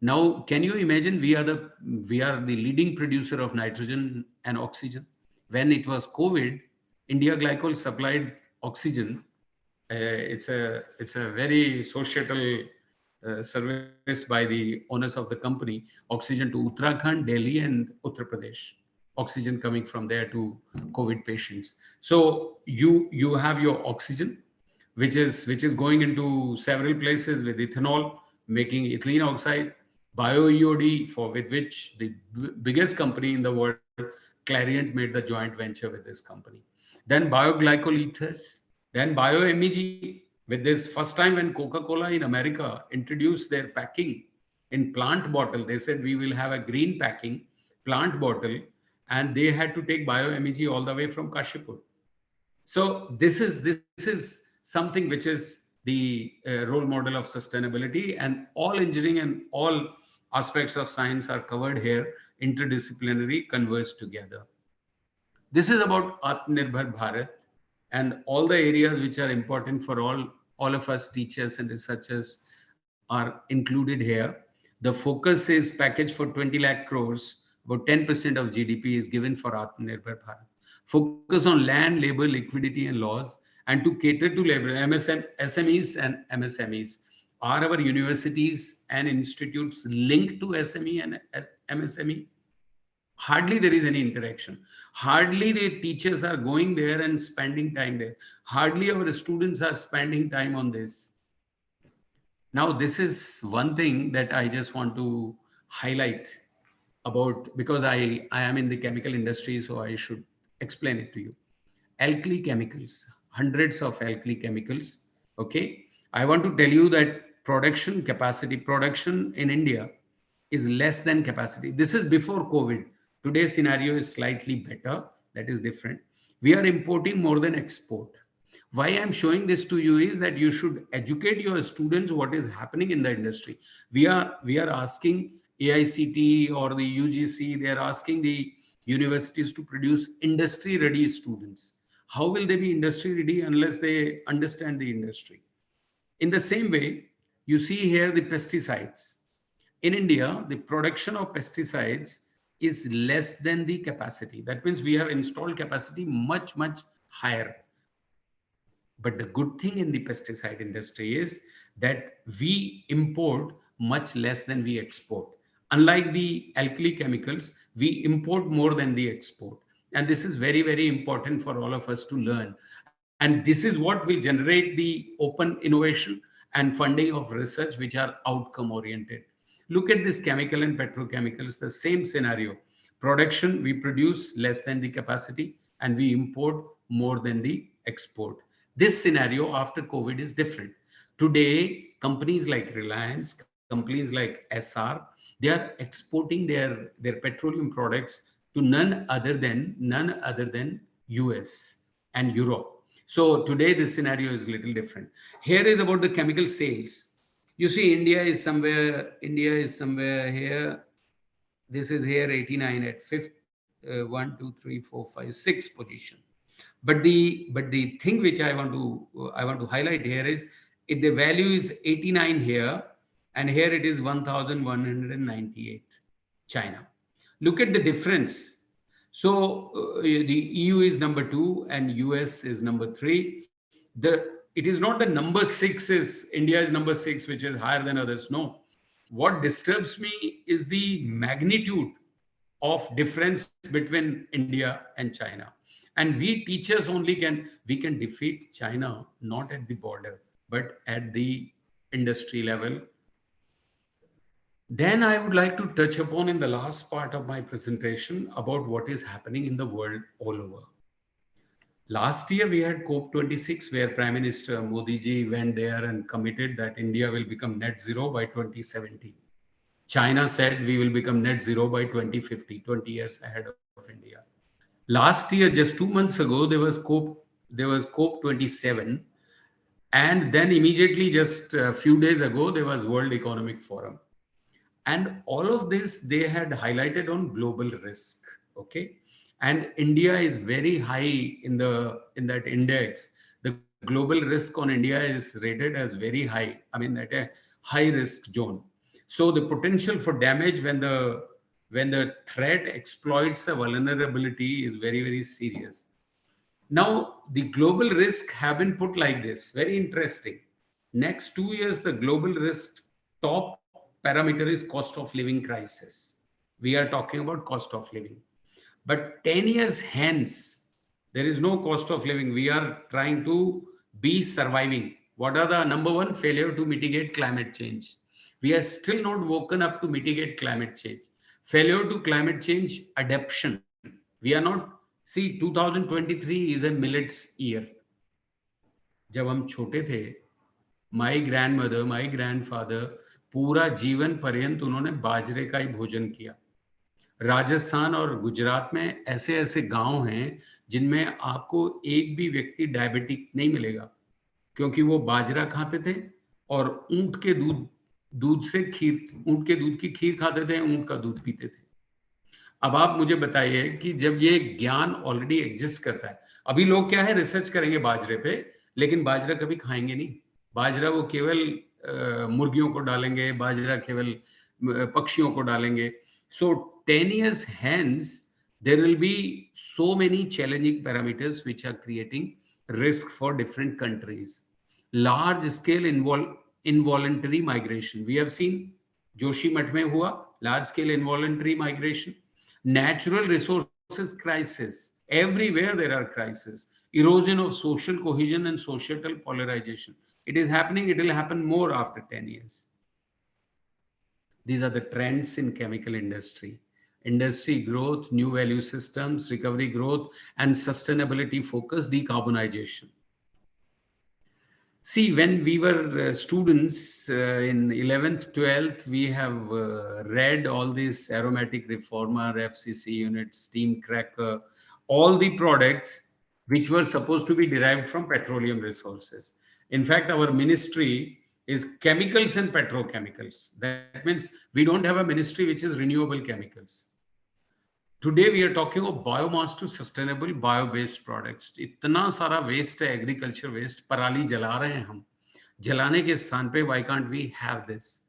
Now, can you imagine, we are the leading producer of nitrogen and oxygen. When it was COVID, India Glycol supplied oxygen. It's a very societal service by the owners of the company. Oxygen to Uttarakhand, Delhi, and Uttar Pradesh. Oxygen coming from there to COVID patients. So you have your oxygen, which is going into several places with ethanol, making ethylene oxide, bio-EOD, with which the biggest company in the world, Clariant, made the joint venture with this company. Then bioglycol ethers, then bio-MEG. With this, first time when Coca-Cola in America introduced their packing in plant bottle, they said we will have a green packing plant bottle, and they had to take bio-MEG all the way from Kashipur. So this is something which is the role model of sustainability, and all engineering and all aspects of science are covered here. Interdisciplinary converge together. This is about Atmanirbhar Bharat and all the areas which are important for all of us teachers and researchers are included here. The focus is package for 20 lakh crores, about 10% of GDP is given for Atmanirbhar Bharat. Focus on land, labor, liquidity, and laws, and to cater to labor, SMEs and MSMEs. Are our universities and institutes linked to SME and MSME? Hardly there is any interaction. Hardly the teachers are going there and spending time there. Hardly our students are spending time on this. Now, this is one thing that I just want to highlight about, because I am in the chemical industry, so I should explain it to you. Alkali chemicals, hundreds of alkali chemicals. Okay. I want to tell you that production in India is less than capacity. This is before COVID. Today's scenario is slightly better. That is different. We are importing more than export. Why I'm showing this to you is that you should educate your students what is happening in the industry. We are asking AICT or the UGC, they are asking the universities to produce industry ready students. How will they be industry ready unless they understand the industry? In the same way, you see here the pesticides. In India, the production of pesticides is less than the capacity. That means we have installed capacity much, much higher. But the good thing in the pesticide industry is that we import much less than we export. Unlike the alkali chemicals, we import more than the export. And this is very, very important for all of us to learn. And this is what will generate the open innovation and funding of research, which are outcome oriented. Look at this chemical and petrochemicals, the same scenario. Production, we produce less than the capacity and we import more than the export. This scenario after COVID is different. Today, companies like Reliance, companies like SR, they are exporting their petroleum products to none other than US and Europe. So today this scenario is a little different. Here is about the chemical sales. You see, India is somewhere here. This is here 89 at fifth, 1, 2, 3, 4, 5, 6 position. But the thing which I want to highlight here is if the value is 89 here, and here it is 1,198, China. Look at the difference. So the EU is number 2 and US is number 3. It is not the number 6 is India is number 6, which is higher than others. No. What disturbs me is the magnitude of difference between India and China. And we teachers only can defeat China, not at the border, but at the industry level. Then I would like to touch upon in the last part of my presentation about what is happening in the world all over. Last year, we had COP26, where Prime Minister Modi ji went there and committed that India will become net zero by 2070. China said we will become net zero by 2050, 20 years ahead of India. Last year, just 2 months ago, there was COP27. And then immediately, just a few days ago, there was World Economic Forum. And all of this, they had highlighted on global risk, okay? And India is very high in that index. The global risk on India is rated as very high, I mean, at a high risk zone. So the potential for damage when the threat exploits a vulnerability is very, very serious. Now, the global risk have been put like this, very interesting. Next 2 years, the global risk top parameter is cost of living crisis. We are talking about cost of living. But 10 years hence, there is no cost of living. We are trying to be surviving. What are the number one? Failure to mitigate climate change. We are still not woken up to mitigate climate change. Failure to climate change adaptation. We are not, see, 2023 is a millets year. जब हम छोटे थे, my grandmother, my grandfather, पूरा जीवन पर्यंत उन्होंने बाजरे का ही भोजन किया. राजस्थान और गुजरात में ऐसे ऐसे गांव हैं जिनमें आपको एक भी व्यक्ति डायबिटिक नहीं मिलेगा, क्योंकि वो बाजरा खाते थे और ऊंट के दूध की खीर खाते थे, ऊंट का दूध पीते थे. अब आप मुझे बताइए कि जब ये ज्ञान ऑलरेडी एग्जिस्ट करता है, अभी लोग क्या है, रिसर्च करेंगे बाजरे पे, लेकिन बाजरा कभी खाएंगे नहीं. बाजरा वो केवल मुर्गियों को डालेंगे, बाजरा केवल पक्षियों को डालेंगे. So 10 years hence, there will be so many challenging parameters which are creating risk for different countries. Large scale involuntary migration. We have seen Joshimath mein hua, large scale involuntary migration. Natural resources crisis. Everywhere there are crises. Erosion of social cohesion and societal polarization. It is happening, it will happen more after 10 years. These are the trends in chemical industry. Industry growth, new value systems, recovery growth, and sustainability focused decarbonization. See, when we were students in 11th, 12th, we have read all these aromatic reformer, FCC units, steam cracker, all the products which were supposed to be derived from petroleum resources. In fact, our ministry is chemicals and petrochemicals. That means we don't have a ministry which is renewable chemicals. Today we are talking of biomass to sustainable bio-based products. इतना सारा waste है, agriculture waste, पराली जला रहे हैं हम. जलाने के स्थान पे, why can't we have this?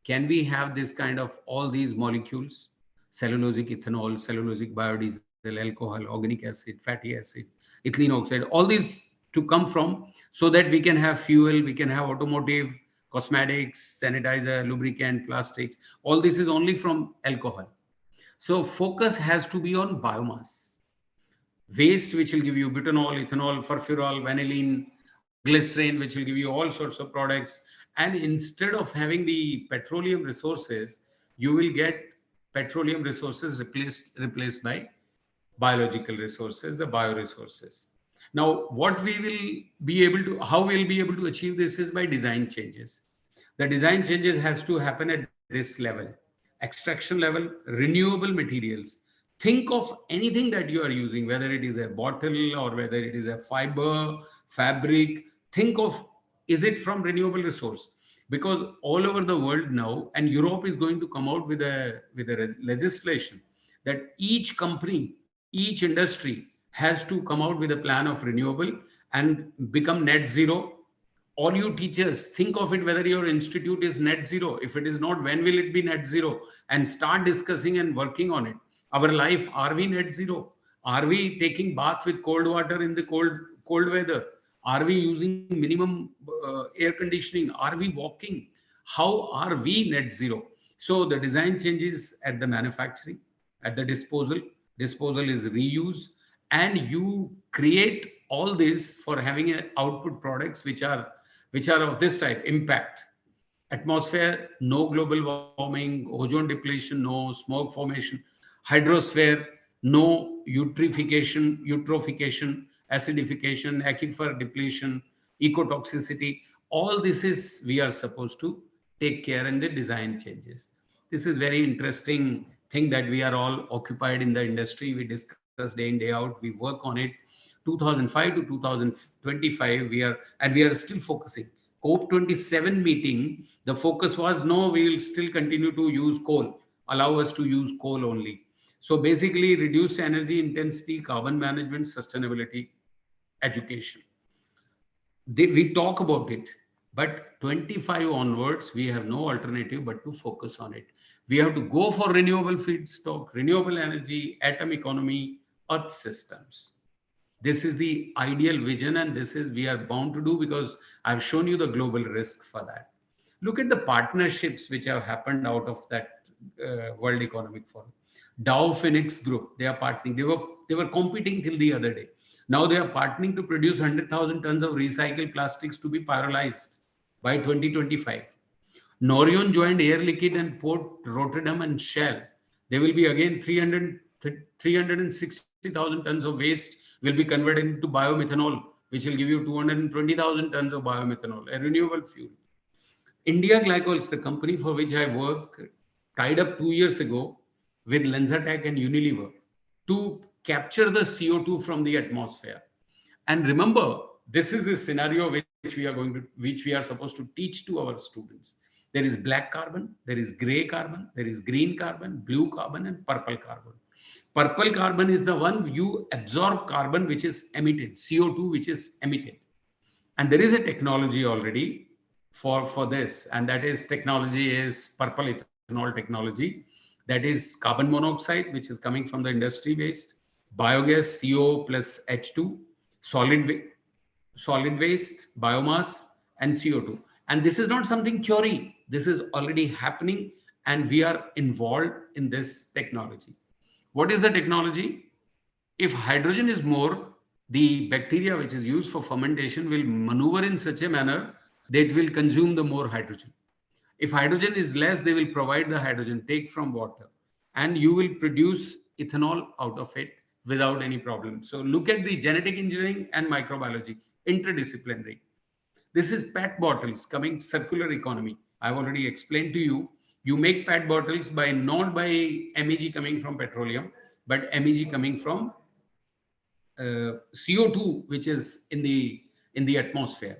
Can we have this kind of all these molecules? Cellulosic ethanol, cellulosic biodiesel, alcohol, organic acid, fatty acid, ethylene oxide, all these to come from, so that we can have fuel, we can have automotive, cosmetics, sanitizer, lubricant, plastics. All this is only from alcohol. So focus has to be on biomass. Waste, which will give you butanol, ethanol, furfural, vanillin, glycerin, which will give you all sorts of products. And instead of having the petroleum resources, you will get petroleum resources replaced by biological resources, the bioresources. Now, what we will be able to, how we'll be able to achieve this is by design changes. The design changes has to happen at this level, extraction level, renewable materials. Think of anything that you are using, whether it is a bottle or whether it is a fiber, fabric. Think of, is it from renewable resource? Because all over the world now, and Europe is going to come out with a legislation that each company, each industry has to come out with a plan of renewable and become net zero. All you teachers, think of it whether your institute is net zero. If it is not, when will it be net zero? And start discussing and working on it. Our life, are we net zero? Are we taking bath with cold water in the cold weather? Are we using minimum air conditioning? Are we walking? How are we net zero? So the design changes at the manufacturing, at the disposal. Disposal is reuse, and you create all this for having output products which are of this type: impact, atmosphere, no global warming, ozone depletion, no smoke formation, hydrosphere, no eutrophication, acidification, aquifer depletion, ecotoxicity. All this is we are supposed to take care in the design changes. This is very interesting thing that we are all occupied in the industry. We discuss day in, day out. We work on it. 2005 to 2025, we are still focusing. COP27 meeting, the focus was no, we will still continue to use coal, allow us to use coal only. So basically, reduce energy intensity, carbon management, sustainability, education. We talk about it, but 25 onwards, we have no alternative but to focus on it. We have to go for renewable feedstock, renewable energy, atom economy, earth systems. This is the ideal vision, and this is we are bound to do because I've shown you the global risk for that. Look at the partnerships which have happened out of that World Economic Forum. Dow Phoenix Group, they are partnering. They were competing till the other day. Now they are partnering to produce 100,000 tons of recycled plastics to be pyrolyzed by 2025. Norion joined Air Liquide and Port Rotterdam and Shell. There will be again 360,000 tons of waste will be converted into biomethanol, which will give you 220,000 tons of biomethanol, a renewable fuel. India Glycols, the company for which I work, tied up 2 years ago with LanzaTech and Unilever to capture the CO2 from the atmosphere. And remember, this is the scenario which we are supposed to teach to our students. There is black carbon, there is gray carbon, there is green carbon, blue carbon, and purple carbon. Purple carbon is the one you absorb carbon which is emitted, CO2 which is emitted. And there is a technology already for this, and that is technology is purple ethanol technology. That is carbon monoxide, which is coming from the industry waste, biogas, CO plus H2, solid waste, biomass, and CO2. And this is not something theory. This is already happening, and we are involved in this technology. What is the technology? If hydrogen is more, the bacteria which is used for fermentation will maneuver in such a manner that it will consume the more hydrogen. If hydrogen is less, they will provide the hydrogen, take from water, and you will produce ethanol out of it without any problem. So look at the genetic engineering and microbiology, interdisciplinary. This is PET bottles coming circular economy. I've already explained to you. You make PET bottles not by MEG coming from petroleum, but MEG coming from CO2, which is in the atmosphere.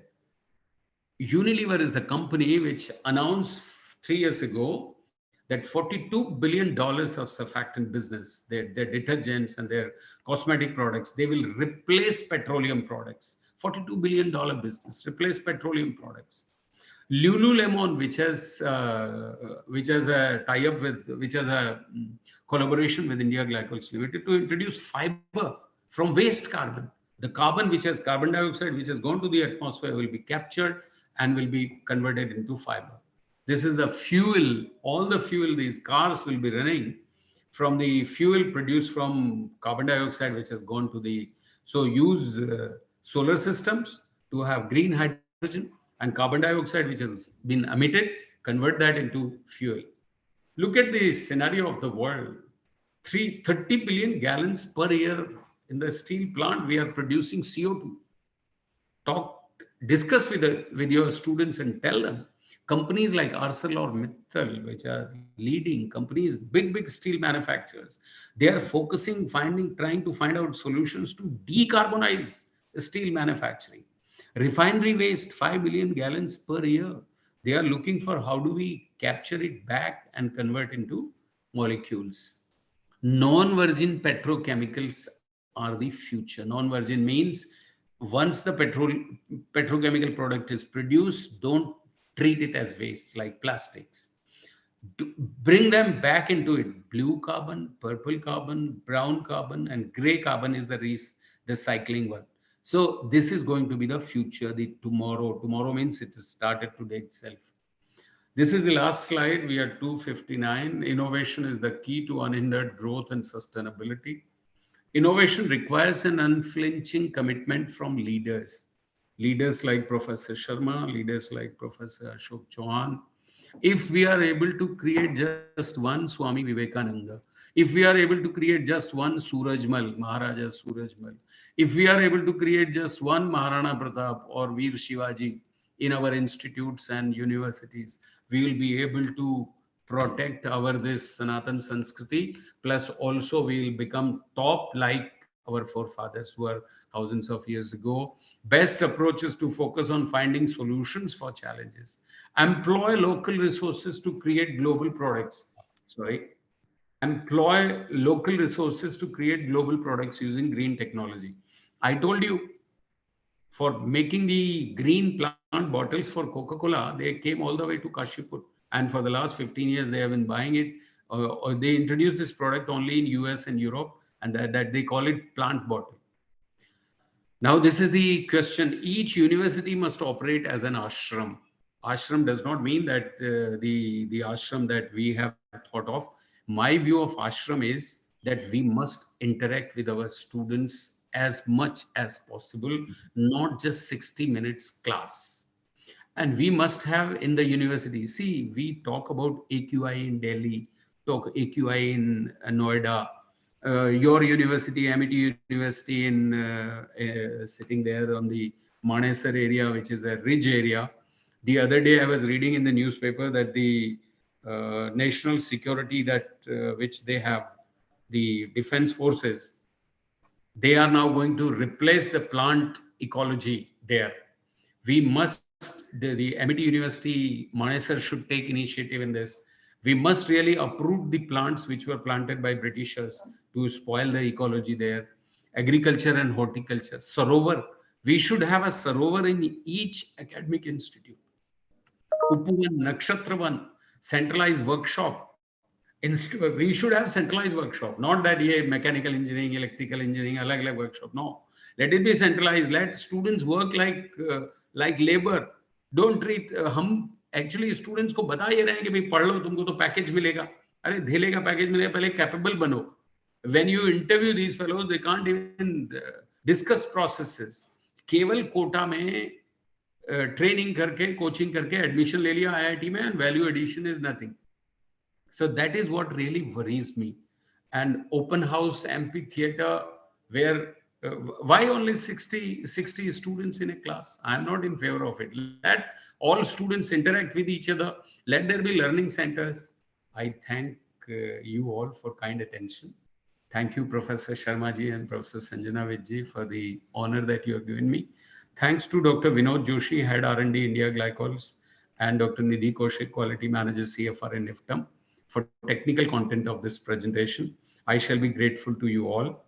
Unilever is the company which announced 3 years ago that $42 billion of surfactant business, their detergents and their cosmetic products, they will replace petroleum products. $42 billion business, replace petroleum products. Lululemon, which has a tie-up with, which has a collaboration with India Glycols Limited to introduce fiber from waste carbon. The carbon which has carbon dioxide, which has gone to the atmosphere, will be captured and will be converted into fiber. This is the fuel, all the fuel, these cars will be running from the fuel produced from carbon dioxide, which has gone to the, so use solar systems to have green hydrogen and carbon dioxide, which has been emitted, convert that into fuel. Look at the scenario of the world. 30 billion gallons per year in the steel plant, we are producing CO2. Discuss with your students and tell them companies like ArcelorMittal, which are leading companies, big steel manufacturers, they are focusing, trying to find out solutions to decarbonize steel manufacturing. Refinery waste, 5 billion gallons per year. They are looking for how do we capture it back and convert into molecules. Non-virgin petrochemicals are the future. Non-virgin means once the petrochemical product is produced, don't treat it as waste like plastics. Bring them back into it. Blue carbon, purple carbon, brown carbon, and gray carbon is the cycling one. So this is going to be the future, the tomorrow. Tomorrow means it is started today itself. This is the last slide. We are 259. Innovation is the key to unhindered growth and sustainability. Innovation requires an unflinching commitment from leaders. Leaders like Professor Sharma, leaders like Professor Ashok Chauhan. If we are able to create just one Swami Vivekananda, if we are able to create just one Surajmal, Maharaja Surajmal, if we are able to create just one Maharana Pratap or Veer Shivaji in our institutes and universities, we will be able to protect our this Sanatan Sanskriti, plus also we will become top like our forefathers who are thousands of years ago. Best approach is to focus on finding solutions for challenges. Employ local resources to create global products. Employ local resources to create global products using green technology. I told you, for making the green plant bottles for Coca-Cola, they came all the way to Kashipur. And for the last 15 years, they have been buying it. Or they introduced this product only in US and Europe, and that they call it plant bottle. Now, this is the question. Each university must operate as an ashram. Ashram does not mean that the ashram that we have thought of. My view of ashram is that we must interact with our students as much as possible, not just 60 minutes class. And we must have in the university, see, we talk about AQI in Delhi, talk AQI in Noida, your university, Amity University in sitting there on the Manesar area, which is a ridge area. The other day I was reading in the newspaper that the national security that which they have, the defense forces, they are now going to replace the plant ecology there. We must, the Amity University, Manesar should take initiative in this. We must really uproot the plants which were planted by Britishers to spoil the ecology there. Agriculture and horticulture. Sarovar. We should have a Sarovar in each academic institute. Upuvan, Nakshatravan, centralized workshop. We should have centralized workshop, not that mechanical engineering, electrical engineering, alag workshop. No, let it be centralized. Let students work like labor. Don't treat हम actually students को बता ये रहे हैं कि भाई पढ़ लो तुमको तो पैकेज मिलेगा. अरे धेले का पैकेज मिलेगा, पहले capable बनो. When you interview these fellows, they can't even discuss processes. केवल कोटा में ट्रेनिंग करके कोचिंग करके एडमिशन ले लिया IIT में, and value addition is nothing. So that is what really worries me. And open house amphitheater where why only 60 students in a class? I'm not in favor of it. Let all students interact with each other. Let there be learning centers. I thank you all for kind attention. Thank you, Professor Sharma ji and Professor Sanjana Vijay, for the honor that you have given me. Thanks to Dr. Vinod Joshi, Head R&D India Glycols, and Dr. Nidhi Kaushik, Quality Manager CFR in IFTAM, for technical content of this presentation. I shall be grateful to you all.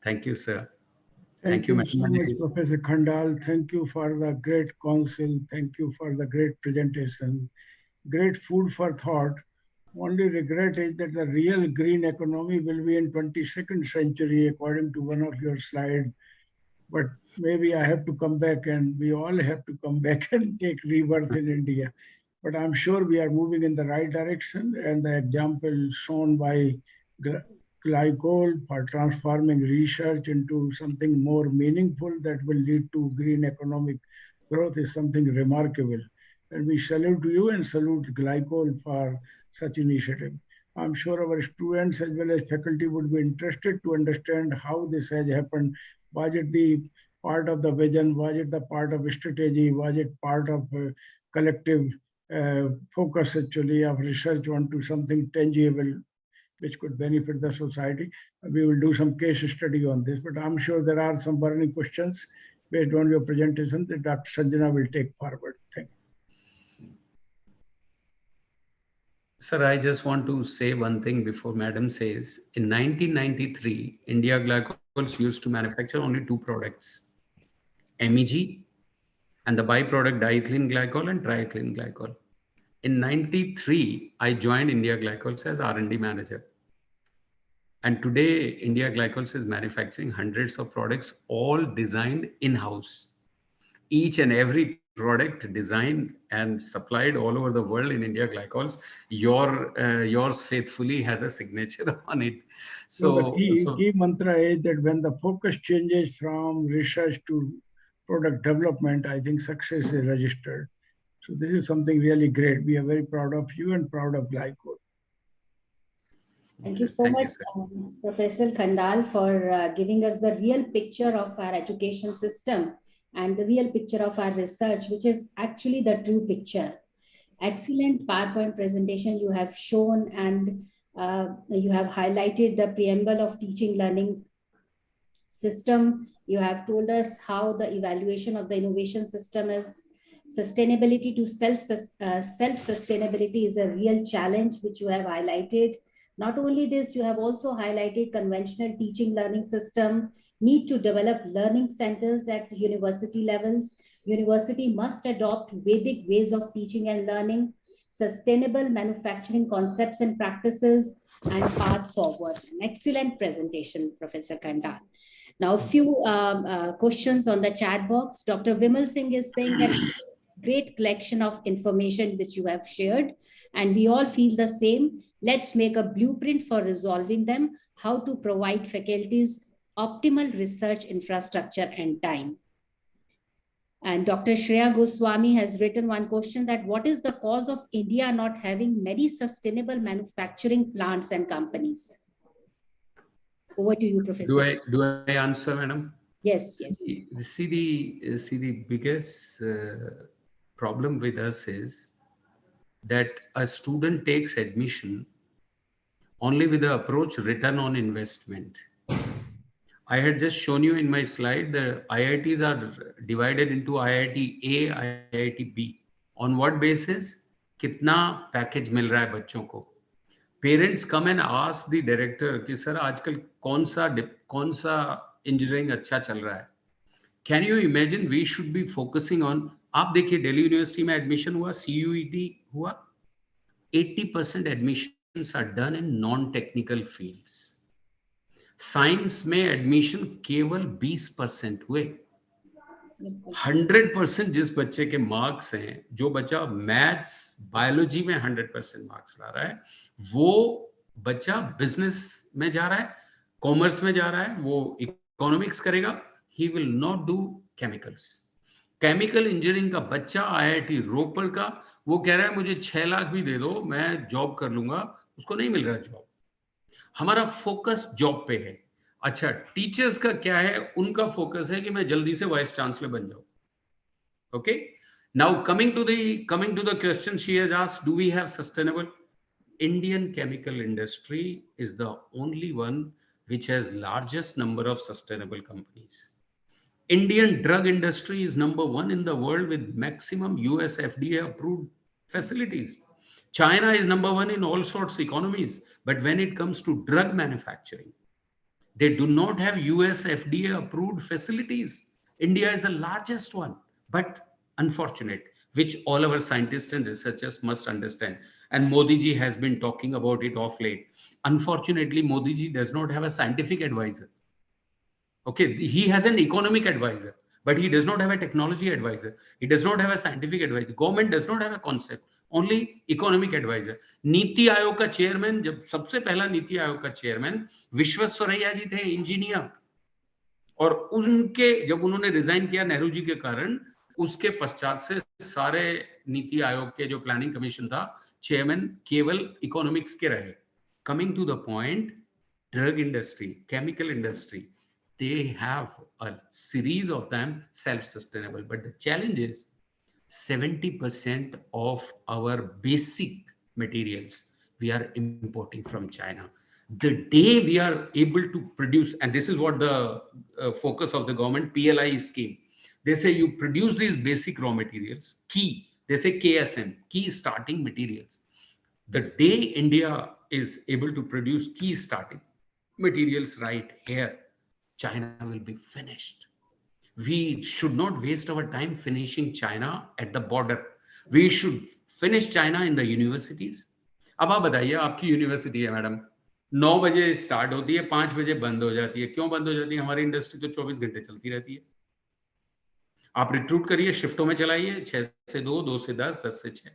Thank you, sir. Thank you so much, Professor Khandal. Thank you for the great counsel. Thank you for the great presentation. Great food for thought. Only regret is that the real green economy will be in 22nd century, according to one of your slides. but maybe I have to come back, and we all have to come back and take rebirth in India. But I'm sure we are moving in the right direction, and the example shown by glycol for transforming research into something more meaningful that will lead to green economic growth is something remarkable. And we salute you and salute glycol for such initiative. I'm sure our students as well as faculty would be interested to understand how this has happened. Was it the part of the vision? Was it the part of strategy? Was it part of collective focus actually of research onto something tangible which could benefit the society? We will do some case study on this, but I'm sure there are some burning questions based on your presentation that Dr. Sanjana will take forward. Thank you. Sir, I just want to say one thing before Madam says. In 1993, India Glycols used to manufacture only two products, MEG and the byproduct diethylene glycol and triethylene glycol. In 93, I joined India Glycols as R&D manager. And today, India Glycols is manufacturing hundreds of products, all designed in-house. Each and every product designed and supplied all over the world in India Glycols. Yours faithfully has a signature on it. So the key mantra is that when the focus changes from research to product development, I think success is registered. So this is something really great. We are very proud of you and proud of Glycol. Thank you so much, Professor Khandal, for giving us the real picture of our education system and the real picture of our research, which is actually the true picture. Excellent PowerPoint presentation you have shown, and you have highlighted the preamble of teaching learning system. You have told us how the evaluation of the innovation system is sustainability to self-sustainability is a real challenge, which you have highlighted. Not only this, you have also highlighted conventional teaching learning system, need to develop learning centers at university levels. University must adopt Vedic ways of teaching and learning, sustainable manufacturing concepts and practices, and path forward. An excellent presentation, Professor Khandal. Now, a few questions on the chat box. Dr. Vimal Singh is saying that great collection of information which you have shared, and we all feel the same. Let's make a blueprint for resolving them, how to provide faculties optimal research infrastructure and time. And Dr. Shreya Goswami has written one question, that what is the cause of India not having many sustainable manufacturing plants and companies? Over to you, Professor. Do I answer, madam? Yes, yes. See the biggest problem with us is that a student takes admission only with the approach return on investment. I had just shown you in my slide the IITs are divided into IIT A, IIT B. On what basis? Kitna package mil raha hai bachchon ko? Parents come and ask the director कि sir आजकल कौन सा engineering अच्छा चल रहा है? Can you imagine we should be focusing on, आप देखिए दिल्ली यूनिवर्सिटी में एडमिशन हुआ, CUET हुआ, 80% admissions are done in non-technical fields. Science में एडमिशन केवल 20% हुए. 100% जिस बच्चे के मार्क्स हैं, जो बच्चा मैथ्स बायोलॉजी में 100% मार्क्स ला रहा है, वो बच्चा बिजनेस में जा रहा है, कॉमर्स में जा रहा है, वो इकोनॉमिक्स करेगा, he will not do chemicals. Chemical engineering का बच्चा IIT रोपड़ का, वो कह रहा है मुझे 6 लाख भी दे दो, मैं जॉब कर लूंगा, उसको नहीं मिल रहा जॉब. हमारा फोकस जॉब पे है. अच्छा, टीचर्स का क्या है? उनका फोकस है कि मैं जल्दी से वाइस चांसलर बन जाऊं. Okay, now coming to the question she has asked, do we have sustainable? Indian chemical industry is the only one which has largest number of sustainable companies. Indian drug industry is number 1 in the world with maximum US FDA approved facilities. China is number 1 in all sorts of economies, but when it comes to drug manufacturing, they do not have US FDA approved facilities. India is the largest one, but unfortunate, which all our scientists and researchers must understand. And Modi ji has been talking about it of late. Unfortunately, Modi ji does not have a scientific advisor. Okay, he has an economic advisor, but he does not have a technology advisor. He does not have a scientific advisor. Government does not have a concept, only economic advisor. NITI Aayog का chairman, जब सबसे पहला नीति आयोग का chairman Visvesvaraya जी थे, engineer, और उनके जब उन्होंने रिजाइन किया नेहरू जी के कारण, उसके पश्चात से सारे नीति आयोग के जो प्लानिंग कमीशन था, चेयरमैन केवल इकोनॉमिक्स के रहे. Coming to the point, drug industry, chemical industry, they have a series of them self-sustainable. But the challenge is 70% of our basic materials we are importing from China. The day we are able to produce, and this is what the focus of the government PLI scheme, they say you produce these basic raw materials, key, they say KSM, key starting materials. The day India is able to produce key starting materials right here, China will be finished. We should not waste our time finishing China at the border. We should finish China in the universities. अब आप बताइए, आपकी university है madam, 9 बजे start होती है, 5 बजे बंद हो जाती है. क्यों बंद हो जाती है? हमारी इंडस्ट्री तो 24 घंटे चलती रहती है. आप रिक्रूट करिए, शिफ्टों में चलाइए, 6 से 2, 2 से 10, 10 से 6.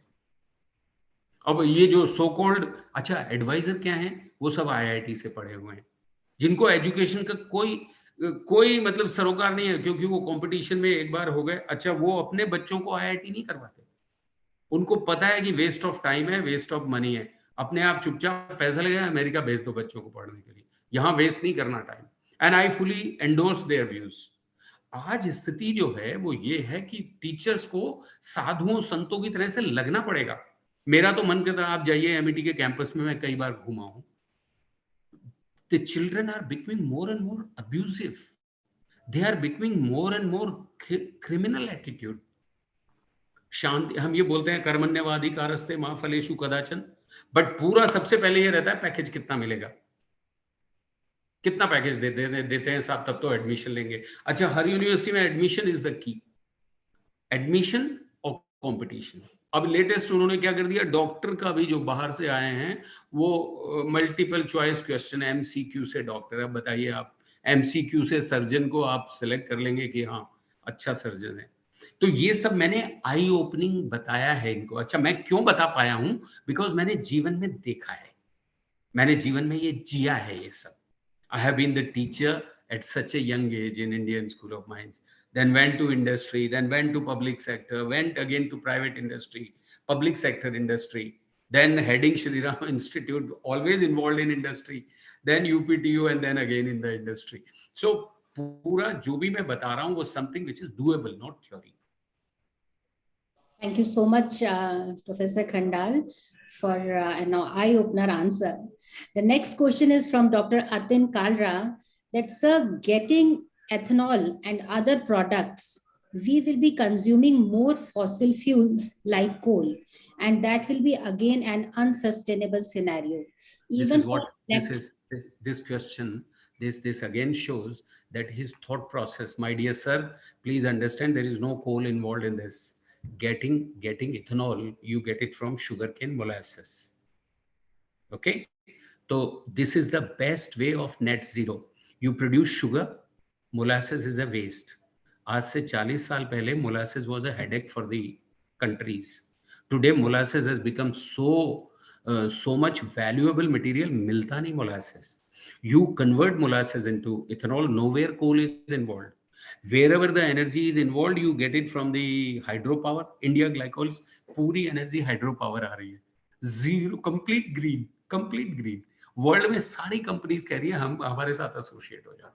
अब ये जो सो कॉल्ड अच्छा एडवाइजर क्या है, वो सब IIT से पढ़े हुए हैं, जिनको एजुकेशन का कोई मतलब सरोकार नहीं है, क्योंकि वो कंपटीशन में एक बार हो गए. अच्छा, वो अपने बच्चों को IIT नहीं करवाते. उनको पता है कि वेस्ट ऑफ टाइम है, वेस्ट ऑफ मनी है. अपने आप चुपचाप पैसा लगेगा, अमेरिका भेज दो बच्चों को पढ़ने के लिए, यहाँ वेस्ट नहीं करना time. And I fully endorse their views. आज स्थिति जो है वो ये है कि टीचर्स को साधुओं संतों की तरह से लगना पड़ेगा. मेरा तो मन करता है आप जाइए MET के कैंपस में, मैं कई बार घूमा हूं. The children are becoming more and more abusive. They are becoming more and more criminal attitude. शांति, हम ये बोलते हैं कर्मण्यवाधिकारस्ते मां फलेषु कदाचन, बट पूरा सबसे पहले ये रहता है पैकेज कितना मिलेगा, कितना पैकेज देते हैं साहब, तब तो एडमिशन लेंगे. अच्छा, हर यूनिवर्सिटी में admission is the key, admission और कंपटीशन. अब लेटेस्ट उन्होंने क्या कर दिया, डॉक्टर का भी जो बाहर से आए हैं वो मल्टीपल चॉइस क्वेश्चन MCQ से डॉक्टर. अब बताइए आप, MCQ से सर्जन को आप सिलेक्ट कर लेंगे कि हाँ अच्छा सर्जन है. तो ये सब मैंने आई ओपनिंग बताया है इनको. अच्छा, मैं क्यों बता पाया हूं? बिकॉज मैंने जीवन में देखा है, मैंने जीवन में ये जिया है ये सब. I have been the teacher at such a young age in Indian School of Mines, then went to industry, then went to public sector, went again to private industry, public sector industry, then heading Shri Ram Institute, always involved in industry, then UPTU, and then again in the industry. So पूरा जो भी मैं बता रहा हूँ वो something which is doable, not theory. Thank you so much, Professor Khandal, for an eye-opener answer. The next question is from Dr. Atin Kalra, that, sir, getting ethanol and other products, we will be consuming more fossil fuels like coal, and that will be again an unsustainable scenario. This question, this again shows that his thought process, my dear sir, please understand there is no coal involved in this. Getting ethanol, you get it from sugarcane molasses. Okay, so this is the best way of net zero. You produce sugar, molasses is a waste. आज से 40 साल पहले molasses was a headache for the countries. Today molasses has become so much valuable material. मिलता नहीं molasses. You convert molasses into ethanol. Nowhere coal is involved. Wherever the energy is involved, you get it from the hydropower. India Glycols, पूरी energy hydropower आ रही है. Zero, complete green. World में सारी companies कह रही है हम हमारे साथ एसोसिएट हो जाओ.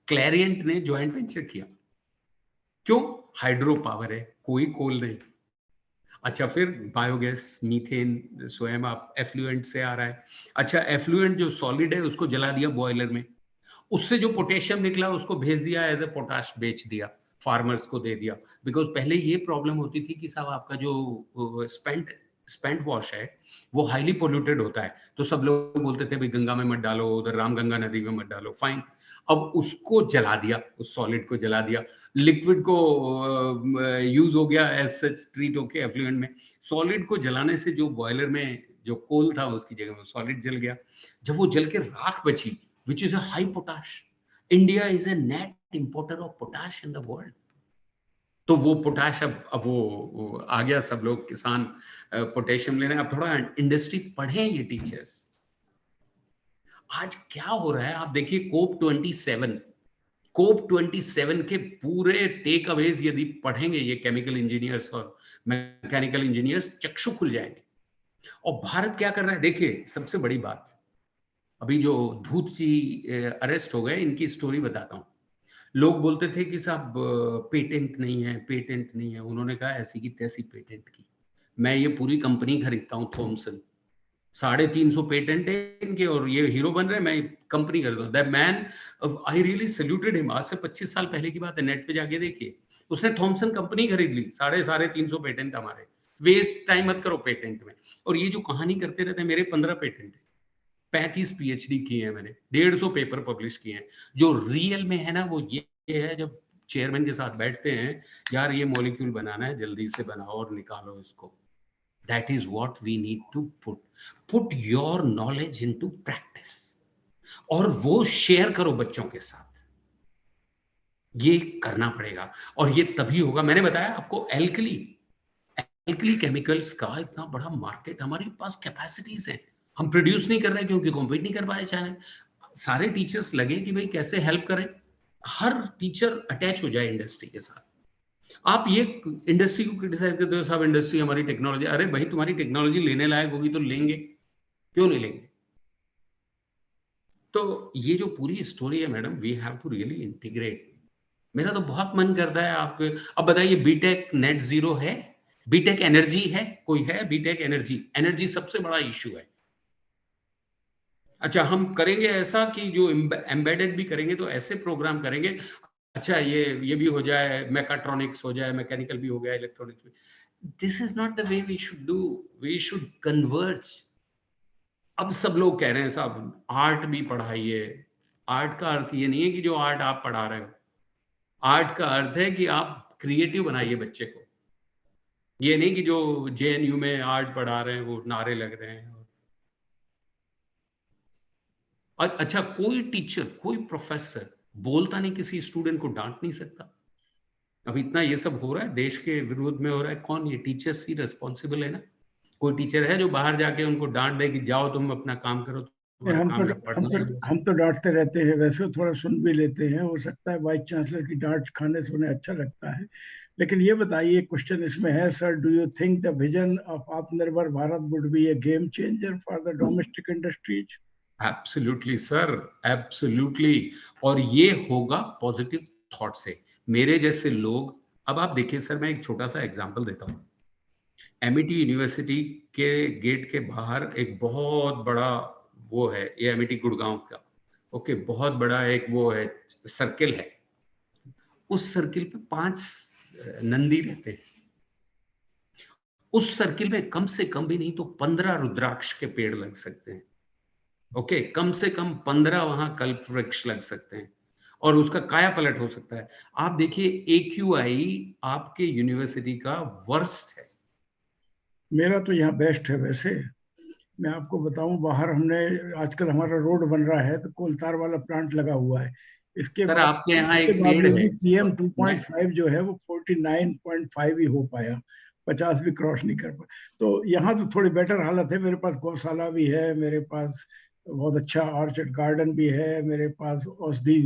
क्लैरियंट ने ज्वाइंट वेंचर किया. क्यों? हाइड्रो पावर है, कोई कोल नहीं. अच्छा, फिर बायोगैस, मीथेन स्वयं आप एफ्लुएंट से आ रहा है. अच्छा, एफ्लुएंट जो सॉलिड है उसको जला दिया बॉयलर में, उससे जो पोटेशियम निकला उसको भेज दिया एज ए पोटाश, बेच दिया, फार्मर्स को दे दिया. बिकॉज पहले ये प्रॉब्लम होती थी कि साहब आपका जो स्पेंट वॉश है वो हाईली पोल्यूटेड होता है, तो सब लोग बोलते थे भाई गंगा में मत डालो, उधर रामगंगा नदी में मत डालो. फाइन, अब उसको जला दिया, उस सॉलिड को जला दिया, लिक्विड को यूज हो गया एज सच, ट्रीट होके एफ्लुएंट में. सॉलिड को जलाने से जो बॉयलर में जो कोल था उसकी जगह में सॉलिड जल गया. जब वो जल के राख बची, which is a high potash, India is a net importer of potash in the world. तो वो पोटाश अब वो आ गया, सब लोग किसान पोटेशियम ले रहे हैं। अब थोड़ा इंडस्ट्री पढ़े ये टीचर्स। आज क्या हो रहा है आप देखिए, कोप 27 के पूरे टेक अवेज यदि पढ़ेंगे ये केमिकल इंजीनियर्स और मैकेनिकल इंजीनियर्स, चक्षु खुल जाएंगे। और भारत क्या कर रहा है देखिए, सबसे बड़ी बात, अभी जो धूत जी अरेस्ट हो गए, इनकी स्टोरी बताता हूं। लोग बोलते थे कि साहब पेटेंट नहीं है, पेटेंट नहीं है। उन्होंने कहा ऐसी की तैसी पेटेंट की, मैं ये पूरी कंपनी खरीदता हूँ थॉमसन, 350 पेटेंट है इनके और ये हीरो बन रहे हैं, मैं कंपनी खरीदता हूँ। That man, I really saluted him. आज से 25 साल पहले की बात है, नेट पे जाके देखिए। उसने थॉमसन कंपनी खरीद ली, 350 पेटेंट हमारे। वेस्ट टाइम मत करो पेटेंट में। और ये जो कहानी करते रहते हैं, मेरे 15 पेटेंट है, 35 पीएचडी किए हैं मैंने, 150 पेपर पब्लिश किए हैं। जो रियल में है ना वो ये है, जब चेयरमैन के साथ बैठते हैं, यार ये मॉलिक्यूल बनाना है, जल्दी से बनाओ और निकालो इसको। That is what we need to put your knowledge into practice, और वो शेयर करो बच्चों के साथ। ये करना पड़ेगा और ये तभी होगा। मैंने बताया आपको एल्कली केमिकल्स का इतना बड़ा मार्केट, हमारे पास कैपेसिटीज हैं, हम प्रोड्यूस नहीं कर रहे क्योंकि कॉम्पीट नहीं कर पाए चाहे। सारे टीचर्स लगे कि भाई कैसे हेल्प करें, हर टीचर अटैच हो जाए इंडस्ट्री के साथ। आप ये इंडस्ट्री को क्रिटिसाइज करते हो, साहब इंडस्ट्री हमारी टेक्नोलॉजी, अरे भाई तुम्हारी टेक्नोलॉजी लेने लायक होगी तो लेंगे, क्यों नहीं लेंगे? तो ये जो पूरी स्टोरी है madam, we have to really integrate. मेरा तो बहुत मन करता है आप अब बताइए, बीटेक नेट जीरो है, बीटेक एनर्जी है, कोई है बीटेक एनर्जी? एनर्जी सबसे बड़ा इश्यू है। अच्छा, हम करेंगे ऐसा कि जो एम्बेडेड भी करेंगे तो ऐसे प्रोग्राम करेंगे, अच्छा ये भी हो जाए, मैकाट्रॉनिक्स हो जाए, मैकेनिकल भी हो गया, इलेक्ट्रॉनिक्स भी। This is not the way we should do, we should converge. अब सब लोग कह रहे हैं साहब आर्ट भी पढ़ाइए। आर्ट का अर्थ ये नहीं है कि जो आर्ट आप पढ़ा रहे हो, आर्ट का अर्थ है कि आप क्रिएटिव बनाइए बच्चे को। ये नहीं कि जो जेएनयू में आर्ट पढ़ा रहे हैं वो नारे लग रहे हैं। अच्छा, कोई टीचर, कोई प्रोफेसर बोलता नहीं, किसी स्टूडेंट को डांट नहीं सकता। अब इतना ये सब हो रहा है, देश के विरोध में हो रहा है, कौन? ये टीचर्स ही रिस्पॉन्सिबल है ना। कोई टीचर है जो बाहर जाके उनको डांट दे कि जाओ तुम अपना काम करो, तुम्हारा काम है पढ़ना है? हम तो डांटते रहते हैं, वैसे थोड़ा सुन भी लेते हैं, हो सकता है वाइस चांसलर की डांट खाने से उन्हें अच्छा लगता है। लेकिन ये बताइए, क्वेश्चन इसमें है, sir, do you think the vision of Atmanirbhar Bharat would be a game changer for the domestic industries? Absolutely sir, absolutely. और ये होगा पॉजिटिव थॉट से। मेरे जैसे लोग, अब आप देखिए सर, मैं एक छोटा सा एग्जांपल देता हूँ। एमिटी यूनिवर्सिटी के गेट के बाहर एक बहुत बड़ा वो है, ये एमिटी गुड़गांव का, ओके, बहुत बड़ा एक वो है, सर्किल है। उस सर्किल पे 5 नंदी रहते हैं। उस सर्किल में कम से कम भी नहीं तो 15 रुद्राक्ष के पेड़ लग सकते हैं। ओके, कम से कम 15 वहां कल्प वृक्ष लग सकते हैं और उसका काया पलट हो सकता है। आप देखिए AQI आपके यूनिवर्सिटी का वर्स्ट है। मेरा तो यहाँ बेस्ट है। वैसे मैं आपको बताऊं, बाहर हमने आजकल हमारा रोड बन रहा है तो कोलतार वाला प्लांट लगा हुआ है। इसके सर बाद आपके यहाँ इसके एक पेड़ बावजूद है, भी PM 2.5 जो है वो 49.5 ही हो पाया, 50 भी क्रॉस नहीं कर पाया। तो यहाँ तो थोड़ी बेटर हालत है। मेरे पास गौशाला भी है, मेरे पास बहुत अच्छा ऑर्चर्ड गार्डन भी है, मेरे पास औषधि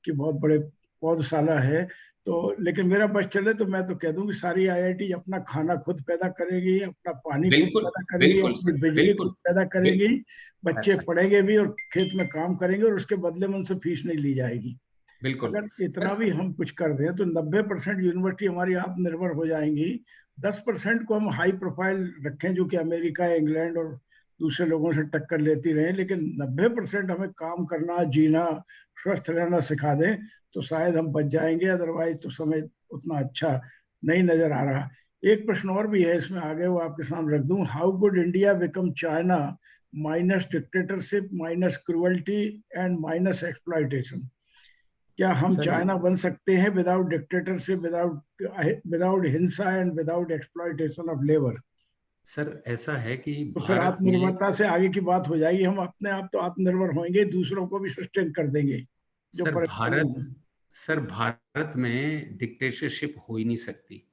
की बहुत बड़े पौधशाला है। तो लेकिन मेरा बस चले तो मैं तो कह दूं कि सारी IIT अपना खाना खुद पैदा करेगी, अपना पानी खुद बिल्कुल पैदा करेगी, बिल्कुल अपनी सर, बिजली बिल्कुल खुद पैदा करेगी, बच्चे ऐसा, पढ़ेंगे भी और खेत में काम करेंगे और उसके बदले में उनसे फीस नहीं ली जाएगी। बिल्कुल अगर इतना सर। भी हम कुछ कर दें तो 90% यूनिवर्सिटी हमारी आत्मनिर्भर हो जाएंगी। 10% को हम हाई प्रोफाइल रखें जो कि अमेरिका, इंग्लैंड और दूसरे लोगों से टक्कर लेती रहे, लेकिन 90% हमें काम करना, जीना, स्वस्थ रहना सिखा दें तो शायद हम बच जाएंगे। अदरवाइज तो समय उतना अच्छा नहीं नजर आ रहा। एक प्रश्न और भी है इसमें, आगे वो आपके सामने रख दूं। How good India become China minus dictatorship, minus cruelty and minus exploitation? क्या हम सर चाइना बन सकते हैं विदाउट डिक्टेटरशिप, विदाउट हिंसा and without exploitation of labour? Sir ऐसा है कि तो फिर भारत में, आत्मनिर्भरता से आगे की बात हो जाएगी। हम अपने आप तो आत्मनिर्भर होंगे, दूसरों को भी सस्टेन कर देंगे। जो सर परेशानी भारत में डिक्टेटरशिप हो ही नहीं सकती,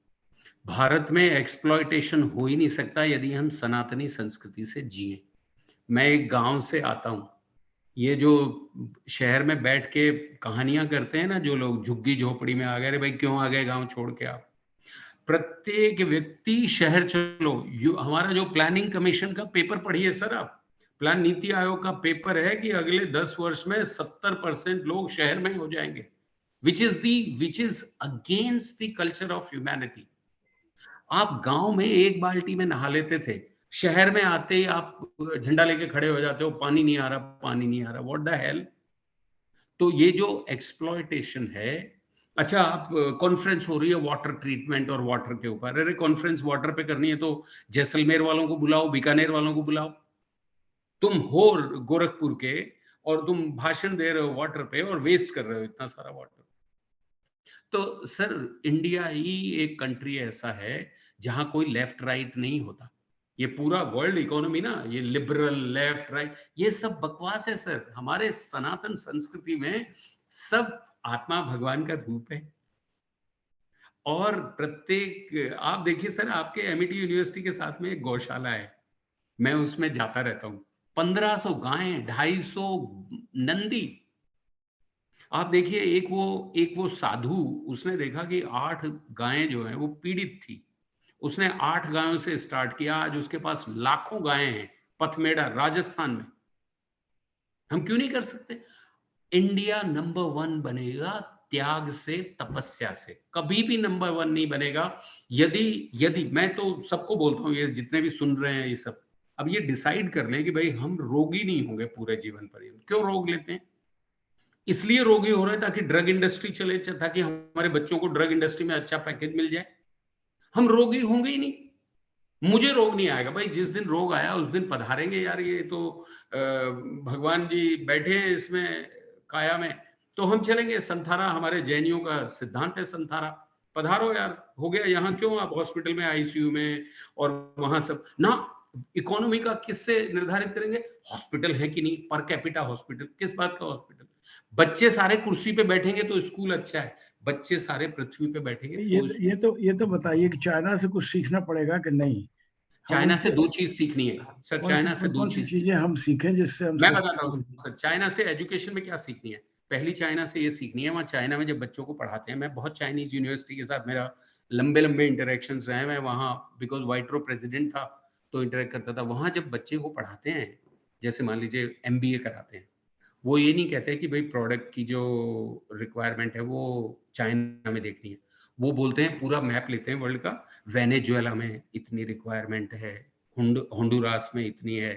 भारत में एक्सप्लॉयटेशन हो ही नहीं सकता यदि हम सनातनी संस्कृति से जिए। मैं एक गांव से आता हूं, ये जो शहर में बैठ के कहानियां करते हैं ना जो लोग, झुग्गी झोपड़ी में आ गए, अरे भाई क्यों आ गए गांव छोड़ के आप? प्रत्येक व्यक्ति शहर चलो, हमारा जो प्लानिंग कमीशन का पेपर पढ़िए सर आप, प्लान नीति आयोग का पेपर है कि अगले 10 वर्ष में 70% लोग शहर में हो जाएंगे, which is against the culture of humanity. आप गांव में एक बाल्टी में नहा लेते थे, शहर में आते ही आप झंडा लेके खड़े हो जाते हो, पानी नहीं आ रहा, पानी नहीं आ रहा, व्हाट द हेल। तो ये जो एक्सप्लॉयटेशन है, अच्छा आप कॉन्फ्रेंस हो रही है वाटर ट्रीटमेंट और वाटर के ऊपर, अरे कॉन्फ्रेंस वाटर पे करनी है तो जैसलमेर वालों को बुलाओ, बीकानेर वालों को बुलाओ, तुम हो गोरखपुर के और तुम भाषण दे रहे हो वाटर पे और वेस्ट कर रहे हो इतना सारा वाटर। तो सर इंडिया ही एक कंट्री ऐसा है जहां कोई लेफ्ट राइट नहीं होता। ये पूरा वर्ल्ड इकोनॉमी ना, ये लिबरल लेफ्ट राइट, ये सब बकवास है सर। हमारे सनातन संस्कृति में सब आत्मा भगवान का रूप है। और प्रत्येक, आप देखिए सर, आपके एमईटी यूनिवर्सिटी के साथ में एक गौशाला है, मैं उसमें जाता रहता हूँ। 1500 गायें, 250 नंदी। आप देखिए एक वो साधु, उसने देखा कि 8 गायें जो हैं वो पीड़ित थी, उसने 8 गायों से स्टार्ट किया, आज उसके पास लाखों गायें हैं। पथमेड़ा राजस्थान में, हम क्यों नहीं कर सकते? इंडिया नंबर 1 बनेगा त्याग से, तपस्या से, कभी भी नंबर 1 नहीं बनेगा यदि मैं तो सबको बोलता हूँ, ये जितने भी सुन रहे हैं ये सब, अब ये डिसाइड कर लें कि भाई हम रोगी नहीं होंगे पूरे जीवन पर्यंत। क्यों रोग लेते हैं? इसलिए रोगी हो रहे हैं ताकि ड्रग इंडस्ट्री चले, ताकि हमारे बच्चों को ड्रग इंडस्ट्री में अच्छा पैकेज मिल जाए। हम रोगी होंगे ही नहीं, मुझे रोग नहीं आएगा भाई। जिस दिन रोग आया उस दिन पधारेंगे यार, ये तो भगवान जी बैठे हैं इसमें काया में, तो हम चलेंगे। संथारा हमारे जैनियों का सिद्धांत है, संथारा पधारो यार, हो गया। यहाँ क्यों आप हॉस्पिटल में, आईसीयू में और वहां सब ना। इकोनॉमी का किससे निर्धारित करेंगे? हॉस्पिटल है कि नहीं, पर कैपिटा हॉस्पिटल, किस बात का हॉस्पिटल? बच्चे सारे कुर्सी पे बैठेंगे तो स्कूल अच्छा है, बच्चे सारे पृथ्वी पे बैठेंगे तो ये तो बताइए कि चाइना से कुछ सीखना पड़ेगा कि नहीं? चाइना से 2 चीज सीखनी है सर। चाइना से 2 कौन सी चीज चीजें हम सीखें जिससे हम मैं बताता हूँ सर। चाइना से एजुकेशन में क्या सीखनी है? पहली चाइना से ये सीखनी है, वहाँ चाइना में जब बच्चों को पढ़ाते हैं, मैं बहुत चाइनीज यूनिवर्सिटी के साथ मेरा लंबे इंटरेक्शंस रहे, मैं वहाँ बिकॉज वाइट्रो प्रेसिडेंट था तो इंटरेक्ट करता था। वहाँ जब बच्चे को पढ़ाते हैं, जैसे मान लीजिए MBA कराते हैं, वो ये नहीं कहते कि भाई प्रोडक्ट की जो रिक्वायरमेंट है वो चाइना में देखनी है, वो बोलते हैं पूरा मैप लेते हैं वर्ल्ड का, वेनेजुएला में इतनी रिक्वायरमेंट है, होंडुरास में इतनी है,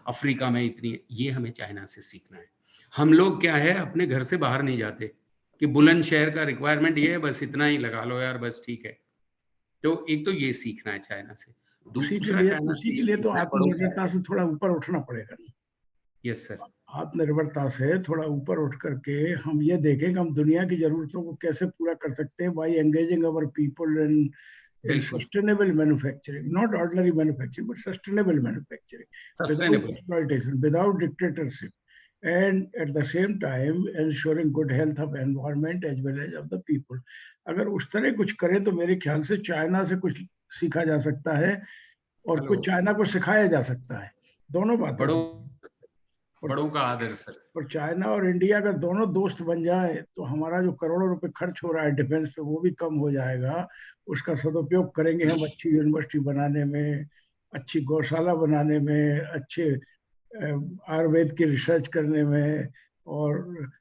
अफ्रीका में इतनी है। ये हमें चाइना से सीखना है। हम लोग क्या है, अपने घर से बाहर नहीं जाते कि बुलंदशहर का रिक्वायरमेंट ये है, बस इतना ही लगा लो यार, बस ठीक है। तो एक तो ये सीखना है चाइना से। दूसरा चाइना उसी से के ये लिए तो सीखना है बड़ों को। आत्मनिर्भरता से थोड़ा ऊपर उठना पड़ेगा। Yes sir. आत्मनिर्भरता से थोड़ा ऊपर उठ करके हम ये देखें कि हम दुनिया की जरूरतों को कैसे पूरा कर सकते हैं by engaging our people in sustainable manufacturing, not ordinary manufacturing, but sustainable manufacturing, without exploitation, without dictatorship, and at the same time ensuring good health of environment as well as of the people. अगर उस तरह कुछ करें तो मेरे ख्याल से China से कुछ सीखा जा सकता है और कुछ चाइना को सिखाया जा सकता है। दोनों बातें। बड़ों का आदर सर। और चाइना और इंडिया अगर दोनों दोस्त बन जाए तो हमारा जो करोड़ों रुपए खर्च हो रहा है डिफेंस पे वो भी कम हो जाएगा। उसका सदुपयोग करेंगे हम अच्छी यूनिवर्सिटी बनाने में, अच्छी गौशाला बनाने में, अच्छे आयुर्वेद की रिसर्च करने में और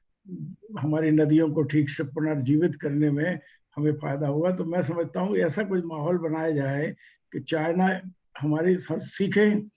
हमारी नदियों को ठीक से पुनर्जीवित करने में हमें फायदा होगा। तो मैं समझता हूँ ऐसा कुछ माहौल बनाया जाए कि चाइना हमारी सीखें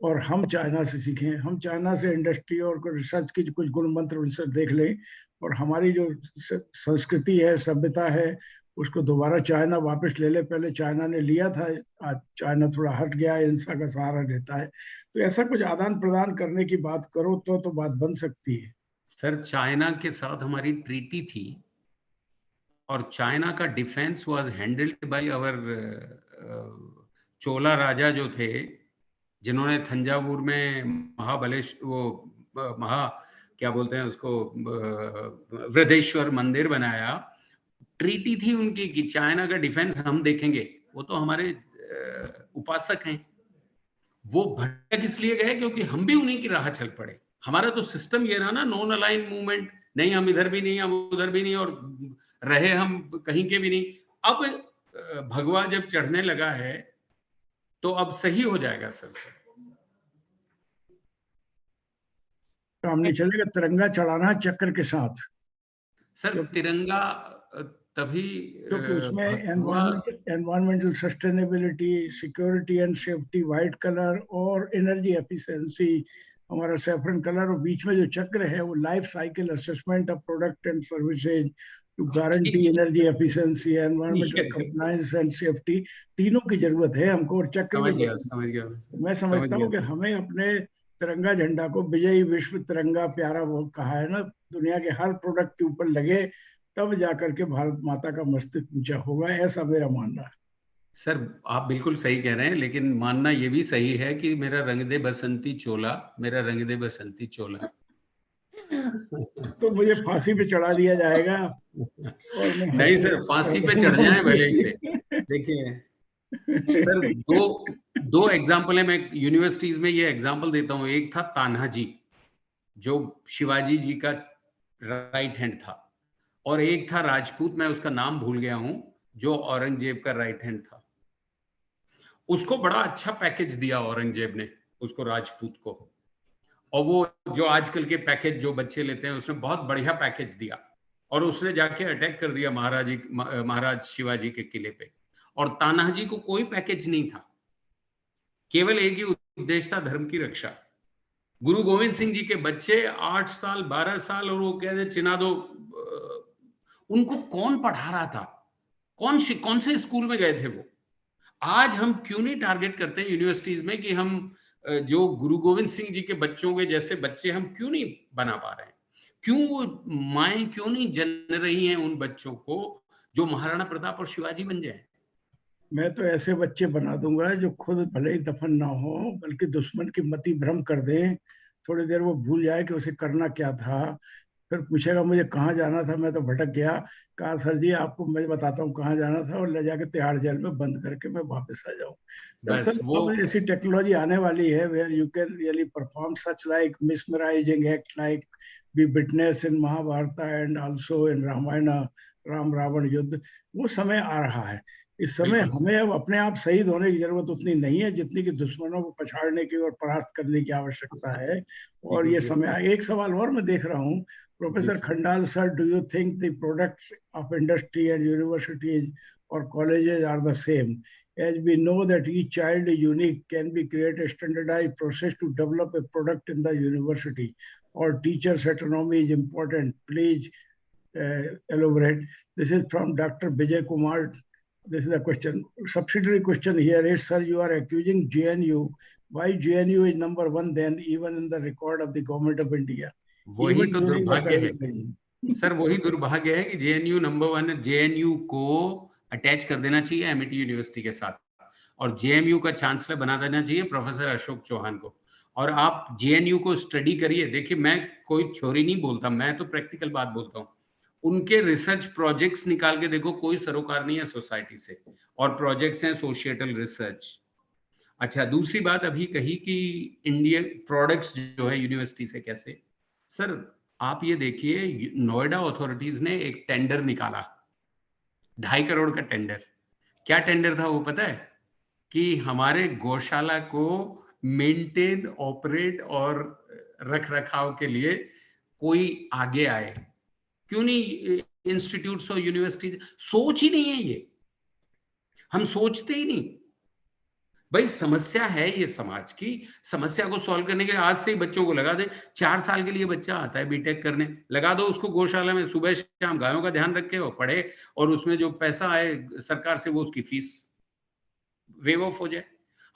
और हम चाइना से सीखें। हम चाइना से इंडस्ट्री और रिसर्च की कुछ गुण मंत्र उनसे देख लें और हमारी जो संस्कृति है, सभ्यता है, उसको दोबारा चाइना वापस ले ले। पहले चाइना ने लिया था, आज चाइना थोड़ा हट गया, हिंसा का सहारा लेता है। तो ऐसा कुछ आदान प्रदान करने की बात करो तो बात बन सकती है। सर चाइना के साथ हमारी ट्रीटी थी और चाइना का defence was handled by our Chola raja जो थे, जिन्होंने थंजावुर में क्या बोलते हैं उसको, वृद्धेश्वर मंदिर बनाया, ट्रीटी थी उनकी कि चाइना का डिफेंस हम देखेंगे, वो तो हमारे उपासक हैं। वो भटक इसलिए गए क्योंकि हम भी उन्हीं की राह चल पड़े। हमारा तो सिस्टम ये रहा ना, नॉन अलाइन मूवमेंट, नहीं हम इधर भी नहीं, हम उधर भी नहीं, और रहे हम कहीं के भी नहीं। अब भगवा जब चढ़ने लगा है तो अब सही हो जाएगा सर से। काम नहीं चलेगा, तिरंगा चढ़ाना चक्र के साथ। सर तिरंगा तभी क्योंकि उसमें भगवा, environmental sustainability, security and safety white colour, और एनर्जी एफिशिएंसी हमारा सैफरन कलर, और बीच में जो चक्र है वो life cycle assessment of product and services to guarantee energy efficiency, environmental compliance and safety, तीनों की जरूरत है हमको, और चक्र समझ की गया, जरूरत समझ गया, है। मैं समझ समझता गया हूँ कि सर। हमें अपने तिरंगा झंडा को विजयी विश्व तिरंगा प्यारा वो कहा है ना, दुनिया के हर प्रोडक्ट के ऊपर लगे, तब जाकर के भारत माता का मस्तक ऊंचा होगा, ऐसा मेरा मानना है। सर आप बिल्कुल सही कह रहे हैं, लेकिन मानना ये भी सही है कि मेरा रंग दे बसंती चोला, मेरा रंग दे बसंती चोला। तो मुझे फांसी पे चढ़ा दिया जाएगा और मैं नहीं हंसते सर, रह फांसी पे चढ़ जाऊंगा जाए भले ही से। उसकी। देखिए सर, दो एग्जाम्पल है, मैं यूनिवर्सिटीज में ये एग्जाम्पल देता हूँ। एक था तान्हा जी, जो शिवाजी जी का राइट हैंड था, और एक था राजपूत, मैं उसका नाम भूल गया हूं, जो औरंगजेब का राइट हैंड था। उसको बड़ा अच्छा पैकेज दिया औरंगजेब ने, उसको राजपूत को, और वो जो आजकल के पैकेज जो बच्चे लेते हैं, उसने बहुत बढ़िया पैकेज दिया, और उसने जाके अटैक कर दिया महाराज शिवाजी के किले पे। और तानाजी को कोई पैकेज नहीं था, केवल एक ही उद्देश्य था, धर्म की रक्षा। गुरु गोविंद सिंह जी के बच्चे 8 साल 12 साल, और वो कहते चिना दो, उनको कौन पढ़ा रहा था, कौन से स्कूल में गए थे वो? आज हम क्यों नहीं टारगेट करते हैं यूनिवर्सिटीज में कि हम जो गुरु गोविंद सिंह जी के बच्चों के जैसे बच्चे हम क्यों नहीं बना पा रहे हैं? क्यों वो माएं क्यों नहीं जन रही हैं उन बच्चों को जो महाराणा प्रताप और शिवाजी बन जाए? मैं तो ऐसे बच्चे बना दूंगा जो खुद भले ही दफन ना हो, बल्कि दुश्मन की मति भ्रम कर दें, थोड़ी देर वो भूल जाए कि उसे करना क्या था, फिर पूछेगा मुझे कहाँ जाना था, मैं तो भटक गया, कहा सर जी आपको मैं बताता हूँ कहाँ जाना था, और ले जाके तिहाड़ जेल में बंद करके मैं वापस आ जाऊँ। बस दरअसल वो अब ऐसी टेक्नोलॉजी आने वाली है where you can really perform such like mesmerising act like we witness in Mahabharata and also in Ramayana, Ram Ravan युद्ध। वो समय आ रहा है। इस समय बिल्कुल हमें अब अपने आप शहीद होने की जरूरत उतनी नहीं है जितनी कि दुश्मनों को पछाड़ने की और परास्त करने की आवश्यकता है। और ये समय, एक सवाल और मैं देख रहा हूँ, जी Professor sir. Khandal sir, do you think the products of industry and universities or colleges are the same? As we know that each child is unique, can we create a standardized process to develop a product in the university? Or teachers' autonomy is important. Please elaborate. This is from Dr. Vijay Kumar. This is the question. Subsidiary question here is, sir, you are accusing JNU. Why JNU is number one then, even in the record of the government of India? वही Even तो during the दुर्भाग्य है current regime. Sir, वही दुर्भाग्य है कि JNU number 1, JNU को attach कर देना चाहिए एमिटी यूनिवर्सिटी के साथ, और जेएमयू का चांसलर बना देना चाहिए प्रोफेसर अशोक चौहान को। और आप जेएनयू को स्टडी करिए, देखिए मैं कोई थ्योरी नहीं बोलता, मैं तो प्रैक्टिकल बात बोलता हूँ। उनके रिसर्च प्रोजेक्ट्स निकाल के देखो, कोई सरोकार नहीं है सोसाइटी से, और प्रोजेक्ट्स हैं सोशिएटल रिसर्च। अच्छा, दूसरी बात अभी कही कि इंडियन प्रोडक्ट्स जो है यूनिवर्सिटी से कैसे, सर आप ये देखिए, नोएडा अथॉरिटीज ने एक टेंडर निकाला, 2.5 करोड़ का टेंडर। क्या टेंडर था वो पता है? कि हमारे गौशाला को मेंटेन, ऑपरेट और रख रखाव के लिए कोई आगे आए। क्यों नहीं इंस्टीट्यूट्स और यूनिवर्सिटीज? सोच ही नहीं है ये, हम सोचते ही नहीं। भाई समस्या है ये समाज की, समस्या को सॉल्व करने के लिए आज से ही बच्चों को लगा दे। 4 साल के लिए बच्चा आता है बीटेक करने, लगा दो उसको गौशाला में, सुबह शाम गायों का ध्यान रखे और पढ़े, और उसमें जो पैसा आए सरकार से वो उसकी फीस वेव ऑफ हो जाए।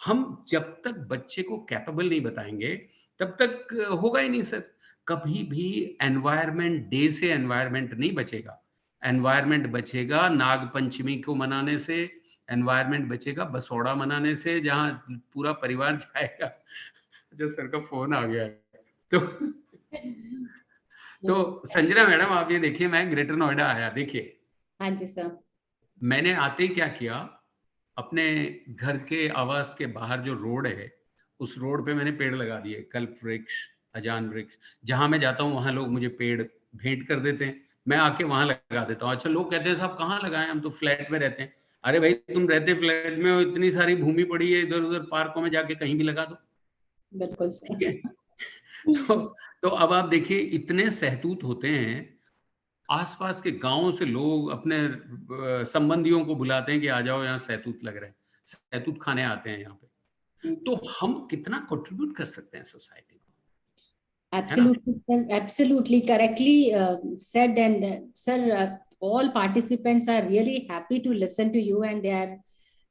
हम जब तक बच्चे को कैपेबल नहीं बताएंगे तब तक होगा ही नहीं सर। कभी भी एनवायरमेंट डे से एनवायरमेंट नहीं बचेगा। एनवायरमेंट बचेगा नाग पंचमी को मनाने से, एनवायरमेंट बचेगा बसौड़ा मनाने से, जहां पूरा परिवार जाएगा। जो सर का फोन आ गया है तो तो संजना मैडम आप ये देखिए, मैं ग्रेटर नोएडा आया, देखिए हाँ जी सर। मैंने आते ही क्या किया, अपने घर के आवास के बाहर जो रोड है, उस रोड पे मैंने पेड़ लगा दिए, कल्प वृक्ष, अजान वृक्ष। जहां मैं जाता हूँ वहां लोग मुझे पेड़ भेंट कर देते हैं, मैं आके वहां लगा देता हूँ। अच्छा, लोग कहते हैं साहब कहाँ लगाएं, हम तो फ्लैट में रहते हैं। अरे भाई, तुम रहते फ्लैट में हो, इतनी सारी भूमि पड़ी है, इधर उधर पार्कों में जाके कहीं भी लगा दो। बिल्कुल ठीक है। तो अब आप देखिए, इतने सहतूत होते हैं, आसपास के गांवों से लोग अपने संबंधियों को बुलाते हैं कि आ जाओ, यहाँ सहतूत लग रहे हैं, सहतूत खाने आते हैं यहाँ पे। तो हम कितना कंट्रीब्यूट कर सकते हैं सोसाइटी को, Absolutely, sir. Absolutely correctly said. And sir, all participants are really happy to listen to you, and they are,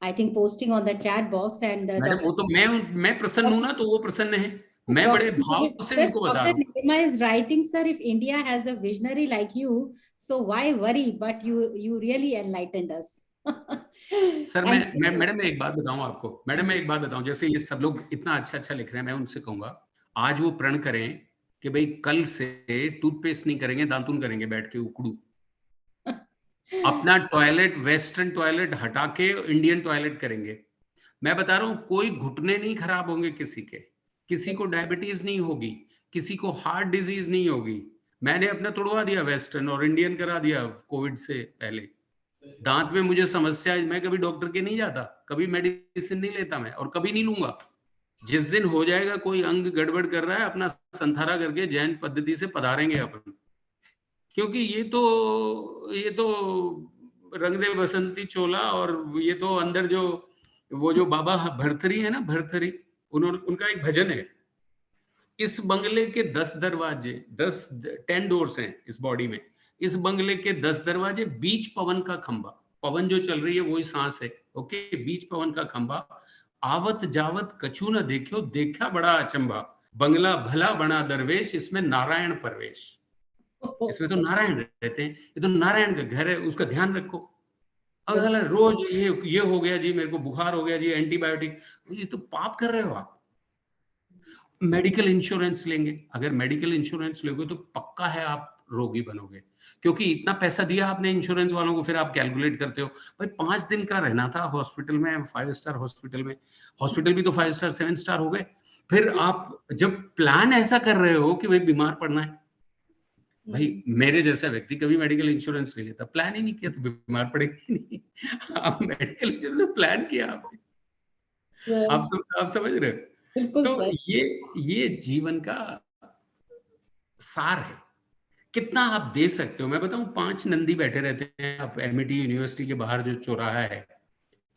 I think, posting on the chat box. And madam वो तो मैं प्रसन्न हूं ना, तो वो प्रसन्न है, मैं बड़े भाव से उनको बता रहा हूँ। Dr. Nilima is writing, sir, if India has a visionary like you, so why worry? But you really enlightened us. Sir मैं मैडम मैं एक बात बताऊं आपको, मैडम मैं एक बात बताऊं, जैसे ये सब लोग इतना अच्छा अच्छा लिख रहे हैं, मैं उनसे कहूंगा आज वो प्रण करें कि भाई कल से टूथपेस्ट नहीं करेंगे, दातुन करेंगे बैठ के उकड़ू। अपना टॉयलेट, वेस्टर्न टॉयलेट हटा के इंडियन टॉयलेट करेंगे। मैं बता रहा हूं, कोई घुटने नहीं खराब होंगे किसी के, किसी को डायबिटीज नहीं होगी, किसी को हार्ट डिजीज नहीं होगी। मैंने अपना तोड़वा दिया वेस्टर्न और इंडियन करा दिया कोविड से पहले। दांत में मुझे समस्या है, मैं कभी डॉक्टर के नहीं जाता, कभी मेडिसिन नहीं लेता मैं, और कभी नहीं लूंगा। जिस दिन हो जाएगा कोई अंग गड़बड़ कर रहा है, अपना संथारा करके जैन पद्धति से पधारेंगे अपन, क्योंकि ये तो रंग दे बसंती चोला, और ये तो अंदर जो वो जो बाबा भरथरी है ना, भरथरी, उनका एक भजन है, इस बंगले के 10 दरवाजे, 10 डोर्स हैं इस बॉडी में, इस बंगले के 10 दरवाजे, बीच पवन का खंबा, पवन जो चल रही है वही सांस है, ओके, बीच पवन का खंबा, आवत जावत कछु न देखो, देखा बड़ा अचंबा, बंगला भला बना दरवेश, इसमें नारायण परवेश। इसमें तो नारायण रहते हैं, ये तो नारायण का घर है, उसका ध्यान रखो। अगर रोज ये हो गया जी, मेरे को बुखार हो गया जी, एंटीबायोटिक, ये तो पाप कर रहे हो आप। मेडिकल इंश्योरेंस लेंगे, अगर मेडिकल इंश्योरेंस लोगे तो पक्का है आप रोगी बनोगे, क्योंकि इतना पैसा दिया आपने इंश्योरेंस वालों को, फिर आप कैलकुलेट करते हो भाई 5 दिन का रहना था हॉस्पिटल में, 5 स्टार हॉस्पिटल में, हॉस्पिटल भी तो 5 स्टार 7 स्टार हो गए। फिर आप जब प्लान ऐसा कर रहे हो कि भाई बीमार पड़ना है, भाई मेरे जैसा व्यक्ति कभी मेडिकल इंश्योरेंस नहीं लेता, प्लान ही नहीं किया तो बीमार पड़ेगा नहीं। आप मेडिकल इंश्योरेंस प्लान किया आपने, आप समझ रहे हो। तो ये जीवन का सार है, कितना आप दे सकते हो। मैं बताऊं, 5 नंदी बैठे रहते हैं, आप एमआईटी यूनिवर्सिटी के बाहर जो चौराहा है,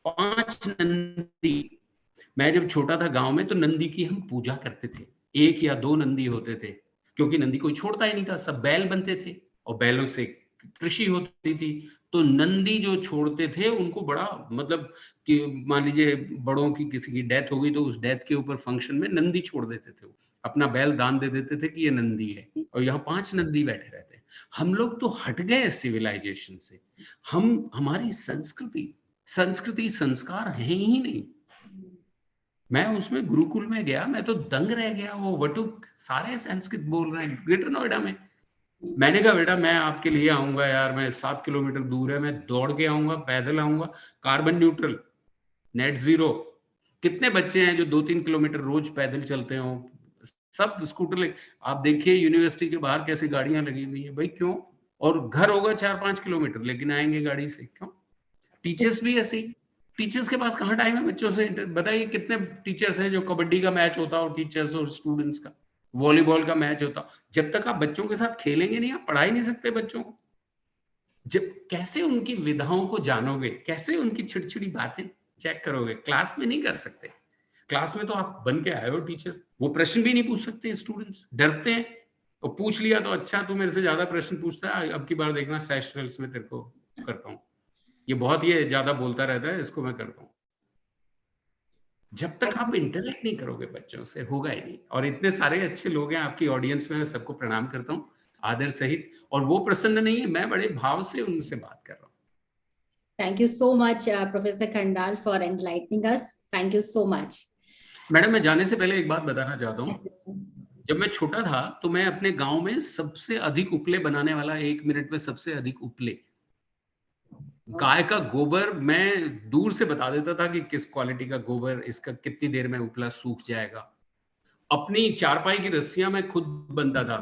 5 नंदी। मैं जब छोटा था गांव में, तो नंदी की हम पूजा करते थे, 1 या 2 नंदी होते थे, क्योंकि नंदी कोई छोड़ता ही नहीं था, सब बैल बनते थे और बैलों से कृषि होती थी। तो नंदी जो छोड़ते थे उनको बड़ा, मतलब कि मान लीजिए बड़ों की किसी की डेथ हो गई, तो उस डेथ के ऊपर फंक्शन में नंदी छोड़ देते थे, अपना बैल दान दे देते थे कि ये नंदी है, और यहाँ 5 नंदी बैठे रहते हैं। हम लोग तो हट गए सिविलाइजेशन से, हमारी संस्कृति संस्कार है ही नहीं। मैं उसमें गुरुकुल में गया, मैं तो दंग रह गया, वो वटुक सारे संस्कृत बोल रहे हैं ग्रेटर नोएडा में। मैंने कहा बेटा मैं आपके लिए आऊंगा यार, मैं 7 किलोमीटर दूर है, मैं दौड़ के आऊंगा, पैदल आऊंगा, कार्बन न्यूट्रल, नेट जीरो। कितने बच्चे हैं जो 2-3 किलोमीटर रोज पैदल चलते हो, सब स्कूटर ले। आप देखिए यूनिवर्सिटी के बाहर कैसी गाड़ियां लगी हुई है, भाई क्यों? और घर होगा 4-5 किलोमीटर, लेकिन आएंगे गाड़ी से, क्यों? टीचर्स भी ऐसे ही, टीचर्स के पास कहाँ टाइम है बच्चों से। बताइए कितने टीचर्स हैं जो कबड्डी का मैच होता हो टीचर्स और स्टूडेंट्स का, वॉलीबॉल का मैच होता, जब तक आप बच्चों के साथ खेलेंगे नहीं, आप पढ़ा ही नहीं सकते बच्चों को। जब कैसे उनकी विधाओं को जानोगे, कैसे उनकी छिड़छिड़ी बातें चेक करोगे, क्लास में नहीं कर सकते। क्लास में तो आप बन के आए हो टीचर, वो प्रश्न भी नहीं पूछ सकते, स्टूडेंट्स डरते हैं, और पूछ लिया तो अच्छा तू मेरे से ज्यादा प्रश्न पूछता है, अब की बार देखना सेशनल्स में तेरे को करता हूँ, ये बहुत ये ज्यादा बोलता रहता है, इसको मैं करता हूँ। जब तक आप इंटरेक्ट नहीं करोगे बच्चों से, होगा ही नहीं। और इतने सारे अच्छे लोग हैं आपकी ऑडियंस में, मैं सबको प्रणाम करता हूँ आदर सहित, और वो प्रसन्न नहीं है, मैं बड़े भाव से उनसे बात कर रहा हूँ। Thank you so much, Professor Khandal, for enlightening us. Thank you so much. Madam मैं जाने से पहले एक बात बताना चाहता हूँ, जब मैं छोटा था तो मैं अपने गांव में सबसे अधिक उपले बनाने वाला, 1 मिनट में सबसे अधिक उपले, गाय का गोबर मैं दूर से बता देता था कि किस क्वालिटी का गोबर, इसका कितनी देर में उपला सूख जाएगा। अपनी चारपाई की रस्सियां मैं खुद बनता था।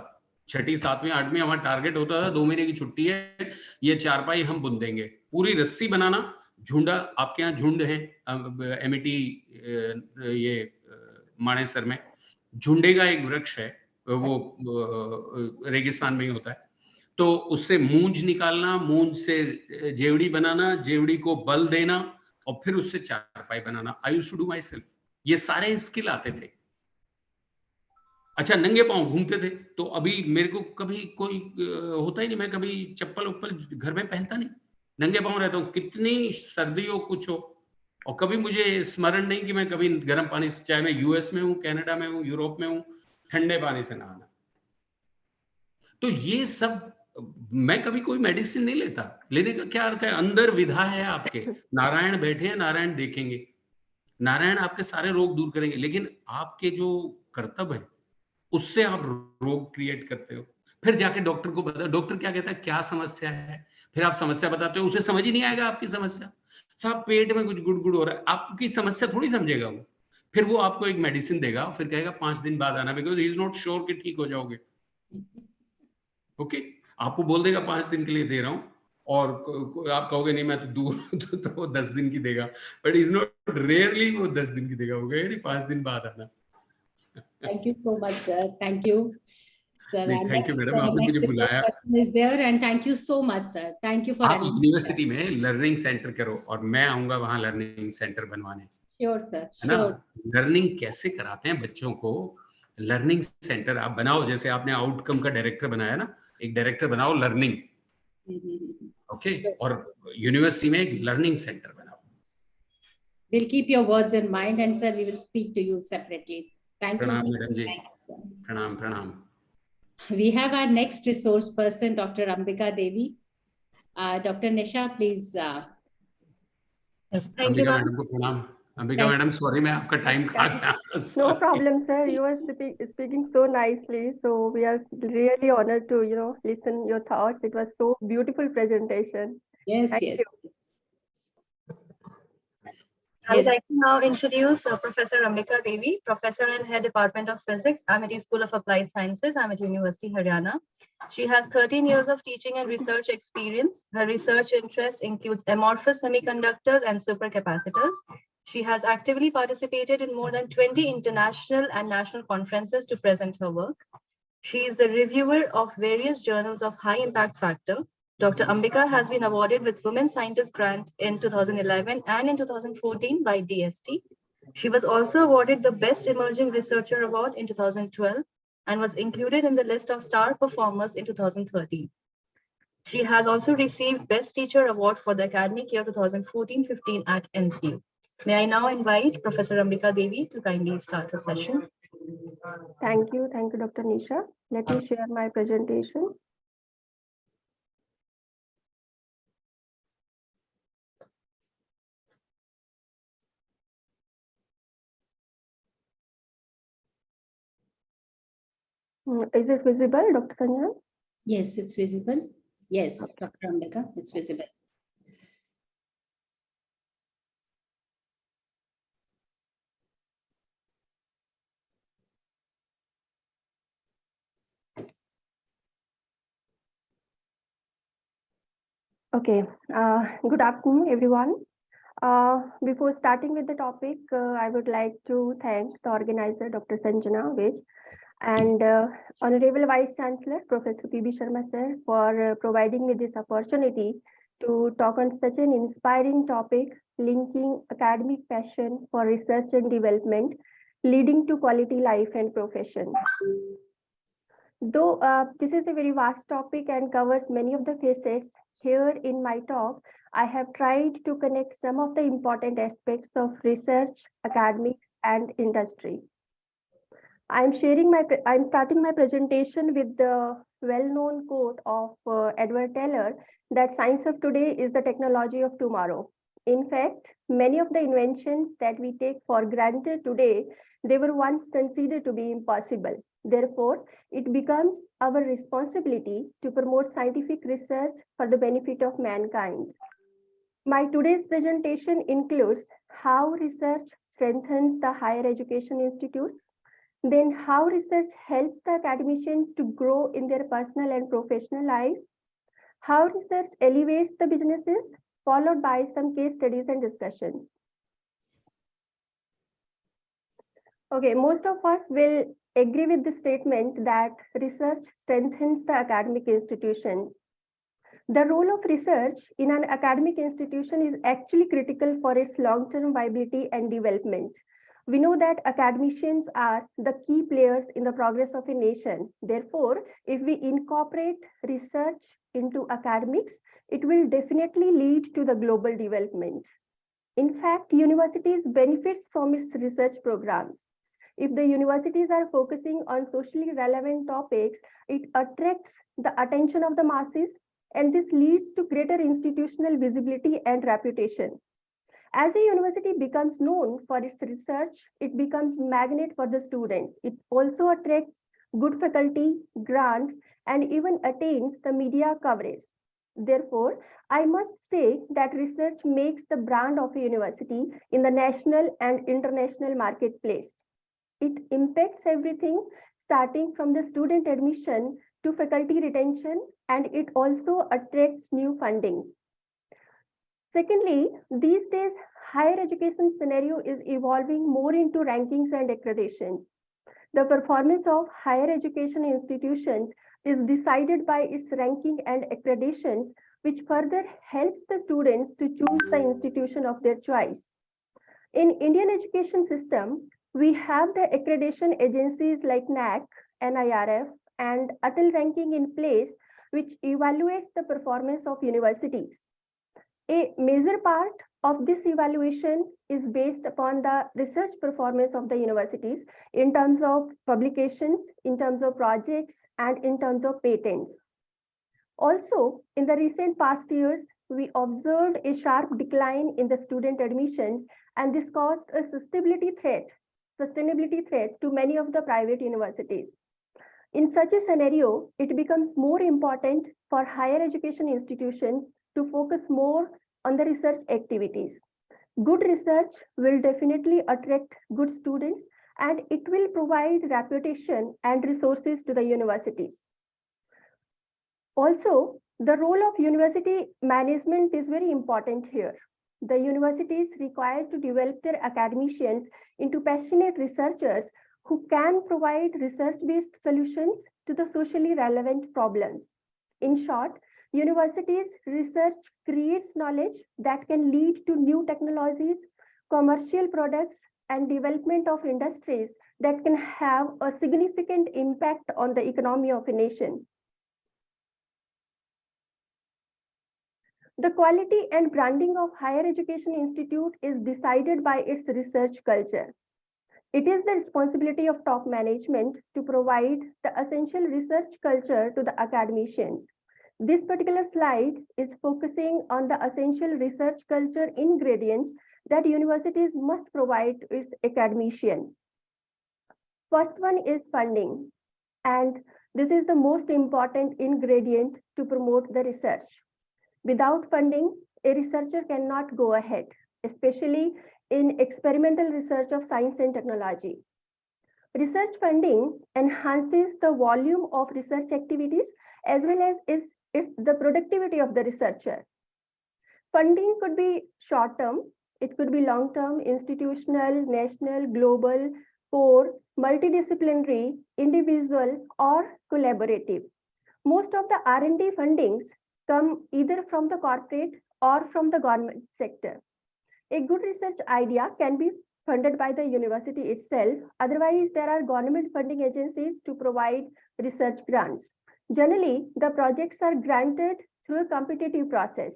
6ठी 7वीं 8वीं हमारा टारगेट होता था, 2 महीने की छुट्टी है, ये चारपाई हम बुन देंगे। पूरी रस्सी बनाना, झुंडा, आपके यहाँ झुंड है एमिटी ये मानेसर में झुंडे का एक वृक्ष है, वो रेगिस्तान में ही होता है। तो उससे मूंज निकालना, मूंज से जेवड़ी बनाना, जेवड़ी को बल देना और फिर उससे चारपाई बनाना। I used to do myself. ये सारे स्किल आते थे। अच्छा, नंगे पांव घूमते थे, तो अभी मेरे को कभी कोई होता ही नहीं, मैं कभी चप्पल उप्पल घर में पहनता नहीं, नंगे पांव रहता हूँ, कितनी सर्दी हो कुछ हो। और कभी मुझे स्मरण नहीं कि मैं कभी गर्म पानी से, चाहे मैं यूएस में हूँ, कनाडा में हूँ, यूरोप में हूँ, ठंडे पानी से नहाना। तो ये सब मैं कभी कोई मेडिसिन नहीं लेता। लेने का क्या अर्थ है? अंदर विधा है आपके, नारायण बैठे हैं, नारायण देखेंगे, नारायण आपके सारे रोग दूर करेंगे, लेकिन आपके जो कर्तव्य है उससे आप रोग क्रिएट करते हो। फिर जाके डॉक्टर को बता, डॉक्टर क्या कहता है, क्या समस्या है, फिर आप समस्या बताते हो, उसे समझ ही नहीं आएगा आपकी समस्या। साहब पेट में कुछ गुड़गुड़ हो रहा है, आपकी समस्या थोड़ी समझेगा वो। फिर वो आपको एक मेडिसिन देगा, फिर कहेगा 5 दिन बाद आना, because he is not sure कि ठीक हो जाओगे। ओके, आपको बोल देगा 5 दिन के लिए दे रहा हूं, और आप कहोगे नहीं मैं तो दूर तो वो 10 दिन की देगा, बट इज नॉट, रेयरली वो 10 दिन की देगा, वो कहेगा 5 दिन बाद आना। Thank you so much, sir. Thank you, sir. नहीं, And थैंक यू मैडम, आपने मुझे next resource बुलाया। person is there, and thank you so much, sir. Thank you for आप having me. यूनिवर्सिटी में लर्निंग सेंटर करो और मैं आऊंगा वहां लर्निंग सेंटर बनवाने, Sure, sir. है ना? Sure. लर्निंग कैसे कराते हैं बच्चों को, लर्निंग सेंटर आप बनाओ, जैसे आपने आउटकम का डायरेक्टर बनाया ना, एक डायरेक्टर बनाओ लर्निंग, ओके, और यूनिवर्सिटी में एक लर्निंग सेंटर बनाओ। We'll keep your words in mind, and sir, we will speak to you separately. Thank you, प्रणाम sir. Madam ji, Thank you, sir. प्रणाम प्रणाम। We have our next resource person, Dr. Ambika Devi. Dr. Nisha, please. Yes, thank you, Ambika ma'am. Madam को प्रणाम। Ambika madam, sorry मैं आपका time खा गया। No problem, sir. You are speaking so nicely. So we are really honored to, listen your thoughts. It was so beautiful presentation. Yes, Thank yes. you. I would like to now introduce Professor Ambika Devi, Professor and Head Department of Physics, Amity School of Applied Sciences, Amity University, Haryana. She has 13 years of teaching and research experience. Her research interest includes amorphous semiconductors and supercapacitors. She has actively participated in more than 20 international and national conferences to present her work. She is the reviewer of various journals of high impact factor. Dr. Ambika has been awarded with Women Scientist Grant in 2011 and in 2014 by DST. She was also awarded the Best Emerging Researcher Award in 2012 and was included in the list of star performers in 2013. She has also received Best Teacher Award for the academic year 2014-15 at NCU. May I now invite Professor Ambika Devi to kindly start her session. Thank you, Dr. Nisha. Let me share my presentation. Is it visible, Dr. Sanjana? Yes, it's visible. Yes, Dr. Ambika, it's visible. Okay. Good afternoon, everyone. Before starting with the topic, I would like to thank the organizer, Dr. Sanjana Vij, and Honorable Vice Chancellor, Professor P.B. Sharma sir, for providing me this opportunity to talk on such an inspiring topic, linking academic passion for research and development, leading to quality life and profession. Though this is a very vast topic and covers many of the facets, here in my talk, I have tried to connect some of the important aspects of research, academic, and industry. I'm starting my presentation with the well-known quote of Edward Teller that science of today is the technology of tomorrow. In fact, many of the inventions that we take for granted today, they were once considered to be impossible. Therefore, it becomes our responsibility to promote scientific research for the benefit of mankind. My today's presentation includes how research strengthens the higher education institutes, then how research helps the academicians to grow in their personal and professional life, how research elevates the businesses, followed by some case studies and discussions. Okay, most of us will agree with the statement that research strengthens the academic institutions. The role of research in an academic institution is actually critical for its long-term viability and development. We know that academicians are the key players in the progress of a nation. Therefore, if we incorporate research into academics, it will definitely lead to the global development. In fact, universities benefits from its research programs. If the universities are focusing on socially relevant topics, it attracts the attention of the masses, and this leads to greater institutional visibility and reputation. As a university becomes known for its research, it becomes magnet for the students. It also attracts good faculty, grants, and even attains the media coverage. Therefore, I must say that research makes the brand of a university in the national and international marketplace. It impacts everything, starting from the student admission to faculty retention, and it also attracts new fundings. Secondly, these days, higher education scenario is evolving more into rankings and accreditations. The performance of higher education institutions is decided by its ranking and accreditations, which further helps the students to choose the institution of their choice. In Indian education system, we have the accreditation agencies like NAC, NIRF, and ATAL ranking in place, which evaluates the performance of universities. A major part of this evaluation is based upon the research performance of the universities in terms of publications, in terms of projects, and in terms of patents. Also, in the recent past years, we observed a sharp decline in the student admissions, and this caused a sustainability threat to many of the private universities. In such a scenario, it becomes more important for higher education institutions to focus more on the research activities. Good research will definitely attract good students, and it will provide reputation and resources to the universities. Also, the role of university management is very important here. The universities require to develop their academicians into passionate researchers who can provide research-based solutions to the socially relevant problems. In short, universities research creates knowledge that can lead to new technologies, commercial products, and development of industries that can have a significant impact on the economy of a nation. The quality and branding of higher education institute is decided by its research culture. It is the responsibility of top management to provide the essential research culture to the academicians. This particular slide is focusing on the essential research culture ingredients that universities must provide to its academicians. First one is funding, and this is the most important ingredient to promote the research. Without funding, a researcher cannot go ahead, especially in experimental research of science and technology. Research funding enhances the volume of research activities as well as the productivity of the researcher. Funding could be short-term, it could be long-term, institutional, national, global, core, multidisciplinary, individual, or collaborative. Most of the R&D fundings come either from the corporate or from the government sector. A good research idea can be funded by the university itself. Otherwise, there are government funding agencies to provide research grants. Generally, the projects are granted through a competitive process.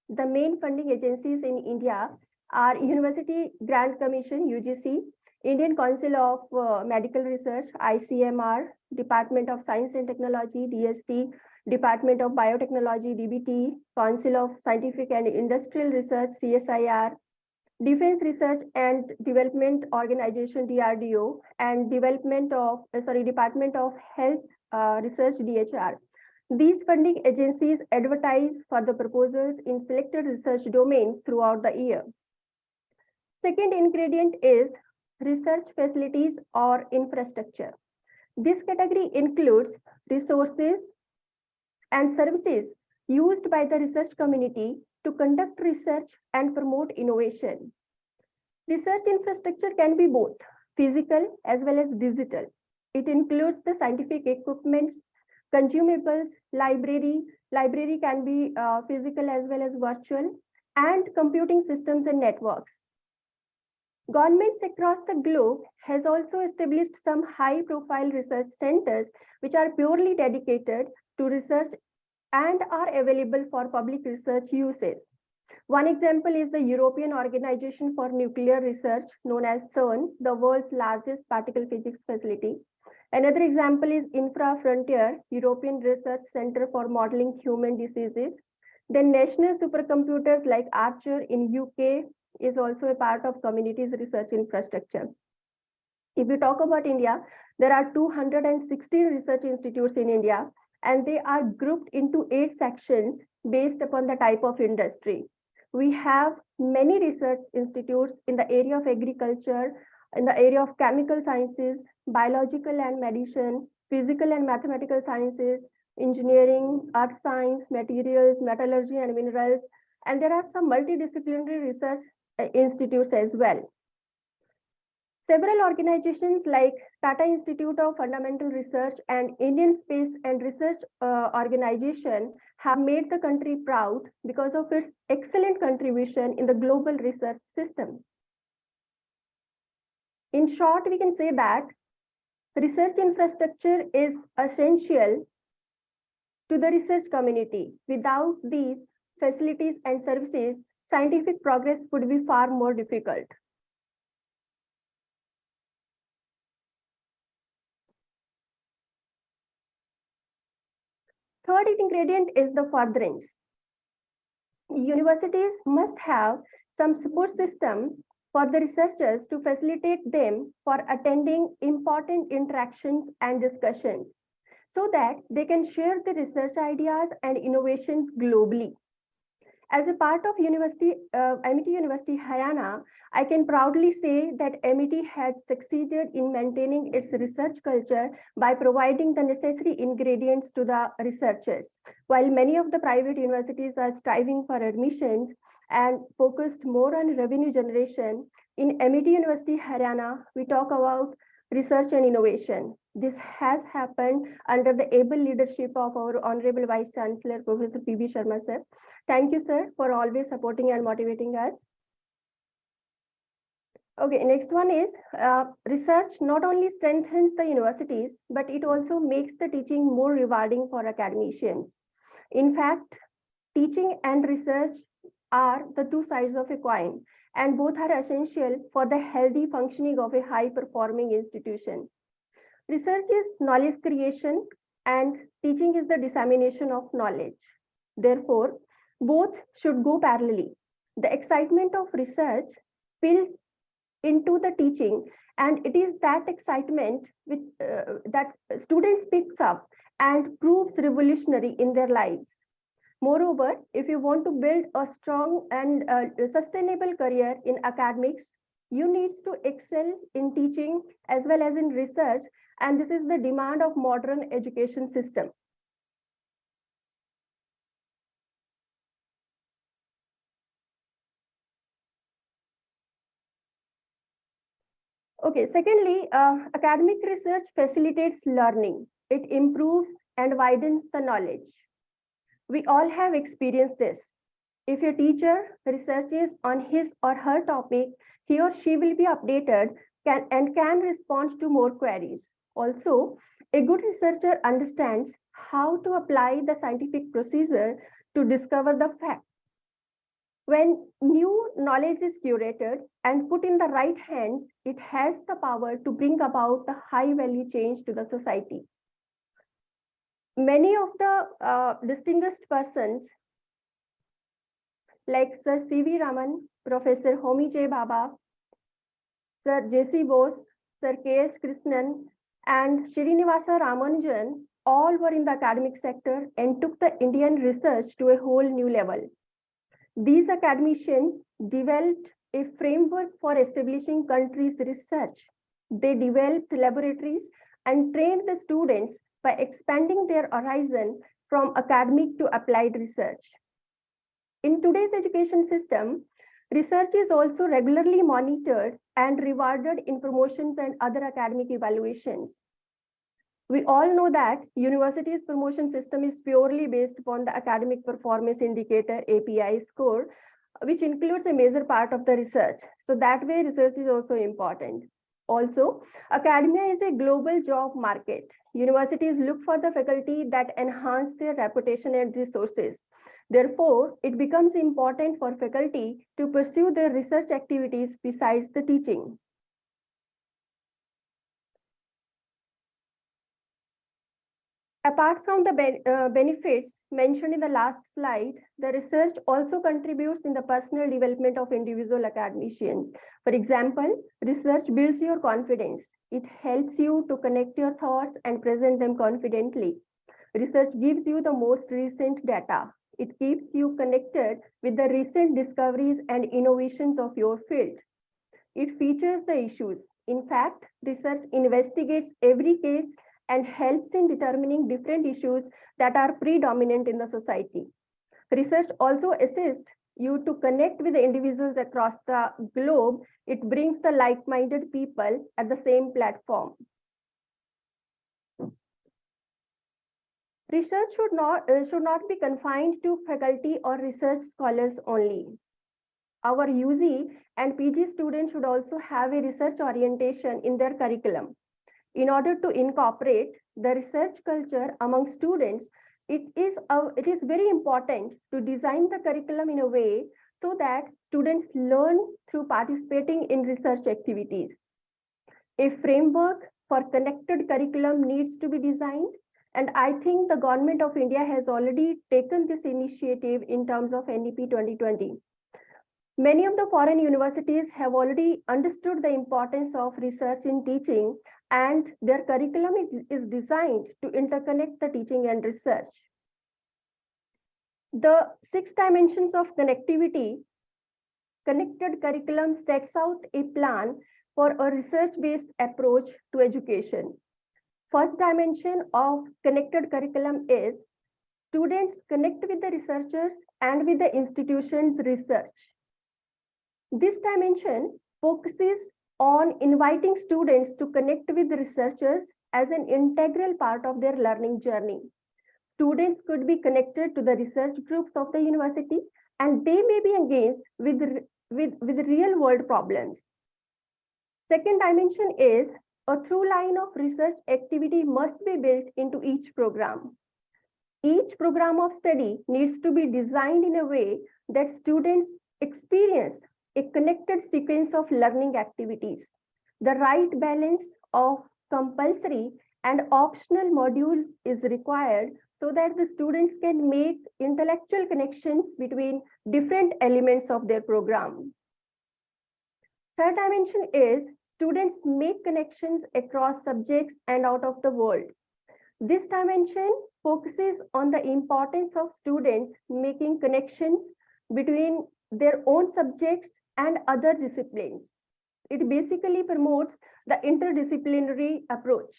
The main funding agencies in India are University Grant Commission, UGC, Indian Council of Medical Research, ICMR, Department of Science and Technology, DST, Department of Biotechnology, DBT, Council of Scientific and Industrial Research, CSIR, Defense Research and Development Organization DRDO, and Department of Health Research DHR. These funding agencies advertise for the proposals in selected research domains throughout the year. Second ingredient is research facilities or infrastructure. This category includes resources and services used by the research community to conduct research and promote innovation. Research infrastructure can be both physical as well as digital. It includes the scientific equipments, consumables, library can be physical as well as virtual, and computing systems and networks. Governments across the globe has also established some high-profile research centers which are purely dedicated to research and are available for public research uses. One example is the European Organization for Nuclear Research, known as CERN, the world's largest particle physics facility. Another example is Infra-Frontier, European Research Center for Modeling Human Diseases. Then national supercomputers like Archer in UK is also a part of community's research infrastructure. If you talk about India, there are 216 research institutes in India, and they are grouped into 8 sections based upon the type of industry. We have many research institutes in the area of agriculture, in the area of chemical sciences, biological and medicine, physical and mathematical sciences, engineering, earth science, materials, metallurgy and minerals, and there are some multidisciplinary research institutes as well. Several organizations like Tata Institute of Fundamental Research and Indian Space and Research Organization have made the country proud because of its excellent contribution in the global research system. In short, we can say that research infrastructure is essential to the research community. Without these facilities and services, scientific progress would be far more difficult. Third ingredient is the furtherance. Universities must have some support system for the researchers to facilitate them for attending important interactions and discussions so that they can share the research ideas and innovations globally. As a part of Amity University Haryana, I can proudly say that Amity has succeeded in maintaining its research culture by providing the necessary ingredients to the researchers. While many of the private universities are striving for admissions and focused more on revenue generation, in Amity University Haryana, we talk about research and innovation. This has happened under the able leadership of our Honorable Vice Chancellor, Professor P.B. Sharma sir. Thank you, sir, for always supporting and motivating us. Okay, next one is research not only strengthens the universities, but it also makes the teaching more rewarding for academicians. In fact, teaching and research are the two sides of a coin, and both are essential for the healthy functioning of a high-performing institution. Research is knowledge creation, and teaching is the dissemination of knowledge. Therefore, both should go parallelly. The excitement of research spills into the teaching, and it is that excitement which, that students picks up and proves revolutionary in their lives. Moreover, if you want to build a strong and sustainable career in academics, you need to excel in teaching as well as in research, and this is the demand of modern education system. Okay, secondly, academic research facilitates learning. It improves and widens the knowledge. We all have experienced this. If your teacher researches on his or her topic, he or she will be updated and can respond to more queries. Also, a good researcher understands how to apply the scientific procedure to discover the facts. When new knowledge is curated and put in the right hands, it has the power to bring about the high value change to the society. Many of the distinguished persons like Sir C.V. Raman, Professor Homi J. Bhabha, Sir J.C. Bose, Sir K.S. Krishnan, and Srinivasa Ramanujan all were in the academic sector and took the Indian research to a whole new level. These academicians developed a framework for establishing countries' research. They developed laboratories and trained the students by expanding their horizon from academic to applied research. In today's education system, research is also regularly monitored and rewarded in promotions and other academic evaluations. We all know that university's promotion system is purely based upon the academic performance indicator API score, which includes a major part of the research. So that way research is also important. Also, academia is a global job market. Universities look for the faculty that enhance their reputation and resources. Therefore, it becomes important for faculty to pursue their research activities besides the teaching. Apart from the benefits mentioned in the last slide, the research also contributes in the personal development of individual academicians. For example, research builds your confidence. It helps you to connect your thoughts and present them confidently. Research gives you the most recent data. It keeps you connected with the recent discoveries and innovations of your field. It features the issues. In fact, research investigates every case and helps in determining different issues that are predominant in the society. Research also assists you to connect with the individuals across the globe. It brings the like-minded people at the same platform. Research should not be confined to faculty or research scholars only. Our UG and PG students should also have a research orientation in their curriculum. In order to incorporate the research culture among students, it is very important to design the curriculum in a way so that students learn through participating in research activities. A framework for connected curriculum needs to be designed, and I think the Government of India has already taken this initiative in terms of NEP 2020. Many of the foreign universities have already understood the importance of research in teaching, and their curriculum is designed to interconnect the teaching and research. The 6 dimensions of connectivity, connected curriculum sets out a plan for a research-based approach to education. First dimension of connected curriculum is students connect with the researchers and with the institution's research. This dimension focuses on inviting students to connect with researchers as an integral part of their learning journey. Students could be connected to the research groups of the university, and they may be engaged with real world problems. Second dimension is a through line of research activity must be built into each program. Each program of study needs to be designed in a way that students experience a connected sequence of learning activities. The right balance of compulsory and optional modules is required so that the students can make intellectual connections between different elements of their program. Third dimension is students make connections across subjects and out of the world. This dimension focuses on the importance of students making connections between their own subjects and other disciplines. It basically promotes the interdisciplinary approach.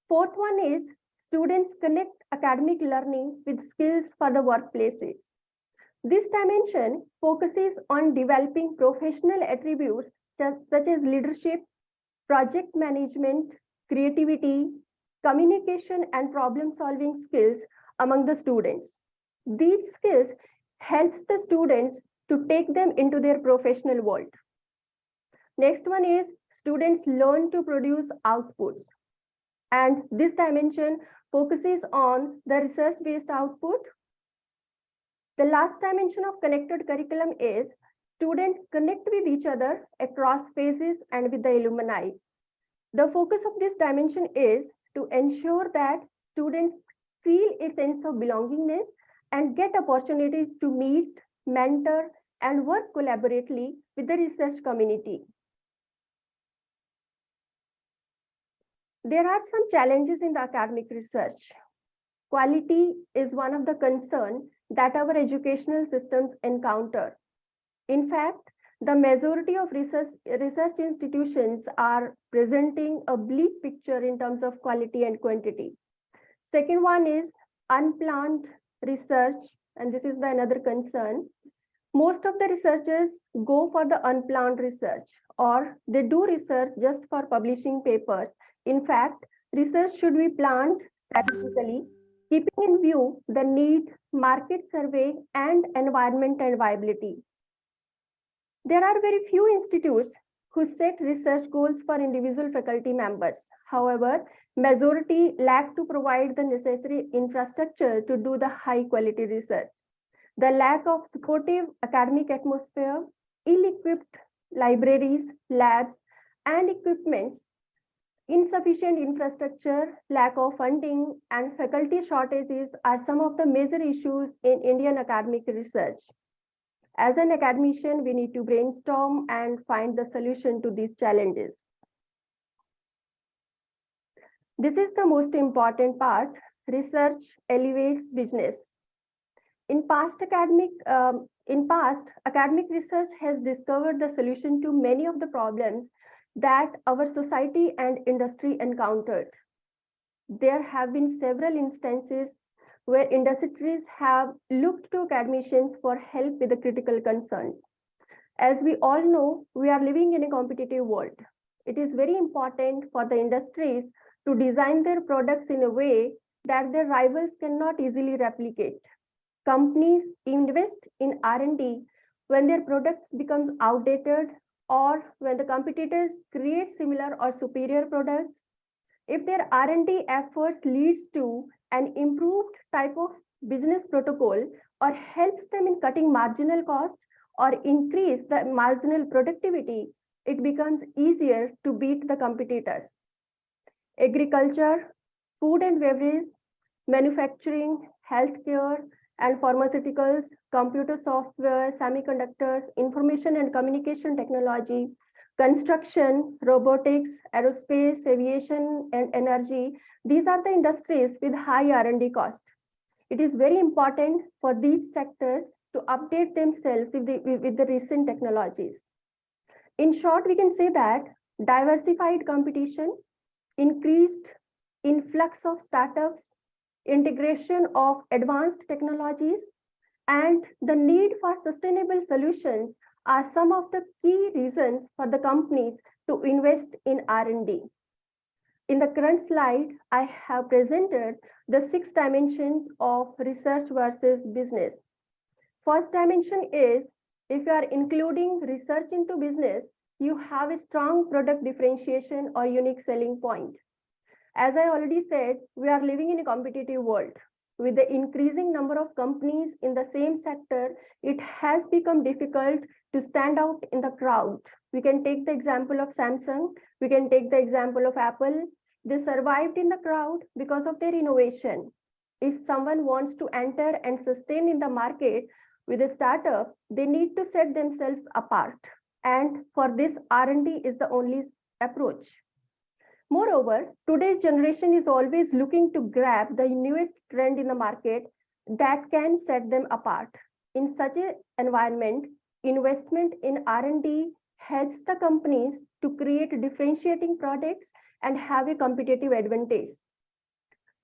Fourth one is students connect academic learning with skills for the workplaces. This dimension focuses on developing professional attributes such as leadership, project management, creativity, communication, and problem-solving skills among the students. These skills helps the students to take them into their professional world. Next one is students learn to produce outputs. And this dimension focuses on the research-based output. The last dimension of connected curriculum is students connect with each other across phases and with the alumni. The focus of this dimension is to ensure that students feel a sense of belongingness and get opportunities to meet mentor, and work collaboratively with the research community. There are some challenges in the academic research. Quality is one of the concerns that our educational systems encounter. In fact, the majority of research institutions are presenting a bleak picture in terms of quality and quantity. Second one is unplanned research, and this is another concern. Most of the researchers go for the unplanned research, or they do research just for publishing papers. In fact, research should be planned strategically, keeping in view the need, market survey, and environment and viability. There are very few institutes who set research goals for individual faculty members. However, majority lack to provide the necessary infrastructure to do the high quality research. The lack of supportive academic atmosphere, ill-equipped libraries, labs, and equipments, insufficient infrastructure, lack of funding, and faculty shortages are some of the major issues in Indian academic research. As an academician, we need to brainstorm and find the solution to these challenges. This is the most important part. Research elevates business. In past, academic research has discovered the solution to many of the problems that our society and industry encountered. There have been several instances where industries have looked to academicians for help with the critical concerns. As we all know, we are living in a competitive world. It is very important for the industries to design their products in a way that their rivals cannot easily replicate. Companies invest in R&D when their products becomes outdated or when the competitors create similar or superior products. If their R&D efforts leads to an improved type of business protocol or helps them in cutting marginal cost or increase the marginal productivity, it becomes easier to beat the competitors. Agriculture, food and beverage, manufacturing, healthcare, and pharmaceuticals, computer software, semiconductors, information and communication technology, construction, robotics, aerospace, aviation, and energy. These are the industries with high R&D cost. It is very important for these sectors to update themselves with the recent technologies. In short, we can say that diversified competition, increased influx of startups, integration of advanced technologies, and the need for sustainable solutions are some of the key reasons for the companies to invest in R&D. In the current slide, I have presented the 6 dimensions of research versus business. First dimension is, if you are including research into business, you have a strong product differentiation or unique selling point. As I already said, we are living in a competitive world. With the increasing number of companies in the same sector, it has become difficult to stand out in the crowd. We can take the example of Samsung. We can take the example of Apple. They survived in the crowd because of their innovation. If someone wants to enter and sustain in the market with a startup, they need to set themselves apart. And for this, R&D is the only approach. Moreover, today's generation is always looking to grab the newest trend in the market that can set them apart. In such an environment, investment in R&D helps the companies to create differentiating products and have a competitive advantage.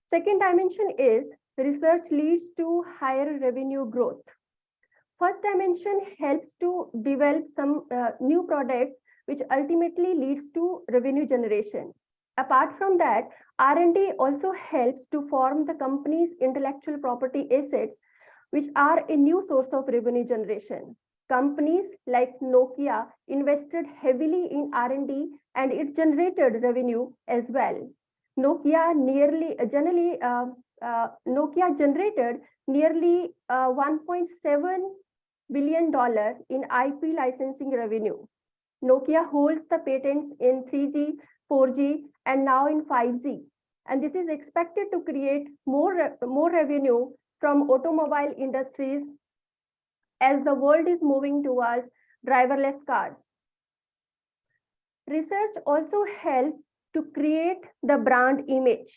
Second dimension is research leads to higher revenue growth. First dimension helps to develop some new products which ultimately leads to revenue generation. Apart from that, R&D also helps to form the company's intellectual property assets, which are a new source of revenue generation. Companies like Nokia invested heavily in R&D and it generated revenue as well. Nokia generated nearly $1.7 billion in IP licensing revenue. Nokia holds the patents in 3G, 4G, and now in 5G. And this is expected to create more revenue from automobile industries as the world is moving towards driverless cars. Research also helps to create the brand image.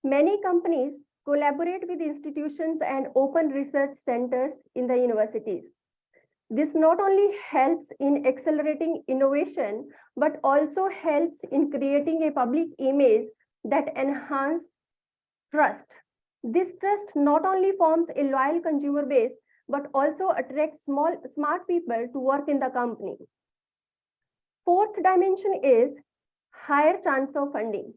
Many companies collaborate with institutions and open research centers in the universities. This not only helps in accelerating innovation, but also helps in creating a public image that enhances trust. This trust not only forms a loyal consumer base, but also attracts smart people to work in the company. Fourth dimension is higher chance of funding.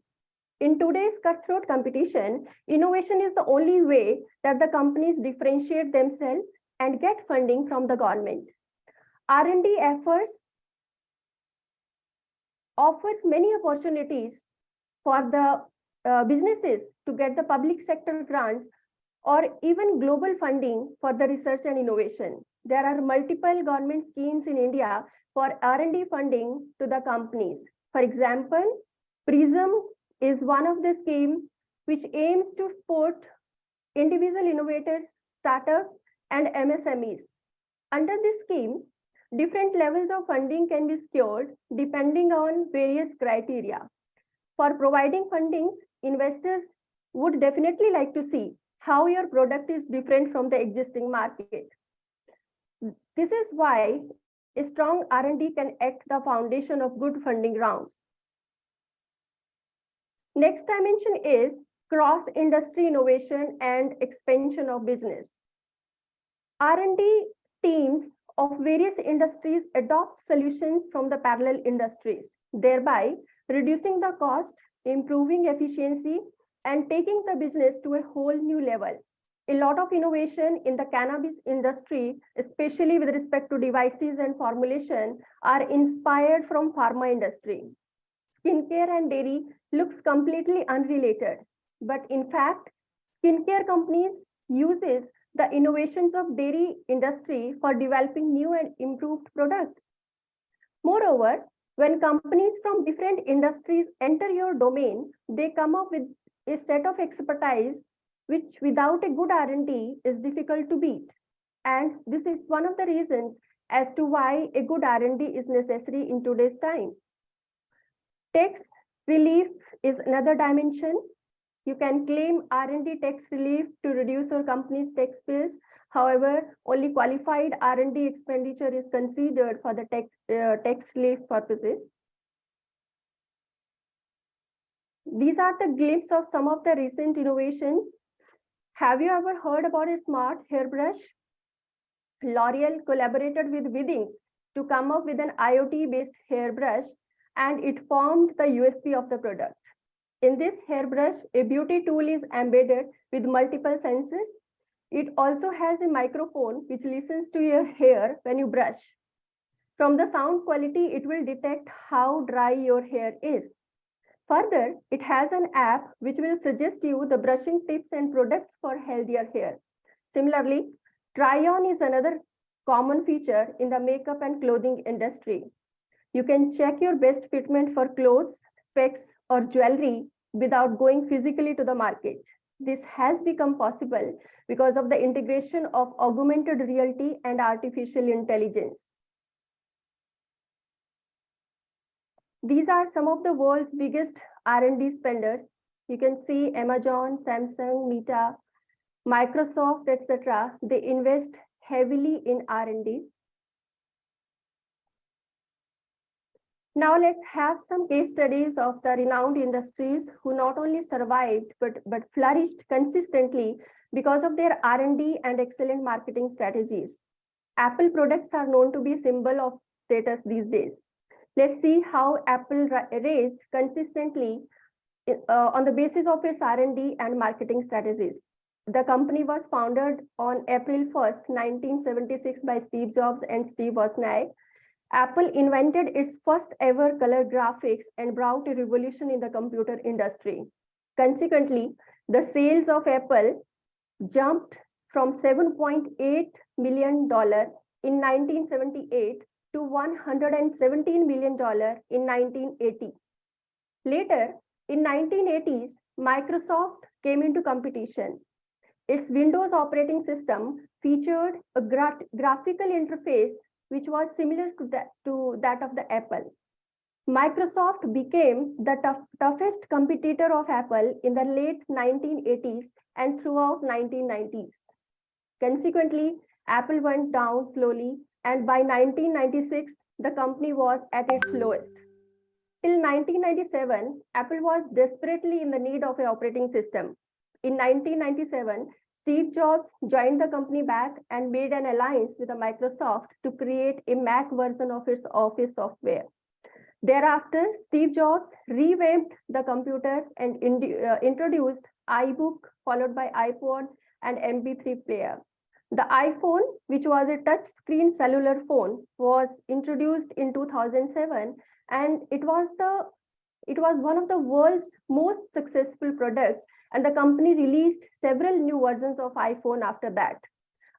In today's cutthroat competition, innovation is the only way that the companies differentiate themselves and get funding from the government. R&D efforts offers many opportunities for the businesses to get the public sector grants or even global funding for the research and innovation. There are multiple government schemes in India for R&D funding to the companies. For example, PRISM is one of the schemes which aims to support individual innovators, startups, and MSMEs. Under this scheme, different levels of funding can be secured depending on various criteria. For providing fundings, investors would definitely like to see how your product is different from the existing market. This is why a strong R&D can act the foundation of good funding rounds. Next dimension is cross-industry innovation and expansion of business. R&D teams of various industries adopt solutions from the parallel industries, thereby reducing the cost, improving efficiency, and taking the business to a whole new level. A lot of innovation in the cannabis industry, especially with respect to devices and formulation, are inspired from pharma industry. Skincare and dairy looks completely unrelated, but in fact, skincare companies uses the innovations of dairy industry for developing new and improved products. Moreover, when companies from different industries enter your domain, they come up with a set of expertise which without a good R&D is difficult to beat. And this is one of the reasons as to why a good R&D is necessary in today's time. Tax relief is another dimension. You can claim R&D tax relief to reduce your company's tax bills. However, only qualified R&D expenditure is considered for the tax relief purposes. These are the glimpse of some of the recent innovations. Have you ever heard about a smart hairbrush? L'Oreal collaborated with Withings to come up with an IoT-based hairbrush, and it formed the USP of the product. In this hairbrush, a beauty tool is embedded with multiple sensors. It also has a microphone which listens to your hair when you brush. From the sound quality, it will detect how dry your hair is. Further, it has an app which will suggest you the brushing tips and products for healthier hair. Similarly, try-on is another common feature in the makeup and clothing industry. You can check your best fitment for clothes, specs, or jewelry without going physically to the market. This has become possible because of the integration of augmented reality and artificial intelligence. These are some of the world's biggest R&D spenders. You can see Amazon, Samsung, Meta, Microsoft, etc. They invest heavily in R&D. Now let's have some case studies of the renowned industries who not only survived but flourished consistently because of their R&D and excellent marketing strategies. Apple products are known to be a symbol of status these days. Let's see how Apple raised consistently on the basis of its R&D and marketing strategies. The company was founded on April 1st, 1976 by Steve Jobs and Steve Wozniak. Apple invented its first ever color graphics and brought a revolution in the computer industry. Consequently, the sales of Apple jumped from $7.8 million in 1978 to $117 million in 1980. Later, in 1980s, Microsoft came into competition. Its Windows operating system featured a graphical interface which was similar to that of the Apple. Microsoft became the toughest competitor of Apple in the late 1980s and throughout 1990s. Consequently, Apple went down slowly, and by 1996, the company was at its lowest. Till 1997, Apple was desperately in the need of an operating system. In 1997, Steve Jobs joined the company back and made an alliance with Microsoft to create a Mac version of its Office software. Thereafter, Steve Jobs revamped the computers and introduced iBook, followed by iPod and MP3 player. The iPhone, which was a touch-screen cellular phone, was introduced in 2007, and it was one of the world's most successful products, and the company released several new versions of iPhone after that.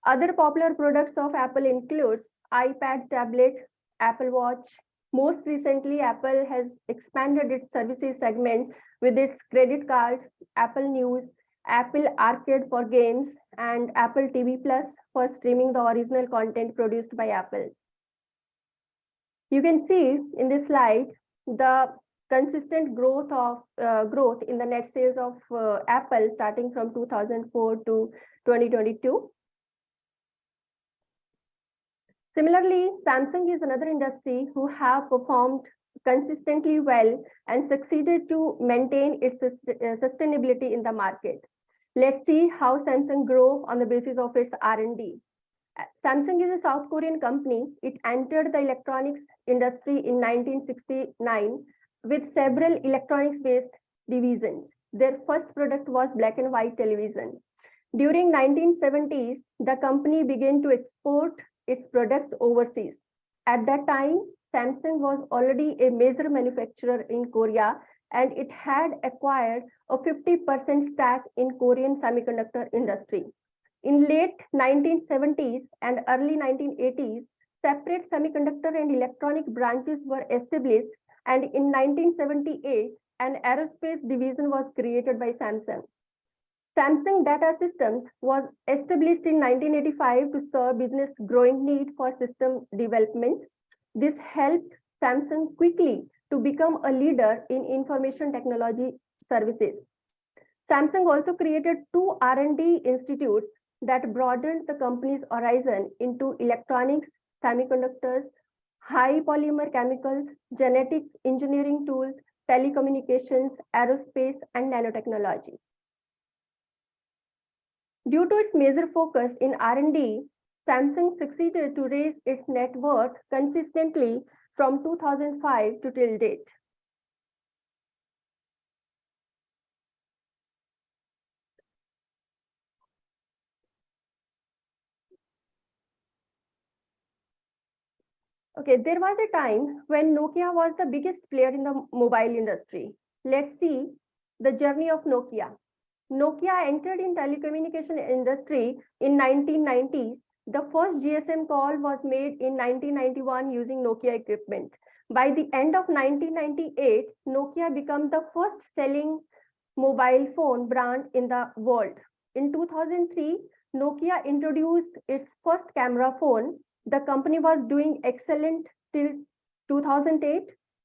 Other popular products of Apple includes iPad tablet, Apple Watch. Most recently, Apple has expanded its services segments with its credit card, Apple News, Apple Arcade for games, and Apple TV Plus for streaming the original content produced by Apple. You can see in this slide the consistent growth in the net sales of Apple starting from 2004 to 2022. Similarly, Samsung is another industry who have performed consistently well and succeeded to maintain its sustainability in the market. Let's see how Samsung grew on the basis of its R&D. Samsung is a South Korean company. It entered the electronics industry in 1969 with several electronics-based divisions. Their first product was black and white television. During 1970s, the company began to export its products overseas. At that time, Samsung was already a major manufacturer in Korea, and it had acquired a 50% stake in Korean semiconductor industry. In late 1970s and early 1980s, separate semiconductor and electronic branches were established, and in 1978, an aerospace division was created by Samsung. Samsung Data Systems was established in 1985 to serve business growing need for system development. This helped Samsung quickly to become a leader in information technology services. Samsung also created two R&D institutes that broadened the company's horizon into electronics, semiconductors, high polymer chemicals, genetic engineering tools, telecommunications, aerospace, and nanotechnology. Due to its major focus in R&D, Samsung succeeded to raise its net worth consistently from 2005 to till date. Okay, there was a time when Nokia was the biggest player in the mobile industry. Let's see the journey of Nokia. Nokia entered in telecommunication industry in 1990s. The first GSM call was made in 1991 using Nokia equipment. By the end of 1998, Nokia became the first selling mobile phone brand in the world. In 2003, Nokia introduced its first camera phone. The company was doing excellent till 2008.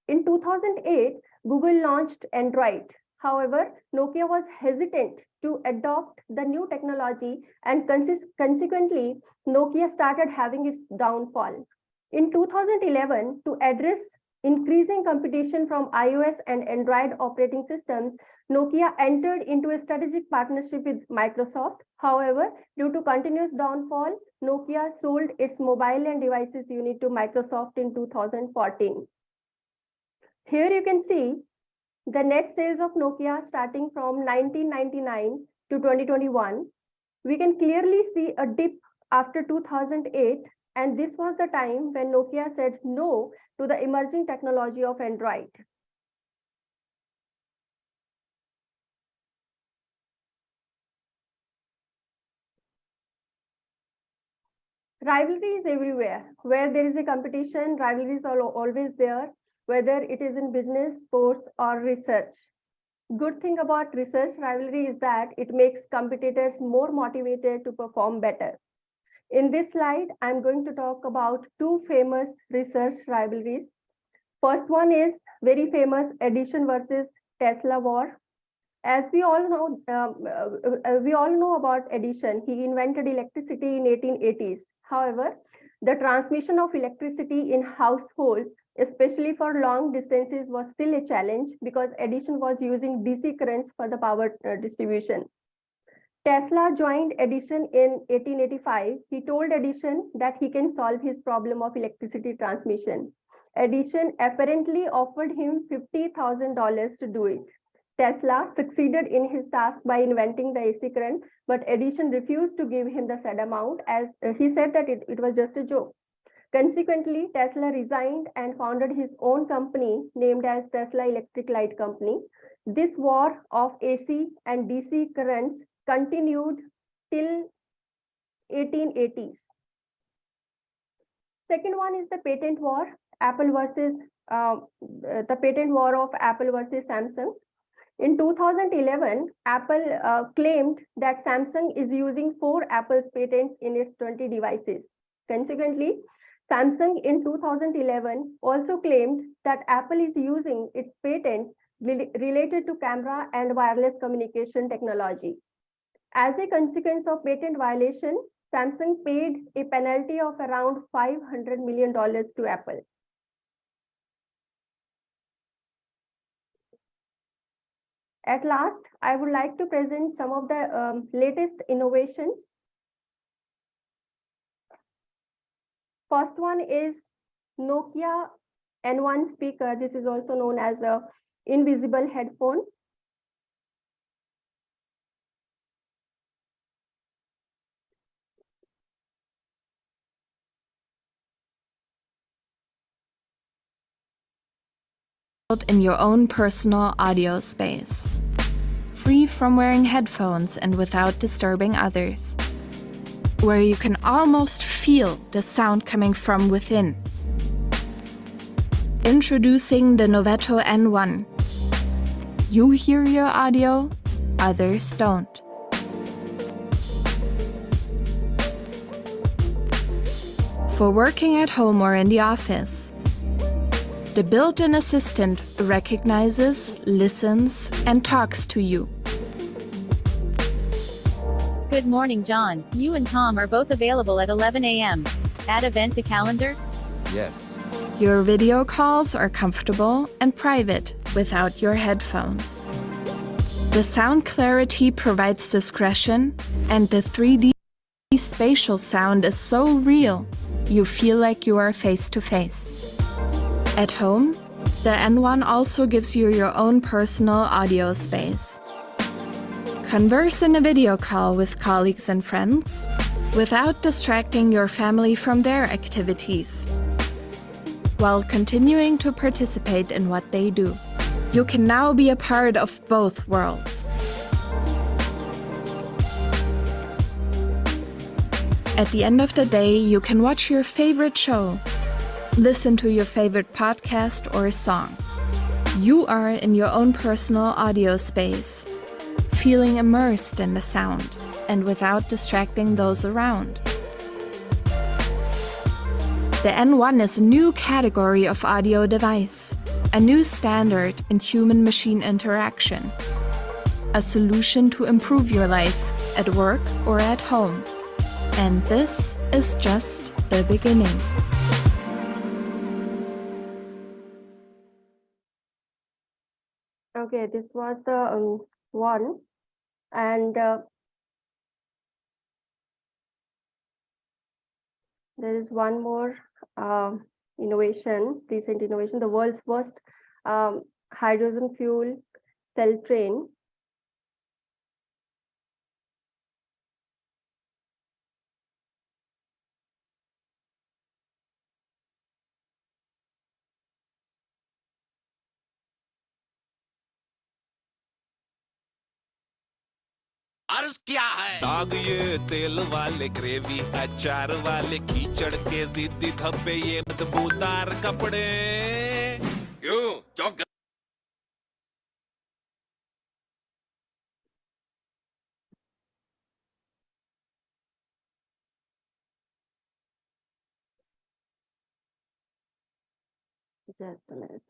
In 2008, Google launched Android. However, Nokia was hesitant to adopt the new technology, and consequently, Nokia started having its downfall. In 2011, to address increasing competition from iOS and Android operating systems, Nokia entered into a strategic partnership with Microsoft. However, due to continuous downfall, Nokia sold its mobile and devices unit to Microsoft in 2014. Here you can see the net sales of Nokia starting from 1999 to 2021. We can clearly see a dip after 2008, and this was the time when Nokia said no to the emerging technology of Android. Rivalry is everywhere. Where there is a competition, rivalries are always there, whether it is in business, sports, or research. Good thing about research rivalry is that it makes competitors more motivated to perform better. In this slide, I'm going to talk about two famous research rivalries. First one is very famous Edison versus Tesla war. As we all know about Edison. He invented electricity in 1880s. However, the transmission of electricity in households, especially for long distances, was still a challenge because Edison was using DC currents for the power distribution. Tesla joined Edison in 1885. He told Edison that he can solve his problem of electricity transmission. Edison apparently offered him $50,000 to do it. Tesla succeeded in his task by inventing the AC current, but Edison refused to give him the said amount as he said that it was just a joke. Consequently, Tesla resigned and founded his own company named as Tesla Electric Light Company. This war of AC and DC currents continued till 1880s. Second one is the patent war, the patent war of Apple versus Samsung. In 2011, Apple claimed that Samsung is using 4 Apple's patents in its 20 devices. Consequently, Samsung in 2011 also claimed that Apple is using its patents related to camera and wireless communication technology. As a consequence of patent violation, Samsung paid a penalty of around $500 million to Apple. At last, I would like to present some of the latest innovations. First one is Nokia N1 speaker. This is also known as an invisible headphone. In your own personal audio space, free from wearing headphones and without disturbing others, where you can almost feel the sound coming from within. Introducing the Novetto N1. You hear your audio, others don't. For working at home or in the office, the built-in assistant recognizes, listens, and talks to you. Good morning, John. You and Tom are both available at 11 a.m. Add event to calendar? Yes. Your video calls are comfortable and private without your headphones. The sound clarity provides discretion, and the 3D spatial sound is so real, you feel like you are face-to-face. At home, the N1 also gives you your own personal audio space. Converse in a video call with colleagues and friends without distracting your family from their activities, while continuing to participate in what they do. You can now be a part of both worlds. At the end of the day, you can watch your favorite show, listen to your favorite podcast or song. You are in your own personal audio space, feeling immersed in the sound and without distracting those around. The N1 is a new category of audio device, a new standard in human-machine interaction, a solution to improve your life at work or at home. And this is just the beginning. Okay, this was the one, and there is one more recent innovation, the world's first hydrogen fuel cell train. अर्ज क्या है? दाग ये तेल वाले gravy, अचार वाले कीचड़ के जिद्दी धब्बे, ये बदबूदार कपड़े क्यों चौक Just a minute.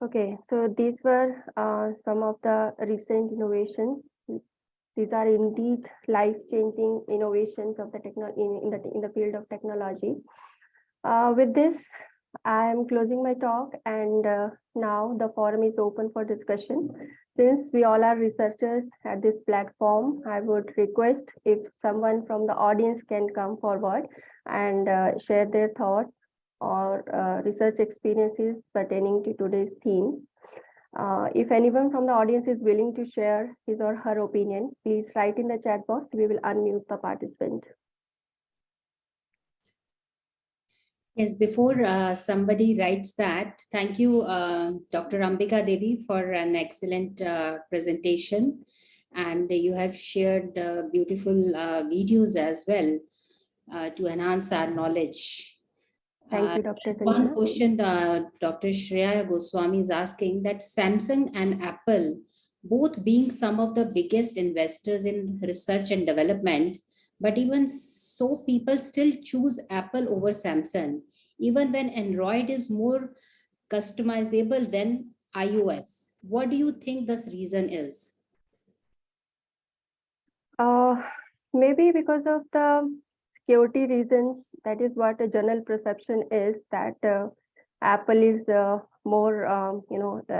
Okay, so these were some of the recent innovations. These are indeed life-changing innovations of the in the field of technology. With this, I am closing my talk, and now the forum is open for discussion. Since we all are researchers at this platform, I would request if someone from the audience can come forward and share their thoughts or research experiences pertaining to today's theme. If anyone from the audience is willing to share his or her opinion, please write in the chat box. We will unmute the participant. Yes, before somebody writes that, thank you, Dr. Ambika Devi, for an excellent presentation. And you have shared beautiful videos as well to enhance our knowledge. Thank you, Dr. There's Sanjana. one question Dr. Shreya Goswami is asking, that Samsung and Apple, both being some of the biggest investors in research and development, but even so people still choose Apple over Samsung, even when Android is more customizable than iOS. What do you think this reason is? Maybe because of the security reasons. That is what a general perception is, that Apple is more,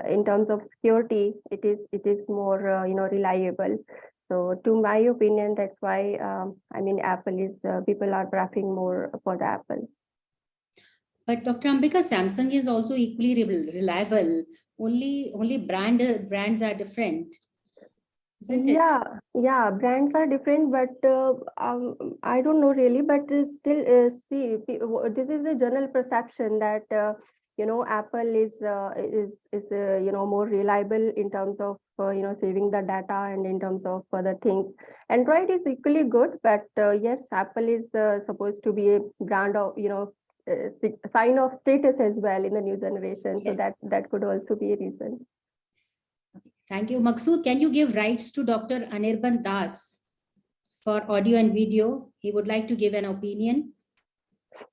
in terms of security, it is more, reliable. So to my opinion, that's why, Apple is, people are preferring more for the Apple. But Dr. Ambika, Samsung is also equally reliable. Only brands are different. Isn't it? Yeah, brands are different, but I don't know really, but still, see, this is the general perception that Apple is more reliable in terms of saving the data and in terms of other things. Android is equally good, but yes, Apple is supposed to be a brand of sign of status as well in the new generation. Yes. So that could also be a reason. Thank you. Maksud, can you give rights to Dr. Anirban Das for audio and video? He would like to give an opinion.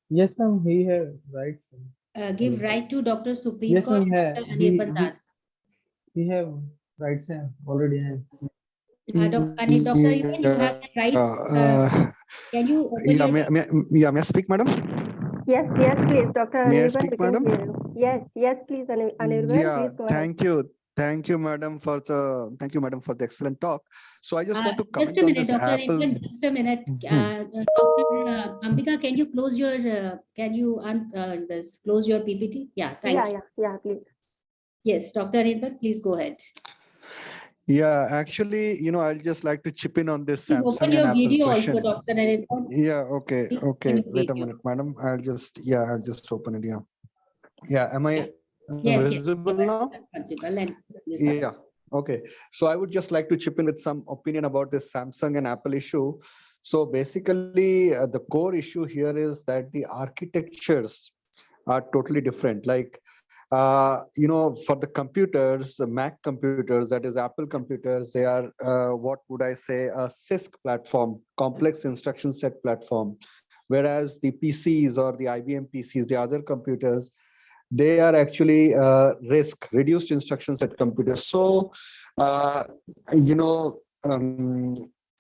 Yes, ma'am, he has rights. Give right to Dr. Supreme Yes, Court, ma'am, Dr. Anirban Das. he have rights already. Dr. Anirban, you have the rights. Can you open your... may I speak, madam? Yes, please, Dr. May I Anirban, speak, we can madam? hear you. Yes, please, Anirban, please go ahead. Thank you, madam, for the excellent talk. So I just want to comment just a minute, on this Dr. Apple. Anirban, just a minute. Dr. Ambika, can you close your close your PPT? Yeah, thank you. Yeah, please. Yes, Dr. Anirban, please go ahead. Yeah, actually, I'll just like to chip in on this Please open Samsung and your Apple video also, question. Dr. Anirban. Yeah, okay, Please okay. open your Wait a video. minute, madam. I'll just open it. Yeah. Yeah, am I Yes, yes. visible You now? are comfortable and Yeah. Okay. So I would just like to chip in with some opinion about this Samsung and Apple issue. So basically, the core issue here is that the architectures are totally different. Like, for the computers, the Mac computers, that is Apple computers, they are, what would I say, a CISC platform, complex instruction set platform. Whereas the PCs or the IBM PCs, the other computers, they are actually RISC, reduced instruction set computers. So, you know,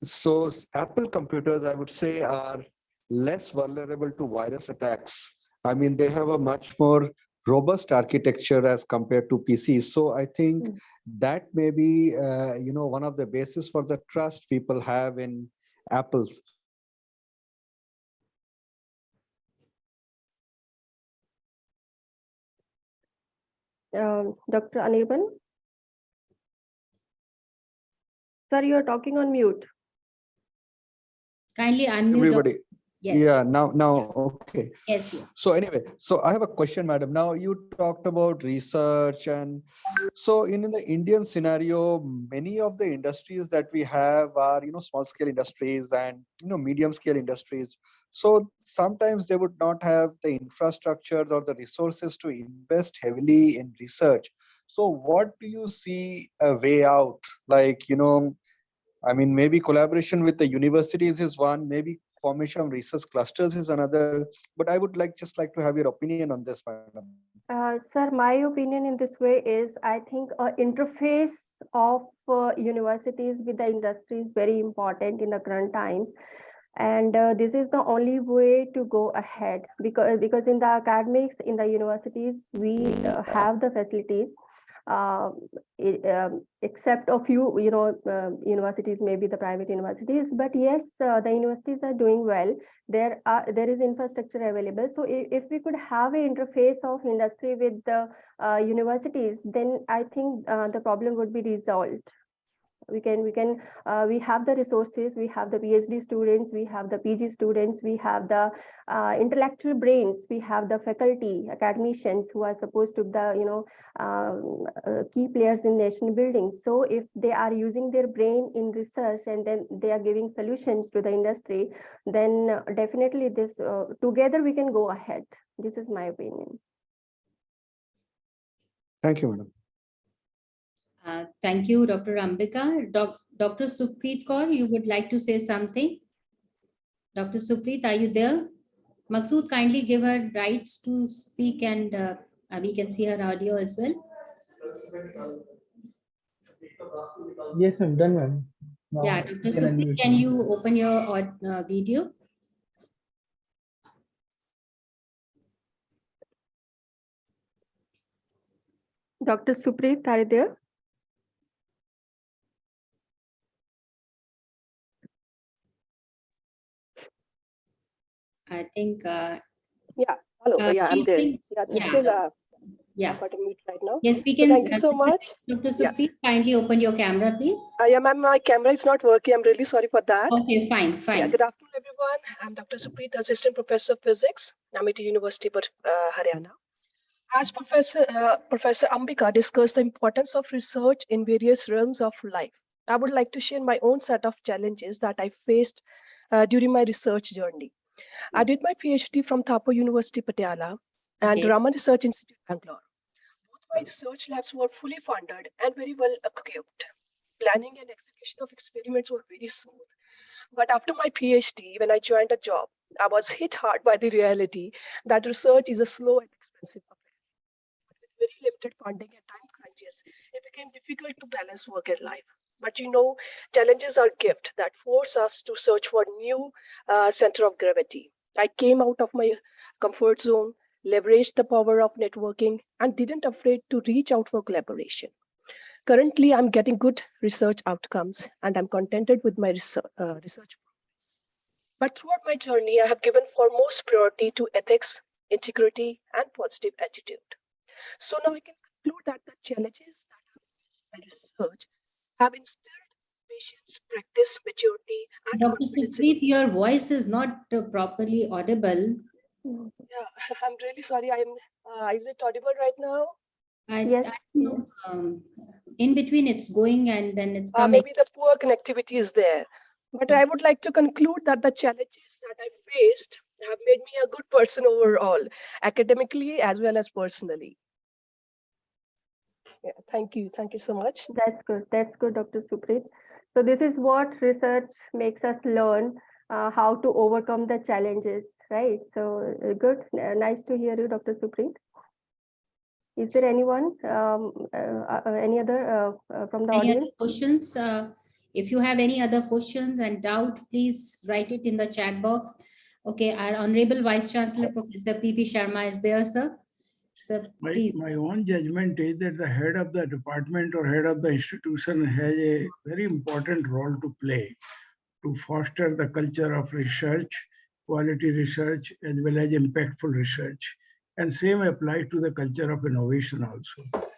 so Apple computers, I would say, are less vulnerable to virus attacks. I mean, they have a much more robust architecture as compared to PCs. So I think that may be, one of the basis for the trust people have in Apple's. Dr. Anirban? Sir, you are talking on mute. Kindly unmute. Everybody. Yes. Yeah, now, okay. Yes, yes. So anyway, so I have a question, madam. Now you talked about research, and so in the Indian scenario, many of the industries that we have are, small scale industries and, medium scale industries. So sometimes they would not have the infrastructures or the resources to invest heavily in research. So what do you see a way out? Like, I mean, maybe collaboration with the universities is one, maybe formation of research clusters is another, but I would just like to have your opinion on this, madam. Sir, my opinion in this way is I think interface of universities with the industry is very important in the current times. And this is the only way to go ahead because in the academics, in the universities, we have the facilities. Except a few, universities, maybe the private universities, but yes, the universities are doing well. There is infrastructure available. So if we could have an interface of industry with the universities, then I think the problem would be resolved. We have the resources, we have the PhD students, we have the PG students, we have the intellectual brains, we have the faculty, academicians who are supposed to be the key players in nation building. So if they are using their brain in research and then they are giving solutions to the industry, then definitely this together we can go ahead. This is my opinion. Thank you, madam. Thank you, Dr. Ambika. Dr. Supreet Kaur, you would like to say something? Dr. Supreet, are you there? Maqsood, kindly give her rights to speak and we can see her audio as well. Yes, ma'am, done, ma'am. Yeah, Dr. Supreet, can you open your video? Dr. Supreet, are you there? I think. Yeah, hello. Yeah, I'm there. Yeah, this is still yeah. I've got a mute right now. Yes, we so can. Thank you so much. Dr. Supreet, kindly open your camera, please. Yeah, ma'am, my camera is not working. I'm really sorry for that. Okay, fine. Yeah, good afternoon, everyone. I'm Dr. Supreet, Assistant Professor of Physics, Amity University, Haryana. As Professor Ambika discussed the importance of research in various realms of life, I would like to share my own set of challenges that I faced during my research journey. I did my PhD from Thapar University, Patiala, and Raman Research Institute, Bangalore. Both my research labs were fully funded and very well equipped. Planning and execution of experiments were very smooth. But after my PhD, when I joined a job, I was hit hard by the reality that research is a slow and expensive affair. With very limited funding and time crunches, it became difficult to balance work and life. But challenges are gifts that force us to search for new center of gravity. I came out of my comfort zone, leveraged the power of networking, and didn't afraid to reach out for collaboration. Currently, I'm getting good research outcomes, and I'm contented with my research progress. But throughout my journey, I have given foremost priority to ethics, integrity, and positive attitude. So now I can conclude that the challenges that I faced in my research have instilled patience, practice, maturity, and Dr. confidence in Supreet, your voice is not properly audible. Yeah, I'm really sorry. Is it audible right now? I Yes. don't know. In between, it's going and then it's coming. Maybe the poor connectivity is there. But I would like to conclude that the challenges that I faced have made me a good person overall, academically as well as personally. Yeah, thank you. Thank you so much. That's good. That's good, Dr. Supreet. So this is what research makes us learn how to overcome the challenges, right? So good. Nice to hear you, Dr. Supreet. Is there anyone, any other from the Any audience? other questions? If you have any other questions and doubt, please write it in the chat box. Okay, our Honorable Vice Chancellor, Professor P.P. Sharma is there, sir. Sir, please. My own judgment is that the head of the department or head of the institution has a very important role to play to foster the culture of research, quality research, as well as impactful research. And same applies to the culture of innovation also.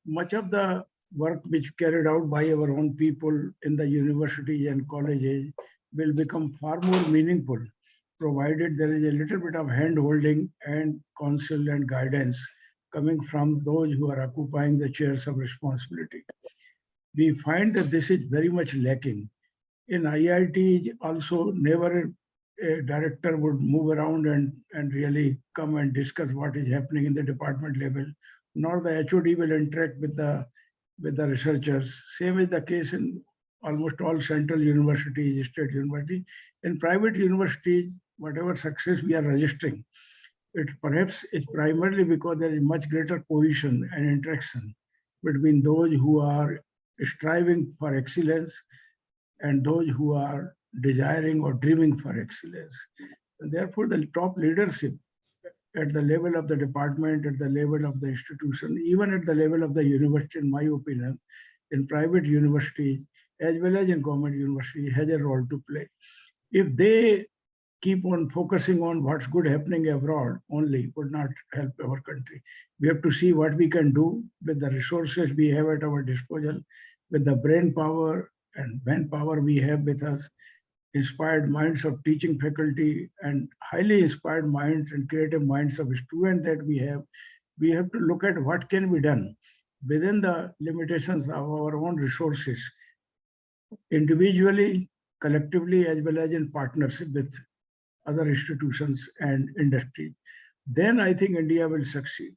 Much of the work which carried out by our own people in the universities and colleges will become far more meaningful, provided there is a little bit of hand-holding and counsel and guidance coming from those who are occupying the chairs of responsibility. We find that this is very much lacking. In IIT, also never a director would move around and really come and discuss what is happening in the department level, nor the HOD will interact with the researchers. Same is the case in almost all central universities, state universities. In private universities, whatever success we are registering, it perhaps is primarily because there is much greater cohesion and interaction between those who are striving for excellence and those who are desiring or dreaming for excellence. And therefore, the top leadership at the level of the department, at the level of the institution, even at the level of the university, in my opinion, in private universities, as well as in government universities, has a role to play. If they keep on focusing on what's good happening abroad only, would not help our country. We have to see what we can do with the resources we have at our disposal, with the brain power and manpower we have with us, inspired minds of teaching faculty and highly inspired minds and creative minds of students that we have to look at what can be done within the limitations of our own resources, individually, collectively, as well as in partnership with other institutions and industry. Then I think India will succeed.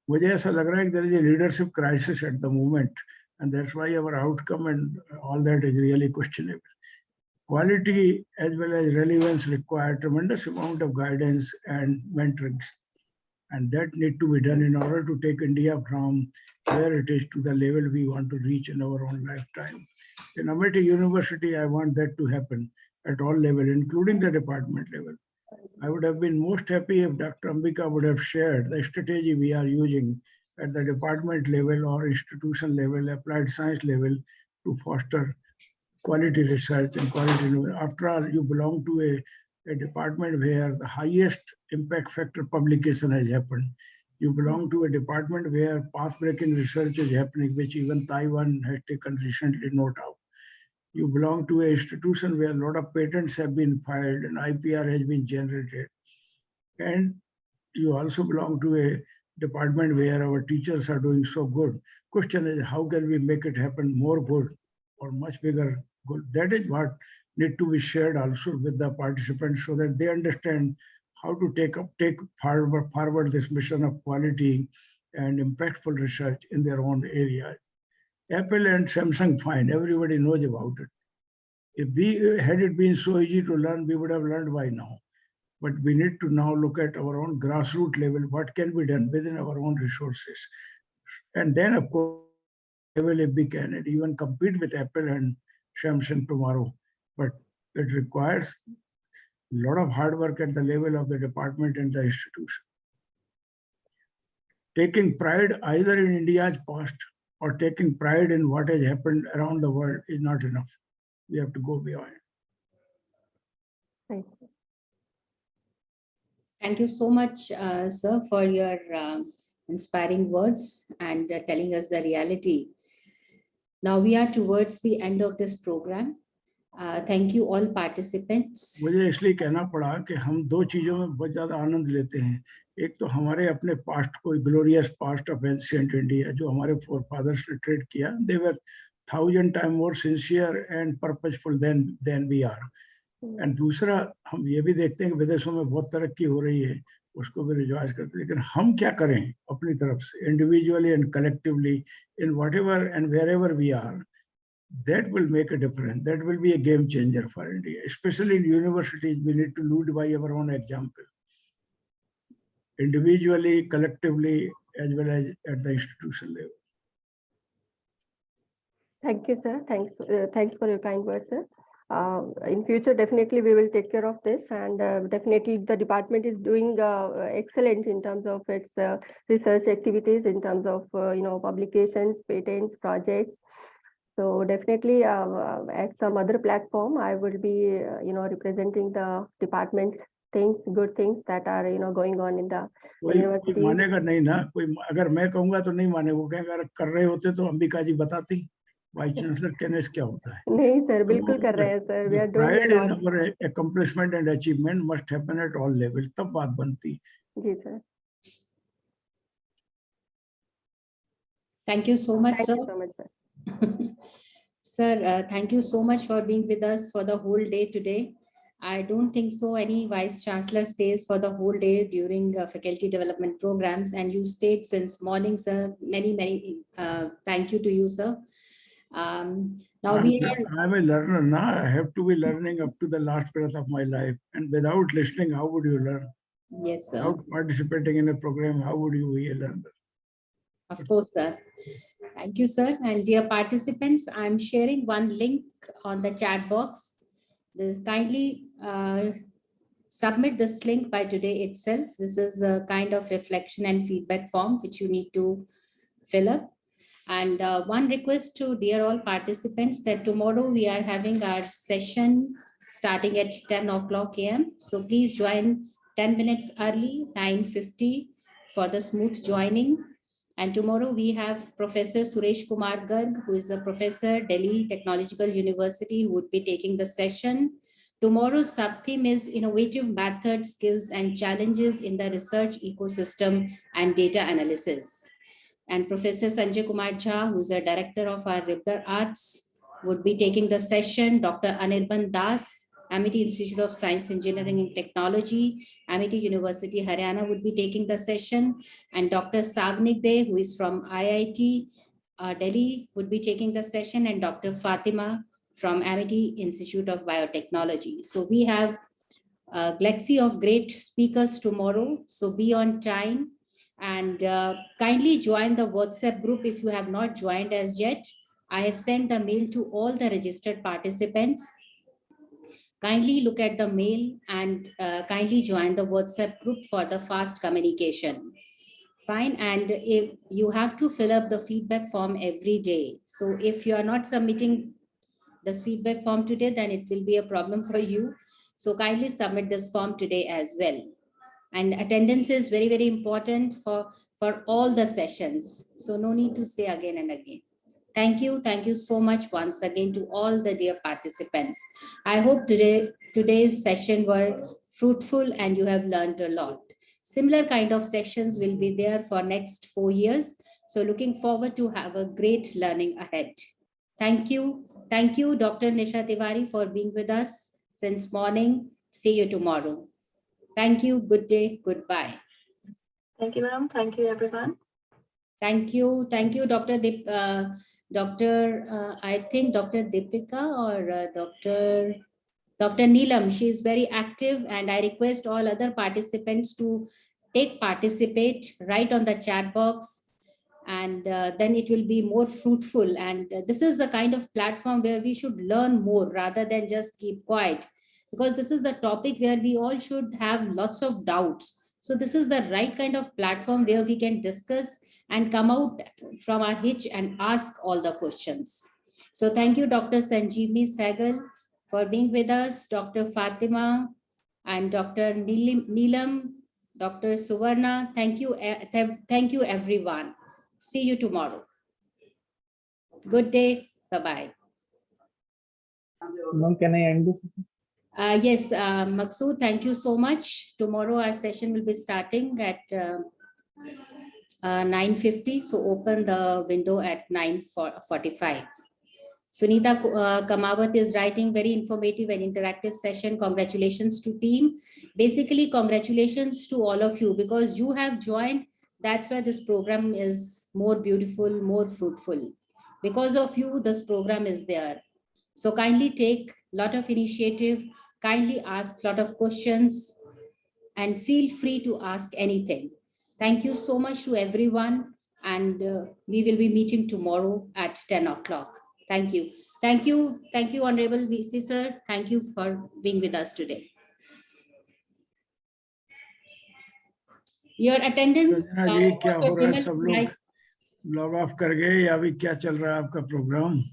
मुझे ऐसा लग रहा है कि there is a leadership crisis at the moment, and that's why our outcome and all that is really questionable. Quality as well as relevance require tremendous amount of guidance and mentoring, and that need to be done in order to take India from where it is to the level we want to reach in our own lifetime. In Amity University, I want that to happen at all levels, including the department level. I would have been most happy if Dr. Ambika would have shared the strategy we are using at the department level or institution level, applied science level, to foster quality research and quality innovation. After all, you belong to a department where the highest impact factor publication has happened. You belong to a department where path-breaking research is happening, which even Taiwan has taken recently note of. You belong to an institution where a lot of patents have been filed and IPR has been generated. And you also belong to a department where our teachers are doing so good. Question is, how can we make it happen more good or much bigger good? That is what need to be shared also with the participants so that they understand how to take forward this mission of quality and impactful research in their own area. Apple and Samsung, fine, everybody knows about it. If had it been so easy to learn, we would have learned by now. But we need to now look at our own grassroots level, what can be done within our own resources. And then, of course, level if we can, and even compete with Apple and Samsung tomorrow. But it requires a lot of hard work at the level of the department and the institution. Taking pride either in India's past or taking pride in what has happened around the world is not enough. We have to go beyond. Thank you. Thank you so much, sir, for your inspiring words and telling us the reality. Now we are towards the end of this program. Thank you all participants. मुझे इसलिए कहना पड़ा कि हम दो चीजों में बहुत ज्यादा आनंद लेते हैं। एक तो हमारे अपने पास्ट को, glorious past of ancient India, जो हमारे फोर फादर्स ने ट्रेड किया, they were 1000 time more sincere and purposeful than we are. And दूसरा, हम ये भी देखते हैं कि विदेशों में बहुत तरक्की हो रही है, उसको भी रिजॉइस करते हैं, लेकिन हम क्या करें अपनी तरफ से, individually and collectively, in whatever and wherever we are, that will make a difference. That will be a game changer for India. Especially in universities, we need to lead by our own example, individually, collectively, as well as at the institutional level. Thank you, sir. Thanks for your kind words, sir. In future, definitely we will take care of this, and definitely the department is doing excellent in terms of its research activities, in terms of publications, patents, projects. So definitely at some other platform, I will be representing the department's things, good things that are going on in the university. कोई मानेगा नहीं ना, कोई अगर मैं कहूँगा तो नहीं माने, वो कहेंगे अगर कर रहे होते तो अंबिका जी बताती, वाइस चांसलर कहने से क्या होता है। नहीं सर, बिल्कुल कर रहे हैं sir, we are doing a Pride in lot. our accomplishment and achievement must happen at all levels, तब बात बनती। जी sir. Thank you so much, sir. Thank you so much, sir. Sir, thank you so much for being with us for the whole day today. I don't think so any Vice Chancellor stays for the whole day during faculty development programs, and you stayed since morning, sir. Many thank you to you, sir. Now I'm a learner now. I have to be learning up to the last breath of my life, and without listening, how would you learn? Yes, sir. Without participating in a program, how would you be a learner? Of course, sir. Thank you, sir. And dear participants, I'm sharing one link on the chat box. Kindly submit this link by today itself. This is a kind of reflection and feedback form which you need to fill up. And one request to dear all participants that tomorrow we are having our session starting at 10 o'clock a.m. So please join 10 minutes early, 9:50 for the smooth joining. And tomorrow we have Professor Suresh Kumar Garg, who is a professor, Delhi Technological University, who would be taking the session. Tomorrow's sub-theme is Innovative Methods, Skills and Challenges in the Research Ecosystem and Data Analysis. And Professor Sanjay Kumar Jha, who is a director of our Liberal Arts, would be taking the session. Dr. Anirban Das, Amity Institute of Science, Engineering and Technology, Amity University, Haryana, would be taking the session. And Dr. Sagnik De, who is from IIT Delhi, would be taking the session. And Dr. Fatima from Amity Institute of Biotechnology. So we have a galaxy of great speakers tomorrow. So be on time and kindly join the WhatsApp group if you have not joined as yet. I have sent the mail to all the registered participants. Kindly look at the mail and kindly join the WhatsApp group for the fast communication. Fine. And if you have to fill up the feedback form every day. So if you are not submitting this feedback form today, then it will be a problem for you. So kindly submit this form today as well. And attendance is very, very important for all the sessions. So no need to say again and again. Thank you. Thank you so much once again to all the dear participants. I hope today's session were fruitful and you have learned a lot. Similar kind of sessions will be there for next 4 years. So looking forward to have a great learning ahead. Thank you. Thank you, Dr. Nisha Tiwari, for being with us since morning. See you tomorrow. Thank you. Good day. Goodbye. Thank you, ma'am. Thank you, everyone. Thank you. Thank you, Dr. I think Dr. Deepika or Dr. Neelam. She is very active, and I request all other participants to participate right on the chat box, and then it will be more fruitful. And this is the kind of platform where we should learn more rather than just keep quiet, because this is the topic where we all should have lots of doubts. So this is the right kind of platform where we can discuss and come out from our hitch and ask all the questions. So thank you, Dr. Sanjeevni Sehgal, for being with us, Dr. Fatima and Dr. Neelam, Dr. Suvarna. Thank you, everyone. See you tomorrow. Good day. Bye-bye. Ma'am, can I end this? Yes, Maqsood, thank you so much. Tomorrow our session will be starting at 9:50. So open the window at 9:45. Sunita Kamawat is writing very informative and interactive session. Congratulations to team. Basically, congratulations to all of you because you have joined. That's why this program is more beautiful, more fruitful. Because of you, this program is there. So kindly take a lot of initiative, kindly ask a lot of questions, and feel free to ask anything. Thank you so much to everyone. And we will be meeting tomorrow at 10 o'clock. Thank you. Thank you. Thank you, Honorable VC Sir. Thank you for being with us today. Your attendance. Sanjana ji क्या हो रहा है, सब लोग log of कर गए या अभी क्या चल रहा है आपका programme?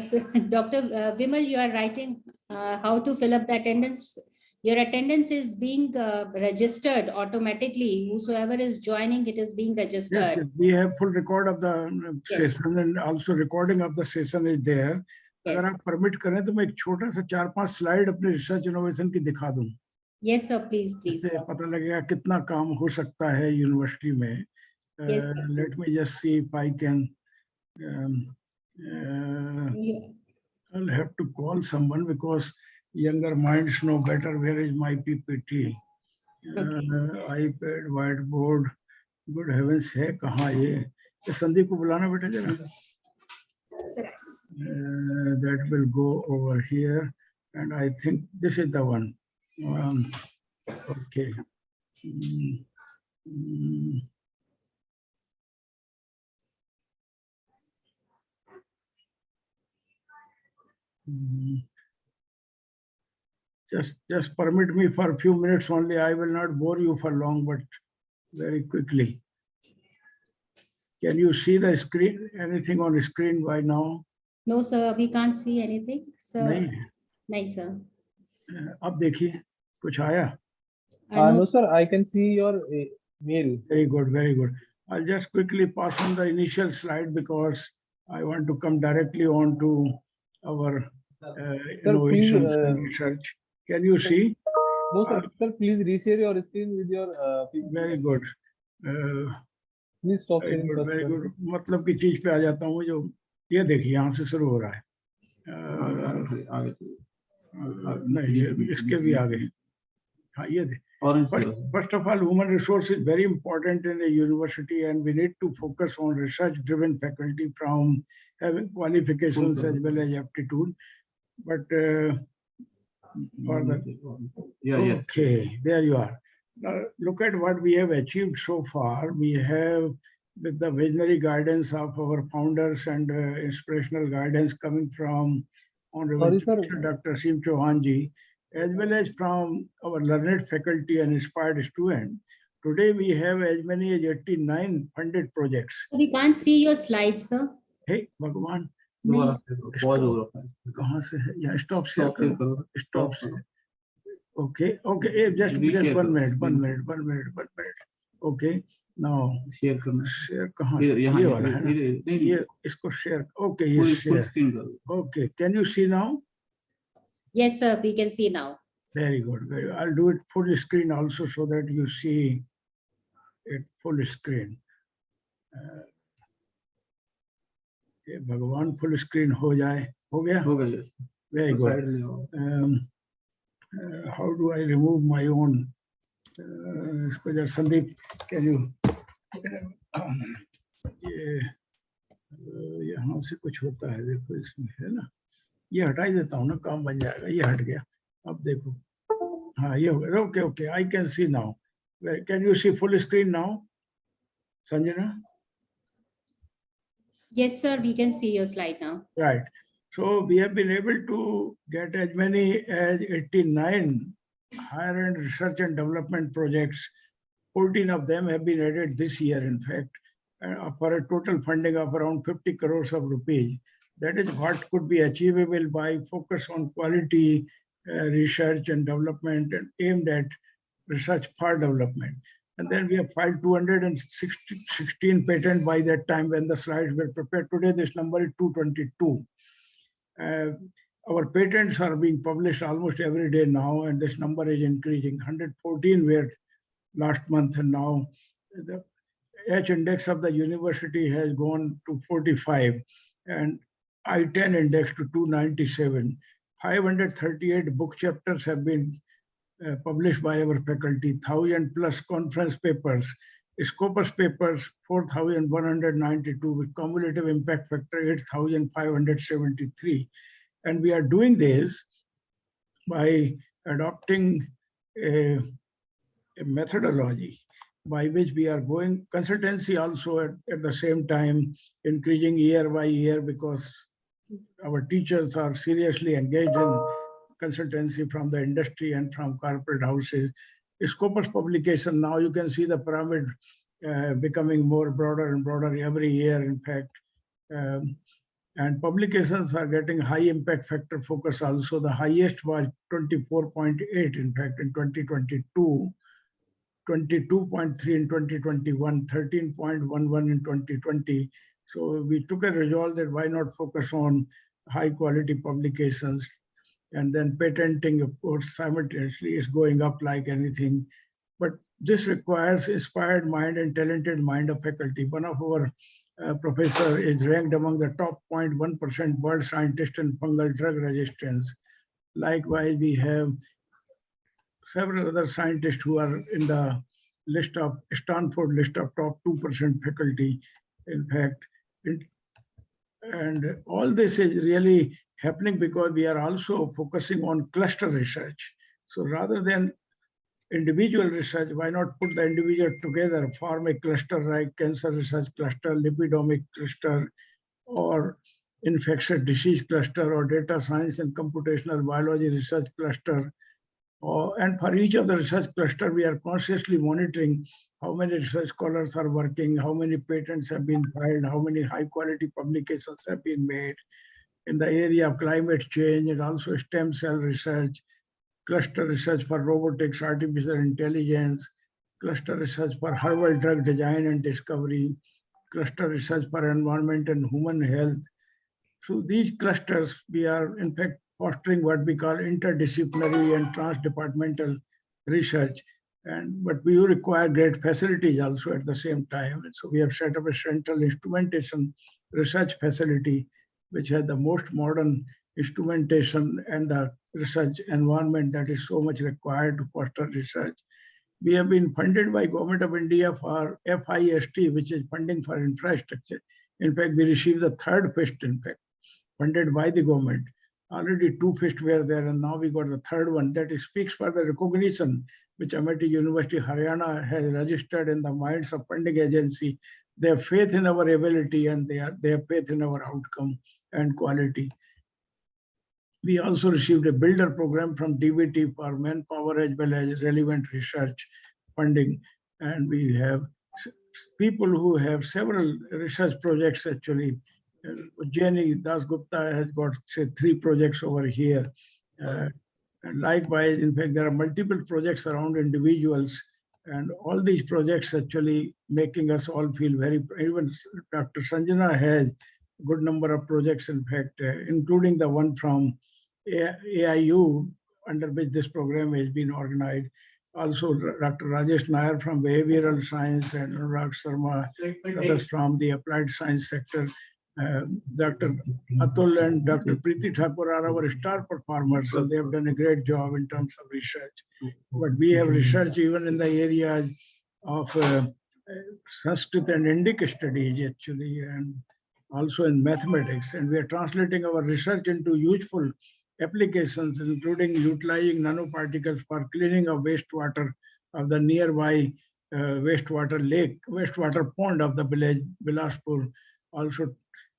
So, Dr. Vimal, you are writing how to fill up the attendance. Your attendance is being registered automatically. Whosoever is joining, it is being registered. Yes, we have full record of the session and also recording of the session is there. अगर आप permit करें तो मैं एक छोटा सा 4-5 slide अपने research innovation की दिखा दूं. Yes, sir. Please, please. इससे पता लगेगा कितना काम हो सकता है यूनिवर्सिटी में. Yes, sir. Let me just see if I can. I'll have to call someone because younger minds know better. Where is my PPT? iPad, whiteboard. Good heavens, है कहाँ ये? संदीप को बुलाना बेटा जरा. That will go over here, and I think this is the one. Okay. Just permit me for a few minutes only. I will not bore you for long, but very quickly. Can you see the screen? Anything on the screen by now? No, sir. We can't see anything. Sir. नहीं. नहीं, sir. अब देखिए कुछ आया? No, sir. I can see your mail. Very good, very good. I'll just quickly pass on the initial slide because I want to come directly on to our innovations and research. Can you see? No, sir. Sir, please reshare your screen with your. Very good. Please stop. Very good, very good. मतलब की चीज पे आ जाता हूँ जो ये देखिए यहाँ से शुरू हो रहा है. नहीं इसके भी आगे. हाँ ये दे. First of all, human resource is very important in a university, and we need to focus on research-driven faculty from having qualifications as well as aptitude. But for the okay, there you are. Now, look at what we have achieved so far. We have, with the visionary guidance of our founders and inspirational guidance coming from Honorable Dr. Sim Chauhan ji, as well as from our learned faculty and inspired students. Today we have as many as 89 funded projects. We can't see your slides, sir. Hey, Bhagwan. कहाँ से है? या stop share करो. Stop share. Okay, okay. Just 1 minute. Okay. Now share कहाँ? ये वाला है ना? ये इसको share. Okay, ये share. Okay. Can you see now? Yes, sir. We can see now. Very good. Very good. I'll do it full screen also so that you see it full screen. भगवान full screen हो जाए. हो गया? हो गया. Very good. How do I remove my own? इसको जरा Sandeep, can you? ये यहाँ से कुछ होता है देखो इसमें है ना. ये हटा ही देता हूँ ना, काम बन जाएगा. ये हट गया. अब देखो. हाँ ये हो गया. Okay, okay. I can see now. Can you see full screen now, Sanjana? Yes, sir. We can see your slide now. Right. So we have been able to get as many as 89 higher end research and development projects. 14 of them have been added this year, in fact, for a total funding of around 50 crores of rupees. That is what could be achievable by focus on quality research and development and aimed at research for development. And then we have filed 216 patents by that time when the slides were prepared. Today, this number is 222. Our patents are being published almost every day now, and this number is increasing. 114 were last month, and now the H index of the university has gone to 45, and I-10 index to 297. 538 book chapters have been published by our faculty, 1,000 plus conference papers, Scopus papers, 4,192 with cumulative impact factor 8,573. And we are doing this by adopting a methodology by which we are going consultancy also at the same time, increasing year by year, because our teachers are seriously engaged in consultancy from the industry and from corporate houses. Scopus publication, now you can see the pyramid becoming more broader and broader every year, in fact. And publications are getting high impact factor focus also. The highest was 24.8, in fact, in 2022, 22.3 in 2021, 13.11 in 2020. So we took a resolve that why not focus on high quality publications, and then patenting, of course, simultaneously is going up like anything. But this requires inspired mind and talented mind of faculty. One of our professor is ranked among the top 0.1% world scientists in fungal drug resistance. Likewise, we have several other scientists who are in the list of Stanford list of top 2% faculty, in fact. And all this is really happening because we are also focusing on cluster research. So rather than individual research, why not put the individual together, form a cluster like cancer research cluster, lipidomic cluster, or infectious disease cluster, or data science and computational biology research cluster. And for each of the research cluster, we are consciously monitoring how many research scholars are working, how many patents have been filed, how many high quality publications have been made in the area of climate change, and also stem cell research, cluster research for robotics, artificial intelligence, cluster research for herbal drug design and discovery, cluster research for environment and human health. So these clusters, we are in fact fostering what we call interdisciplinary and transdepartmental research. But we require great facilities also at the same time. And so we have set up a central instrumentation research facility, which has the most modern instrumentation and the research environment that is so much required to foster research. We have been funded by Government of India for FIST, which is funding for infrastructure. In fact, we received the third FIST, in fact, funded by the government. Already 2 FIST were there, and now we got the third one. That speaks for the recognition which Amity University, Haryana has registered in the minds of funding agency. They have faith in our ability, and they have faith in our outcome and quality. We also received a builder program from DBT for manpower as well as relevant research funding. And we have people who have several research projects actually. Jenny Dasgupta has got, say, 3 projects over here. And likewise, in fact, there are multiple projects around individuals, and all these projects actually making us all feel very, even Dr. Sanjana has a good number of projects, in fact, including the one from AIU, under which this program has been organized. Also, Dr. Rajesh Nair from behavioral science and Anurag Sharma, others from the applied science sector. Dr. Atul and Dr. Preeti Thakur are our star performers, so they have done a great job in terms of research. But we have research even in the areas of Sanskrit and Indic studies, actually, and also in mathematics. And we are translating our research into useful applications, including utilizing nanoparticles for cleaning of wastewater of the nearby wastewater pond of the village Bilaspur. Also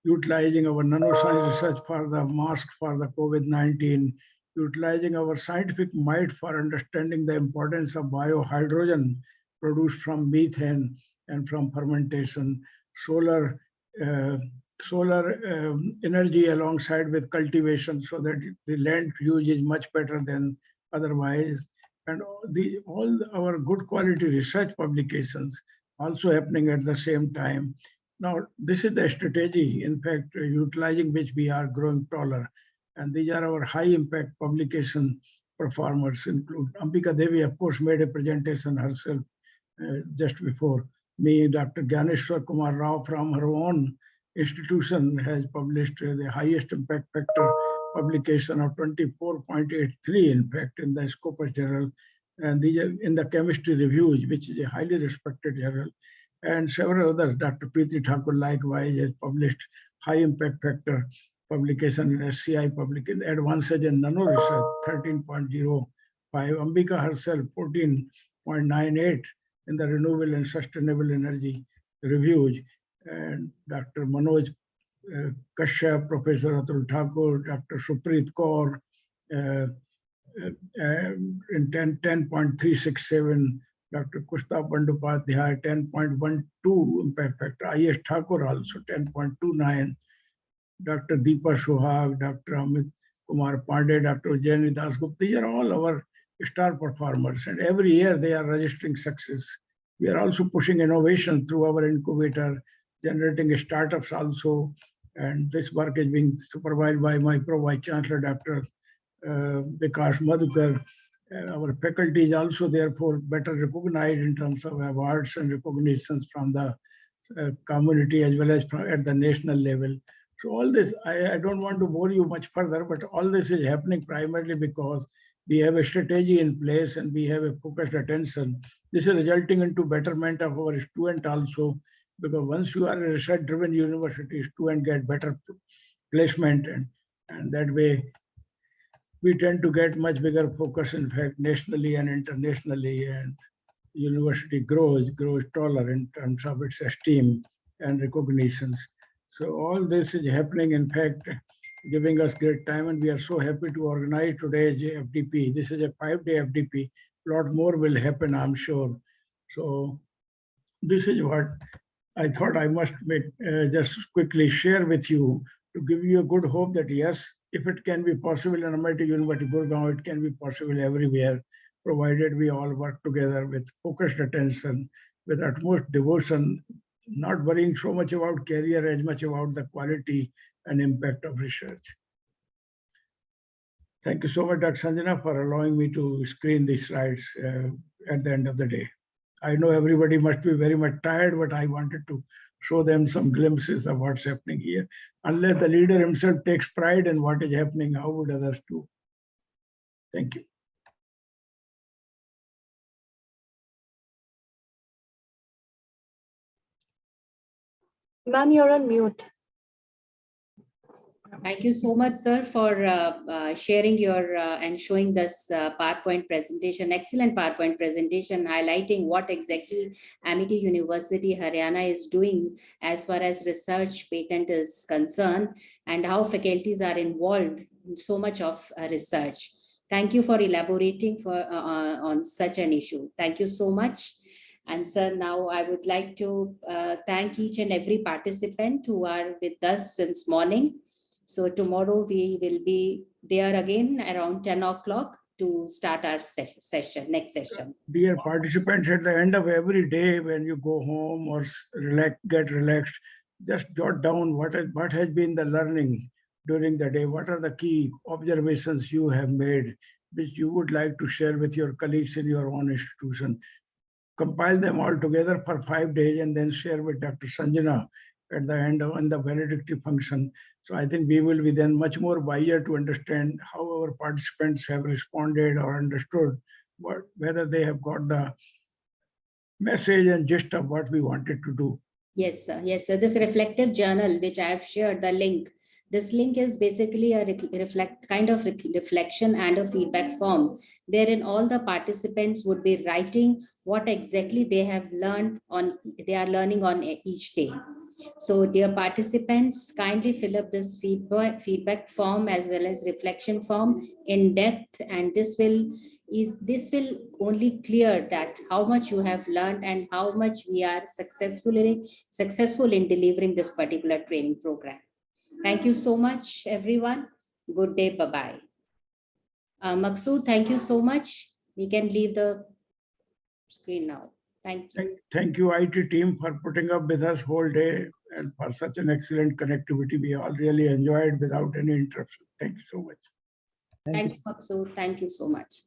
utilizing our nanoscience research for the mask for the COVID-19, utilizing our scientific might for understanding the importance of biohydrogen produced from methane and from fermentation, solar energy alongside with cultivation, so that the land use is much better than otherwise. And all our good quality research publications also happening at the same time. Now, this is the strategy, in fact, utilizing which we are growing taller. And these are our high impact publication performers include Ambika Devi, of course, made a presentation herself just before me. Dr. Gyaneshwar Kumar Rao from her own institution has published the highest impact factor publication of 24.83, in fact, in the Scopus Journal, and these are in the Chemistry Reviews, which is a highly respected journal, and several others. Dr. Preeti Thakur likewise has published high impact factor publication in SCI publication, Advances in Nano Research 13.05, Ambika herself 14.98 in the Renewable and Sustainable Energy Reviews, and Dr. Manoj Kashyap, Professor Atul Thakur, Dr. Supreet Kaur in 10.367, Dr. Kusta Bandyopadhyay 10.12 impact factor, I.S. Thakur also 10.29, Dr. Deepa Sohag, Dr. Amit Kumar Pandey, Dr. Ujjayini Dasgupta. These are all our star performers, and every year they are registering success. We are also pushing innovation through our incubator, generating startups also, and this work is being supervised by my Pro-Vice Chancellor, Dr. Vikas Madhukar. Our faculty is also therefore better recognized in terms of awards and recognitions from the community as well as at the national level. So all this, I don't want to bore you much further, but all this is happening primarily because we have a strategy in place and we have a focused attention. This is resulting into betterment of our student also, because once you are a research-driven university, students get better placement, and that way we tend to get much bigger focus, in fact, nationally and internationally, and university grows taller in terms of its esteem and recognitions. So all this is happening, in fact, giving us great time, and we are so happy to organize today's FDP. This is a 5-day FDP. A lot more will happen, I'm sure. So this is what I thought I must make, just quickly share with you to give you a good hope that yes, if it can be possible in Amity University, Gurgaon, it can be possible everywhere, provided we all work together with focused attention, with utmost devotion, not worrying so much about career as much about the quality and impact of research. Thank you so much, Dr. Sanjana, for allowing me to screen these slides at the end of the day. I know everybody must be very much tired, but I wanted to show them some glimpses of what's happening here. Unless the leader himself takes pride in what is happening, how would others do? Thank you. Ma'am, you're on mute. Thank you so much, sir, for sharing your and showing this PowerPoint presentation, excellent PowerPoint presentation, highlighting what exactly Amity University, Haryana is doing as far as research patent is concerned, and how faculties are involved in so much of research. Thank you for elaborating on such an issue. Thank you so much. And sir, now I would like to thank each and every participant who are with us since morning. So tomorrow we will be there again around 10 o'clock to start our session, next session. Dear participants, at the end of every day when you go home or get relaxed, just jot down what has been the learning during the day. What are the key observations you have made, which you would like to share with your colleagues in your own institution? Compile them all together for 5 days and then share with Dr. Sanjana at the end on the valedictory function. So I think we will be then much more wiser to understand how our participants have responded or understood whether they have got the message and gist of what we wanted to do. Yes, sir. Yes, sir. This reflective journal, which I have shared the link. This link is basically a reflection and a feedback form, wherein all the participants would be writing what exactly they have learned they are learning on each day. So dear participants, kindly fill up this feedback form as well as reflection form in depth, and this will only clear that how much you have learned and how much we are successful in delivering this particular training program. Thank you so much, everyone. Good day. Bye-bye. Maqsood, thank you so much. We can leave the screen now. Thank you. Thank you, IT team, for putting up with us whole day. and for such an excellent connectivity. We all really enjoyed without any interruption. Thank you so much. Thank you, Maksud. Thank you so much.